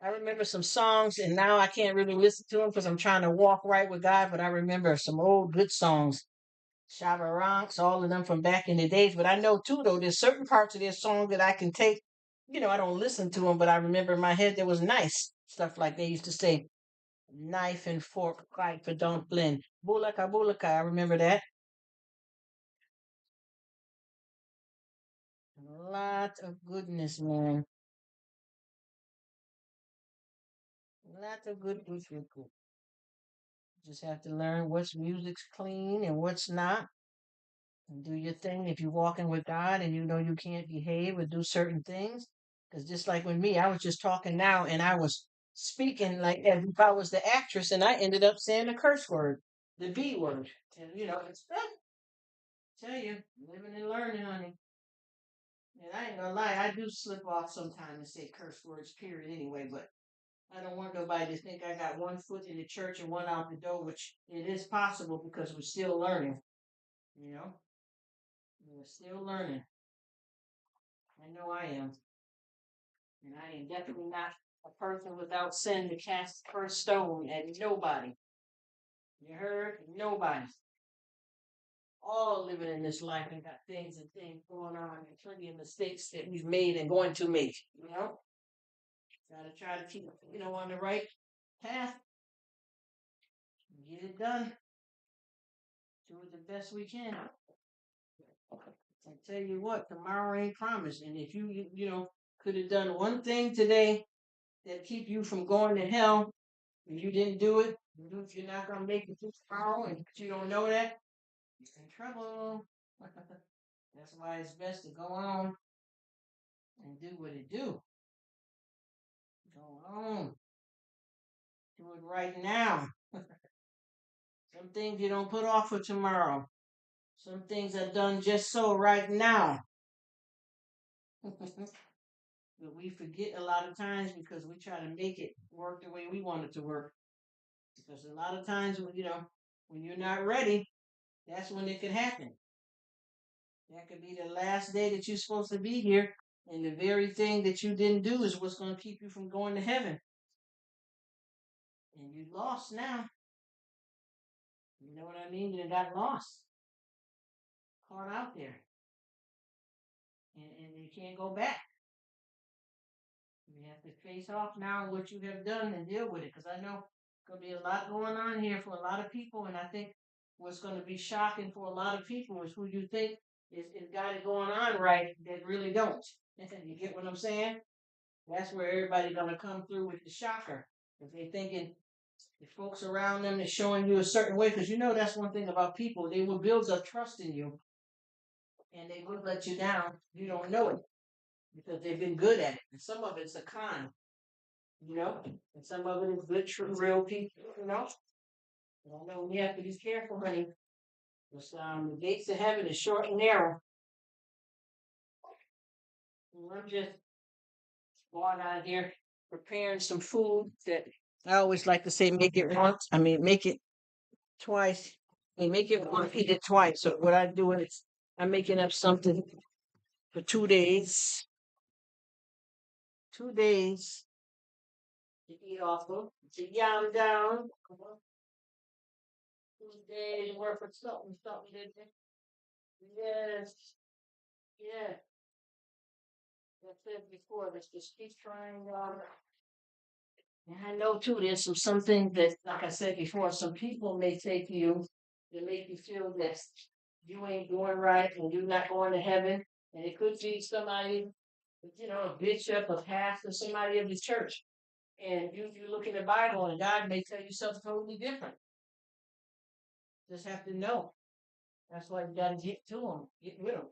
I remember some songs, and now I can't really listen to them because I'm trying to walk right with God, but I remember some old good songs. Shabba Ranks, all of them from back in the days. But I know too, though, there's certain parts of their song that I can take. I don't listen to them, but I remember in my head there was nice stuff like they used to say, knife and fork, fight for dumpling. Bulaka, bulaka. I remember that. A lot of goodness, man. A lot of good, good, good, good. Just have to learn what's music's clean and what's not. And do your thing if you're walking with God and you know you can't behave or do certain things. Because just like with me, I was just talking now and I was speaking like as if I was the actress and I ended up saying the curse word, the B word. And it's tell you, living and learning, honey. And I ain't gonna lie, I do slip off sometimes and say curse words, period, anyway, but I don't want nobody to think I got one foot in the church and one out the door, which it is possible because we're still learning, you know? We're still learning. I know I am. And I am definitely not a person without sin to cast the first stone at nobody. You heard? Nobody. All living in this life and got things and things going on and plenty of mistakes that we've made and going to make. Gotta try to keep, on the right path and get it done. Do it the best we can. I tell you what, tomorrow ain't promised. And if you could have done one thing today that keep you from going to hell, and you didn't do it, if you're not gonna make it to tomorrow, and you don't know that, you're in trouble. That's why it's best to go on and do what it do. Go on, do it right now. Some things you don't put off for tomorrow. Some things are done just so right now. But we forget a lot of times because we try to make it work the way we want it to work. Because a lot of times, when you're not ready, that's when it could happen. That could be the last day that you're supposed to be here, and the very thing that you didn't do is what's going to keep you from going to heaven. And you lost now. You know what I mean? You got lost, caught out there, and you can't go back. You have to face off now what you have done and deal with it. Because I know there's going to be a lot going on here for a lot of people, and I think what's going to be shocking for a lot of people is who you think is got it going on right that really don't. You get what I'm saying? That's where everybody's gonna come through with the shocker. If they're thinking the folks around them is showing you a certain way, because that's one thing about people. They will build up trust in you and they will let you down. You don't know it because they've been good at it. And some of it's a con. And some of it is good, true, real people. And I know we have to be careful, honey. Because the gates of heaven is short and narrow. And I'm just going out here preparing some food that I always like to say make it once. I mean, make it twice. I mean, make it once, eat it twice. So what I do is I'm making up something for 2 days. 2 days to eat off of. To yam down. 2 days worth of something, something. Yes, yeah. I said before, let's just keep trying. And I know too, there's some things that, like I said before, some people may say to you that make you feel that you ain't doing right and you're not going to heaven. And it could be somebody, a bishop, a pastor, somebody of the church. And you look in the Bible and God may tell you something totally different. Just have to know. That's why you got to get to them, get with them.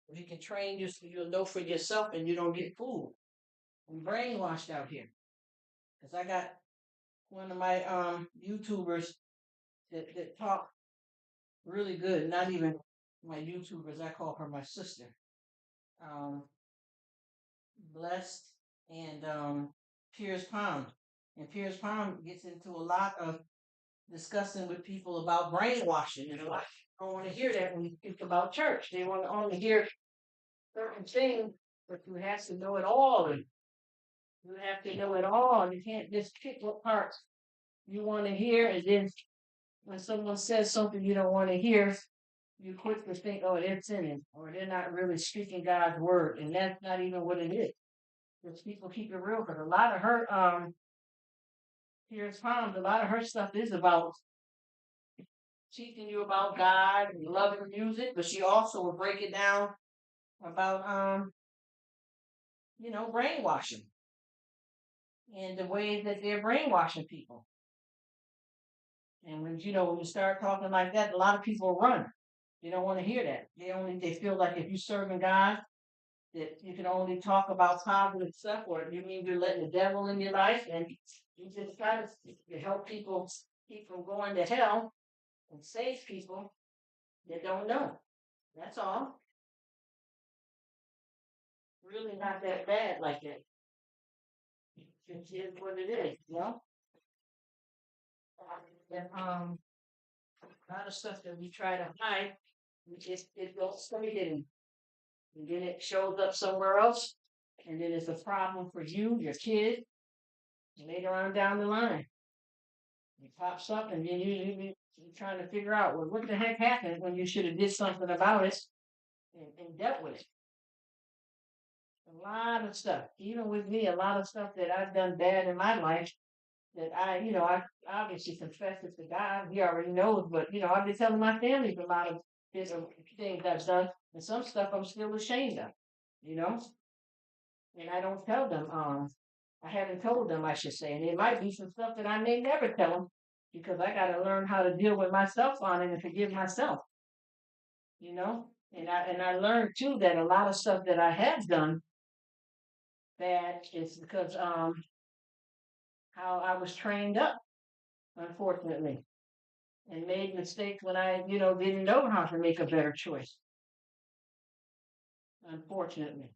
If you can train you, so you'll know for yourself and you don't get fooled and brainwashed out here. Because I got one of my YouTubers that talk really good. Not even my YouTubers, I call her my sister. Um, Blessed and Piers Pound. And Piers Pound gets into a lot of discussing with people about brainwashing. And a lot don't want to hear that when you think about church. They want to only hear certain things, but you have to know it all. And you have to know it all. You can't just pick what parts you want to hear, and then when someone says something you don't want to hear, you quickly think, oh, they're sinning, or they're not really speaking God's word, and that's not even what it is. Because people keep it real, because a lot of her here's Pound, a lot of her stuff is about teaching you about God and loving music, but she also will break it down about brainwashing and the ways that they're brainwashing people. And when you start talking like that, a lot of people run. They don't want to hear that. They feel like if you're serving God, that you can only talk about positive stuff, or you mean you're letting the devil in your life, and you just try to help people keep from going to hell and save people that don't know. That's all. Really not that bad like that. It is what it is. And a lot of stuff that we try to hide, it don't stay hidden. And then it shows up somewhere else, and then it's a problem for you, your kid, later on down the line. It pops up, and then you're trying to figure out, well, what the heck happened when you should have did something about it and dealt with it. A lot of stuff, even with me, a lot of stuff that I've done bad in my life that I obviously confessed it to God. He already knows, but I've been telling my family a lot of different things I've done, and some stuff I'm still ashamed of. You know, and I don't tell them. I haven't told them, I should say, and it might be some stuff that I may never tell them because I got to learn how to deal with myself on it and forgive myself. You know, and I learned too that a lot of stuff that I have done bad is because how I was trained up, unfortunately, and made mistakes when I didn't know how to make a better choice. Unfortunately.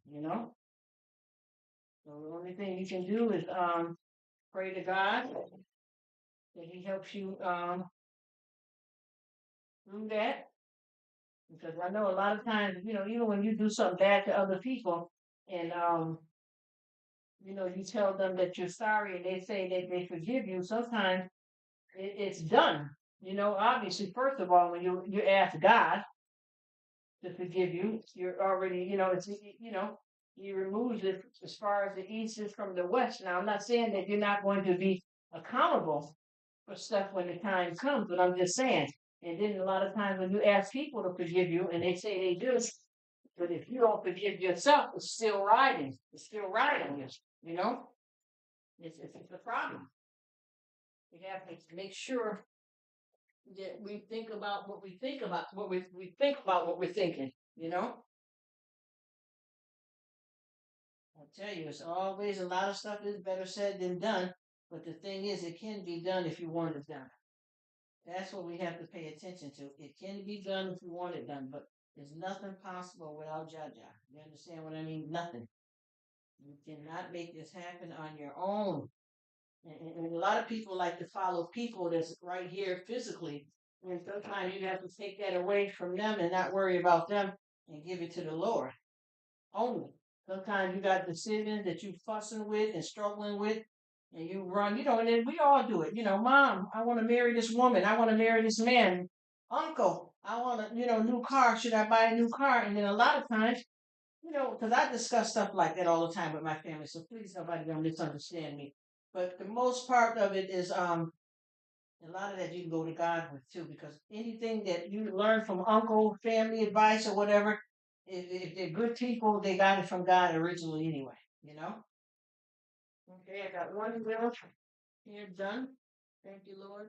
So the only thing you can do is pray to God that He helps you through that. Because I know a lot of times, even when you do something bad to other people, and you tell them that you're sorry, and they say that they forgive you. Sometimes it's done. Obviously, first of all, when you ask God to forgive you, you're already, He removes it as far as the east is from the west. Now, I'm not saying that you're not going to be accountable for stuff when the time comes, but I'm just saying. And then a lot of times when you ask people to forgive you and they say they do, but if you don't forgive yourself, it's still riding. It's still riding you. You know, it's a problem. We have to make sure that we think about what we think about, we think about what we're thinking. You know, I tell you, it's always a lot of stuff is better said than done. But the thing is, it can be done if you want it done. That's what we have to pay attention to. It can be done if you want it done, but there's nothing possible without Jaja. You understand what I mean? Nothing. You cannot make this happen on your own. And a lot of people like to follow people that's right here physically. And sometimes you have to take that away from them and not worry about them and give it to the Lord only. Sometimes you got decisions that you fussing with and struggling with, and you run, and then we all do it. Mom, I want to marry this woman. I want to marry this man. Uncle, I want a, new car. Should I buy a new car? And then a lot of times, because I discuss stuff like that all the time with my family. So please, nobody don't misunderstand me. But the most part of it is, a lot of that you can go to God with too, because anything that you learn from uncle, family advice, or whatever, if they're good people, they got it from God originally anyway. You know. Okay, I got one wheel here done. Thank you, Lord.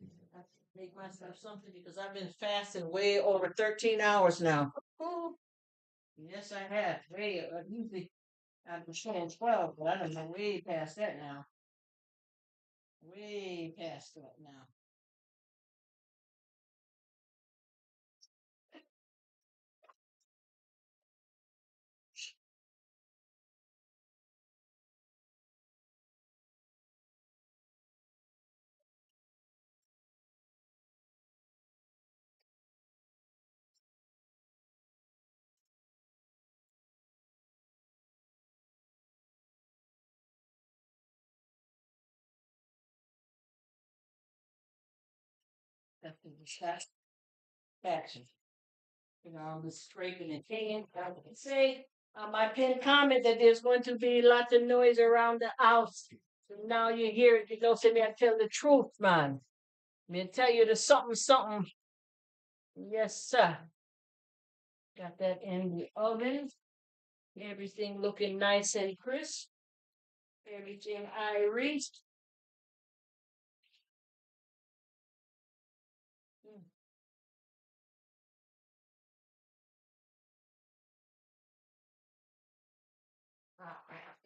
I have to make myself something because I've been fasting way over 13 hours now. Ooh, yes, I have. Way usually I've been saying 12, but I don't know way past that now. Way past that now. That's the satisfaction. The scraping and pinging. I can say my pinned comment that there's going to be lots of noise around the house. So now you hear it. You don't say me I tell the truth, man. Me tell you the something something. Yes, sir. Got that in the oven. Everything looking nice and crisp. Everything Irish. Mm.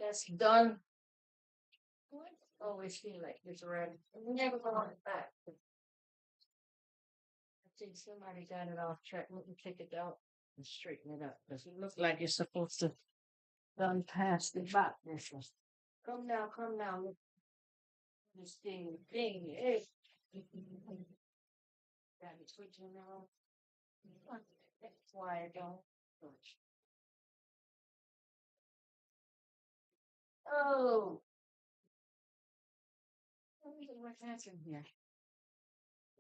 That's done. What? Always feel like it's red. I'm never going back. I think somebody got it off track. Let me take it out and straighten it up. Because it looks like it's supposed to done past the back. This one. Come now. Look at this thing. Hey. Got it switching now. That's why I don't touch. Oh, what's happening here?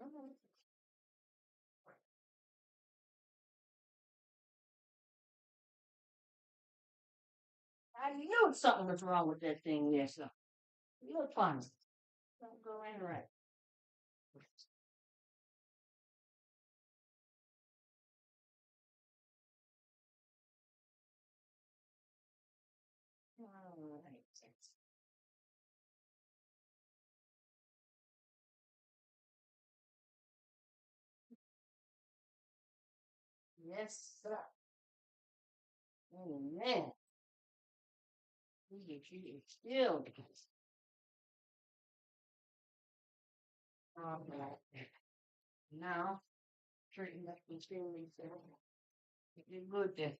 Mhm. I knew something was wrong with that thing there, so you're fine. Don't go in right. All right. Yes, sir. Amen. He is still. All right. Now, straighten up these things. You're good there.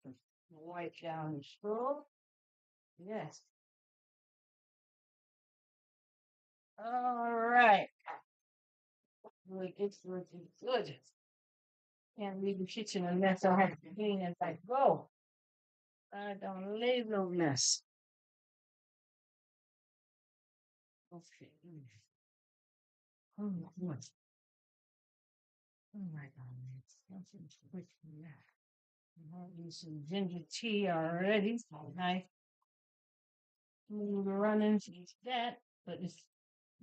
Wipe down the straw. Yes. All right. Good. It's looking good. Can't leave the kitchen a mess. I have to clean as I go. I don't leave no mess. Okay. Oh, my. Oh my God. Something's quick from that. I'm having some ginger tea already. Nice. Running to that, but it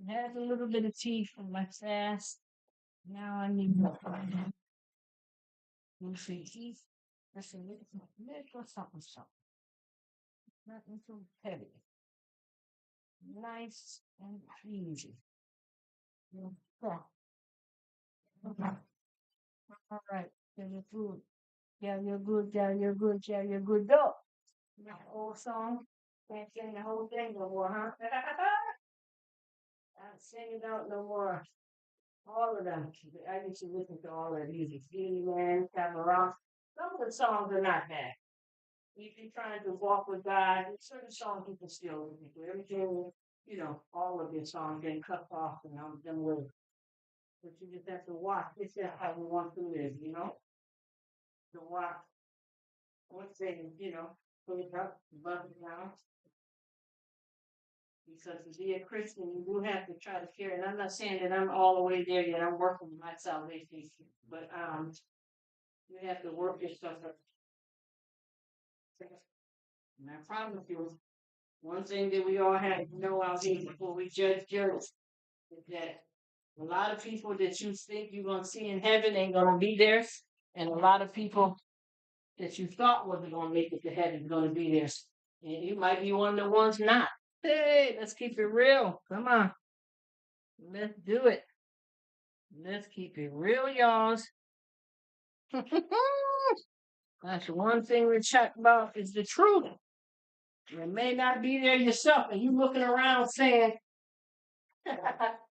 has a little bit of tea from my fast. Now I need more. You see, tea. That's a little something, something. Nothing too heavy. Nice and easy. Yeah. Okay. All right. Yeah, you're good. Yeah, you're good. Yeah, you're good. Yeah, you're good. Go. That old song. Can't sing the whole thing no more, huh? Can't sing it out no more. All of them. I used to listen to all that music. Beanie Man, Cabaret. Some of the songs are not bad. If you're trying to walk with God, certain songs you can still listen to. Everything, all of your songs getting cut off and I'm done with it. But you just have to watch. This is how we want to live. To watch one thing, put it up, above it down. Because to be a Christian, you do have to try to carry. And I'm not saying that I'm all the way there yet. I'm working on my salvation, but you have to work yourself up. And I promise you, one thing that we all have to know out here before we judge is that a lot of people that you think you're gonna see in heaven ain't gonna be there, and a lot of people that you thought wasn't gonna make it to heaven is gonna be there, and you might be one of the ones not. Hey, let's keep it real. Come on, let's do it. Let's keep it real, y'all. That's one thing we chat about is the truth. You may not be there yourself, and you looking around saying,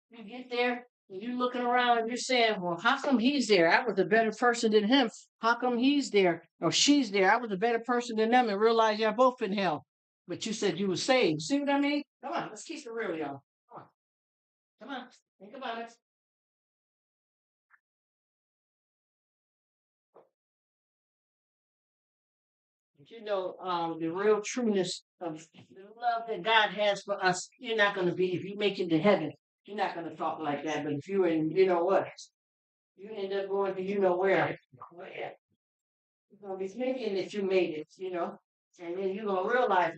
you get there and you looking around and you're saying, well, how come he's there? I was a better person than him. How come he's there or she's there? I was a better person than them and realize y'all both in hell. But you said you were saved. See what I mean? Come on, let's keep it real, y'all. Come on. Come on. Think about it. But the real trueness of the love that God has for us, you're not going to be, if you make it to heaven, you're not going to talk like that. But if you're in, you know what? You end up going to you know where. You're gonna be thinking that you made it. And then you're gonna realize,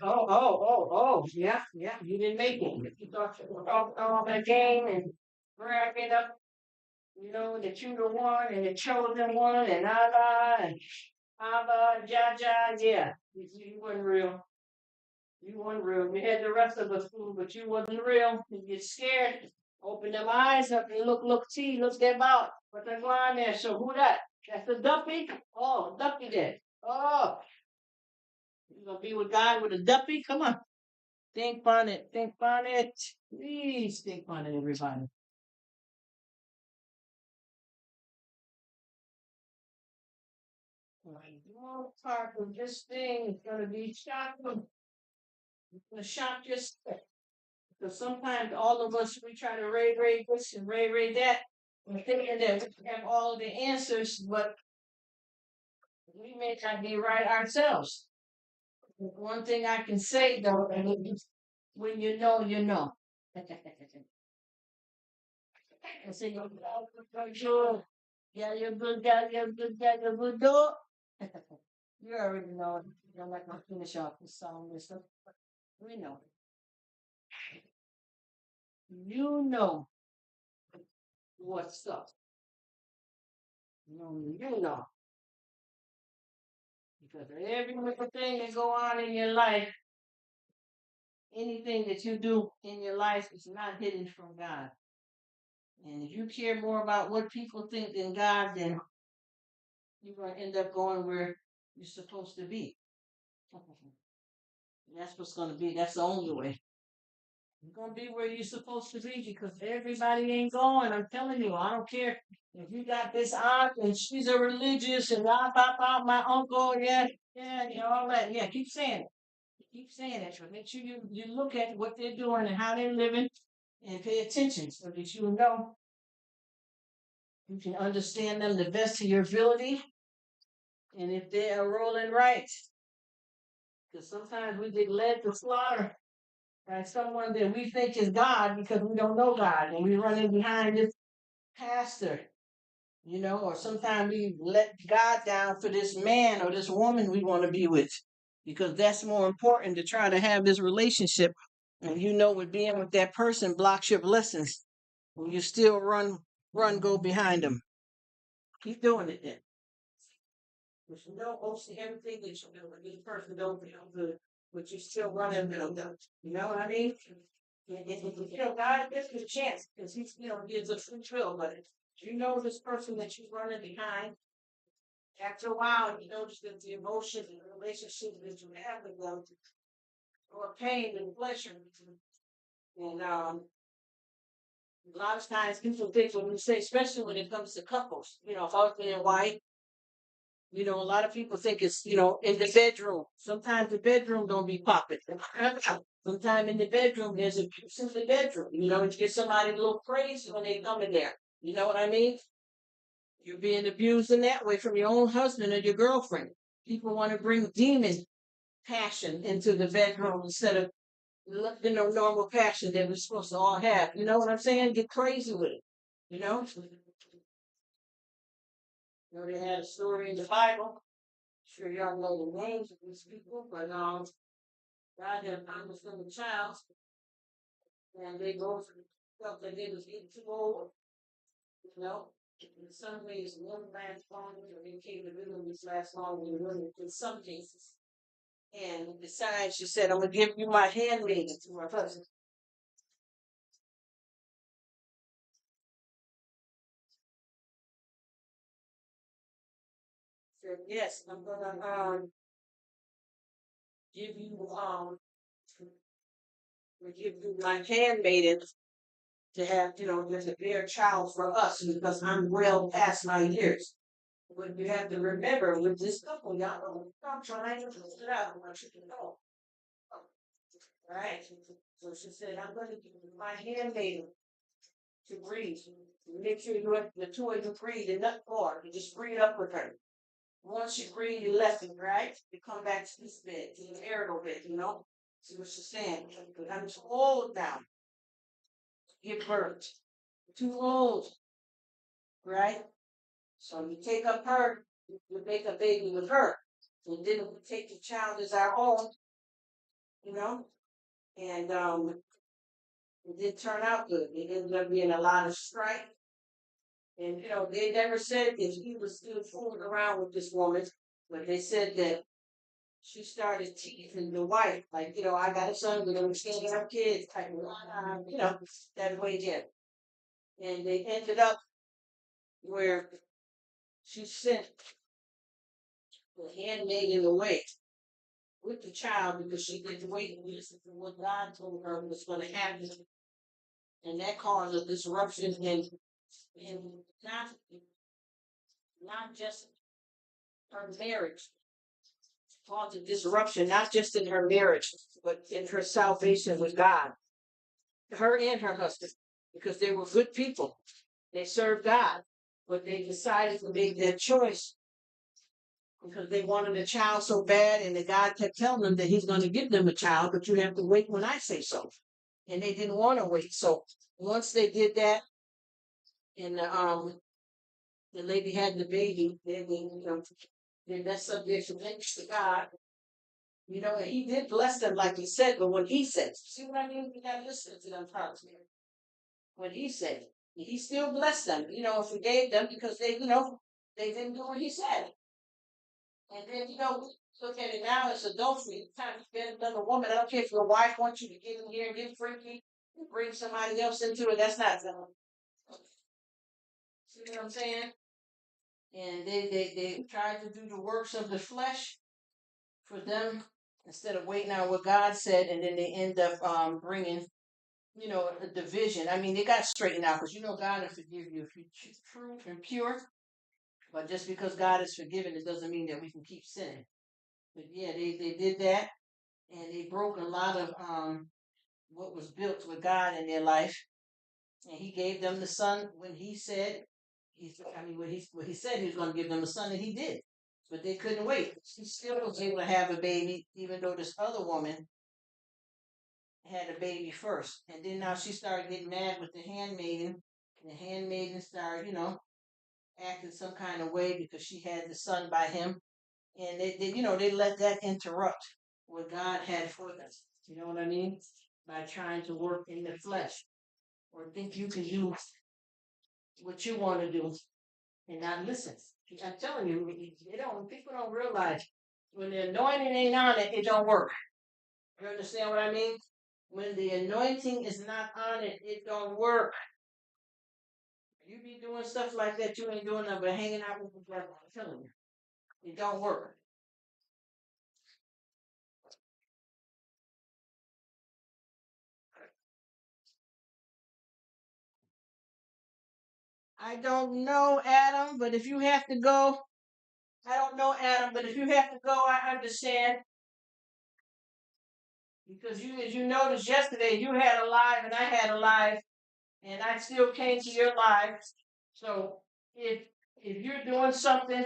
yeah, yeah, you didn't make it. You thought you were off that game and bragging up, that you the one and the chosen one and Abba, Jaja, yeah. You weren't real. You weren't real. You had the rest of us fool, but you wasn't real. You get scared. Open them eyes up and look them out. What they going there? So who that? That's the duppy? Oh, duppy there. Oh, you gonna be with God with a duppy? Come on. Think on it. Think on it. Please think on it, everybody. One part of this thing is gonna be shocking. It's gonna shock your spirit. Because sometimes all of us we try to ray this and ray that. We're thinking that we have all of the answers, but we may not be right ourselves. One thing I can say though, when you know, you know. And say, you yeah, you're good, you're good, dog. You already know. I'm not gonna finish off this song, listen. We know. You know what's up. You know. Because every little thing that go on in your life, anything that you do in your life is not hidden from God. And if you care more about what people think than God, then you're going to end up going where you're supposed to be. That's what's going to be. That's the only way. You're going to be where you're supposed to be because everybody ain't going. I'm telling you, I don't care if you got this aunt and she's a religious and my uncle, yeah, yeah, all that. Yeah, keep saying it. Keep saying it. But make sure you look at what they're doing and how they're living and pay attention so that you can understand them the best of your ability and if they are rolling right. Because sometimes we get led to slaughter by someone that we think is God because we don't know God and we running behind this pastor, or sometimes we let God down for this man or this woman we want to be with because that's more important to try to have this relationship. And with being with that person blocks your blessings. When you still go behind them. Keep doing it then. But you know, mostly everything that you do, when this person don't feel good, but you still running them. You know what I mean? God gives you a chance because He still gives us free will. But this person that you're running behind, after a while, you notice that the emotions and the relationship that you have with them are pain and pleasure. And a lot of times people think when we say, especially when it comes to couples, husband and wife, A lot of people think it's, in the bedroom. Sometimes the bedroom don't be popping. Sometimes in the bedroom, there's abuse in the bedroom. You get somebody a little crazy when they come in there. You know what I mean? You're being abused in that way from your own husband or your girlfriend. People want to bring demon passion into the bedroom instead of normal passion that we're supposed to all have. You know what I'm saying? Get crazy with it. You know? They had a story in the Bible. Sure y'all know the names of these people, but God had promised them a child, and they both felt that they was getting too old, you know. In some ways, one last longer, or they came to really this last longer than women in some cases. And besides, she said, I'm gonna give you my handmaiden to her husband. Said, yes, I'm gonna give you give you my handmaiden to have, there's a bear child for us because I'm well past my years. But you have to remember with this couple, y'all know, I'm trying to put it out. I want you to know. Right? So she said, I'm going to give you my handmaiden to breathe. Make sure the two of you breathe and not more. You just breathe up with her. Once you breathe, you left it, right? You come back to this bed, to the marital bed, See what she's saying? I'm too old now to give birth. Too old, right? So you take up her, you make a baby with her. And then we take the child as our own, you know, and it didn't turn out good. It ended up being a lot of strife. And they never said if he was still fooling around with this woman, but they said that she started teasing the wife, like, I got a son, we're gonna stand have kids, type of, that way again. And they ended up where she sent the handmaiden away with the child because she didn't wait and listen to what God told her was going to happen. And that caused a disruption in not just her marriage, caused a disruption not just in her marriage, but in her salvation with God, her and her husband, because they were good people. They served God, but they decided to make their choice because they wanted a child so bad, and the God kept telling them that He's going to give them a child, but you have to wait when I say so. And they didn't want to wait. So once they did that, and the lady had the baby, then that's subject to God. And He did bless them, like He said, but when He said, see what I mean? We got to listen to them parts here. When He said, He still blessed them. Forgave them because they didn't do what He said. And then, look at it now, it's adultery. It's time to get another woman. I don't care if your wife wants you to get in here and get freaky, bring somebody else into it. That's not them. See what I'm saying? And they tried to do the works of the flesh for them instead of waiting on what God said, and then they end up bringing, a division. I mean, they got straightened out because God will forgive you if you're true and pure. But just because God is forgiven, it doesn't mean that we can keep sinning. But yeah, they did that, and they broke a lot of what was built with God in their life. And He gave them the son when He said, when he said He was going to give them a son, and He did. But they couldn't wait. She still was able to have a baby, even though this other woman had a baby first. And then now she started getting mad with the handmaiden. And the handmaiden started, acting some kind of way because she had the son by him. And they let that interrupt what God had for them. You know what I mean? By trying to work in the flesh or think you can do what you want to do and not listen. I'm telling you, people don't realize when the anointing ain't on it, it don't work. You understand what I mean? When the anointing is not on it, it don't work. You be doing stuff like that, you ain't doing nothing but hanging out with the devil. I'm telling you, it don't work. I don't know, Adam, but if you have to go, I don't know, Adam, but if you have to go, I understand. Because as you noticed yesterday, you had a live and I had a live, and I still came to your live. So if if you're doing something,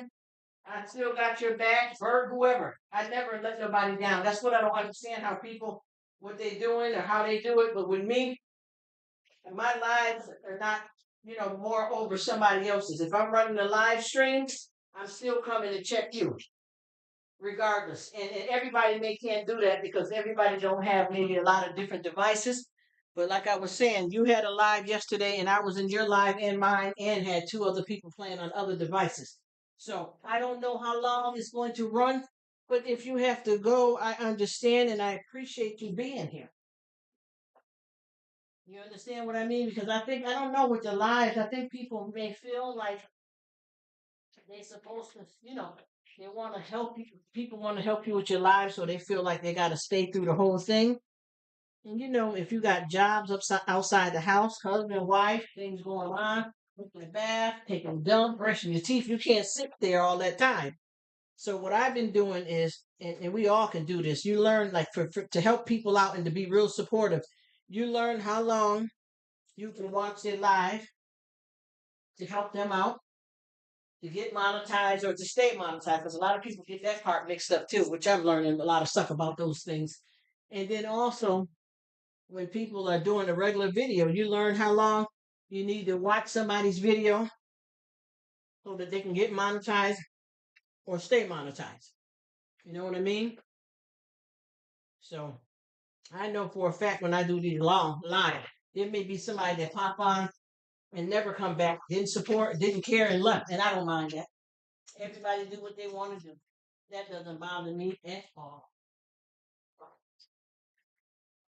I still got your back, or whoever. I never let nobody down. That's what I don't understand, how people, what they doing or how they do it. But with me, my lives are not, more over somebody else's. If I'm running a live stream, I'm still coming to check you regardless. And everybody may can't do that because everybody don't have maybe a lot of different devices. But like I was saying, you had a live yesterday, and I was in your live and mine, and had two other people playing on other devices. So I don't know how long it's going to run, but if you have to go, I understand, and I appreciate you being here. You understand what I mean? Because I don't know with the lives. I think people may feel like they're supposed to, they want to help you. People want to help you with your life, so they feel like they got to stay through the whole thing. And if you got jobs outside the house, husband, wife, things going on, taking a bath, taking a dump, brushing your teeth, you can't sit there all that time. So what I've been doing is, and we all can do this. You learn, like, to help people out and to be real supportive. You learn how long you can watch their live to help them out, to get monetized or to stay monetized, because a lot of people get that part mixed up too, which I'm learning a lot of stuff about those things. And then also, when people are doing a regular video, you learn how long you need to watch somebody's video so that they can get monetized or stay monetized. You know what I mean? So I know for a fact when I do these long live, there may be somebody that pop on and never come back, didn't support, didn't care, and left. And I don't mind that. Everybody do what they want to do. That doesn't bother me at all.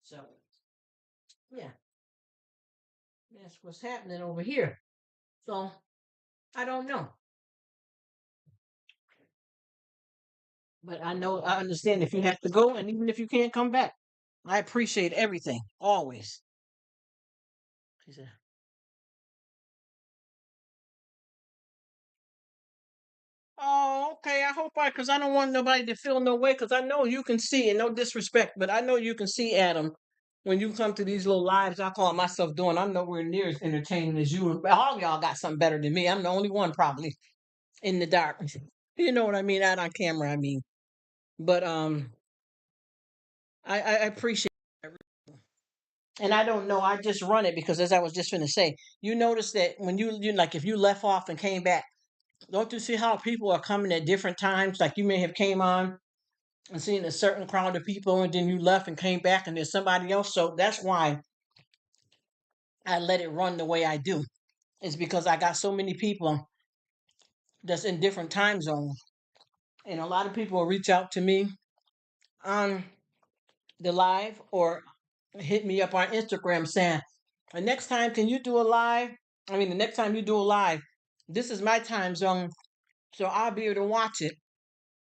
So yeah, that's what's happening over here. So I don't know, but I understand if you have to go, and even if you can't come back, I appreciate everything always. She said, "Oh, okay. I hope because I don't want nobody to feel no way, because I know you can see, and no disrespect, but I know you can see, Adam, when you come to these little lives I call myself doing. I'm nowhere near as entertaining as you. All y'all got something better than me. I'm the only one probably in the dark. You know what I mean? Out on camera, I mean. But I appreciate it. And I don't know. I just run it because, as I was just going to say, you notice that when you like, if you left off and came back, don't you see how people are coming at different times? Like, you may have came on and seen a certain crowd of people, and then you left and came back, and there's somebody else. So that's why I let it run the way I do. It's because I got so many people that's in different time zones, and a lot of people will reach out to me on the live or hit me up on Instagram saying, the next time, can you do a live? I mean, the next time you do a live, this is my time zone, so I'll be able to watch it.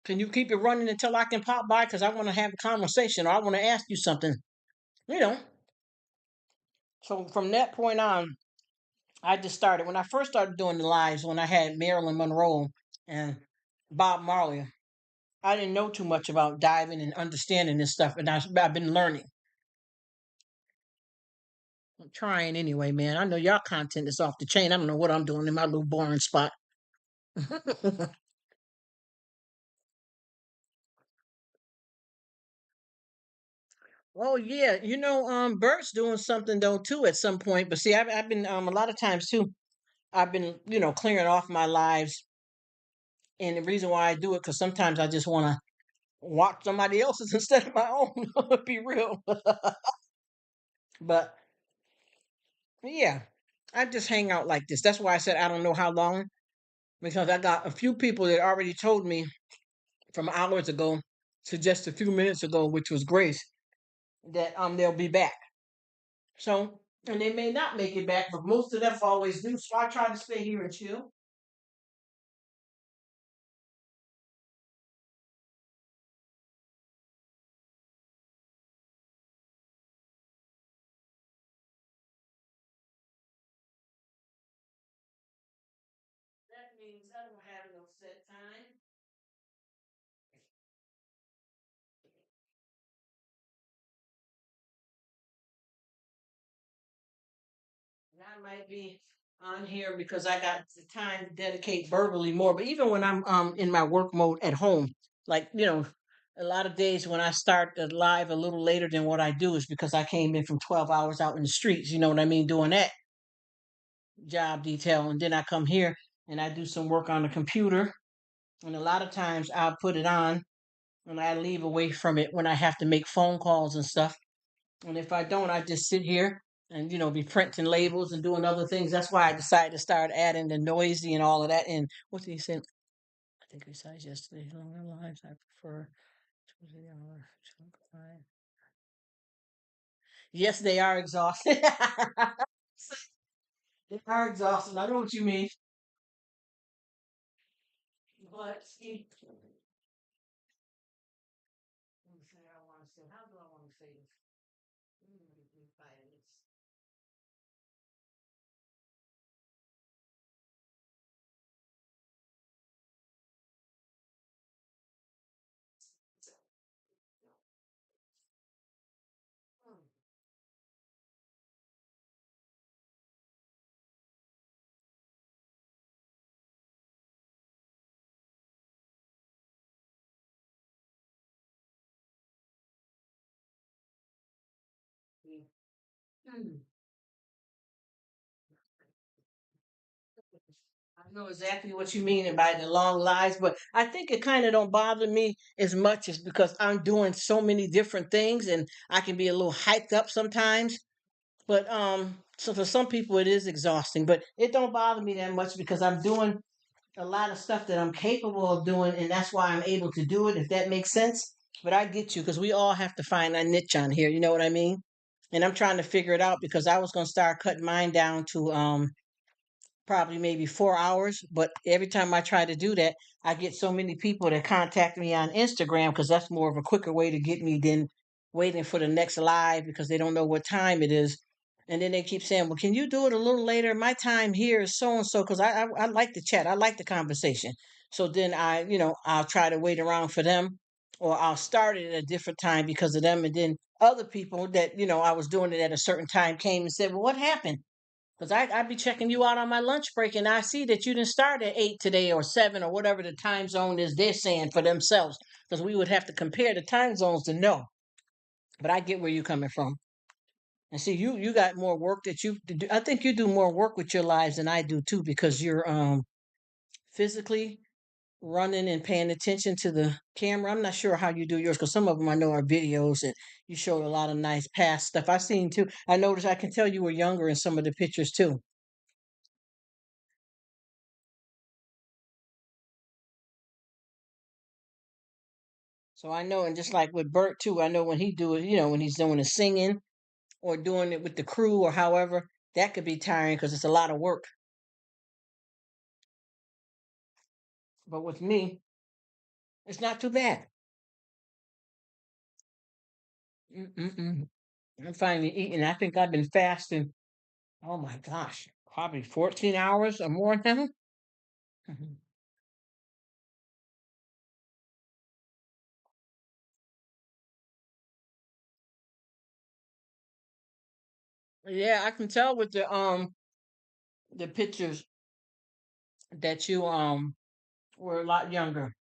Can you keep it running until I can pop by? Because I want to have a conversation, or I want to ask you something. You know. So from that point on, I just started. When I first started doing the lives, when I had Marilyn Monroe and Bob Marley, I didn't know too much about diving and understanding this stuff, and I've been learning. I'm trying anyway, man. I know y'all content is off the chain. I don't know what I'm doing in my little boring spot. Oh yeah, Bert's doing something though too at some point. But see, I've been a lot of times too. I've been clearing off my lives, and the reason why I do it because sometimes I just want to watch somebody else's instead of my own. Be real, but yeah, I just hang out like this. That's why I said I don't know how long, because I got a few people that already told me from hours ago to just a few minutes ago, which was Grace, that they'll be back. So, and they may not make it back, but most of them always do. So I try to stay here and chill. That means I don't have no set time. I might be on here because I got the time to dedicate verbally more. But even when I'm in my work mode at home, like a lot of days when I start the live a little later than what I do is because I came in from 12 hours out in the streets. You know what I mean? Doing that job detail, and then I come here and I do some work on the computer. And a lot of times I'll put it on and I leave away from it when I have to make phone calls and stuff. And if I don't, I just sit here and be printing labels and doing other things. That's why I decided to start adding the noisy and all of that. And what did he say? I think besides yesterday, longer lives, I prefer 20 hour chunk time. Yes, they are exhausted. They are exhausted. I know what you mean. But see, let me say I want to say. How do I want to say this? Find this. Hmm. Hmm. I know exactly what you mean by the long lives, but I think it kind of don't bother me as much as because I'm doing so many different things and I can be a little hyped up sometimes. But so for some people it is exhausting, but it don't bother me that much because I'm doing a lot of stuff that I'm capable of doing, and that's why I'm able to do it. If that makes sense. But I get you because we all have to find a niche on here. You know what I mean? And I'm trying to figure it out because I was gonna start cutting mine down to probably maybe 4 hours. But every time I try to do that, I get so many people that contact me on Instagram because that's more of a quicker way to get me than waiting for the next live because they don't know what time it is. And then they keep saying, "Well, can you do it a little later? My time here is so and so." Because I like the chat, I like the conversation. So then I'll try to wait around for them, or I'll start it at a different time because of them. And then other people that I was doing it at a certain time came and said, "Well, what happened?" Because I'd be checking you out on my lunch break and I see that you didn't start at 8 today or 7 or whatever the time zone is they're saying for themselves. Because we would have to compare the time zones to know. But I get where you're coming from. And see, you got more work that you do. I think you do more work with your lives than I do too because you're physically running and paying attention to the camera. I'm not sure how you do yours because some of them I know are videos and you showed a lot of nice past stuff. I've seen too. I noticed I can tell you were younger in some of the pictures too. So I know, and just like with Bert too, I know when he do it, when he's doing the singing or doing it with the crew or however, that could be tiring because it's a lot of work. But with me, it's not too bad. Mm-mm-mm. I'm finally eating. I think I've been fasting. Oh my gosh, probably 14 hours or more now. Mhm. Yeah, I can tell with the pictures that you were a lot younger.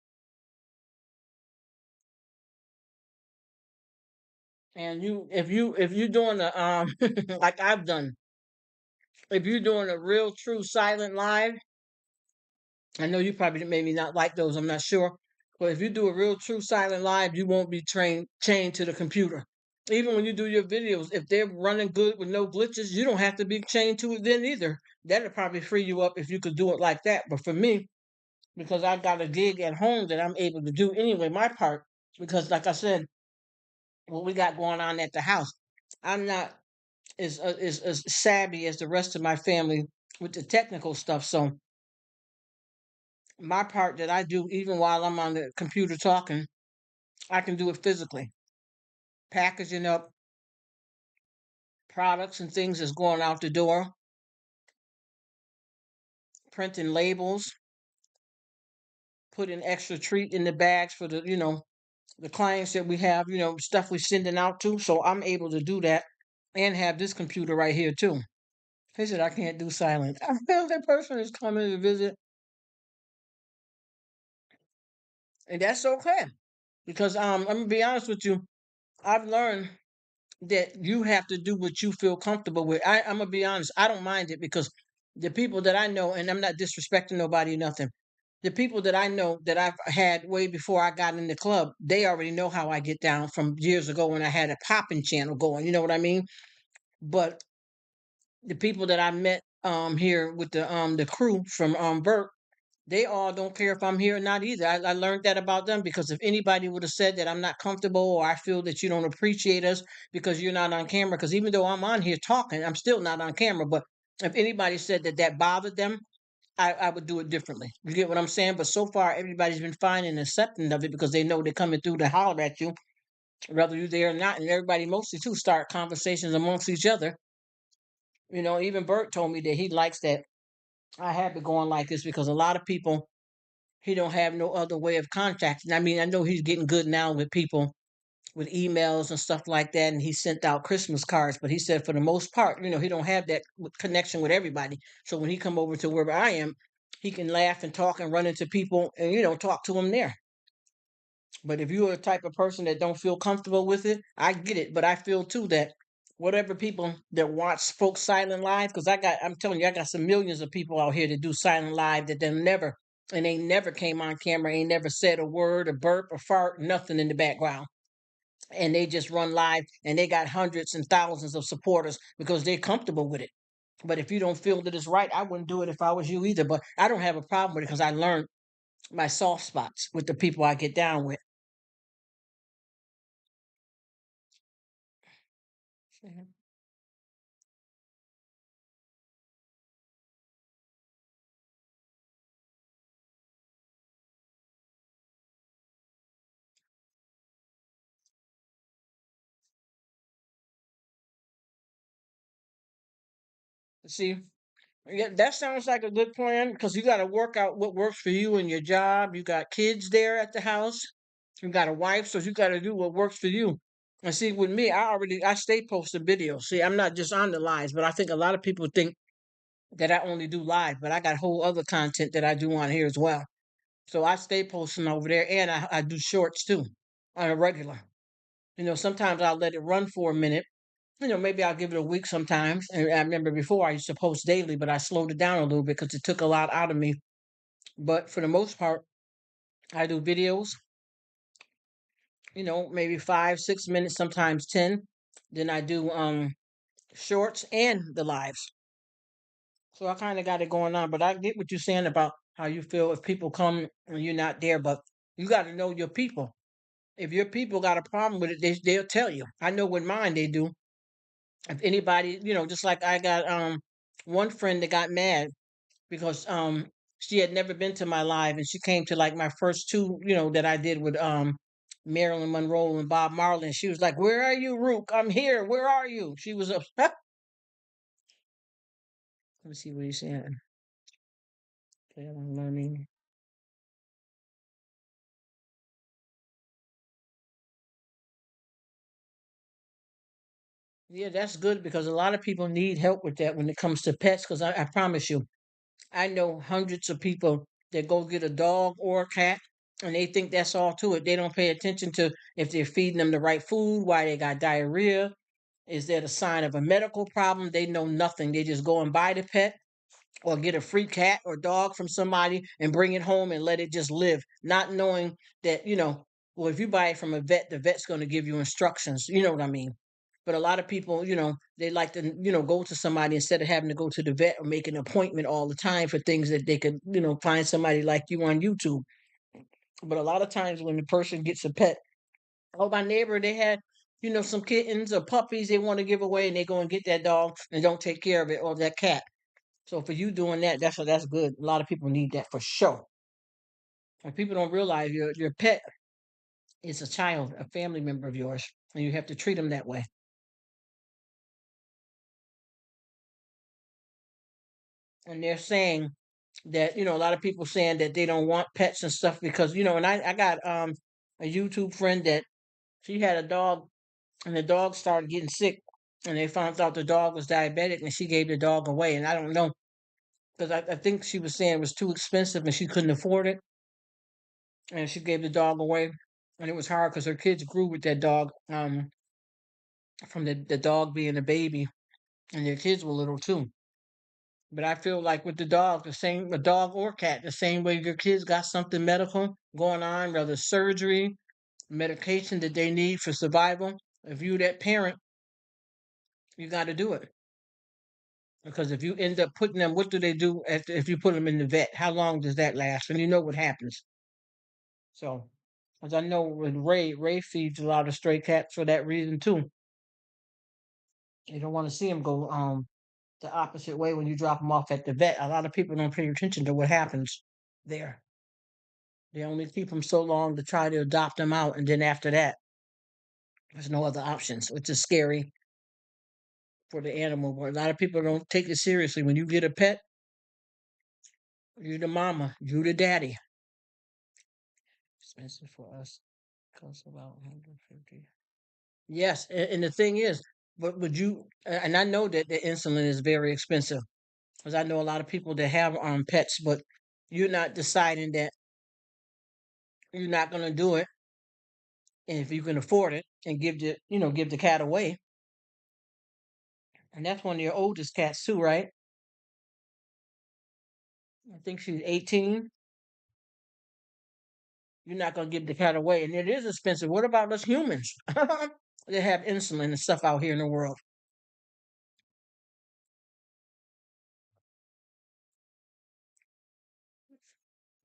And if you doing a like I've done, if you're doing a real true silent live, I know you probably maybe not like those, I'm not sure. But if you do a real true silent live, you won't be chained to the computer. Even when you do your videos, if they're running good with no glitches, you don't have to be chained to it then either. That'll probably free you up if you could do it like that. But for me, because I got a gig at home that I'm able to do anyway, my part, because like I said, what we got going on at the house, I'm not as savvy as the rest of my family with the technical stuff. So my part that I do, even while I'm on the computer talking, I can do it physically. Packaging up products and things that's going out the door, printing labels, putting extra treat in the bags for the clients that we have, stuff we're sending out to. So I'm able to do that and have this computer right here too. He said, I can't do silent. I feel that person is coming to visit, and that's okay. Because I'm gonna be honest with you, I've learned that you have to do what you feel comfortable with. I'm gonna be honest, I don't mind it because the people that I know, and I'm not disrespecting nobody, or nothing. The people that I know that I've had way before I got in the club, they already know how I get down from years ago when I had a popping channel going. You know what I mean? But the people that I met here with the crew from Vert, they all don't care if I'm here or not either. I learned that about them because if anybody would have said that I'm not comfortable or I feel that you don't appreciate us because you're not on camera, because even though I'm on here talking, I'm still not on camera. But if anybody said that that bothered them, I would do it differently. You get what I'm saying? But so far, everybody's been fine and accepting of it because they know they're coming through to holler at you, whether you're there or not. And everybody mostly too start conversations amongst each other. You know, even Bert told me that he likes that I have it going like this because a lot of people he don't have no other way of contacting. I mean, I know he's getting good now with people with emails and stuff like that, and he sent out Christmas cards. But he said for the most part, you know, he don't have that connection with everybody. So when he come over to where I am, he can laugh and talk and run into people and talk to them there. But if you're a type of person that don't feel comfortable with it, I get it. But I feel too that whatever people that watch folks silent live, because I'm telling you, I got some millions of people out here that do silent live that they never and they never came on camera, ain't never said a word, a burp, a fart, nothing in the background. And they just run live and they got hundreds and thousands of supporters because they're comfortable with it. But if you don't feel that it's right, I wouldn't do it if I was you either. But I don't have a problem with it because I learned my soft spots with the people I get down with. Mhm. See, yeah, that sounds like a good plan because you got to work out what works for you and your job. You got kids there at the house. You got a wife, so you got to do what works for you. And see, with me, I stay posting videos. See, I'm not just on the lives, but I think a lot of people think that I only do live, but I got whole other content that I do on here as well. So I stay posting over there, and I do shorts too on a regular. Sometimes I'll let it run for a minute. Maybe I'll give it a week sometimes. And I remember before I used to post daily, but I slowed it down a little bit because it took a lot out of me. But for the most part, I do videos, maybe 5, 6 minutes, sometimes 10. Then I do shorts and the lives. So I kind of got it going on. But I get what you're saying about how you feel if people come and you're not there. But you got to know your people. If your people got a problem with it, they'll tell you. I know with mine they do. If anybody, just like I got one friend that got mad because she had never been to my live and she came to like my first two, that I did with Marilyn Monroe and Bob Marley. And she was like, "Where are you, Rruk? I'm here. Where are you?" She was upset. Let me see what he's saying. Learning. Yeah, that's good because a lot of people need help with that when it comes to pets. Because I promise you, I know hundreds of people that go get a dog or a cat and they think that's all to it. They don't pay attention to if they're feeding them the right food, why they got diarrhea. Is that a sign of a medical problem? They know nothing. They just go and buy the pet or get a free cat or dog from somebody and bring it home and let it just live, not knowing that, well, if you buy it from a vet, the vet's going to give you instructions. You know what I mean? But a lot of people, they like to, go to somebody instead of having to go to the vet or make an appointment all the time for things that they could, find somebody like you on YouTube. But a lot of times when the person gets a pet, oh, my neighbor, they had, some kittens or puppies they want to give away and they go and get that dog and don't take care of it or that cat. So for you doing that, that's good. A lot of people need that for sure. And people don't realize your pet is a child, a family member of yours, and you have to treat them that way. And they're saying that a lot of people saying that they don't want pets and stuff because and I got a YouTube friend that she had a dog and the dog started getting sick and they found out the dog was diabetic, and she gave the dog away. And I don't know because I think she was saying it was too expensive and she couldn't afford it, and she gave the dog away. And it was hard because her kids grew with that dog, from the dog being a baby, and their kids were little too. But I feel like with the dog, the same, a dog or cat, the same way your kids got something medical going on, whether surgery, medication that they need for survival. If you that parent, you got to do it. Because if you end up putting them, what do they do if you put them in the vet? How long does that last? And you know what happens. So, as I know with Ray feeds a lot of stray cats for that reason too. You don't want to see them go the opposite way when you drop them off at the vet. A lot of people don't pay attention to what happens there. They only keep them so long to try to adopt them out, and then after that, there's no other options, which is scary for the animal. But a lot of people don't take it seriously. When you get a pet, you the mama, you the daddy. Expensive for us, costs about 150. Yes, and the thing is, but would you? And I know that the insulin is very expensive because I know a lot of people that have pets, but you're not deciding that you're not going to do it, and if you can afford it, and give the cat away. And that's one of your oldest cats too, right? I think she's 18. You're not going to give the cat away, and it is expensive. What about us humans? They have insulin and stuff out here in the world.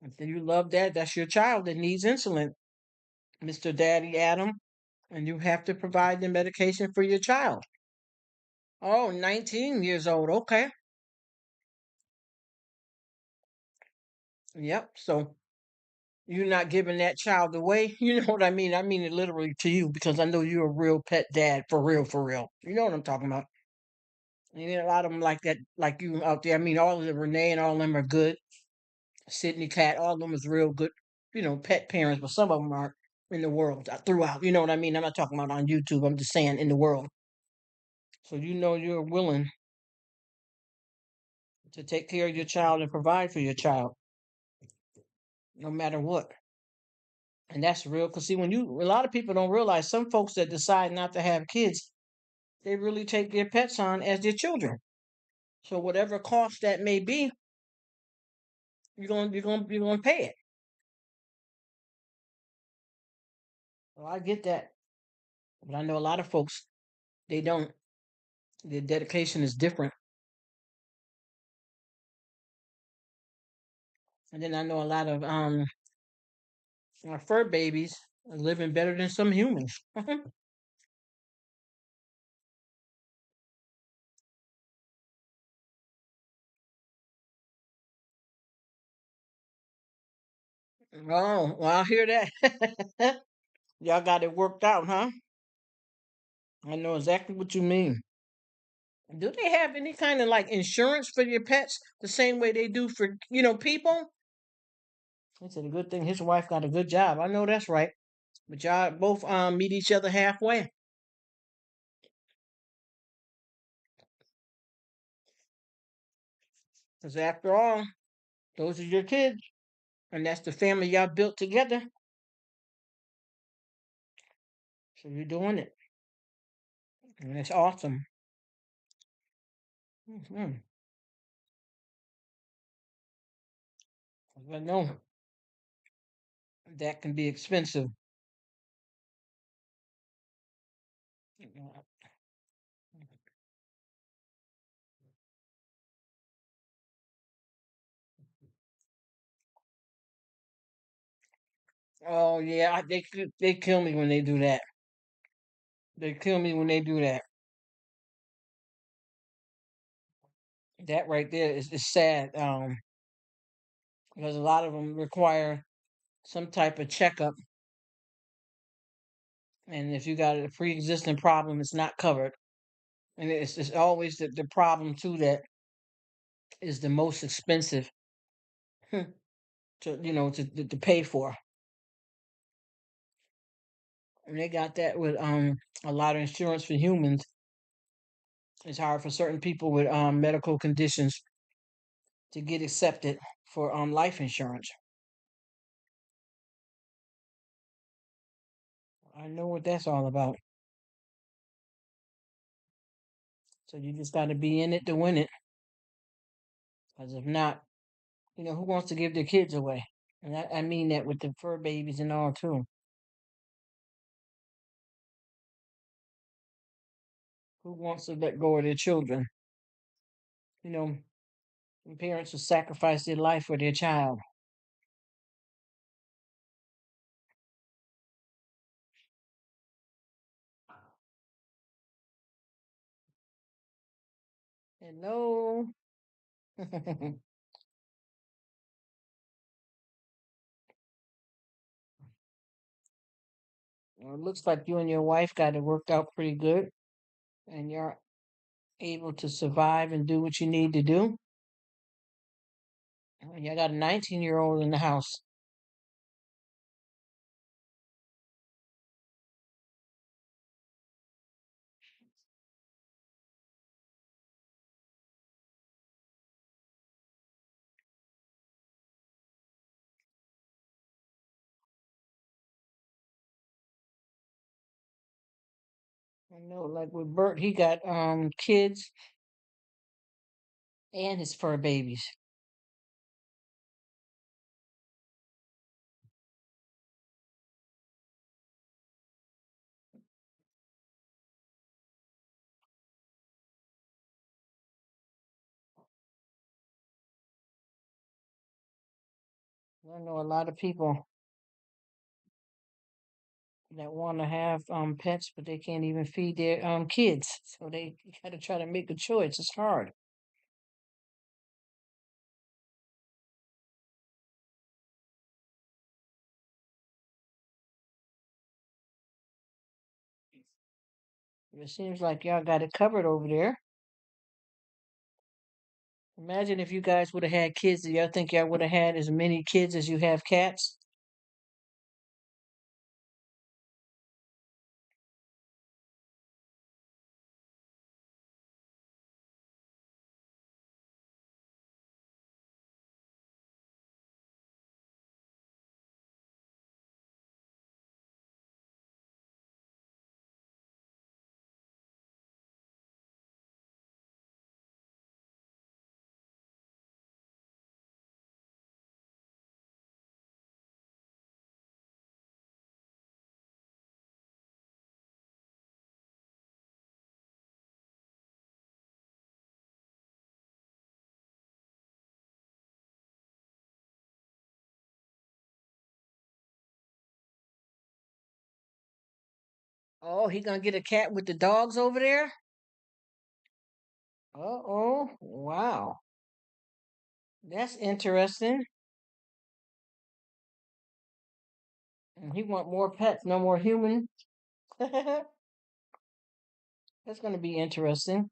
If you love that, that's your child that needs insulin, Mr. Daddy Adam, and you have to provide the medication for your child. Oh, 19 years old. Okay. Yep. So you're not giving that child away. You know what I mean? I mean it literally to you because I know you're a real pet dad for real, for real. You know what I'm talking about. And then a lot of them like that, like you out there. I mean, all of them, Renee and all of them are good. Sydney Cat, all of them is real good, pet parents, but some of them are in the world throughout. You know what I mean? I'm not talking about on YouTube. I'm just saying in the world. So you're willing to take care of your child and provide for your child, no matter what. And that's real. Because see, a lot of people don't realize some folks that decide not to have kids, they really take their pets on as their children. So whatever cost that may be, you're gonna pay it. Well, I get that, but I know a lot of folks they don't. Their dedication is different. And then I know a lot of fur babies are living better than some humans. Oh, well, I hear that. Y'all got it worked out, huh? I know exactly what you mean. Do they have any kind of like insurance for your pets the same way they do for, people? He said a good thing his wife got a good job. I know that's right. But y'all both meet each other halfway. Because after all, those are your kids. And that's the family y'all built together. So you're doing it. And it's awesome. Hmm. I know that can be expensive. Oh yeah, they kill me when they do that. They kill me when they do that. That right there is sad. Because a lot of them require some type of checkup, and if you got a pre-existing problem, it's not covered. And it's always the problem too that is the most expensive to pay for. And they got that with a lot of insurance for humans. It's hard for certain people with medical conditions to get accepted for life insurance. I know what that's all about. So you just got to be in it to win it. Because if not, who wants to give their kids away? And I mean that with the fur babies and all too. Who wants to let go of their children? You know, parents will sacrifice their life for their child. Hello. Well, it looks like you and your wife got it worked out pretty good, and you're able to survive and do what you need to do. You got a 19-year-old in the house. I know, like with Bert, he got kids and his fur babies. I know a lot of people that want to have pets, but they can't even feed their kids. So they got to try to make a choice. It's hard. It seems like y'all got it covered over there. Imagine if you guys would have had kids. Do y'all think y'all would have had as many kids as you have cats? Oh, he gonna get a cat with the dogs over there? Oh, wow. That's interesting. And he want more pets, no more human. That's gonna be interesting.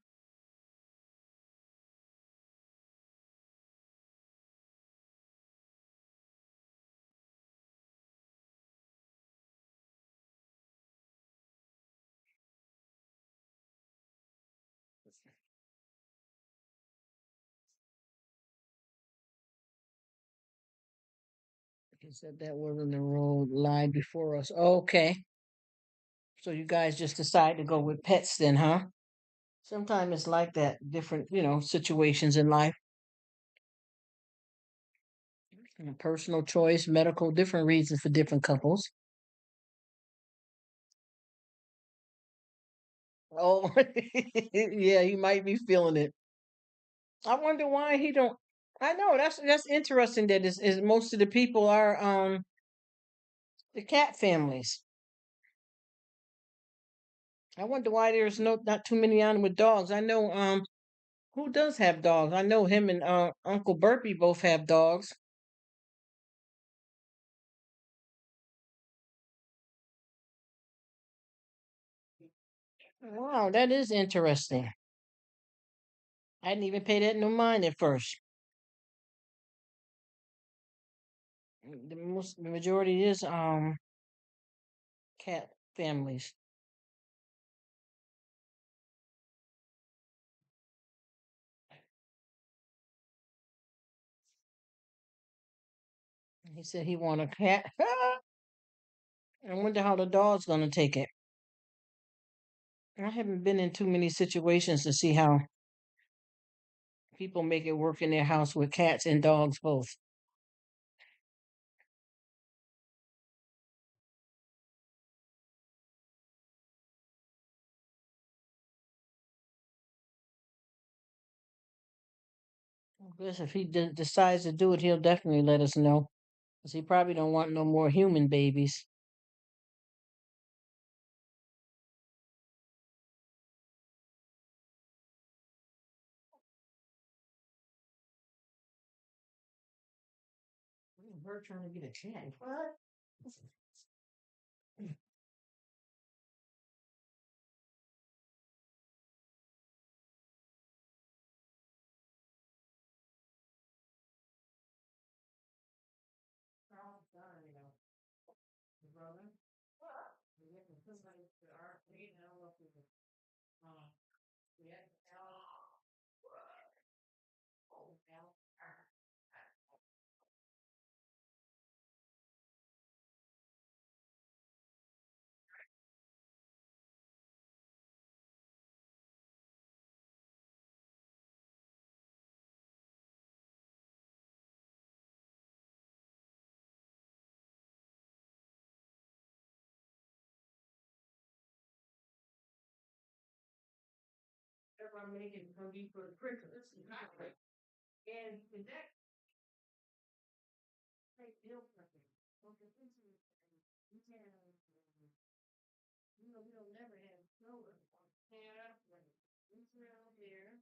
He said that wasn't the road lie before us. Okay. So you guys just decide to go with pets then, huh? Sometimes it's like that, different, situations in life. Personal choice, medical, different reasons for different couples. Oh, yeah, he might be feeling it. I wonder why he don't. I know that's interesting. That is most of the people are the cat families. I wonder why there's not too many on with dogs. I know who does have dogs. I know him and Uncle Burpee both have dogs. Wow, that is interesting. I didn't even pay that no mind at first. The majority is cat families. He said he want a cat. I wonder how the dog's gonna take it. I haven't been in too many situations to see how people make it work in their house with cats and dogs both. I guess if he decides to do it, he'll definitely let us know. 'Cause he probably don't want no more human babies. We're trying to get a cat. What? Charles Darn, you know, your brother. What? We get to somebody to our feet, and I don't know if we can, we had to tell, oh, now, whatever I'm making is gonna be for the Christmas. And in that case, deal something. Okay, this is, you can, you know, we don't never have children. Yeah, right. Israel here,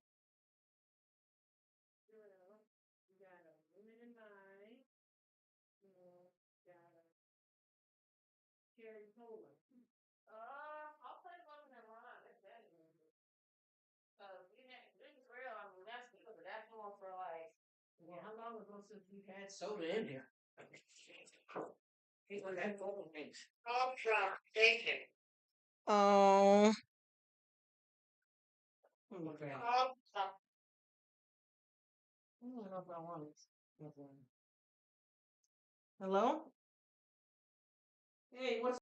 Israel, you got a limited mind, you know, got a cherry cola. I'll play one of them on. That's that is. We had Israel, I mean, that's good, but that's more for like, yeah, how long ago since we had soda in here? It was that old things. Ultra station. Oh, look at that. Ultra. I don't know if I want it. Hello? Hey, what's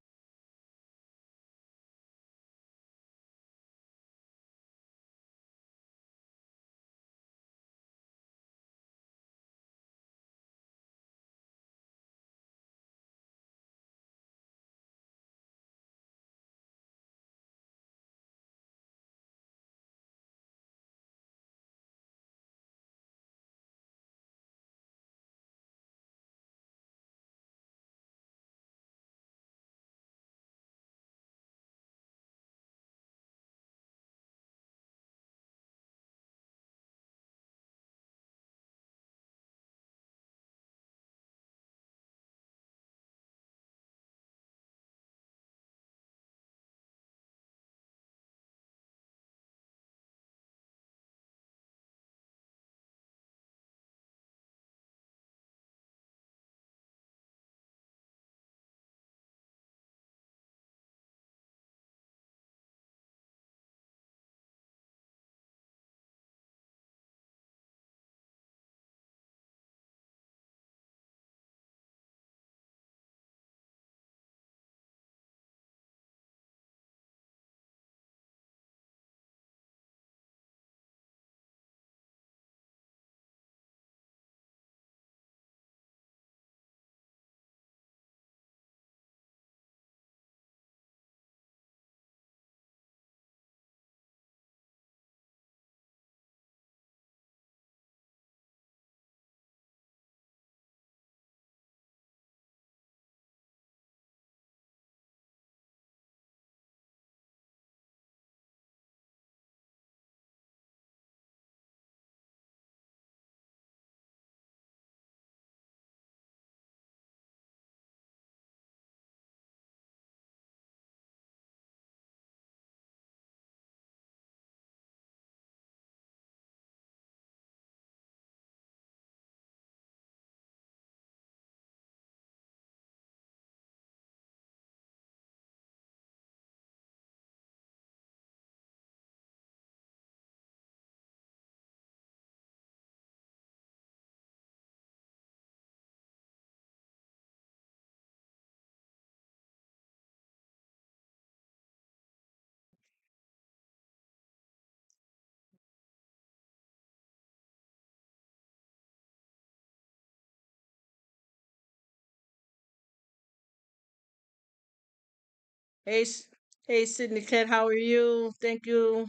Hey, hey, Sydney Cat, how are you? Thank you.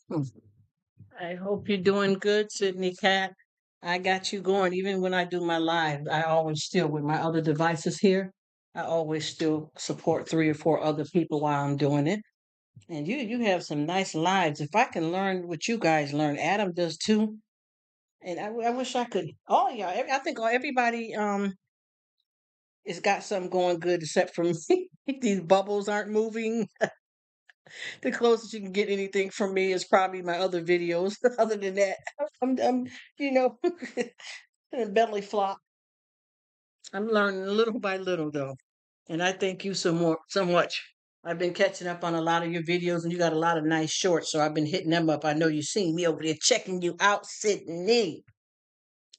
Hmm. I hope you're doing good, Sydney Cat. I got you going. Even when I do my live, I always still, with my other devices here, I always still support three or four other people while I'm doing it. And you have some nice lives. If I can learn what you guys learn, Adam does too. And I wish I could. All y'all, I think everybody has got something going good except for me. These bubbles aren't moving. The closest you can get anything from me is probably my other videos. Other than that, I'm you know, belly flop. I'm learning little by little though, and I thank you so much. I've been catching up on a lot of your videos, and you got a lot of nice shorts, so I've been hitting them up. I know you've seen me over there checking you out, Sydney,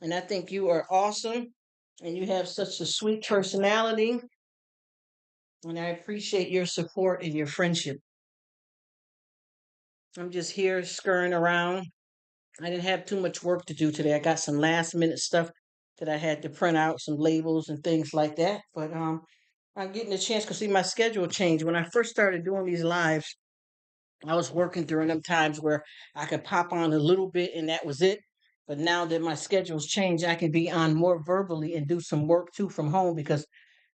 and I think you are awesome, and you have such a sweet personality, and I appreciate your support and your friendship. I'm just here scurrying around. I didn't have too much work to do today. I got some last minute stuff that I had to print out, some labels and things like that. But I'm getting a chance because see my schedule changed. When I first started doing these lives, I was working during them times where I could pop on a little bit and that was it. But now that my schedule's changed, I can be on more verbally and do some work too from home because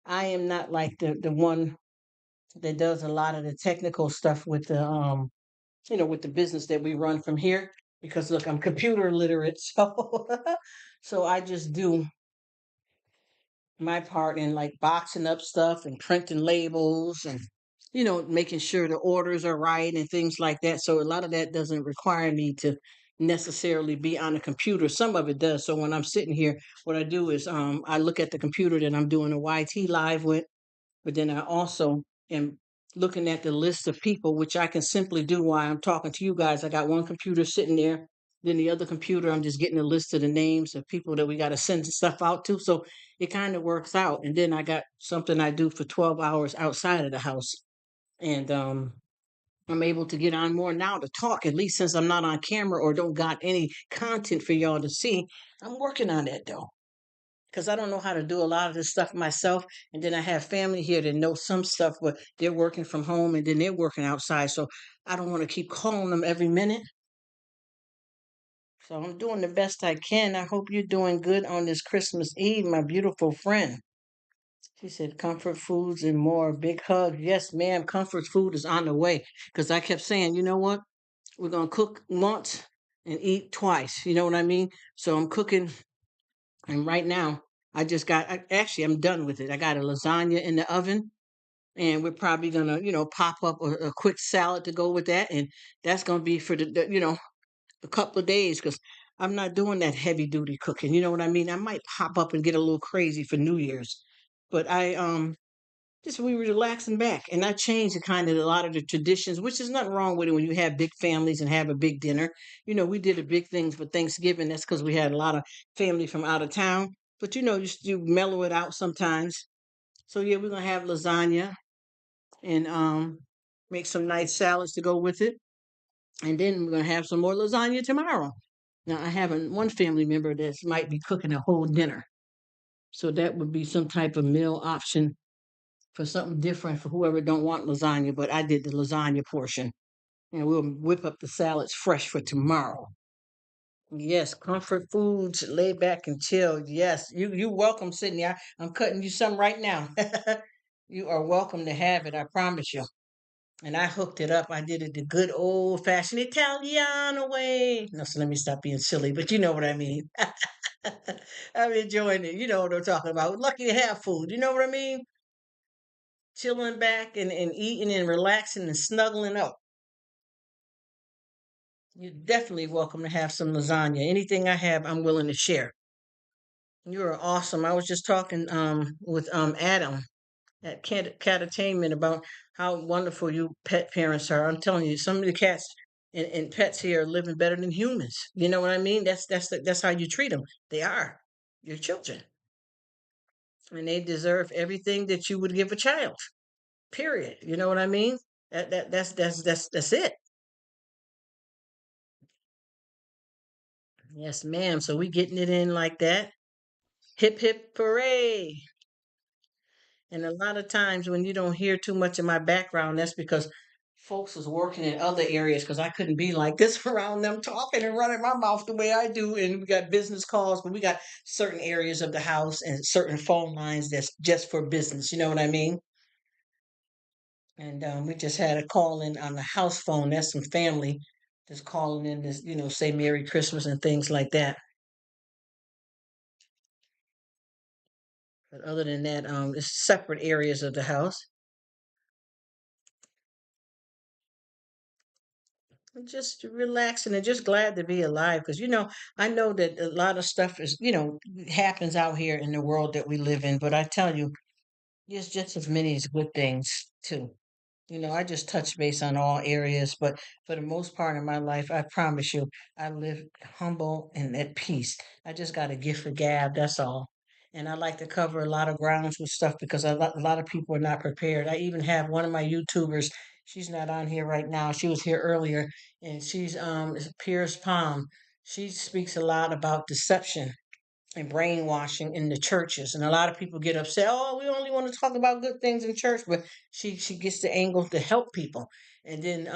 I am not like the one that does a lot of the technical stuff with the with the business that we run from here because look, I'm computer literate, so so I just do my part in like boxing up stuff and printing labels and making sure the orders are right and things like that. So a lot of that doesn't require me to necessarily be on a computer. Some of it does. So when I'm sitting here, what I do is I look at the computer that I'm doing a YT live with, but then I also am looking at the list of people, which I can simply do while I'm talking to you guys. I got one computer sitting there. Then the other computer, I'm just getting a list of the names of people that we got to send stuff out to. So it kind of works out. And then I got something I do for 12 hours outside of the house. And I'm able to get on more now to talk, at least since I'm not on camera or don't got any content for y'all to see. I'm working on that though, because I don't know how to do a lot of this stuff myself. And then I have family here that know some stuff, but they're working from home and then they're working outside. So I don't want to keep calling them every minute. So I'm doing the best I can. I hope you're doing good on this Christmas Eve, my beautiful friend. She said, comfort foods and more. Big hug. Yes, ma'am. Comfort food is on the way. Because I kept saying, you know what? We're going to cook once and eat twice. You know what I mean? So I'm cooking. And right now, actually, I'm done with it. I got a lasagna in the oven. And we're probably going to, pop up a quick salad to go with that. And that's going to be for a couple of days because I'm not doing that heavy duty cooking. You know what I mean? I might pop up and get a little crazy for New Year's. But I just we were relaxing back and I changed the kind of a lot of the traditions, which is nothing wrong with it when you have big families and have a big dinner. We did a big things for Thanksgiving. That's because we had a lot of family from out of town. But you mellow it out sometimes. So yeah, we're gonna have lasagna and make some nice salads to go with it. And then we're gonna have some more lasagna tomorrow. Now I have one family member that might be cooking a whole dinner. So that would be some type of meal option for something different for whoever don't want lasagna, but I did the lasagna portion. And we'll whip up the salads fresh for tomorrow. Yes, comfort foods, lay back and chill. Yes, you welcome, Sydney. I'm cutting you some right now. You are welcome to have it, I promise you. And I hooked it up. I did it the good old fashioned Italiano way. No, so let me stop being silly, but you know what I mean. I'm enjoying it. You know what I'm talking about. Lucky to have food. You know what I mean? Chilling back and eating and relaxing and snuggling up. You're definitely welcome to have some lasagna. Anything I have, I'm willing to share. You're awesome. I was just talking with Adam at Catattainment about how wonderful you pet parents are. I'm telling you, some of the cats and pets here are living better than humans. You know what I mean? That's how you treat them. They are your children, and they deserve everything that you would give a child. Period. You know what I mean? That's it. Yes, ma'am. So we getting it in like that. Hip hip hooray! And a lot of times when you don't hear too much of my background, that's because folks was working in other areas because I couldn't be like this around them talking and running my mouth the way I do. And we got business calls, but we got certain areas of the house and certain phone lines that's just for business. You know what I mean? And we just had a call in on the house phone. That's some family just calling in to, say Merry Christmas and things like that. But other than that, it's separate areas of the house. I'm just relaxing and just glad to be alive because I know that a lot of stuff is happens out here in the world that we live in, but I tell you, there's just as many as good things too. I just touch base on all areas, but for the most part of my life, I promise you, I live humble and at peace. I just got a gift for gab, that's all. And I like to cover a lot of grounds with stuff because a lot of people are not prepared. I even have one of my YouTubers. She's not on here right now. She was here earlier, and she's Pierce Palm. She speaks a lot about deception and brainwashing in the churches. And a lot of people get upset. Oh, we only want to talk about good things in church, but she gets the angle to help people. And then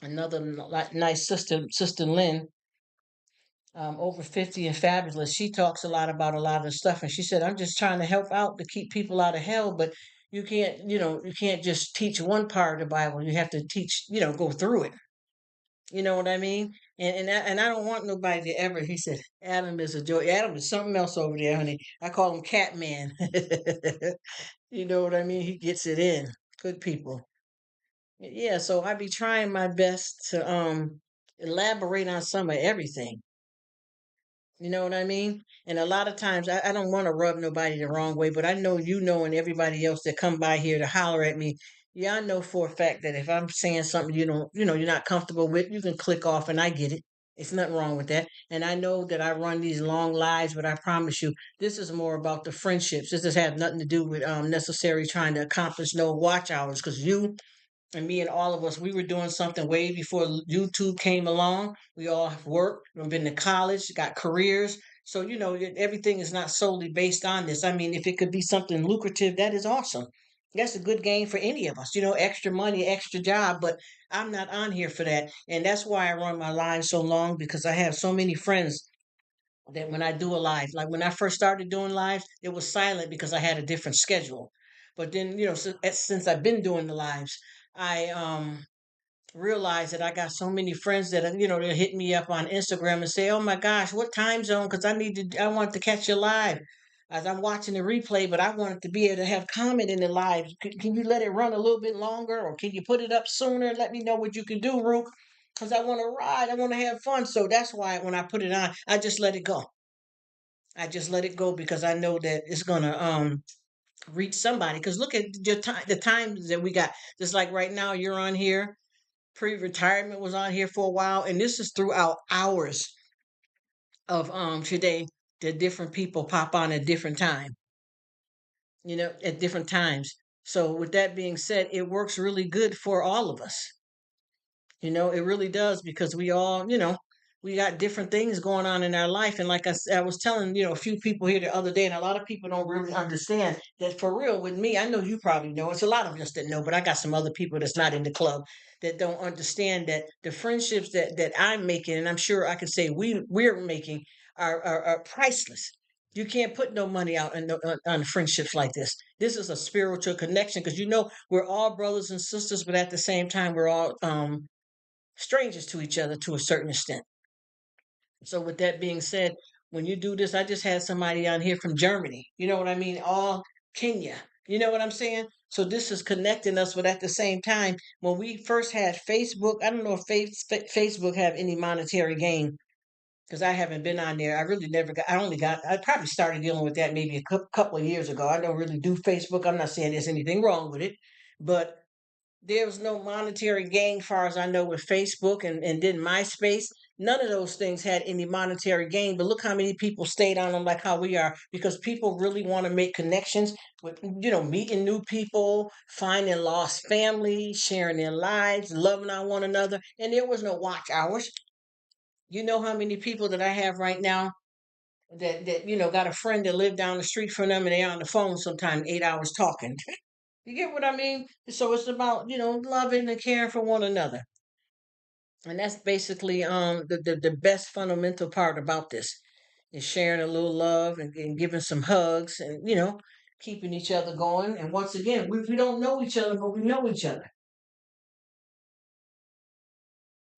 another nice sister Lynn, over 50 and fabulous. She talks a lot about a lot of stuff, and she said, "I'm just trying to help out to keep people out of hell, but." You can't just teach one part of the Bible. You have to teach, go through it. You know what I mean? And I don't want nobody to ever. He said, Adam is a joy. Adam is something else over there, honey. I call him Catman. You know what I mean? He gets it in. Good people. Yeah, so I be trying my best to elaborate on some of everything. You know what I mean? And a lot of times I don't want to rub nobody the wrong way, but I know and everybody else that come by here to holler at me. Yeah, I know for a fact that if I'm saying something you're not comfortable with, you can click off and I get it. It's nothing wrong with that. And I know that I run these long lives, but I promise you, this is more about the friendships. This has had nothing to do with necessarily trying to accomplish no watch hours because and me and all of us, we were doing something way before YouTube came along. We all have worked, we've been to college, got careers. So, everything is not solely based on this. I mean, if it could be something lucrative, that is awesome. That's a good game for any of us, extra money, extra job. But I'm not on here for that. And that's why I run my live so long, because I have so many friends that when I do a live, like when I first started doing lives, it was silent because I had a different schedule. But then, since I've been doing the lives, I realized that I got so many friends that they'll hit me up on Instagram and say, "Oh my gosh, what time zone? Because I want to catch you live." As I'm watching the replay, but I wanted to be able to have comment in the live. Can you let it run a little bit longer, or can you put it up sooner? Let me know what you can do, Rruk, because I want to ride. I want to have fun. So that's why when I put it on, I just let it go. I just let it go because I know that it's gonna reach somebody. Because look at your time, the times that we got. Just like right now, you're on here. Pre-retirement was on here for a while, and this is throughout hours of today that different people pop on at different time. At different times. So with that being said, it works really good for all of us. It really does, because we all, we got different things going on in our life. And like I was telling, a few people here the other day, and a lot of people don't really understand that for real with me. I know you probably know. It's a lot of us that know, but I got some other people that's not in the club that don't understand that the friendships that I'm making, and I'm sure I can say we're making, are priceless. You can't put no money out on friendships like this. This is a spiritual connection, because we're all brothers and sisters, but at the same time we're all strangers to each other to a certain extent. So, with that being said, when you do this, I just had somebody on here from Germany. You know what I mean? All Kenya. You know what I'm saying? So this is connecting us, but at the same time, when we first had Facebook, I don't know if Facebook have any monetary gain, because I haven't been on there. I really never got. I probably started dealing with that maybe a couple of years ago. I don't really do Facebook. I'm not saying there's anything wrong with it, but there was no monetary gain, far as I know, with Facebook and then MySpace. None of those things had any monetary gain. But look how many people stayed on them, like how we are, because people really want to make connections with, meeting new people, finding lost family, sharing their lives, loving on one another. And there was no watch hours. You know how many people that I have right now that got a friend that lived down the street from them, and they're on the phone sometime 8 hours talking. You get what I mean? So it's about, loving and caring for one another. And that's basically the best fundamental part about this is sharing a little love and giving some hugs and, keeping each other going. And once again, we don't know each other, but we know each other.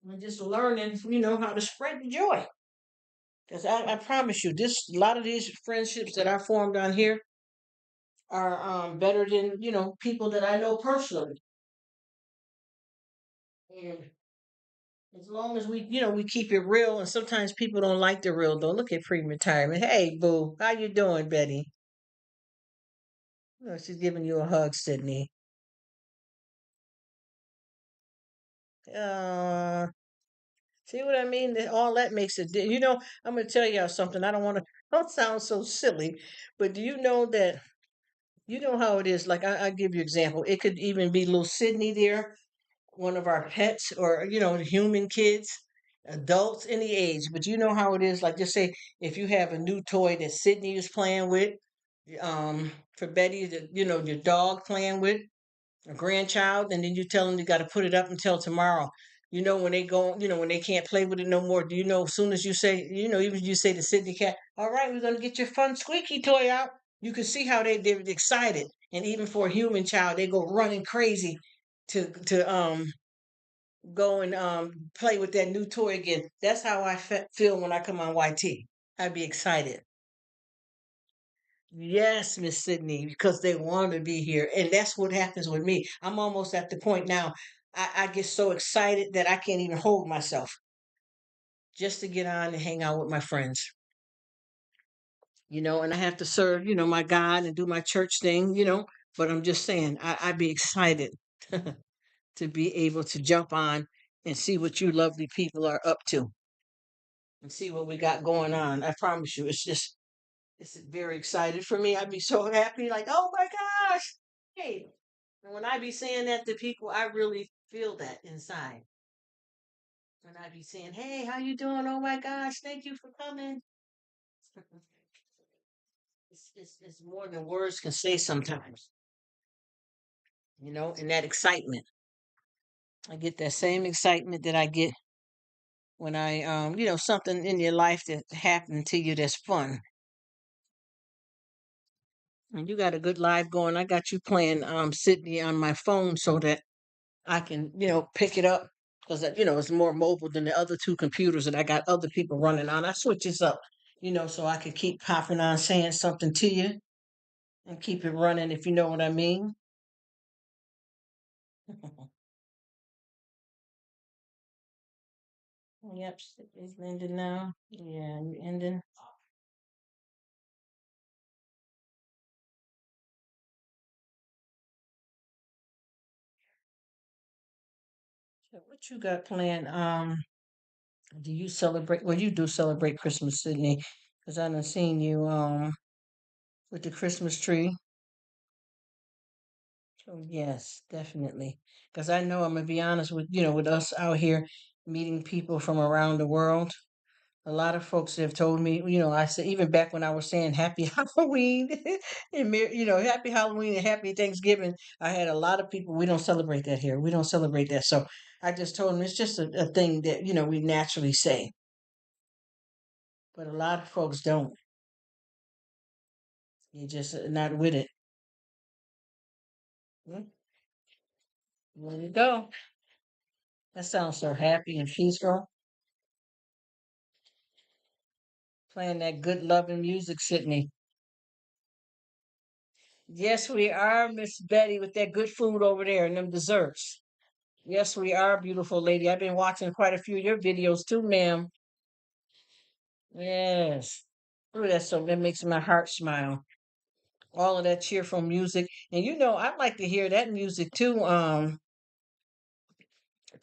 We're just learning, how to spread the joy. Because I promise you, a lot of these friendships that I formed on here are better than, people that I know personally. And as long as we keep it real, and sometimes people don't like the real though. Look at pre-retirement. Hey, boo, how you doing, Betty? Oh, she's giving you a hug, Sydney. Uh, See what I mean? All that makes it. I'm gonna tell y'all something. I don't want to. Don't sound so silly, but do you know that? You know how it is. Like I give you example. It could even be little Sydney there, one of our pets, or the human kids, adults, any age. But you know how it is. Like just say if you have a new toy that Sydney is playing with, for Betty, your dog playing with a grandchild, and then you tell them you got to put it up until tomorrow. When they go, when they can't play with it no more. Do you know? As soon as you say, even you say to Sydney cat, "All right, we're gonna get your fun squeaky toy out." You can see how they're excited, and even for a human child, they go running crazy to go and play with that new toy again. That's how I feel when I come on YT. I'd be excited. Yes, Miss Sydney, because they want to be here. And that's what happens with me. I'm almost at the point now, I get so excited that I can't even hold myself just to get on and hang out with my friends, and I have to serve, my God and do my church thing, but I'm just saying, I'd be excited to be able to jump on and see what you lovely people are up to and see what we got going on. I promise you, it's very excited for me. I'd be so happy, like, oh my gosh. Hey, And when I be saying that to people, I really feel that inside. When I be saying, "Hey, how you doing? Oh my gosh, thank you for coming." It's more than words can say sometimes, and that excitement. I get that same excitement that I get when something in your life that happened to you that's fun. And you got a good live going. I got you playing Sydney on my phone so that I can, pick it up because it's more mobile than the other two computers that I got other people running on. I switch this up, so I can keep popping on saying something to you and keep it running if you know what I mean. Yep, it's ending now. Yeah, you ending. So what you got planned? Do you celebrate? Well, you do celebrate Christmas, Sydney, because I done seen you with the Christmas tree. So yes, definitely. Because I know I'm gonna be honest with us out here meeting people from around the world. A lot of folks have told me, I said even back when I was saying Happy Halloween and Happy Halloween and Happy Thanksgiving, I had a lot of people. We don't celebrate that here. We don't celebrate that. So I just told them it's just a thing that we naturally say, but a lot of folks don't. You just not with it. Mm, there you go. That sounds so happy and peaceful. Playing that good loving music, Sydney. Yes, we are, Miss Betty, with that good food over there and them desserts. Yes, we are, beautiful lady. I've been watching quite a few of your videos too, ma'am. Yes. Ooh, that makes my heart smile. All of that cheerful music. And I like to hear that music too,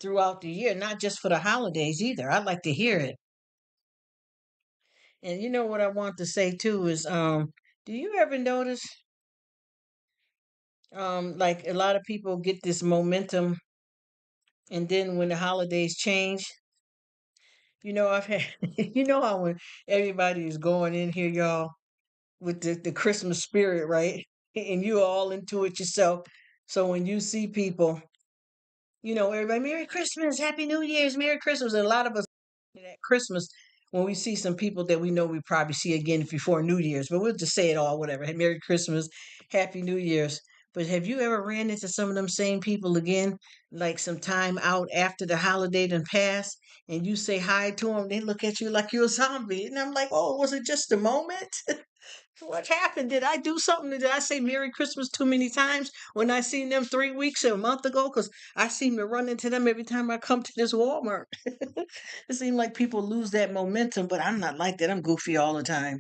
throughout the year, not just for the holidays either. I like to hear it. And what I want to say too is, do you ever notice, like a lot of people get this momentum, and then when the holidays change, I've had, how when everybody is going in here, y'all, with the Christmas spirit, right? And you all into it yourself. So when you see people, everybody, Merry Christmas, Happy New Year's, Merry Christmas. And a lot of us at Christmas, when we see some people that we know we probably see again before New Year's, but we'll just say it all, whatever. Hey, Merry Christmas, Happy New Year's. But have you ever ran into some of them same people again, like some time out after the holiday done passed, and you say hi to them, they look at you like you're a zombie, and I'm like, oh, was it just a moment? What happened? Did I do something? Did I say Merry Christmas too many times when I seen them 3 weeks or a month ago? Because I seem to run into them every time I come to this Walmart. It seems like people lose that momentum, but I'm not like that. I'm goofy all the time.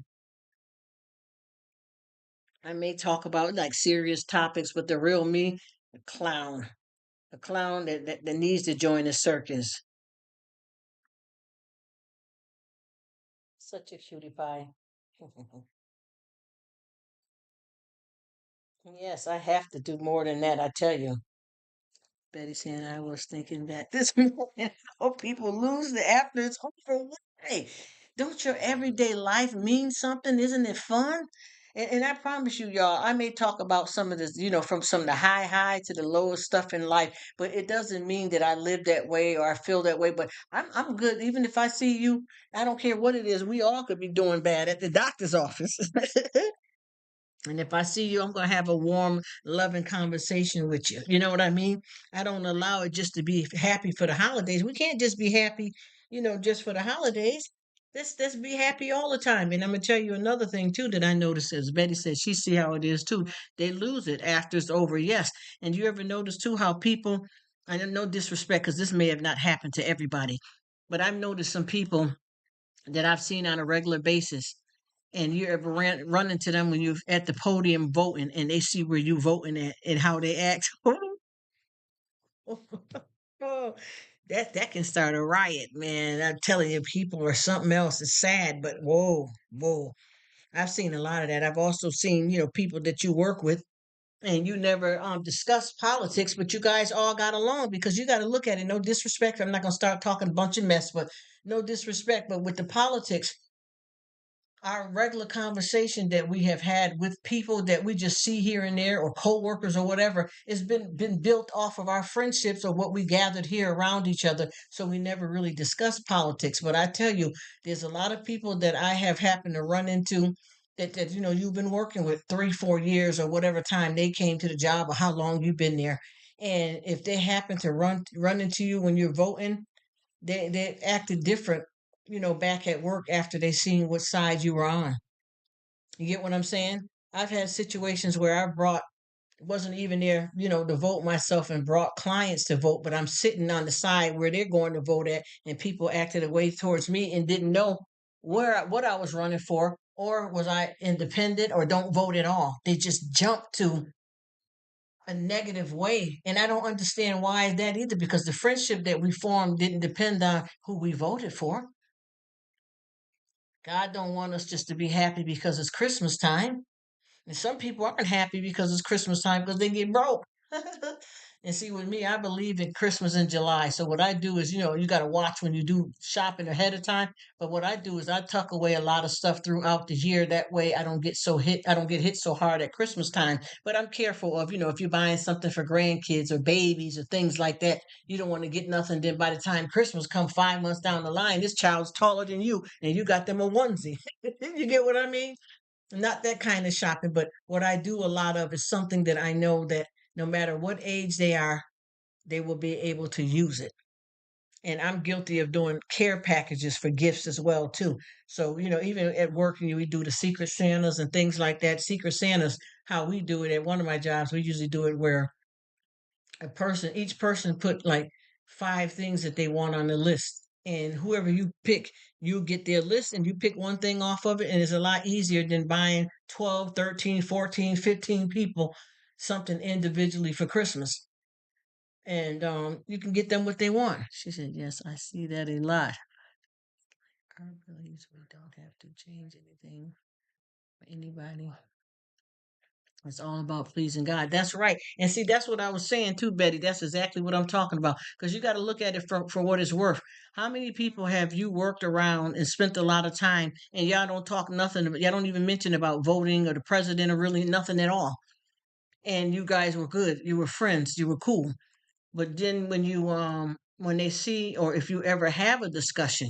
I may talk about like serious topics, but the real me, a clown. A clown that needs to join the circus. Such a cutie pie. Yes, I have to do more than that, I tell you. Betty saying I was thinking that this morning how people lose the after it's over. Why? Don't your everyday life mean something? Isn't it fun? And I promise you, y'all, I may talk about some of this, from some of the high to the lowest stuff in life, but it doesn't mean that I live that way or I feel that way. But I'm good. Even if I see you, I don't care what it is. We all could be doing bad at the doctor's office. And if I see you, I'm going to have a warm, loving conversation with you. You know what I mean? I don't allow it just to be happy for the holidays. We can't just be happy, just for the holidays. Let's be happy all the time. And I'm gonna tell you another thing too that I noticed, as Betty said, she see how it is too. They lose it after it's over. Yes. And you ever notice too how people, I know no disrespect because this may have not happened to everybody, but I've noticed some people that I've seen on a regular basis, and you ever run into them when you're at the podium voting and they see where you voting at and how they act. Oh, that can start a riot, man. I'm telling you, people are something else. It's sad, but whoa, whoa. I've seen a lot of that. I've also seen, people that you work with. and you never discussed politics, but you guys all got along because you got to look at it. No disrespect. I'm not going to start talking a bunch of mess, but no disrespect. But with the politics, our regular conversation that we have had with people that we just see here and there or co-workers or whatever has been built off of our friendships or what we gathered here around each other, so we never really discussed politics. But I tell you, there's a lot of people that I have happened to run into that you've been working with 3 4 years or whatever time they came to the job or how long you've been there, and if they happen to run into you when you're voting, they acted different, back at work after they seen what side you were on. You get what I'm saying? I've had situations where I brought wasn't even there, to vote myself and brought clients to vote, but I'm sitting on the side where they're going to vote at, and people acted away towards me and didn't know what I was running for, or was I independent or don't vote at all. They just jumped to a negative way. And I don't understand why that either, because the friendship that we formed didn't depend on who we voted for. God don't want us just to be happy because it's Christmas time. And some people aren't happy because it's Christmas time because they get broke. And see, with me, I believe in Christmas in July. So what I do is, you got to watch when you do shopping ahead of time. But what I do is I tuck away a lot of stuff throughout the year. That way, I don't get hit so hard at Christmas time. But I'm careful of, if you're buying something for grandkids or babies or things like that, you don't want to get nothing. Then by the time Christmas come 5 months down the line, this child's taller than you, and you got them a onesie. You get what I mean? Not that kind of shopping, but what I do a lot of is something that I know that no matter what age they are, they will be able to use it. And I'm guilty of doing care packages for gifts as well too. So, even at work, we do the secret Santas and things like that. Secret Santas, how we do it at one of my jobs, we usually do it where each person put like 5 things that they want on the list, and whoever you pick, you get their list and you pick one thing off of it, and it's a lot easier than buying 12, 13, 14, 15 people something individually for Christmas. And you can get them what they want. She said, yes, I see that a lot. I believe we don't have to change anything for anybody. It's all about pleasing God. That's right. And see, that's what I was saying too, Betty. That's exactly what I'm talking about. Because you got to look at it for what it's worth. How many people have you worked around and spent a lot of time, and y'all don't talk nothing, y'all don't even mention about voting or the president or really nothing at all. And you guys were good. You were friends. You were cool. But then when they see, or if you ever have a discussion,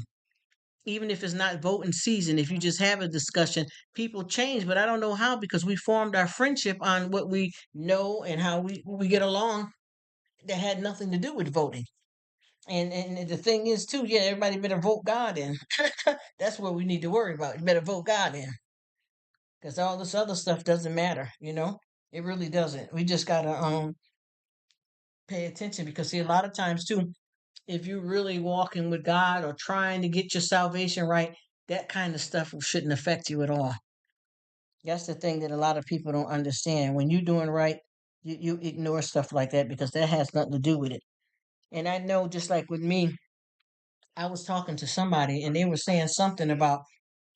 even if it's not voting season, if you just have a discussion, people change. But I don't know how, because we formed our friendship on what we know and how we get along. That had nothing to do with voting. And the thing is too, yeah, everybody better vote God in. That's what we need to worry about. You better vote God in, because all this other stuff doesn't matter. It really doesn't. We just gotta pay attention, because see, a lot of times too, if you're really walking with God or trying to get your salvation right, that kind of stuff shouldn't affect you at all. That's the thing that a lot of people don't understand. When you're doing right, you ignore stuff like that because that has nothing to do with it. And I know, just like with me, I was talking to somebody and they were saying something about,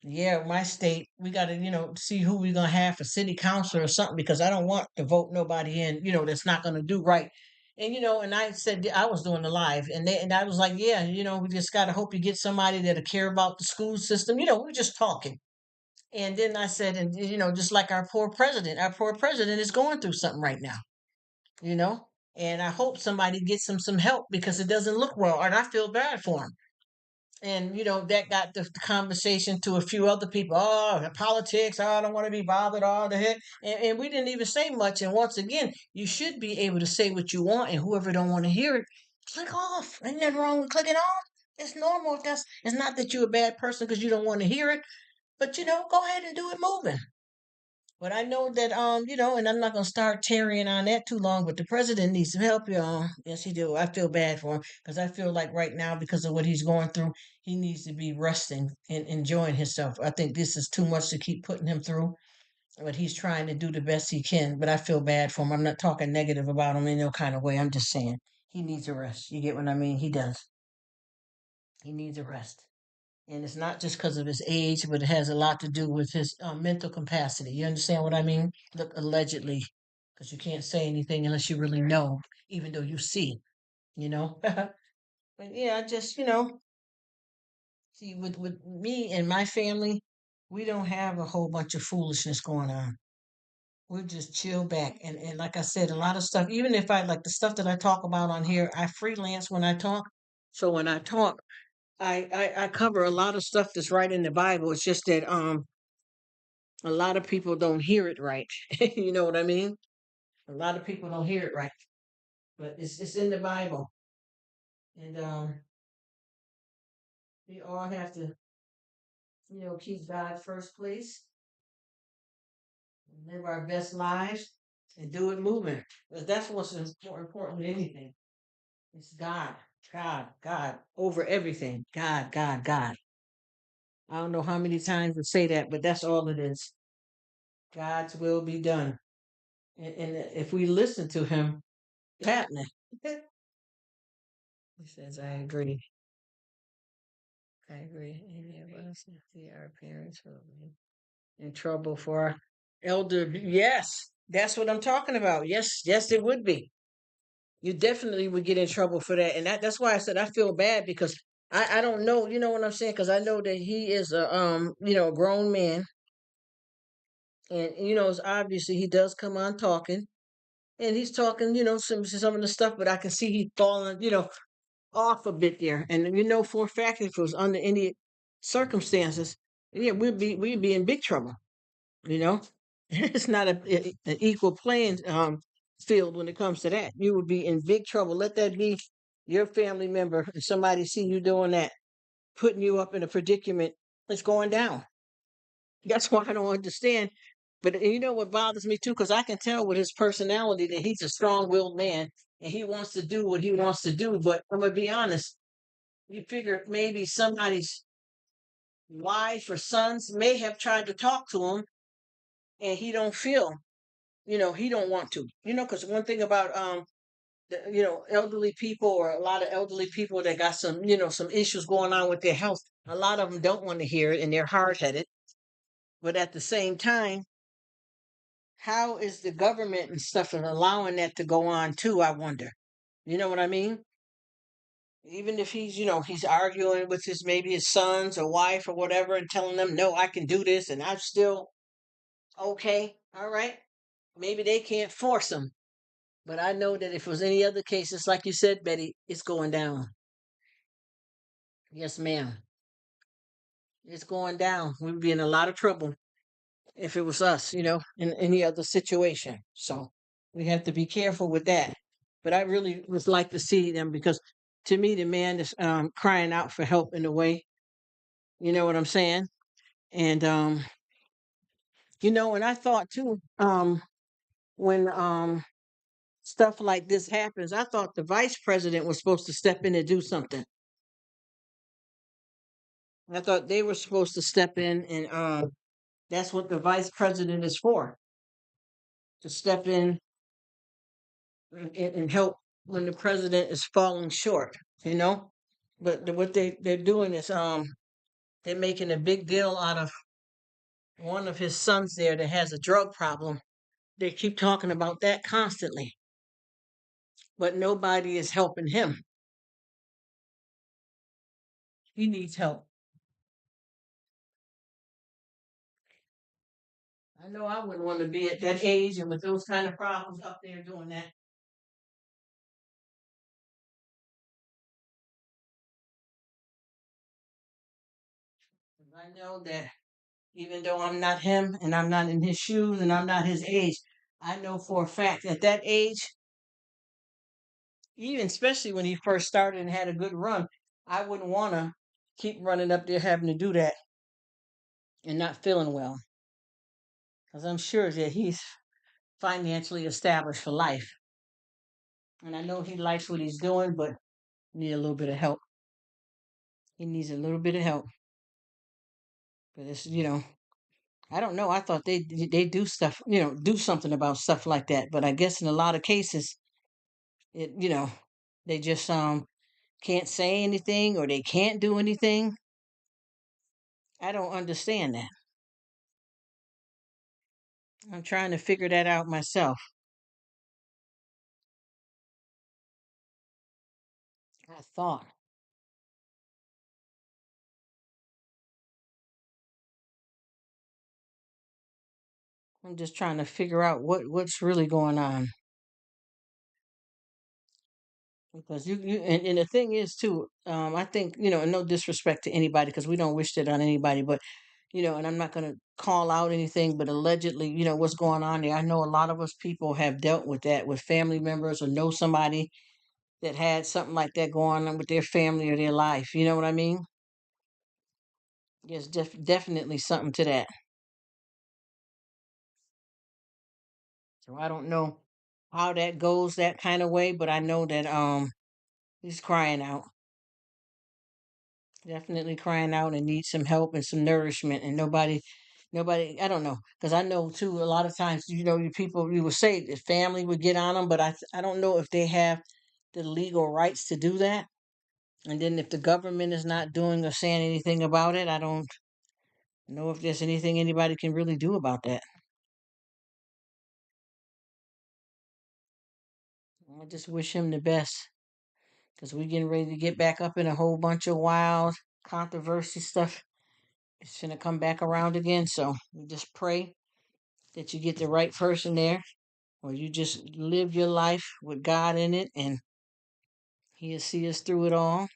yeah, my state, we got to, see who we're going to have for city council or something, because I don't want to vote nobody in, that's not going to do right. And, and I said I was doing the live, and I was like, yeah, we just got to hope you get somebody that'll care about the school system. We're just talking. And then I said, and just like our poor president is going through something right now, you know, and I hope somebody gets him some help because it doesn't look well, and I feel bad for him. And that got the conversation to a few other people. Oh, the politics! Oh, I don't want to be bothered. All the heck, and we didn't even say much. And once again, you should be able to say what you want, and whoever don't want to hear it, click off. Ain't nothing wrong with clicking off. It's normal. If that's It's not that you're a bad person because you don't want to hear it, but go ahead and do it moving. But I know that and I'm not gonna start tarrying on that too long. But the president needs some help, y'all. Yes, he do. I feel bad for him because I feel like right now, because of what he's going through, he needs to be resting and enjoying himself. I think this is too much to keep putting him through. But he's trying to do the best he can. But I feel bad for him. I'm not talking negative about him in no kind of way. I'm just saying he needs a rest. You get what I mean? He does. He needs a rest. And it's not just because of his age, but it has a lot to do with his mental capacity. You understand what I mean? Look, allegedly. because you can't say anything unless you really know, even though you see, you know. But yeah, I just, see, with me and my family, we don't have a whole bunch of foolishness going on. We'll just chill back. And like I said, a lot of stuff, even if I like the stuff that I talk about on here, I freelance when I talk. So when I talk, I cover a lot of stuff that's right in the Bible. It's just that a lot of people don't hear it right. You know what I mean? A lot of people don't hear it right. But it's in the Bible. And we all have to, keep God first place, live our best lives, and do it moving. Because that's what's more important than anything. It's God, God, God over everything. God, God, God. I don't know how many times to say that, but that's all it is. God's will be done. And if we listen to him, it's happening. He says, I agree. I agree. Any of us see our parents will be in trouble for our elder. Yes, that's what I'm talking about. Yes, yes, it would be. You definitely would get in trouble for that. And that's why I said I feel bad because I don't know, you know what I'm saying? Because I know that he is a grown man. And it's obviously he does come on talking. And he's talking, some of the stuff, but I can see he's falling, off a bit there. And for a fact if it was under any circumstances, yeah, we'd be in big trouble, you know. It's not an equal playing field when it comes to that. You would be in big trouble. Let that be your family member. If somebody see you doing that, putting you up in a predicament, it's going down. That's why I don't understand. But you know what bothers me too, because I can tell with his personality that he's a strong-willed man and he wants to do what he wants to do. But I'm gonna be honest, you figure maybe somebody's wife or sons may have tried to talk to him and he don't feel, he don't want to, because one thing about elderly people or a lot of elderly people that got some, some issues going on with their health, a lot of them don't want to hear it and they're hard-headed. But at the same time, how is the government and stuff and allowing that to go on too, I wonder. You know what I mean? Even if he's arguing with maybe his sons or wife or whatever and telling them, no, I can do this and I'm still okay, all right. Maybe they can't force him. But I know that if it was any other cases, like you said, Betty, it's going down. Yes, ma'am. It's going down. We'd be in a lot of trouble if it was us, in any other situation. So we have to be careful with that. But I really would like to see them because to me, the man is crying out for help in a way. You know what I'm saying? And and I thought too, when stuff like this happens, I thought the vice president was supposed to step in and do something. I thought they were supposed to step in and that's what the vice president is for, to step in and help when the president is falling short, you know. But what they're doing is they're making a big deal out of one of his sons there that has a drug problem. They keep talking about that constantly, but nobody is helping him. He needs help. I know I wouldn't want to be at that age and with those kind of problems up there doing that. 'Cause I know that even though I'm not him and I'm not in his shoes and I'm not his age, I know for a fact at that age, even especially when he first started and had a good run, I wouldn't want to keep running up there having to do that and not feeling well. Because I'm sure that he's financially established for life. And I know he likes what he's doing, but need a little bit of help. He needs a little bit of help. But I don't know. I thought they do stuff, do something about stuff like that. But I guess in a lot of cases, they just can't say anything or they can't do anything. I don't understand that. I'm trying to figure that out myself. I thought. I'm just trying to figure out what's really going on. Because and the thing is too, I think, and no disrespect to anybody because we don't wish that on anybody, but and I'm not gonna call out anything, but allegedly, what's going on there. I know a lot of us people have dealt with that with family members or know somebody that had something like that going on with their family or their life. You know what I mean? There's definitely something to that. So I don't know how that goes that kind of way, but I know that he's crying out. Definitely crying out and needs some help and some nourishment and nobody, I don't know, because I know too a lot of times, you people, you would say the family would get on them, but I don't know if they have the legal rights to do that. And then if the government is not doing or saying anything about it, I don't know if there's anything anybody can really do about that. I just wish him the best because we're getting ready to get back up in a whole bunch of wild controversy stuff. It's gonna come back around again, so we just pray that you get the right person there, or you just live your life with God in it, and He'll see us through it all.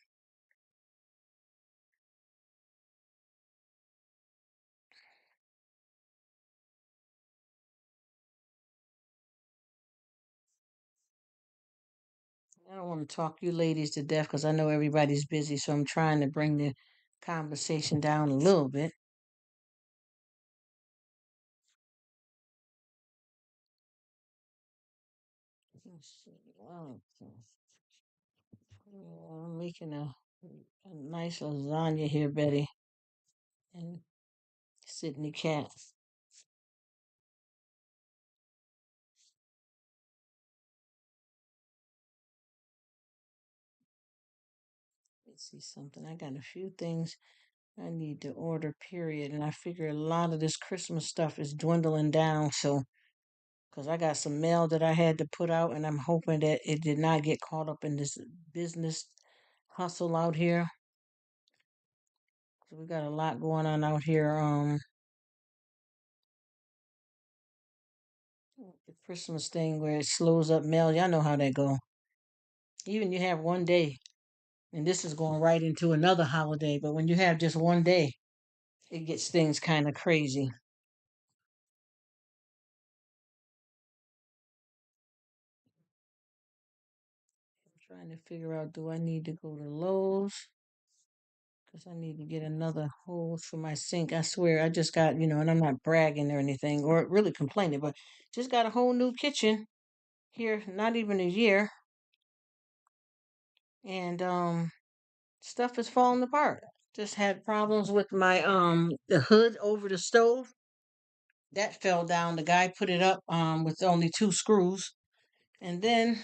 I don't want to talk you ladies to death because I know everybody's busy, so I'm trying to bring the conversation down a little bit. Let's see. I'm making a nice lasagna here, Betty and Sydney Cat. Let's see something. I got a few things I need to order, period. And I figure a lot of this Christmas stuff is dwindling down. So, because I got some mail that I had to put out, and I'm hoping that it did not get caught up in this business hustle out here. So, we got a lot going on out here. The Christmas thing where it slows up mail. Y'all know how that go. Even you have one day, and this is going right into another holiday, but when you have just one day, it gets things kind of crazy. I'm trying to figure out, do I need to go to Lowe's? Because I need to get another hose for my sink. I swear, I just got, and I'm not bragging or anything or really complaining, but just got a whole new kitchen here, not even a year, and stuff is falling apart. Just had problems with my the hood over the stove. That fell down. The guy put it up with only two screws. And then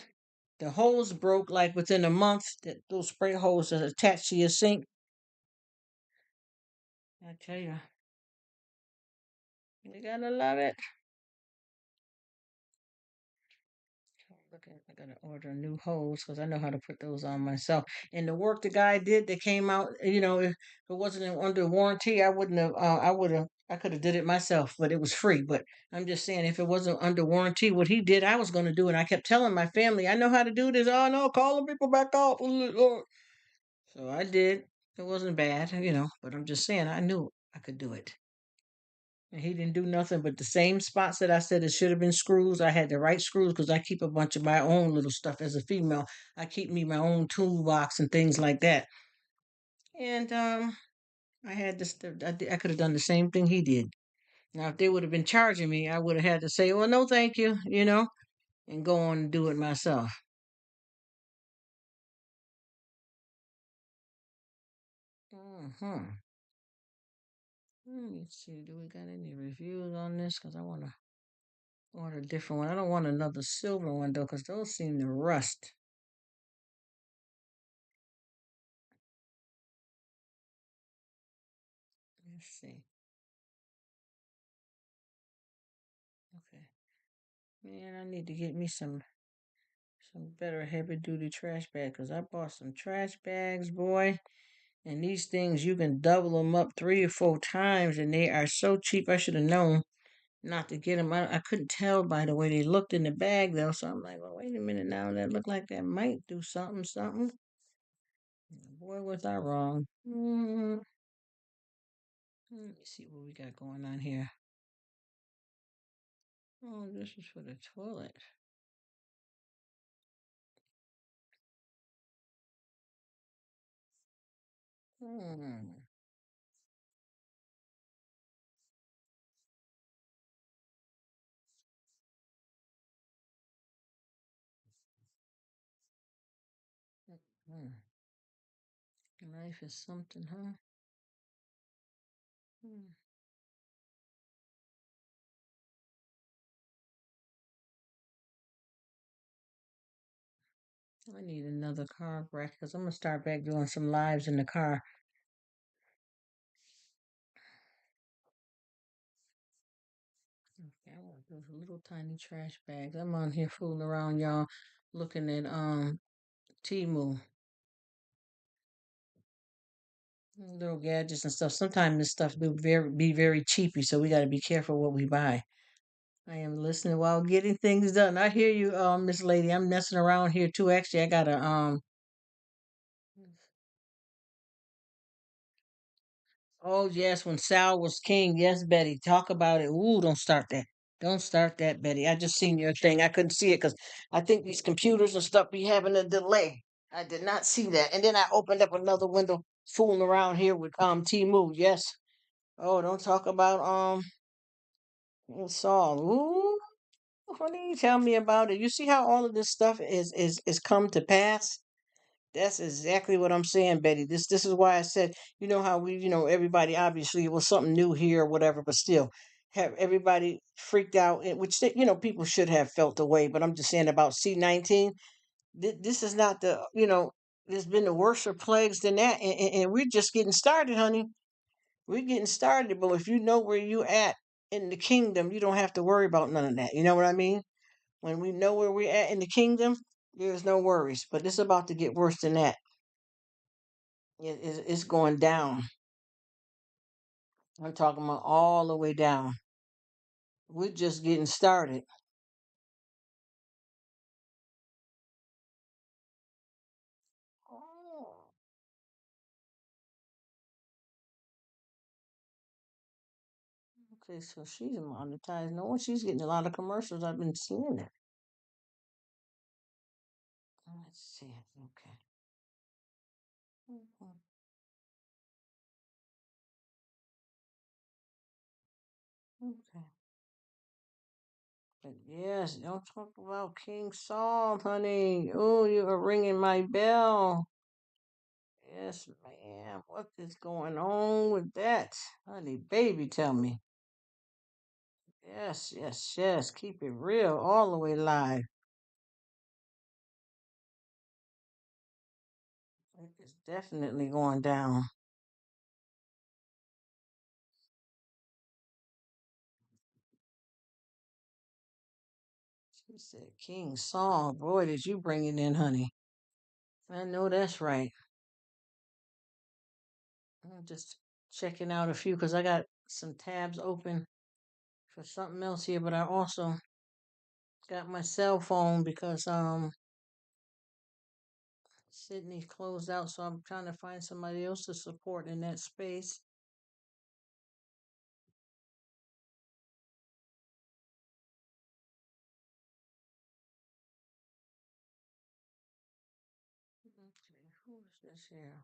the hose broke like within a month. That those spray hoses that attached to your sink. I tell you, you gotta love it. Look at, I gotta order new hose because I know how to put those on myself. And the work the guy did that came out, if it wasn't under warranty, I wouldn't have. I would have. I could have did it myself, but it was free. But I'm just saying, if it wasn't under warranty, what he did, I was going to do. And I kept telling my family, I know how to do this. Oh no, call the people back off. So I did. It wasn't bad. But I'm just saying, I knew I could do it. And he didn't do nothing but the same spots that I said it should have been screws. I had the right screws because I keep a bunch of my own little stuff as a female. I keep me my own toolbox and things like that. And I had this. I could have done the same thing he did. Now, if they would have been charging me, I would have had to say, "Well, no, thank you," and go on and do it myself. Hmm. Let me see. Do we got any reviews on this? Because I want to order a different one. I don't want another silver one though, because those seem to rust. Let's see. Okay. Man, I need to get me some some better heavy duty trash bags because I bought some trash bags, boy. And these things, you can double them up 3 or 4 times, and they are so cheap. I should have known not to get them. I couldn't tell by the way they looked in the bag, though. So I'm like, well, wait a minute now. That looked like that might do something, something. Boy, was I wrong. Let me see what we got going on here. Oh, this is for the toilet. Hmm. Hmm. Life is something, huh? Hmm. I need another car bracket because I'm gonna start back doing some lives in the car. Okay, I want those little tiny trash bags. I'm on here fooling around, y'all, looking at Timu, little gadgets and stuff. Sometimes this stuff do be very cheapy, so we got to be careful what we buy. I am listening while getting things done. I hear you, Miss Lady. I'm messing around here too. Actually, I got a Oh yes, when Sal was king. Yes, Betty. Talk about it. Ooh, don't start that. Don't start that, Betty. I just seen your thing. I couldn't see it because I think these computers and stuff be having a delay. I did not see that. And then I opened up another window, fooling around here with Timu. Yes. Oh, don't talk about Saul. Ooh, honey, tell me about it. You see how all of this stuff is come to pass? That's exactly what I'm saying, Betty. This is why I said, how everybody obviously it was something new here or whatever, but still have everybody freaked out, which people should have felt the way. But I'm just saying about C-19. This is not there's been the worse plagues than that, and we're just getting started, honey. We're getting started, but if you know where you at in the kingdom, you don't have to worry about none of that. You know what I mean? When we know where we're at in the kingdom, there's no worries. But it's about to get worse than that. It's going down. I'm talking about all the way down. We're just getting started. Oh, okay, so she's monetized. No, she's getting a lot of commercials. I've been seeing it. Let's see. Okay. Mhm. Okay. But yes, don't talk about King Saul, honey. Oh, you are ringing my bell. Yes, ma'am. What is going on with that? Honey, baby, tell me. Yes, yes, yes. Keep it real all the way live. It's definitely going down. She said, King Saul. Boy, did you bring it in, honey. I know that's right. I'm just checking out a few because I got some tabs open for something else here, but I also got my cell phone because Sydney closed out, so I'm trying to find somebody else to support in that space. Okay, who is this here?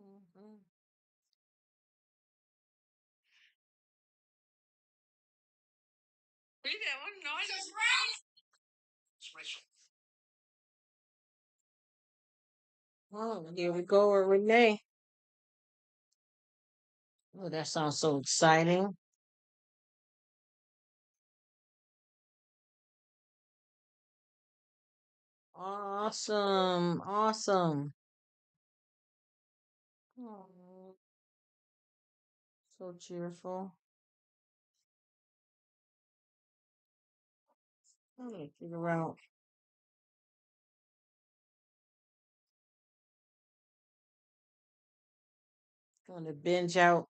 Mm-hmm. Oh, here we go with Renee. Oh, that sounds so exciting. Awesome. Awesome. Oh, so cheerful. I'm gonna figure out. Going to binge out.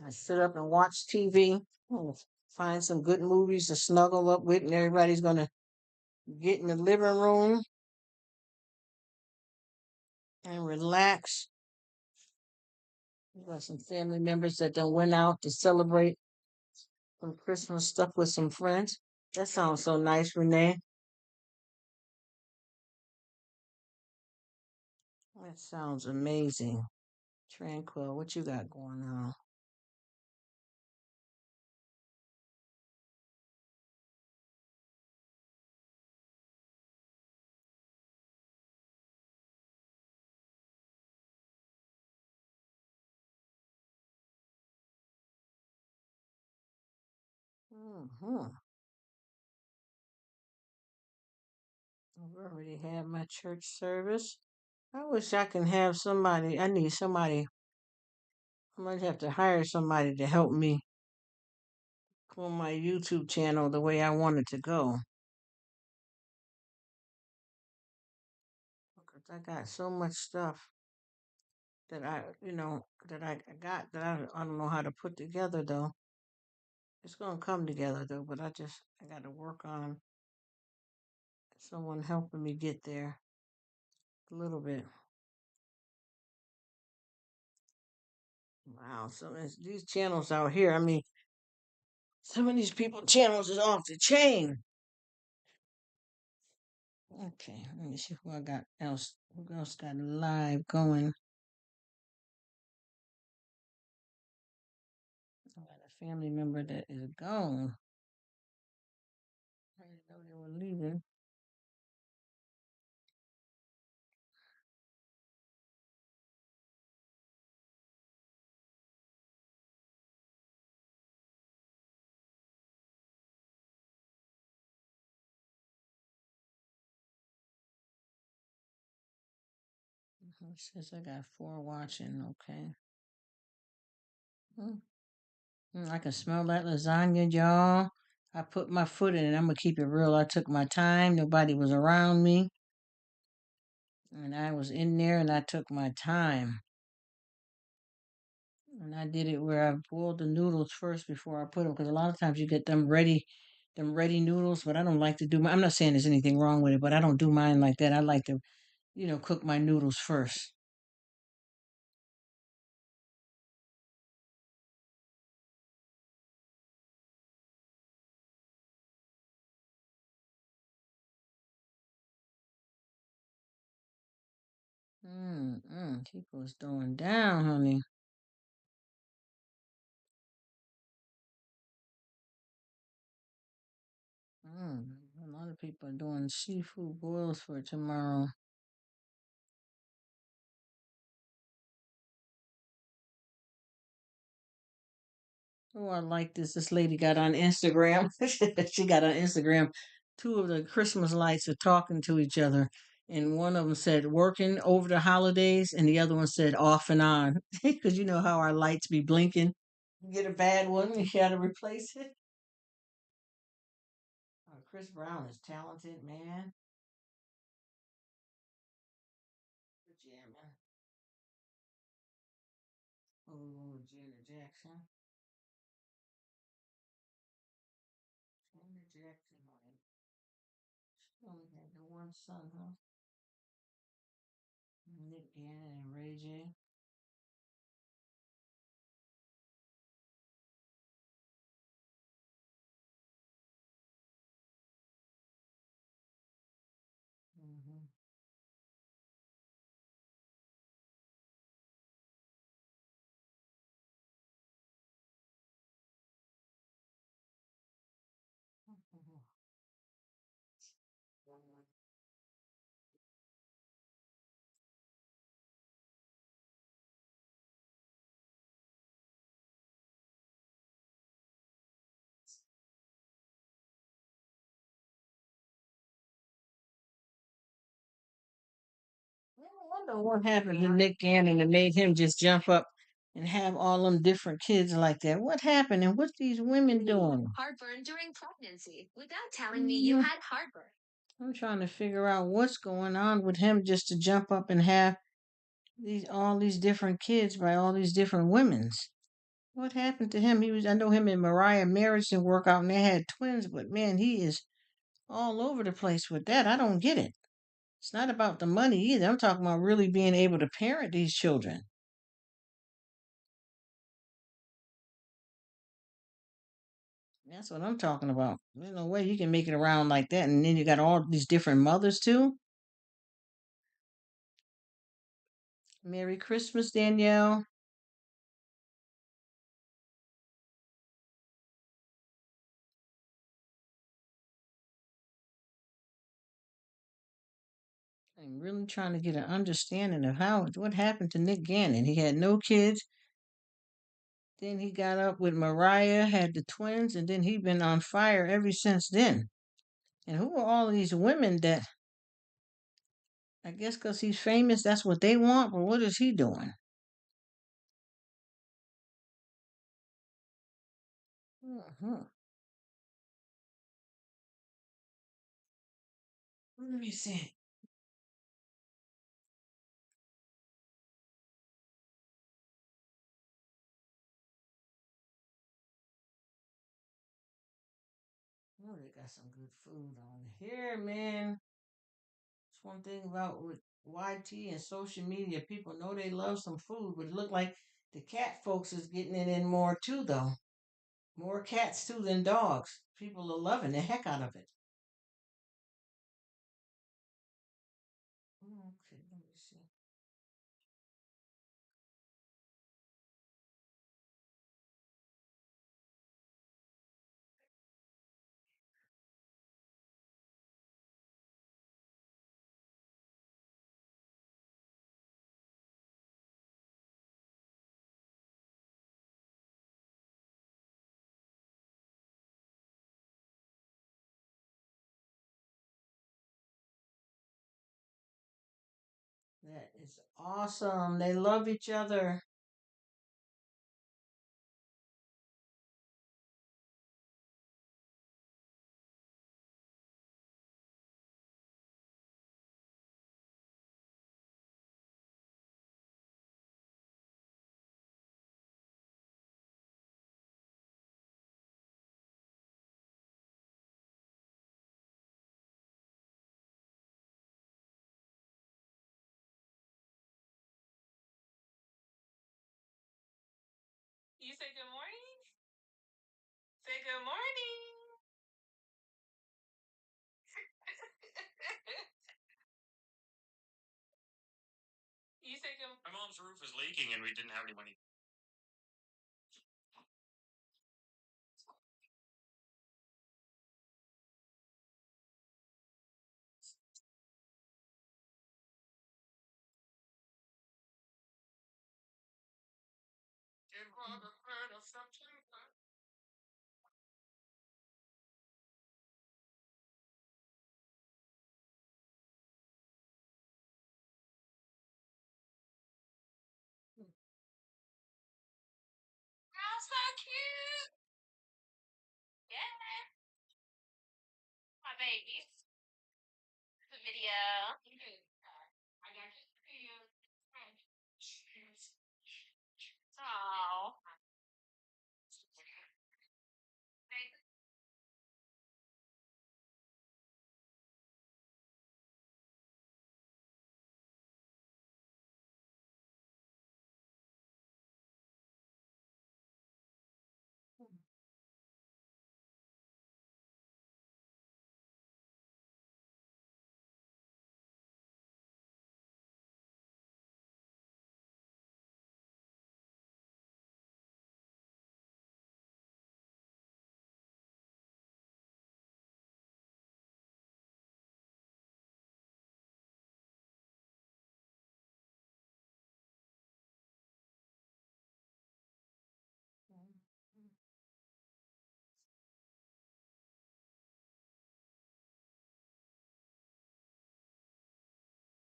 I sit up and watch TV. Gonna find some good movies to snuggle up with, and everybody's gonna get in the living room and relax. We got some family members that done went out to celebrate some Christmas stuff with some friends. That sounds so nice, Renee. That sounds amazing. Tranquil, what you got going on? Mm-hmm. I've already had my church service. I wish I can have somebody. I need somebody. I might have to hire somebody to help me grow my YouTube channel the way I want it to go. Because I got so much stuff that I got that I don't know how to put together though. It's gonna come together though, but I got to work on someone helping me get there a little bit. Wow, these channels out here. I mean, some of these people channels is off the chain. Okay, let me see who I got else. Who else got live going? I got a family member that is gone. I didn't know they were leaving. It says I got 4 watching. Okay. Mm, I can smell that lasagna, y'all. I put my foot in it. I'm gonna keep it real. I took my time. Nobody was around me, and I was in there, and I took my time. And I did it where I boiled the noodles first before I put them, because a lot of times you get them ready noodles. But I don't like to do. I'm not saying there's anything wrong with it, but I don't do mine like that. I like to, cook my noodles first. People's throwing down, honey. A lot of people are doing seafood boils for tomorrow. Oh, I like this. This lady got on Instagram. She got on Instagram. Two of the Christmas lights are talking to each other. And one of them said working over the holidays, and the other one said off and on. Because you know how our lights be blinking. You get a bad one, you got to replace it. Chris Brown is talented, man. Good jamming. Oh, Janet Jackson. Janet Jackson. She only had the one son, huh? Nick Cannon and Ray J. Mm-hmm. I wonder what happened to Nick Cannon that made him just jump up and have all them different kids like that. What happened and what's these women doing? Heartburn during pregnancy without telling me you had heartburn. I'm trying to figure out what's going on with him just to jump up and have these all these different kids by all these different women's. What happened to him? He was I know him and Mariah marriage didn't work out and they had twins, but man, he is all over the place with that. I don't get it. It's not about the money either. I'm talking about really being able to parent these children. That's what I'm talking about. There's no way you can make it around like that. And then you got all these different mothers too. Merry Christmas, Danielle. I'm really trying to get an understanding of what happened to Nick Gannon. He had no kids. Then he got up with Mariah, had the twins, and then he been on fire ever since then. And who are all these women that I guess because he's famous, that's what they want, but what is he doing? Uh-huh. Let me see. Oh, they got some good food on here, man. It's one thing about with YT and social media. People know they love some food, but it look like the cat folks is getting it in more too, though. More cats too than dogs. People are loving the heck out of it. Okay, let me see. That is awesome. They love each other. You say good morning? Say good morning. You say good. My mom's roof is leaking and we didn't have any money. It was the third of September. Oh, so cute. Yeah, my babies. The video. I got you for you. Oh.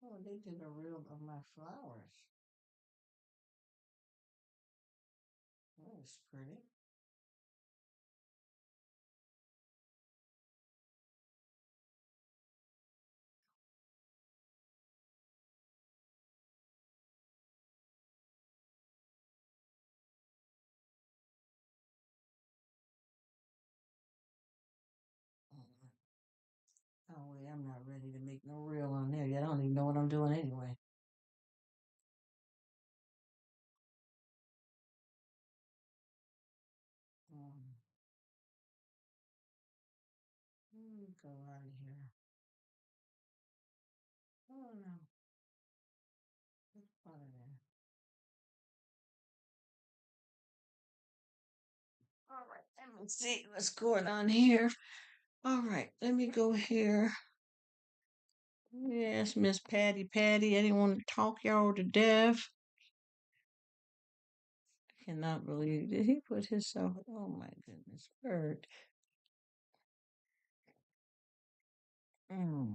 Oh, they did a reel of my flowers. was pretty. Mm. Oh wait, I'm not ready to make no reel on there yet. I don't even know what I'm doing anyway. Um, go out of here. Oh no, get out of there. All right, let me see what's going on here. All right, let me go here. Yes, Miss Patty Patty. I didn't want to talk y'all to death. I cannot believe, did he put himself? Oh my goodness, Bert. Mm.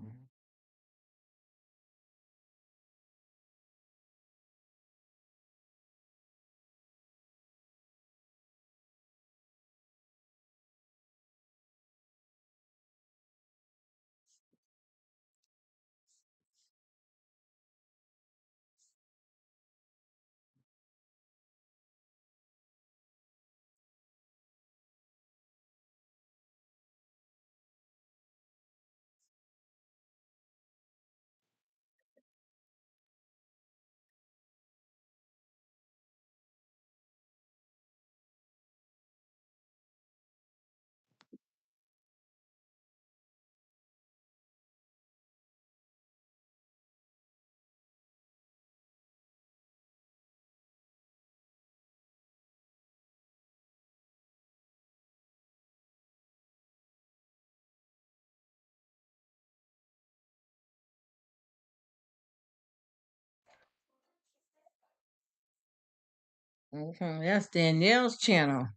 Okay, that's Danielle's channel.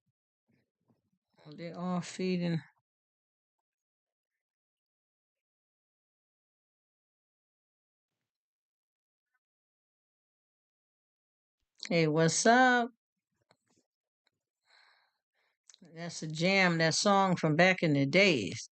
They're all feeding. Hey, what's up? That's a jam, that song from back in the days.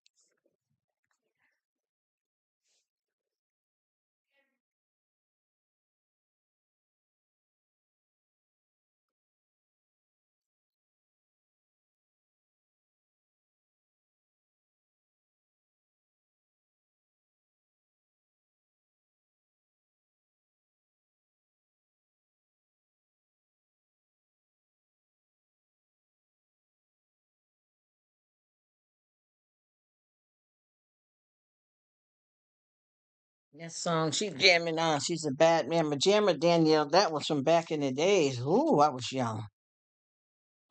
That song she jamming on. She's a bad mamma jammer, Danielle. That was from back in the days. Ooh, I was young.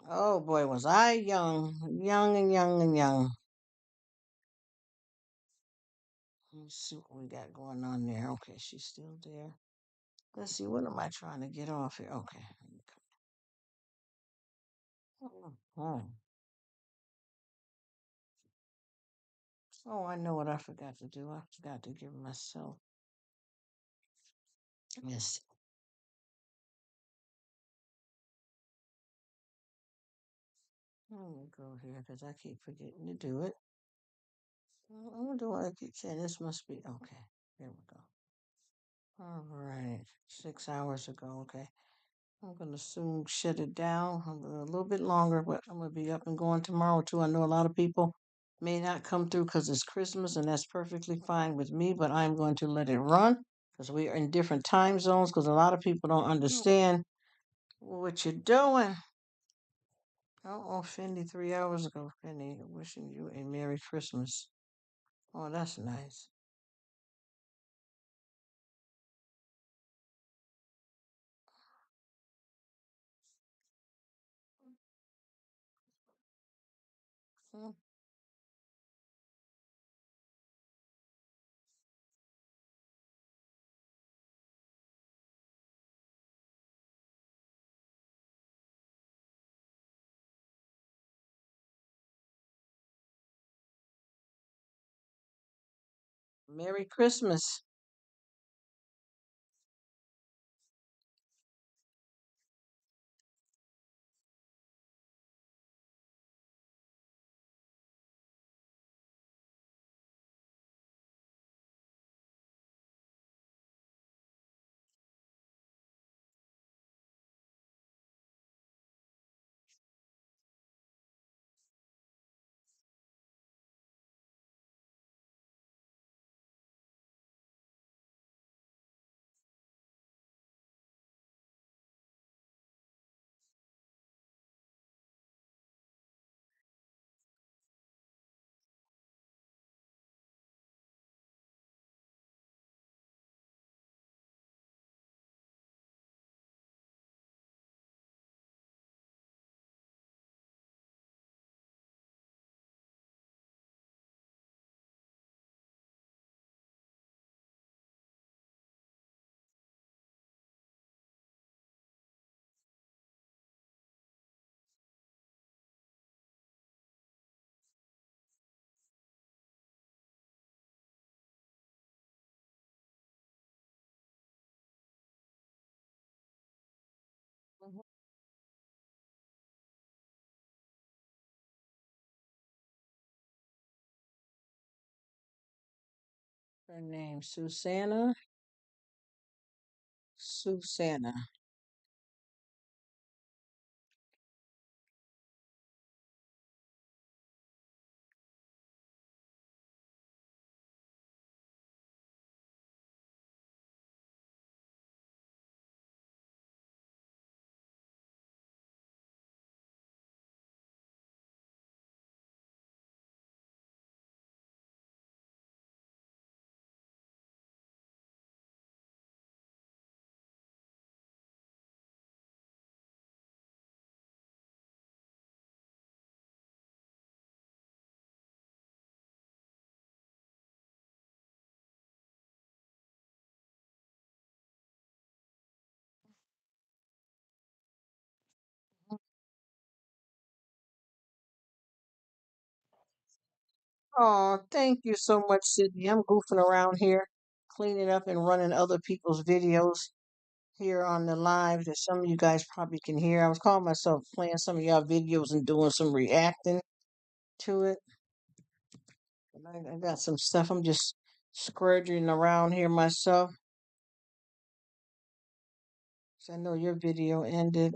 Oh boy, was I young. Young and young and young. Let's see what we got going on there. Okay, she's still there. Let's see, what am I trying to get off here? Okay. Oh, oh, I know what I forgot to do. I forgot to give myself. Yes. Let me go here because I keep forgetting to do it. I wonder why I keep saying this must be okay. There we go. All right. 6 hours ago. Okay. I'm gonna soon shut it down. A little bit longer, but I'm gonna be up and going tomorrow too. I know a lot of people may not come through because it's Christmas, and that's perfectly fine with me. But I'm going to let it run because we are in different time zones. Because a lot of people don't understand what you're doing. Oh, Fendi, 3 hours ago, Fendi, wishing you a Merry Christmas. Oh, that's nice. Mm. Merry Christmas. Her name, Susanna. Susanna. Oh, thank you so much, Sydney. I'm goofing around here, cleaning up and running other people's videos here on the live that some of you guys probably can hear. I was calling myself playing some of y'all videos and doing some reacting to it. And I got some stuff. I'm just scourging around here myself. So I know your video ended.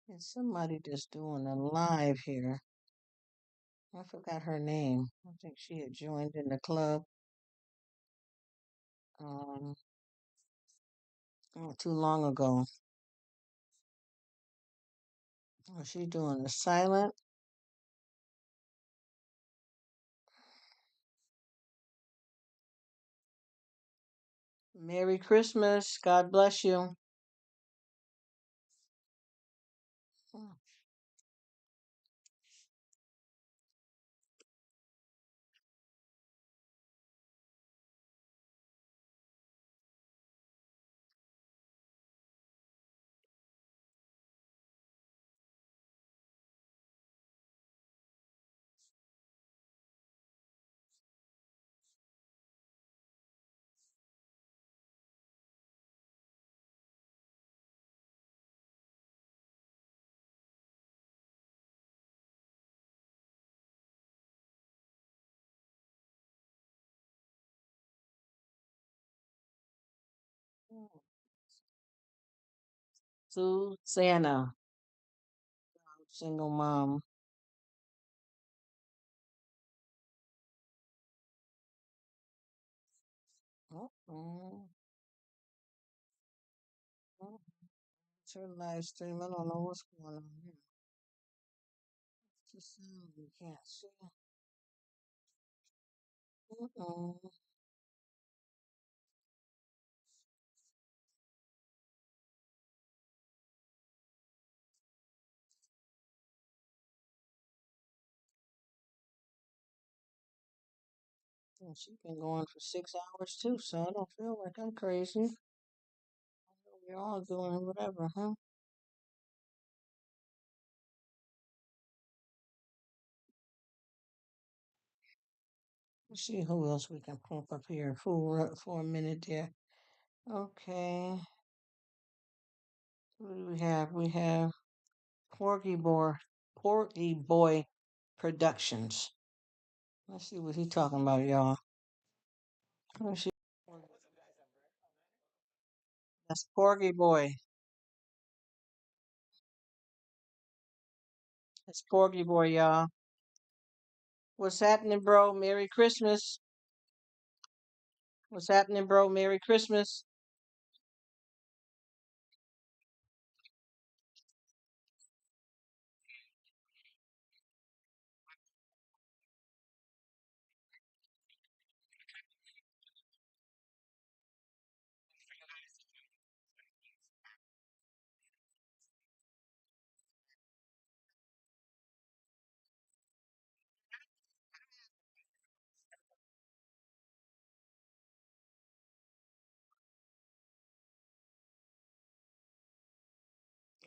And somebody just doing a live here. I forgot her name. I think she had joined in the club um not too long ago. Was she doing the silent? Merry Christmas. God bless you. Oh, Susanna, single mom. Oh, it's her live stream. I don't know what's going on here. Just sound we can't see. Mm-mm. And she's been going for 6 hours too, so I don't feel like I'm crazy. We're all doing whatever, huh? Let's see who else we can pump up here for a minute there. Okay. What do we have? We have Porky Boy, Porky Boy Productions. Let's see what he talking about, y'all. Let's see. That's Porky Boy. That's Porky Boy, y'all. What's happening, bro? Merry Christmas. What's happening, bro? Merry Christmas.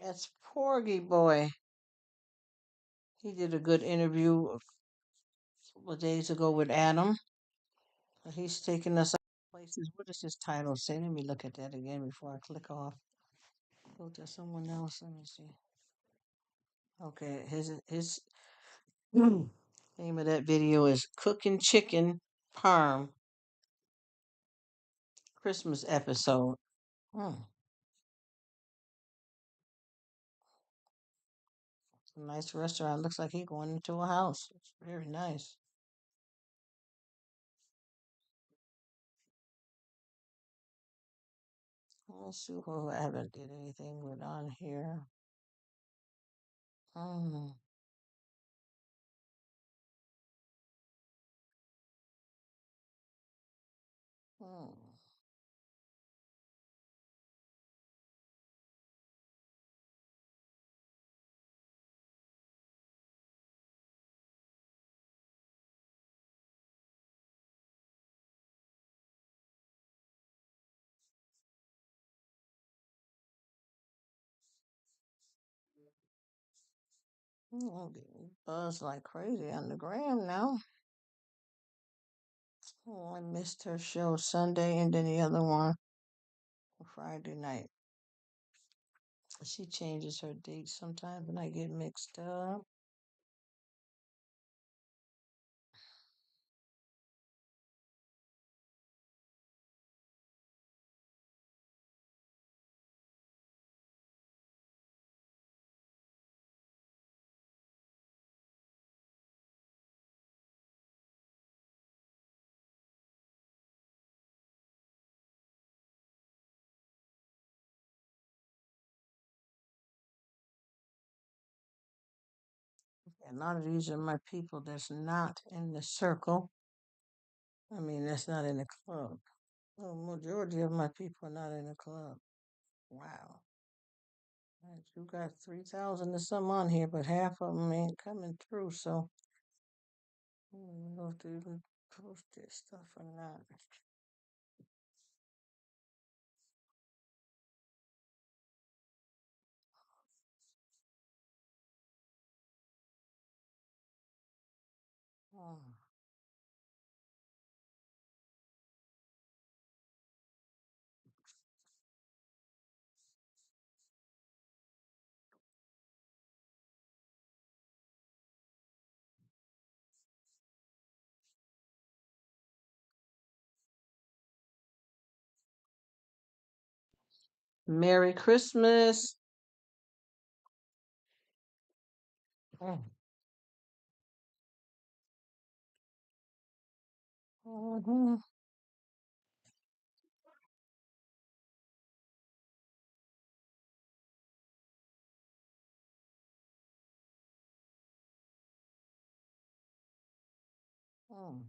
That's Porgy Boy. He did a good interview a couple of days ago with Adam. He's taking us out places. What does this title say? Let me look at that again before I click off. Go to someone else. Let me see. Okay, his name of that video is Cooking Chicken Parm Christmas episode. Hmm, it's a nice restaurant. Looks like he going into a house. It's very nice. Let's see who I haven't did anything with on here. Hmm. Hmm. I'm getting buzzed like crazy on the gram now. Oh, I missed her show Sunday and then the other one Friday night. She changes her dates sometimes and I get mixed up. A lot of these are my people that's not in the circle. I mean, that's not in the club. The majority of my people are not in the club. Wow. You got 3,000 or some on here, but half of them ain't coming through, so I don't know if to even post this stuff or not. Oh. Merry Christmas. Mm. Mhm. Mm.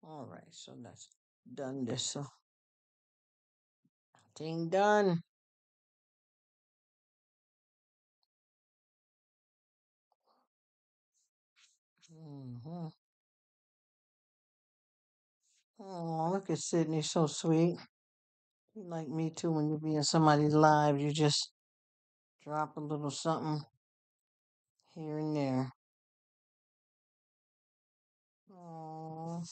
All right, so that's done this. So thing done. Hmm. Oh, look at Sydney, so sweet. You like me too when you be in somebody's live, you just drop a little something here and there. Oh.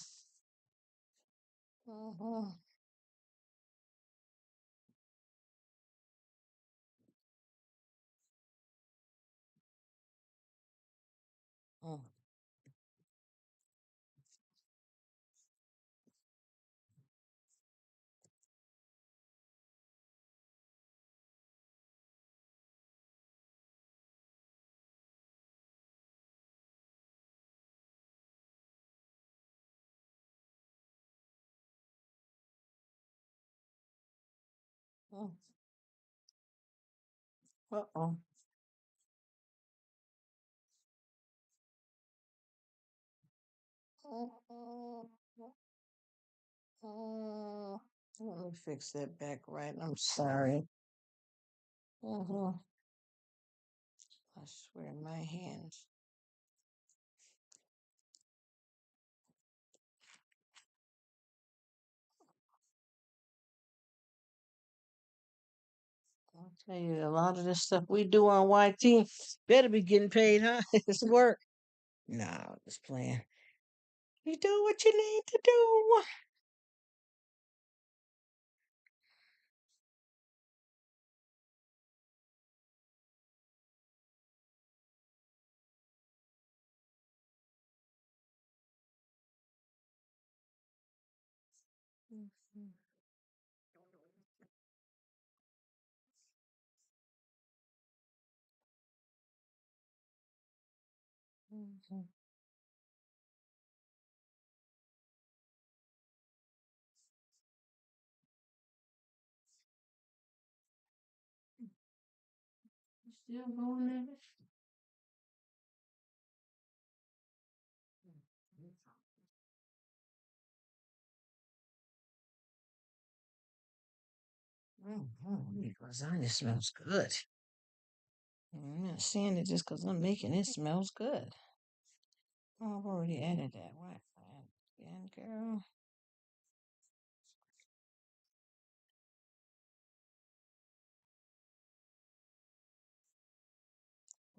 Mm-hmm. Mm-hmm. Uh-oh. Let me fix that back right. I'm sorry. Mm-hmm. I swear, my hands. I'll tell you, a lot of this stuff we do on YT better be getting paid, huh? It's work. No, just playing. You do what you need to do. You still going at it? Lasagna smells good. I'm not saying it just because I'm making it smells good. Oh, I've already added that. What? Again, girl.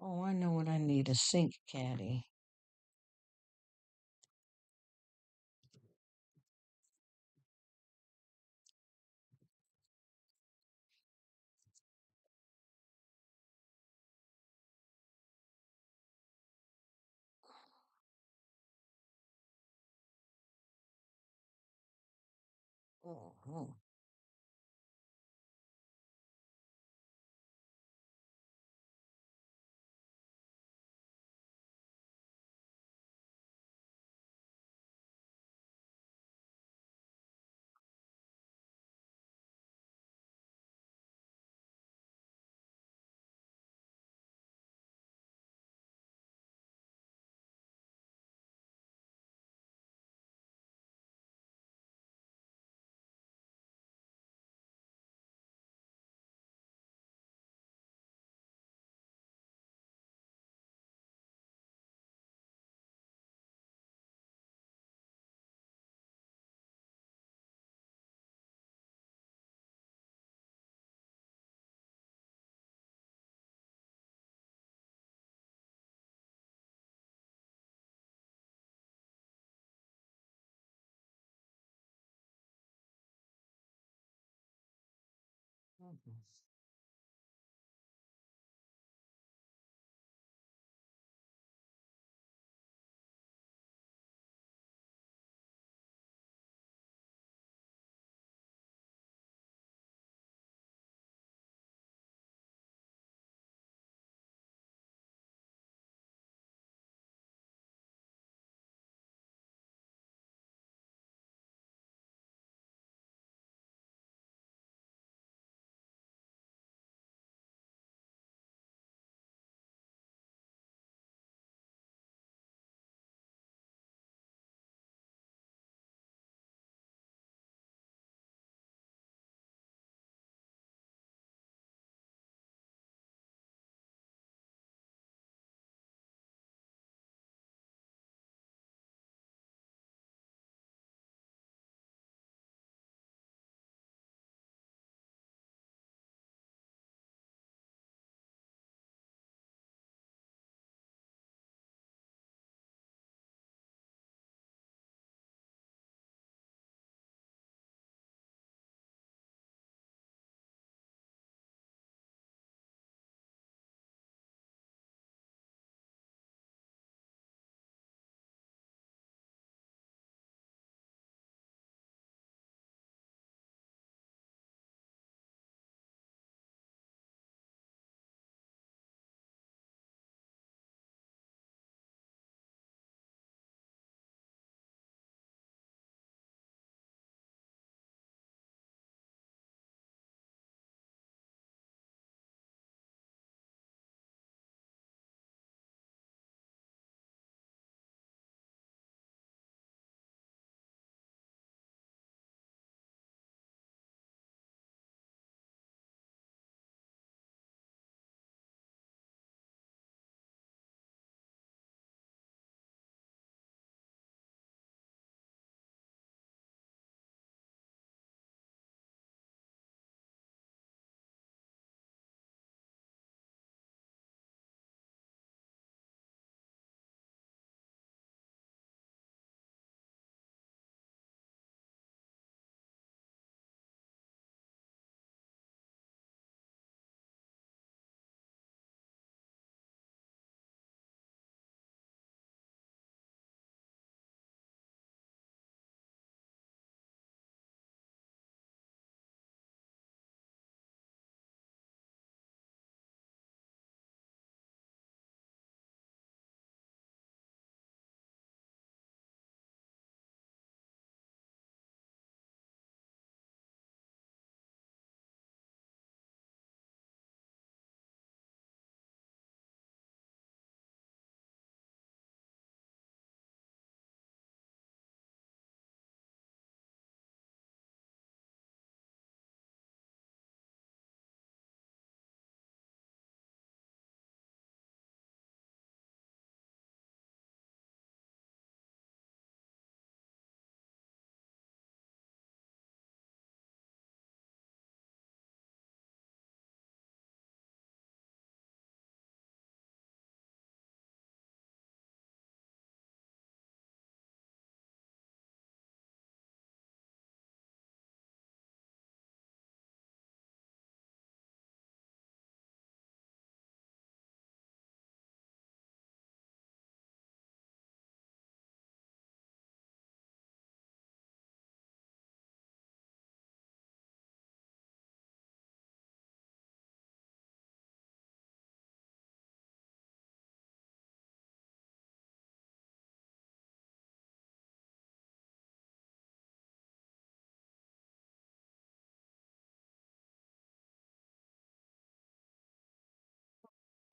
Oh, I know what I need, a sink caddy. Oh, oh.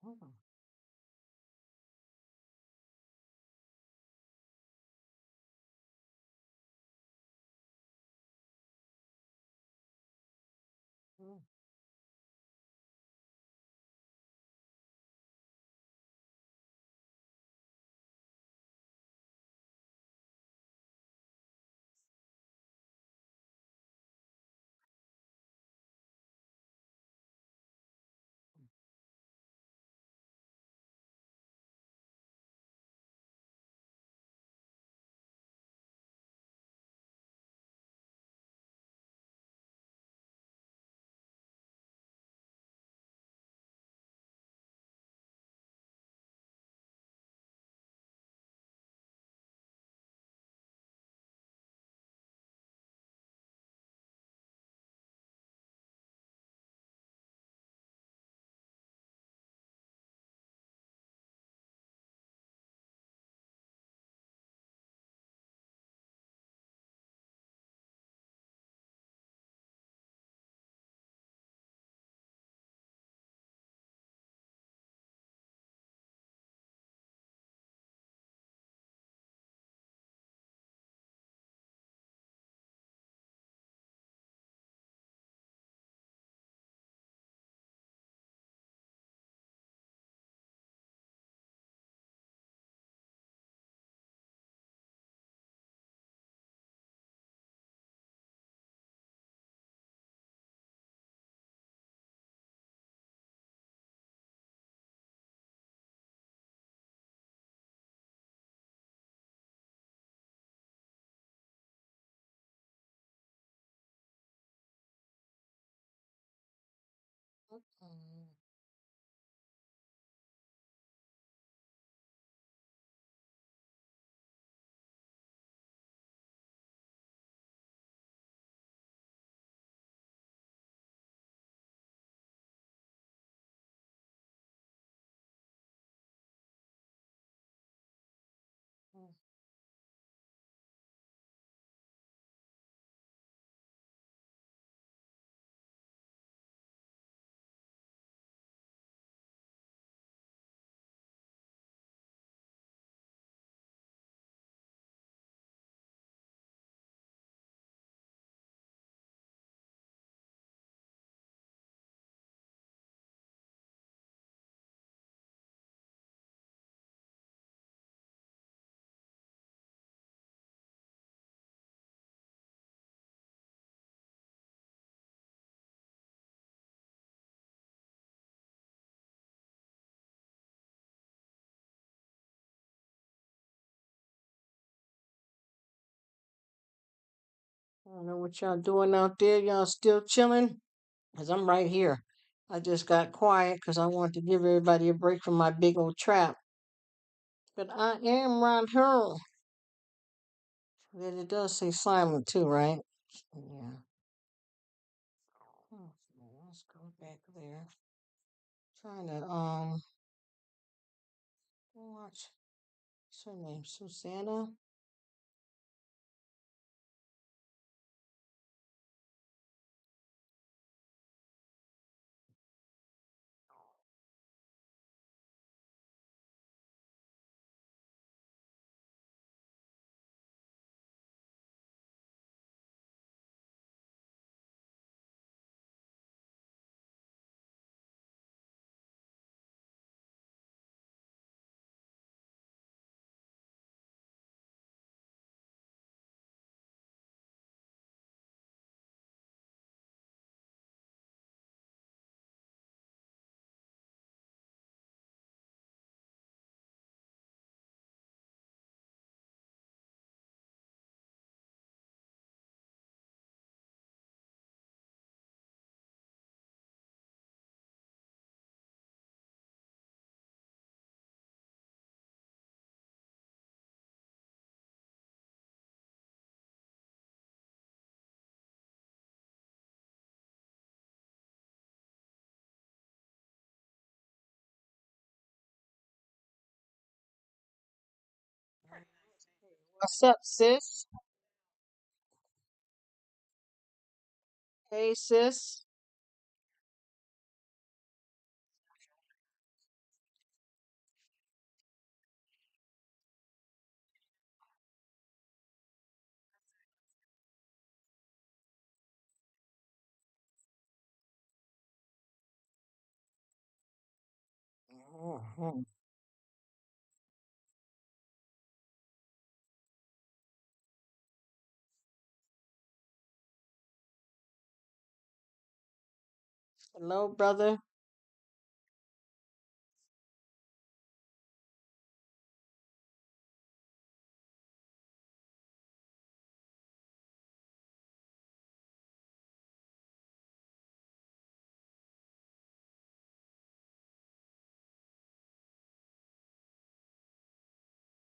Mm. Mm. Mm. Mm. I don't know what y'all doing out there. Y'all still chilling? Cause I'm right here. I just got quiet because I want to give everybody a break from my big old trap. But I am right here. And it does say silent too, right? Yeah. Hmm, let's go back there. Trying to watch. What's her name? Susanna. What's up, sis? Hey, sis. Mhm. Hello, brother.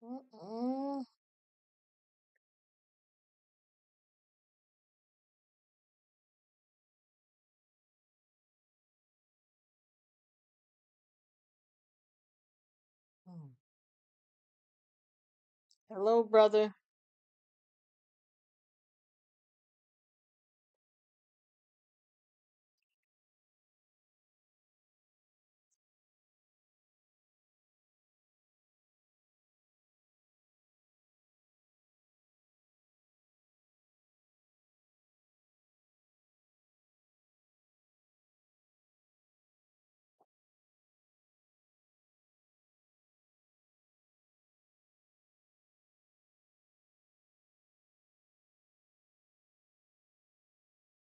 Mm-mm. Mm. Hello, brother.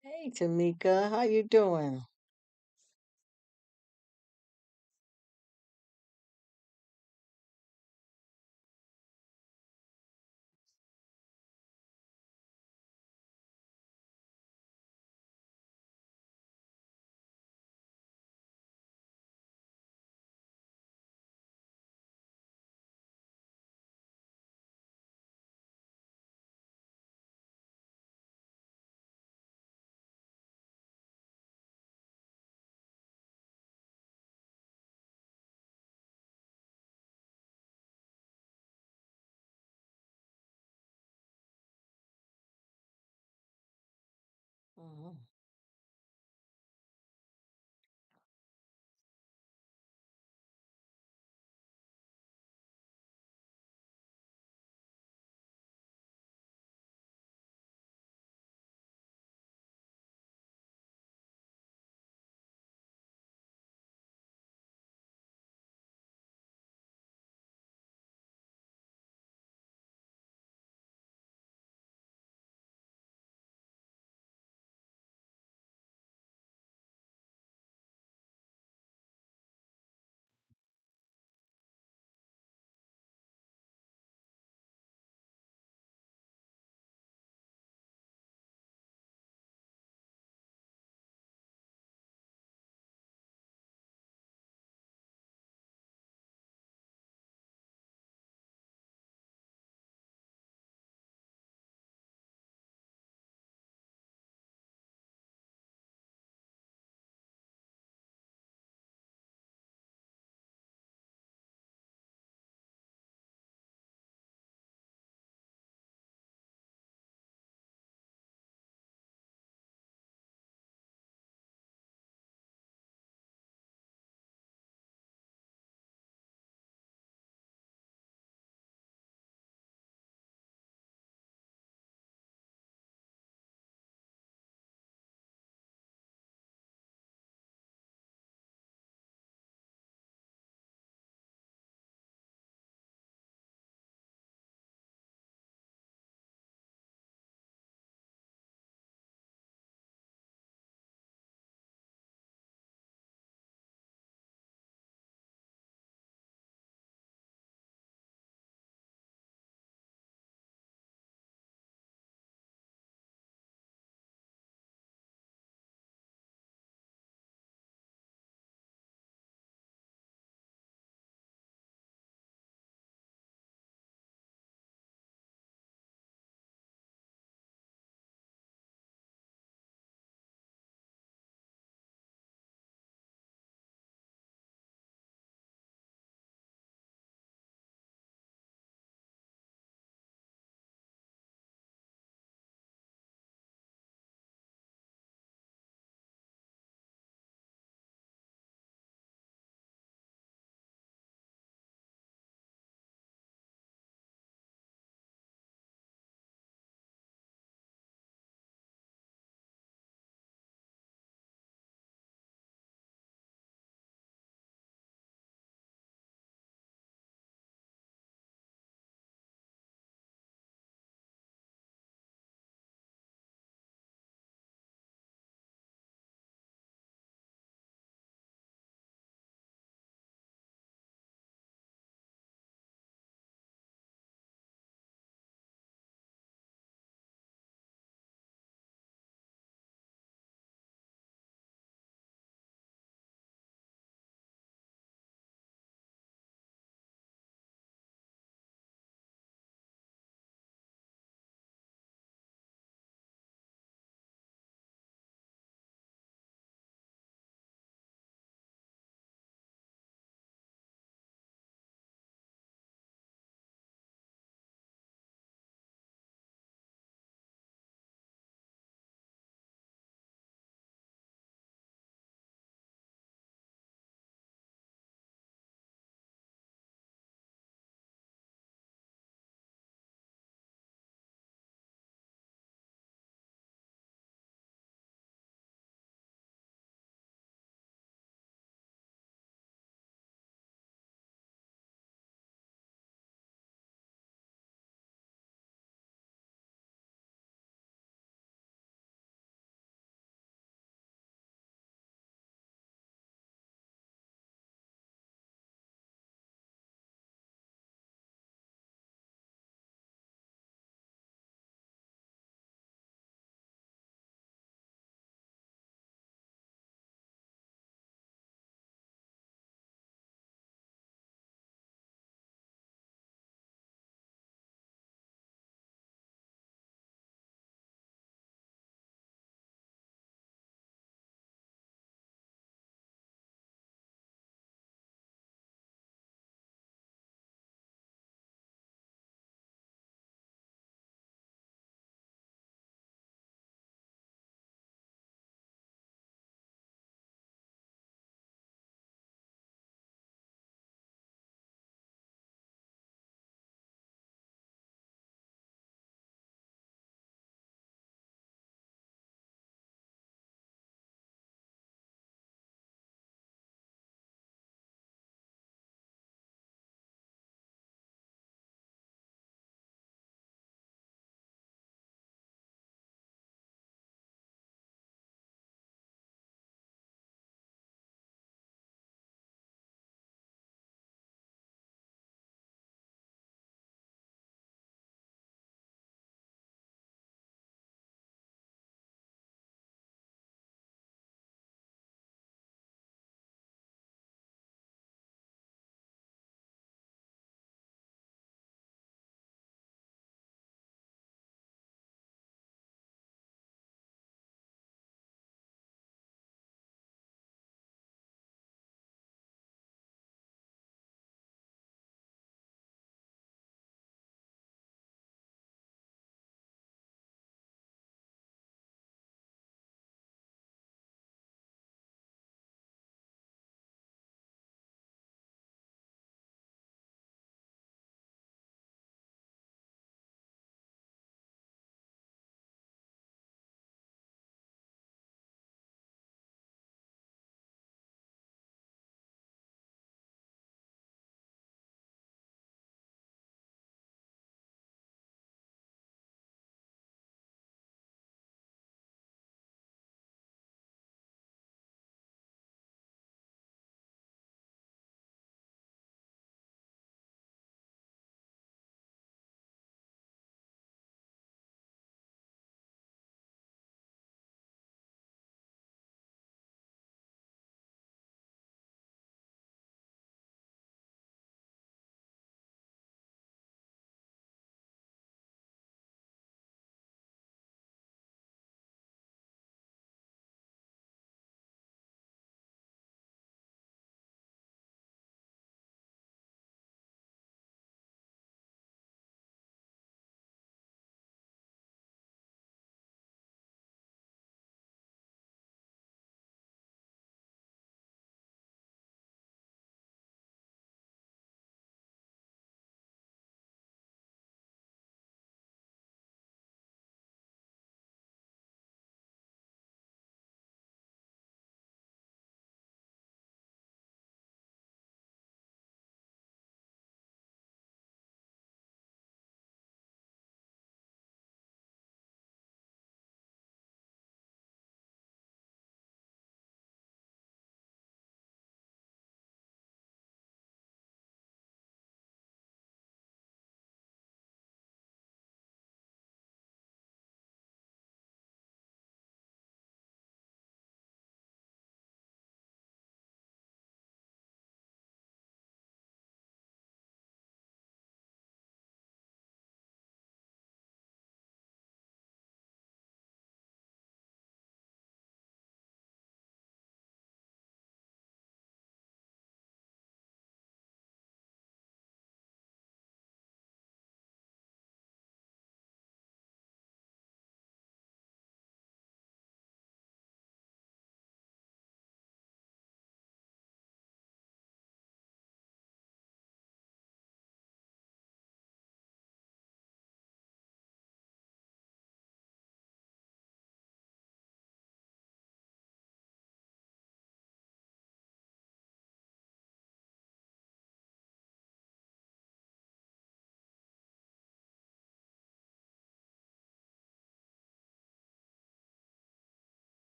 Hey, Tamika. How you doing? Mhm.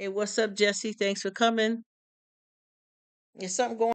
Hey, what's up, Jesse? Thanks for coming. Is something going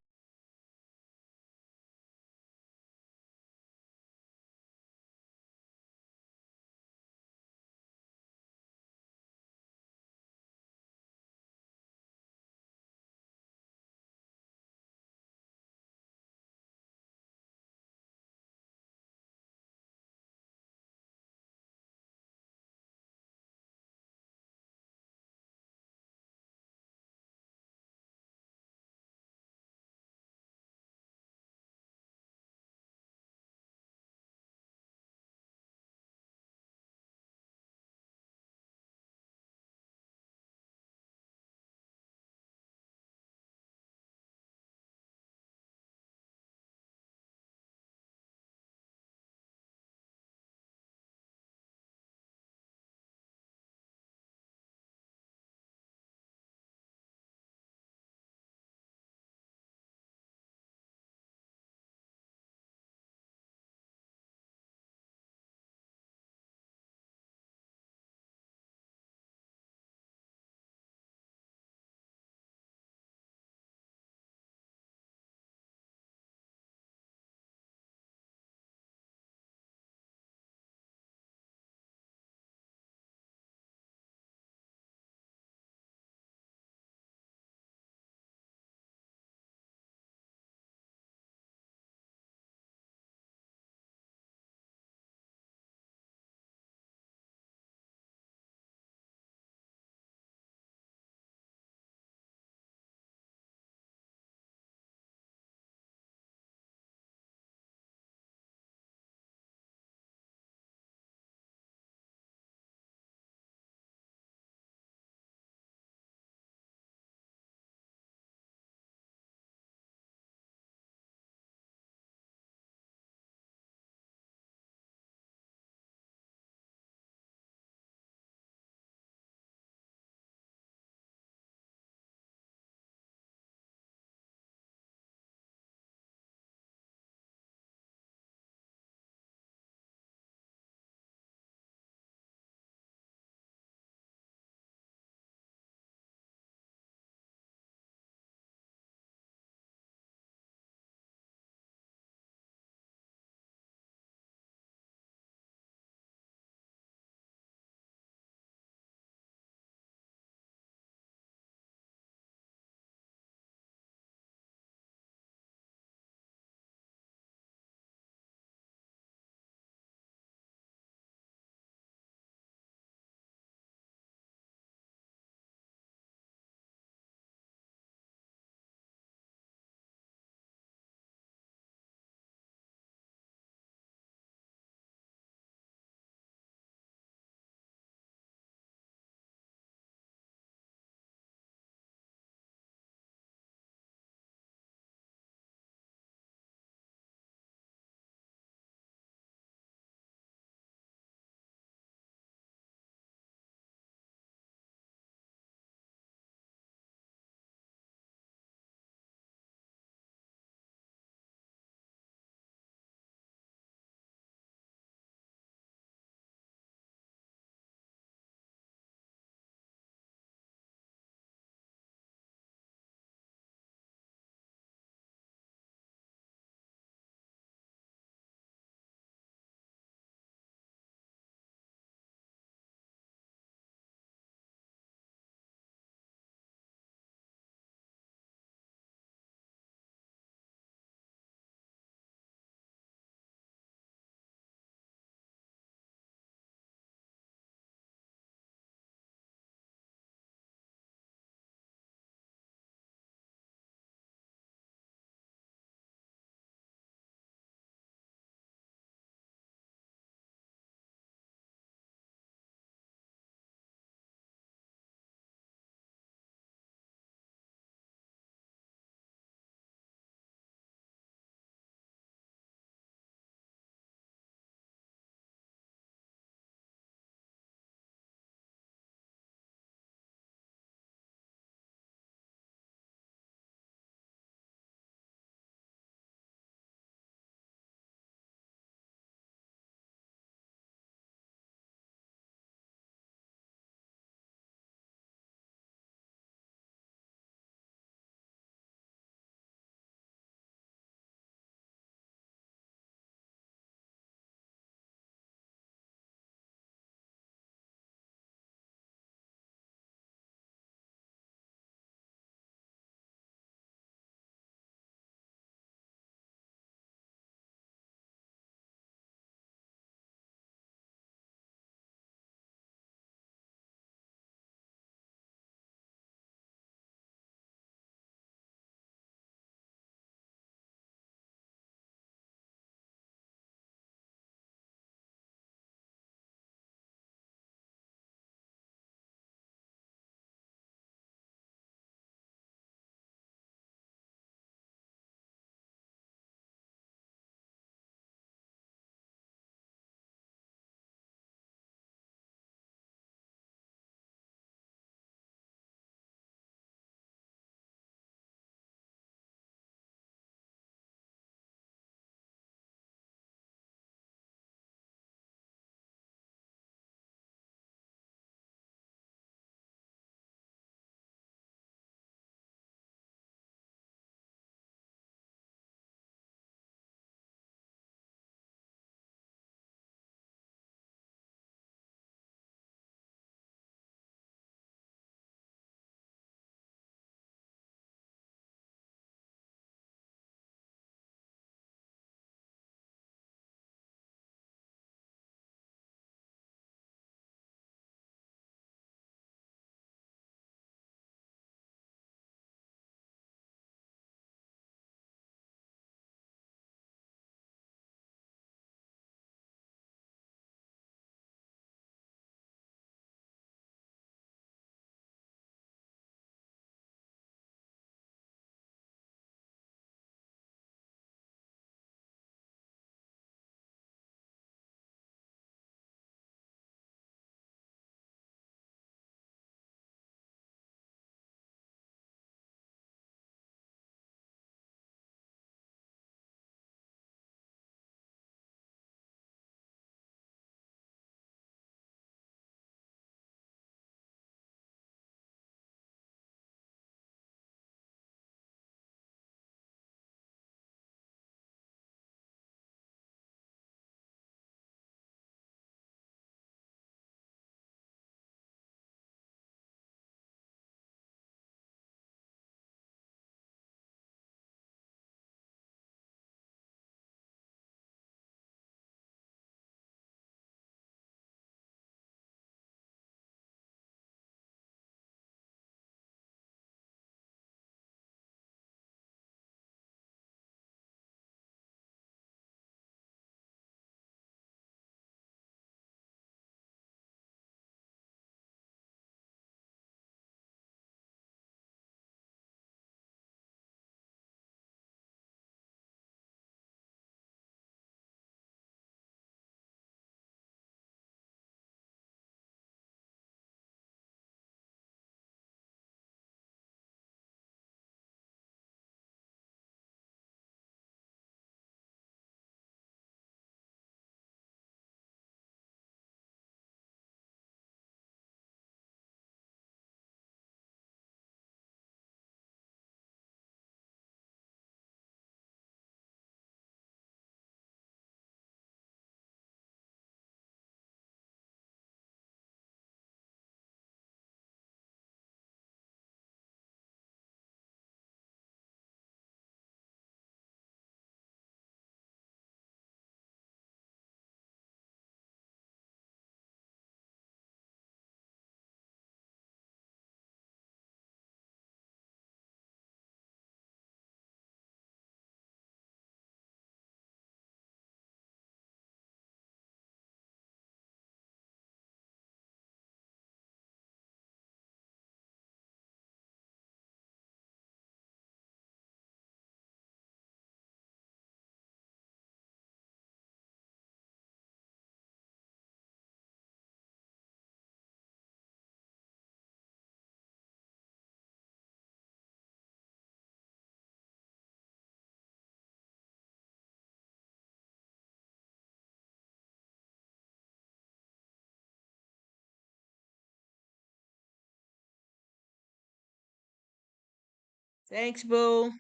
Thanks, Boo.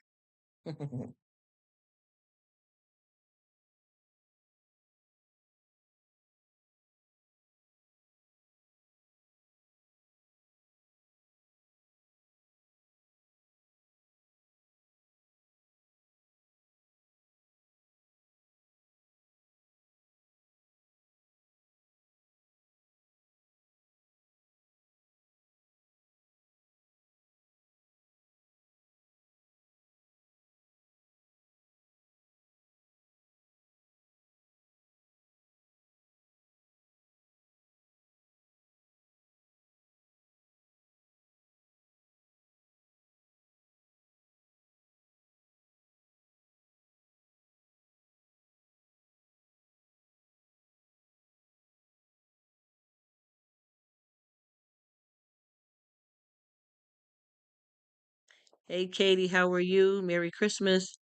Hey, Katie, how are you? Merry Christmas.